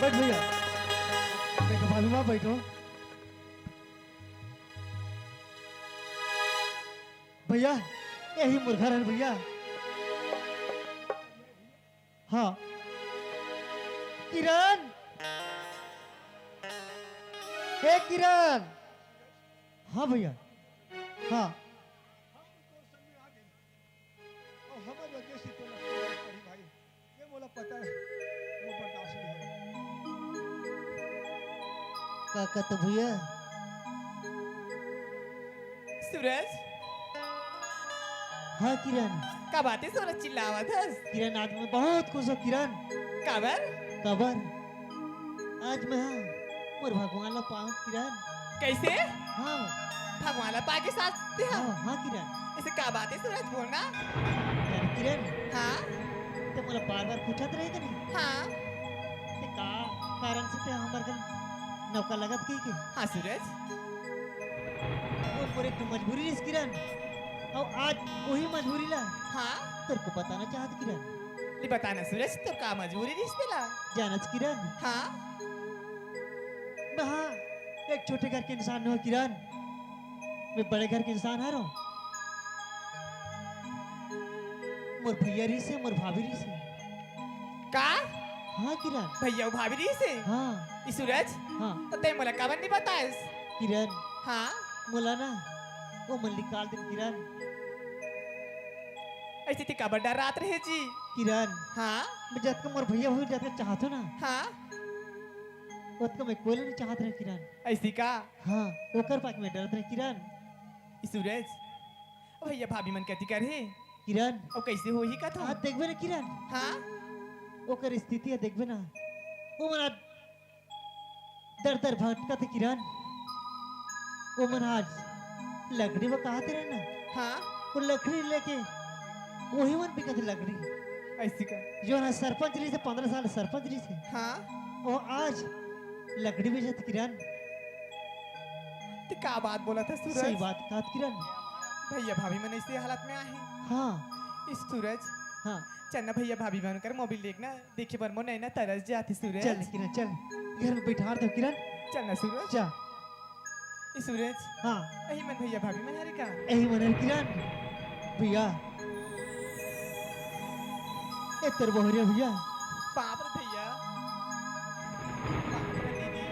Speaker 4: बैठ भैया, बैठो भाभी माँ, बैठो। भैया यही मुर्गा है भैया। हाँ किरण, हे किरण। हाँ भैया, हाँ।
Speaker 5: और हमारे वजह से तो पड़ी भाई, ये मोला पता है, वो बर्दाश्त नहीं है।
Speaker 4: काका तो भैया।
Speaker 7: सूरज,
Speaker 4: हाँ किरण।
Speaker 7: का बातें सूरज चिल्लावत हस?
Speaker 4: किरण आज मैं बहुत खुश हूँ किरण।
Speaker 7: काबर?
Speaker 4: कबर आज मैं हाँ मोर भगवान ला पाऊँ किरण।
Speaker 7: कैसे?
Speaker 4: हाँ
Speaker 7: भगवान ला पाके साथ दे
Speaker 4: हाँ
Speaker 7: हम।
Speaker 4: हाँ किरण।
Speaker 7: ऐसे का बातें सूरज बोलना?
Speaker 4: यार किरण,
Speaker 7: हाँ
Speaker 4: तो मला बार बार पूछत रहेगा नहीं
Speaker 7: हाँ
Speaker 4: ते का कारण से ते हमर गल नौका लगत की के।
Speaker 7: हाँ सूरज,
Speaker 4: वो मोरे तो मजबूरी इस किरण, और आज वही मजबूरी ला
Speaker 7: हाँ
Speaker 4: तेरे को बताना चाहत किरण।
Speaker 7: ले बताना सूरज, तो का मजबूरी रिश्ते ला?
Speaker 4: जानत किरण,
Speaker 7: हाँ
Speaker 4: मैं हाँ एक छोटे घर के इंसान हूँ किरण, मैं बड़े घर के इंसान है रो। मोर भैया री से, मोर भाभी री से।
Speaker 7: का?
Speaker 4: हाँ किरण।
Speaker 7: भैया भाभी री से?
Speaker 4: हाँ
Speaker 7: ई सूरज,
Speaker 4: हाँ
Speaker 7: तो ते मोला काबर नहीं बताएस?
Speaker 4: किरण,
Speaker 7: हाँ
Speaker 4: मोला ना वो मन निकाल दिन किरण।
Speaker 7: ऐसे ते काबर डर रात रहे जी?
Speaker 4: किरण,
Speaker 7: हाँ
Speaker 4: मैं जब का मोर भैया हो जाते चाहतो ना,
Speaker 7: हाँ
Speaker 4: उतना मैं कोई नहीं चाहत रहे किरण।
Speaker 7: ऐसी का?
Speaker 4: हाँ ओकर पाक में डरत रहे किरण।
Speaker 7: ई सूरज, ओ भैया भाभी मन कथी करे?
Speaker 4: किरण
Speaker 7: और कैसे हो ही का था?
Speaker 4: आज देखबे ना किरण,
Speaker 7: हाँ
Speaker 4: ओकर स्थिति है देखबे ना, वो मना दर दर भटकत है किरण। वो मन आज लकड़ी वो कहते रहे ना,
Speaker 7: हाँ
Speaker 4: वो लकड़ी लेके वही मन बिकत लकड़ी
Speaker 7: ऐसी का?
Speaker 4: जो ना सरपंच जी से 15 साल सरपंच जी से,
Speaker 7: हाँ
Speaker 4: और आज लकड़ी बेचत किरण।
Speaker 7: ते का बात बोला था सूरज?
Speaker 4: सही बात कहत किरण।
Speaker 7: भैया भाभी मन ऐसी हालत में आहे।
Speaker 4: हाँ
Speaker 7: इस सूरज,
Speaker 4: हाँ
Speaker 7: चलना भैया भाभी बन कर मोबाइल देखना, देखे पर मोन ना तरस जाती सूरज।
Speaker 4: चल किरण चल, घर में बैठा दो किरण।
Speaker 7: चलना सूरज।
Speaker 4: जा।
Speaker 7: इस सूरज,
Speaker 4: हाँ
Speaker 7: यही मन भैया भाभी मन हरे का?
Speaker 4: यही मन किरण। भैया ए तेरे बहुरिया भैया।
Speaker 7: बाप रे भैया, बाप रे दीदी।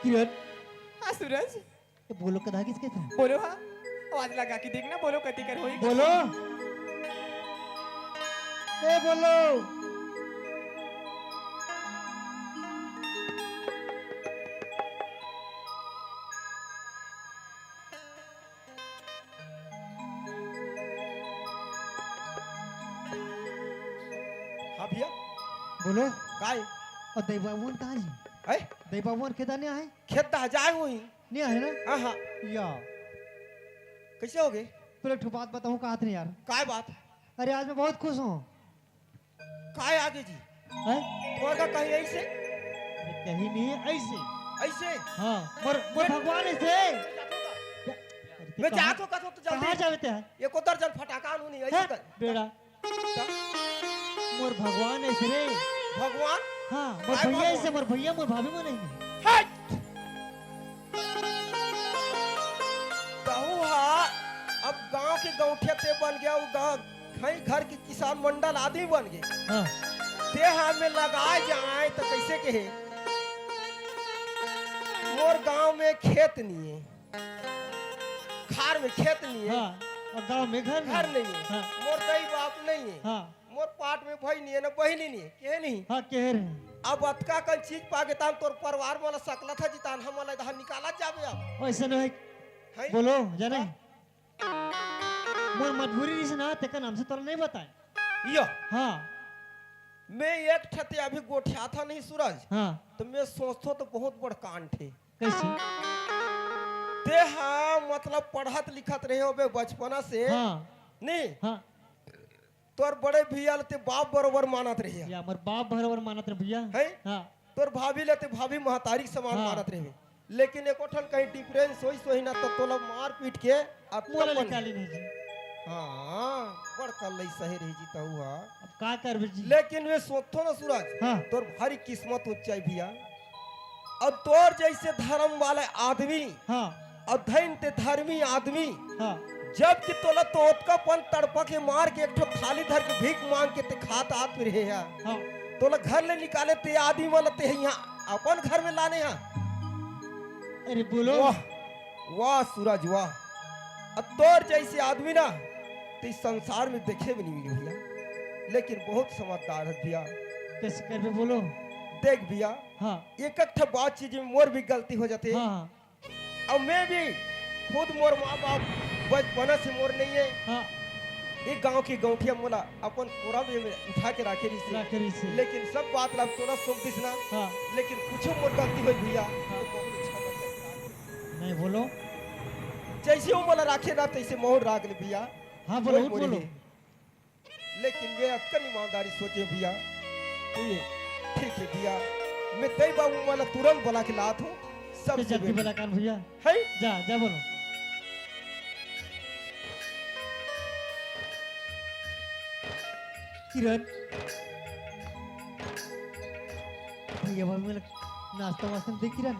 Speaker 4: किरण
Speaker 7: हाँ सूरज,
Speaker 4: ये बोलो कदा किसके था?
Speaker 7: बोलो हाँ, आवाज लगा के देखना, बोलो कती कर होई।
Speaker 4: बोलो ए बोलो।
Speaker 5: हाँ भैया,
Speaker 4: बोलो।
Speaker 5: काय
Speaker 4: और दैबावन कहाँ जी?
Speaker 5: है?
Speaker 4: दैबावन खेदा नहीं आए?
Speaker 5: खेत दा जाए हुई।
Speaker 4: नहीं आए ना?
Speaker 5: हाँ हाँ,
Speaker 4: या
Speaker 5: कैसे हो गए?
Speaker 4: फिर एक ठो बात बताऊँ कहा नहीं यार।
Speaker 5: काय बात?
Speaker 4: अरे आज मैं बहुत खुश हूँ।
Speaker 5: काय आगे जी?
Speaker 4: हैं?
Speaker 5: तोर का कहीं ऐसे?
Speaker 4: अरे कहीं नहीं है ऐसे।
Speaker 5: ऐसे?
Speaker 4: हाँ मोर मोर भगवान ऐसे।
Speaker 5: मैं जातो का तो
Speaker 4: कहाँ
Speaker 5: जल्दी।
Speaker 4: जावे ते हैं?
Speaker 5: ये को दर्जन फटाका नहीं ऐसे
Speaker 4: हैं?
Speaker 5: कर।
Speaker 4: बेड़ा मोर भगवान ऐसे रे।
Speaker 5: भगवान?
Speaker 4: हाँ मोर
Speaker 6: आय
Speaker 4: भैया
Speaker 6: भगवान।
Speaker 4: ऐसे मोर भैया मोर भाभी में नहीं
Speaker 6: हट! कहूँ हा अब गांव के गौठे ते बन गया वो गांव कहीं घर के किसान मंडल आदमी बन गए
Speaker 4: हाँ
Speaker 6: ते हमें लगाए जाए तो कैसे कहे मोर गांव में खेत नहीं है खार में खेत नहीं है
Speaker 4: हाँ और गांव में घर
Speaker 6: घर नहीं है
Speaker 4: हाँ
Speaker 6: मोर दाई बाप नहीं है
Speaker 4: हाँ
Speaker 6: मोर पाट में भाई नहीं है ना बहनी नहीं है के नहीं
Speaker 4: हाँ कह रहे हैं
Speaker 6: अब अतका कल चीज पाके ताम तोर परिवार वाला सकला था जितान हम वाला इधर निकाला जाबे अब
Speaker 4: ऐसा नहीं है
Speaker 6: हैं?
Speaker 4: बोलो जाने मोर मजबूरी से ना तेका नाम से तोरा नहीं बताए
Speaker 6: यो
Speaker 4: हाँ
Speaker 6: मैं एक ठते अभी गोठिया था नहीं सूरज
Speaker 4: हाँ
Speaker 6: तो मैं सोचतो तो बहुत बड़ कांड थे
Speaker 4: कैसे
Speaker 6: ते हाँ मतलब पढ़त लिखत रहे हो बे बचपना से
Speaker 4: हाँ
Speaker 6: नहीं
Speaker 4: हाँ
Speaker 6: तोर बड़े भैया ते बाप बरोबर मानत रहे
Speaker 4: या हमार बाप बराबर मानत रहे भैया
Speaker 6: है
Speaker 4: हाँ
Speaker 6: तोर भाभी लेते भाभी महतारी के समान
Speaker 4: हाँ।
Speaker 6: मानत रहे लेकिन एको ठन कहीं डिफरेंस होई सोही ना तो तोला मार पीट के
Speaker 4: मोला निकाली नहीं जी
Speaker 6: हाँ बड़ कल सही रही जीता हुआ
Speaker 4: अब का करबे जी
Speaker 6: लेकिन वे सोचो ना सूरज
Speaker 4: हाँ
Speaker 6: तोर भारी किस्मत ऊंचाई भैया और तोर जैसे धर्म वाले आदमी
Speaker 4: हाँ
Speaker 6: और धैन ते धर्मी आदमी
Speaker 4: हाँ
Speaker 6: जब कि तोला तोतकापन तड़पा के मार के एक ठो थाली धर के भीख मांग के ते खात आत में रहे हैं
Speaker 4: हाँ
Speaker 6: तोला घर ले निकाले ते आदमी वाला ते यहाँ अपन घर में लाने हैं
Speaker 4: अरे बोलो
Speaker 6: वाह वाह सूरज वाह अब तोर जैसे आदमी ना तो इस संसार में देखे भी नहीं मिले भैया लेकिन बहुत समझदार है भैया
Speaker 4: कैसे करबे बोलो
Speaker 6: देख भैया
Speaker 4: हाँ
Speaker 6: एक एक बात चीज में मोर भी गलती हो जाती है
Speaker 4: हाँ हाँ
Speaker 6: और मैं भी खुद मोर माँ बाप बचपना से मोर नहीं है
Speaker 4: हाँ
Speaker 6: एक गांव की गौठिया मोला अपन पूरा में उठा के रखे रही
Speaker 4: राखरी से
Speaker 6: लेकिन सब बात ला तोरा सुख दिसना
Speaker 4: हाँ
Speaker 6: लेकिन कुछ मोर गलती हुई भैया तो बहुत अच्छा लगा।
Speaker 4: नहीं बोलो
Speaker 6: जैसे वो मोला राखे ना तैसे मोहर राख ले भैया
Speaker 4: हाँ बोलो
Speaker 6: कोई मोरी
Speaker 4: बोलो
Speaker 6: नहीं। लेकिन वे अक्कल ईमानदारी सोचे भैया तो ये ठीक है भैया मैं तय बाबू वाला तुरंत बुला के लात हूँ
Speaker 4: तो
Speaker 6: सब
Speaker 4: जल्दी बोला कान भैया
Speaker 6: है
Speaker 4: जा जा बोलो किरण भैया भाभी मेरा नाश्ता वास्ता दे किरण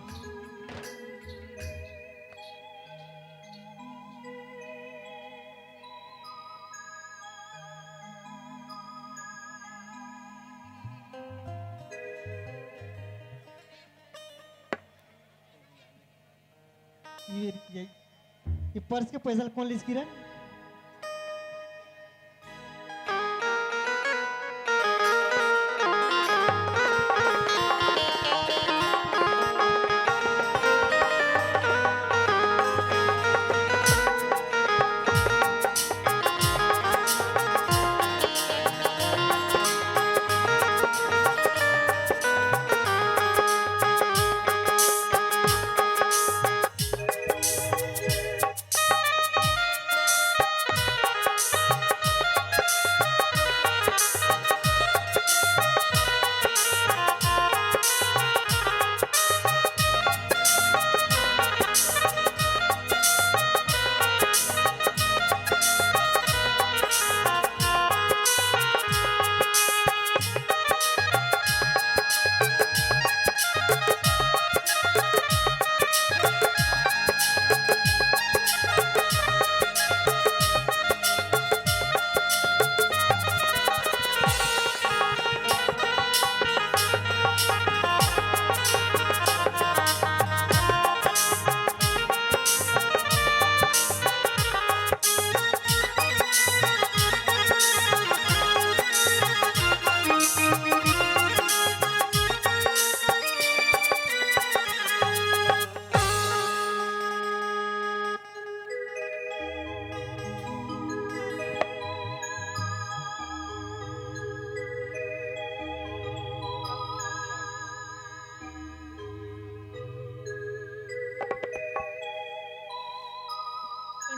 Speaker 4: ये पर्स के पैसा कौन लीज किरण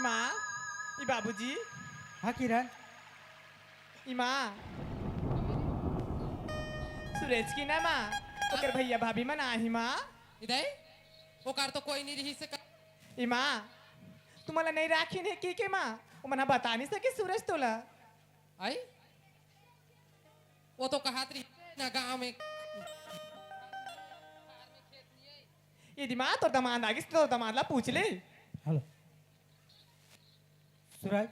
Speaker 7: माँ ई बाबूजी
Speaker 9: हाँ किरण
Speaker 7: ई माँ सुरेश की ना माँ ओकर भैया भाभी मन आही माँ
Speaker 2: इधर ओकार तो कोई नहीं रही से
Speaker 7: ई माँ तुम्हाला नहीं राखी ने की के माँ वो मना बता नहीं सके सूरज तोला
Speaker 2: आई वो तो कहत रही ना गांव में
Speaker 7: ये दिमाग तो दामाद आगे तो दामाद ला पूछ ले।
Speaker 9: हेलो सूरज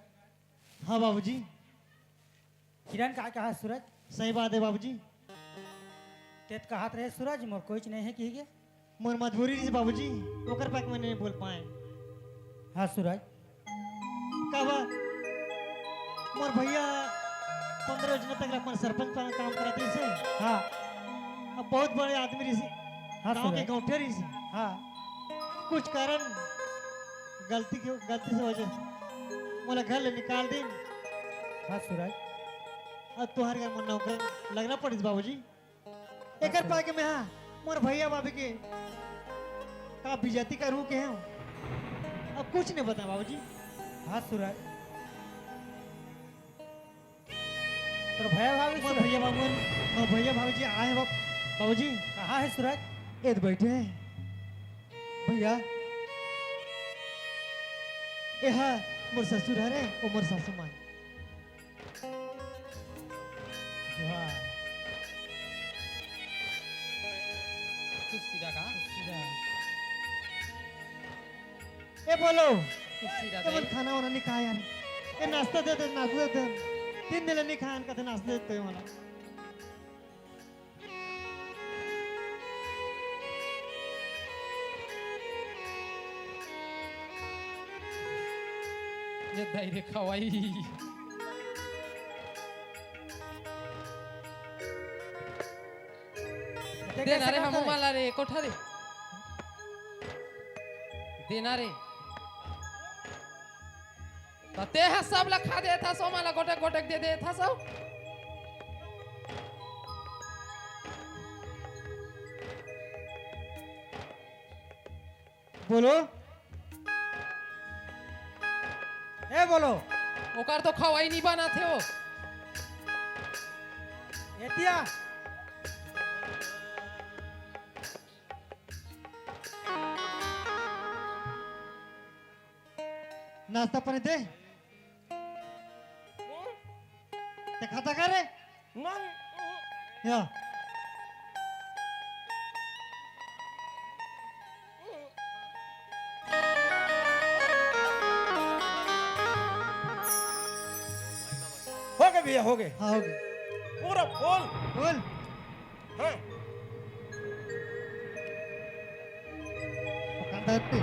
Speaker 4: हाँ बाबूजी,
Speaker 9: किरण का कहा सूरज
Speaker 4: सही बात है बाबूजी।
Speaker 9: तेत का हाथ रहे सूरज मोर कोई नहीं है कि
Speaker 4: मोर मजबूरी रही बाबूजी, ओकर पाक में नहीं बोल पाए।
Speaker 9: हाँ सूरज
Speaker 4: कब मोर भैया 15 योजना तक अपन सरपंच का काम करते से।
Speaker 9: हाँ
Speaker 4: अब बहुत बड़े आदमी रही से,
Speaker 9: हाँ
Speaker 4: गाँव के
Speaker 9: सूरज
Speaker 4: गौठे रही से।
Speaker 9: हाँ
Speaker 4: कुछ कारण गलती से वजह से मोला घर ले निकाल दी।
Speaker 9: हाँ सूरज
Speaker 4: अब तुम्हारे घर में नौकर लगना पड़ी बाबूजी। एक पा के मैं हाँ मोर भैया भाभी के का बिजती करूँ के हैं, अब कुछ नहीं बता बाबूजी।
Speaker 9: हाँ सूरज तो भैया भाभी
Speaker 4: मोर भैया भाभी जी आए बाबूजी।
Speaker 9: कहाँ है सूरज
Speaker 4: ए तो बैठे हैं भैया। ए हाँ मोर ससुर है वो मोर सासू माँ।
Speaker 9: वाह
Speaker 2: कुर्सी रखा
Speaker 4: ए बोलो
Speaker 2: कुर्सी
Speaker 4: ए
Speaker 2: रखा
Speaker 4: बोल खाना वाना नहीं खाया यार। ए नाश्ता दे 3 दिन नहीं खाया कहते नाश्ता देते वाला।
Speaker 2: ये दायरे खवाई देना रे हम माला रे कोठा रे देना रे ते है सब ला खा दे था सो माला गोटक गोटक दे था सब।
Speaker 4: बोलो
Speaker 9: ए बोलो
Speaker 2: ओकर तो खवाई नहीं बना थे वो
Speaker 9: एतिया
Speaker 4: नाश्ता पानी दे ते खाता कर रे या
Speaker 6: हो गए भैया हो गए
Speaker 4: हाँ हो गए
Speaker 6: पूरा बोल।
Speaker 4: बोल।
Speaker 6: हाँ
Speaker 4: पकाता है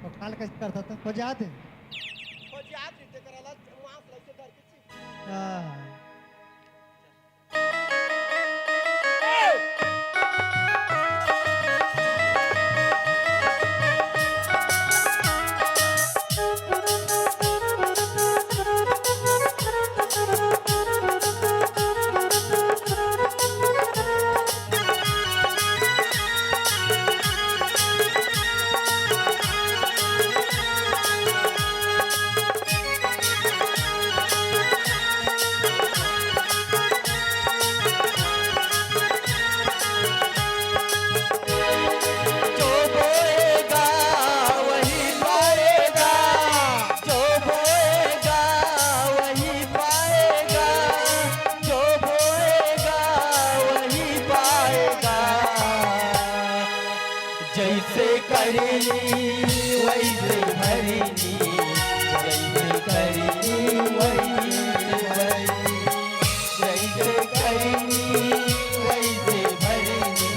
Speaker 4: और काल कैसे करता था हो जाते हाँ।
Speaker 3: जो बोएगा वही पाएगा, जो बोएगा वही पाएगा, जो बोएगा वही पाएगा। जैसे करेगी वैसे भरेगी, जैसे करेगी वैसे भरेगी, जैसे करेगी वैसे भरेगी,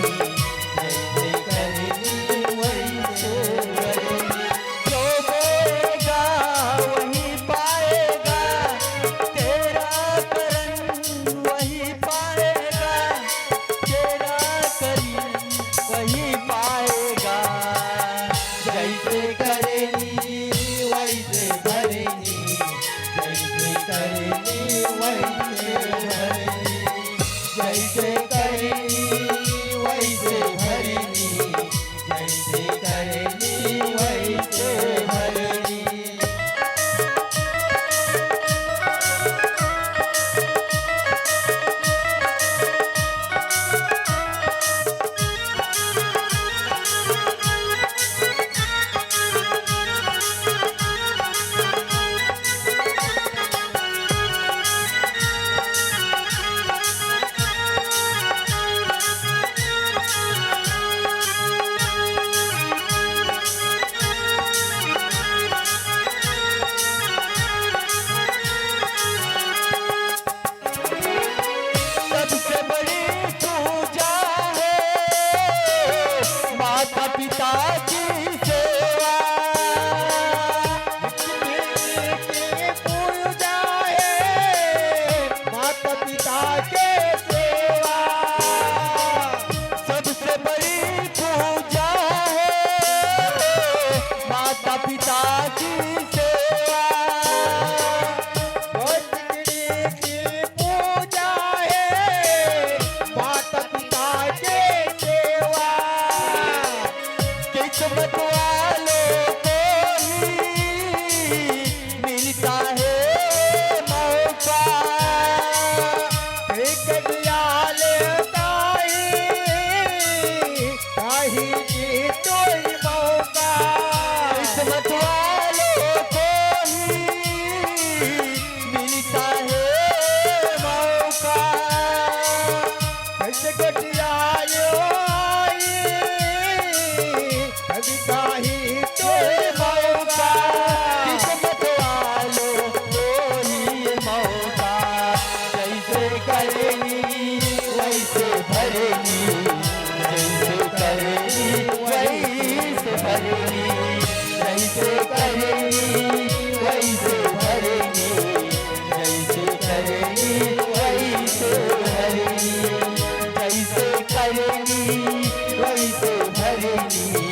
Speaker 3: जैसे करेगी वैसे भरेगी। जो बोएगा वही पाएगा, तेरा करम वही पाएगा, तेरा करम वही पाएगा। जैसे करेगी वैसे भरेगी, जैसे करेगी माता पिता की सेवा
Speaker 6: की पूजा है माता पिता के सेवा
Speaker 3: सबसे बड़ी पूजा है माता पिता की सेवा
Speaker 6: भोजपुरी की पूजा है माता पिता के सेवा
Speaker 3: किस्मत वालों को ही मिलता है मौका
Speaker 6: एक दियाले ताही की तोई मौका
Speaker 3: किस्मत वालों को ही मिलता है मौका
Speaker 6: कैसे गटियायो कभी काही तोई मौका
Speaker 3: किस्मत वालों को ही ये मौका जैसे करेगी वैसे भरेगी जैसे करेगी वैसे भरेगी जैसे करेगी वैसे भरेगी जैसे करेगी वैसे भरेगी जैसे करेगी वैसे भरेगी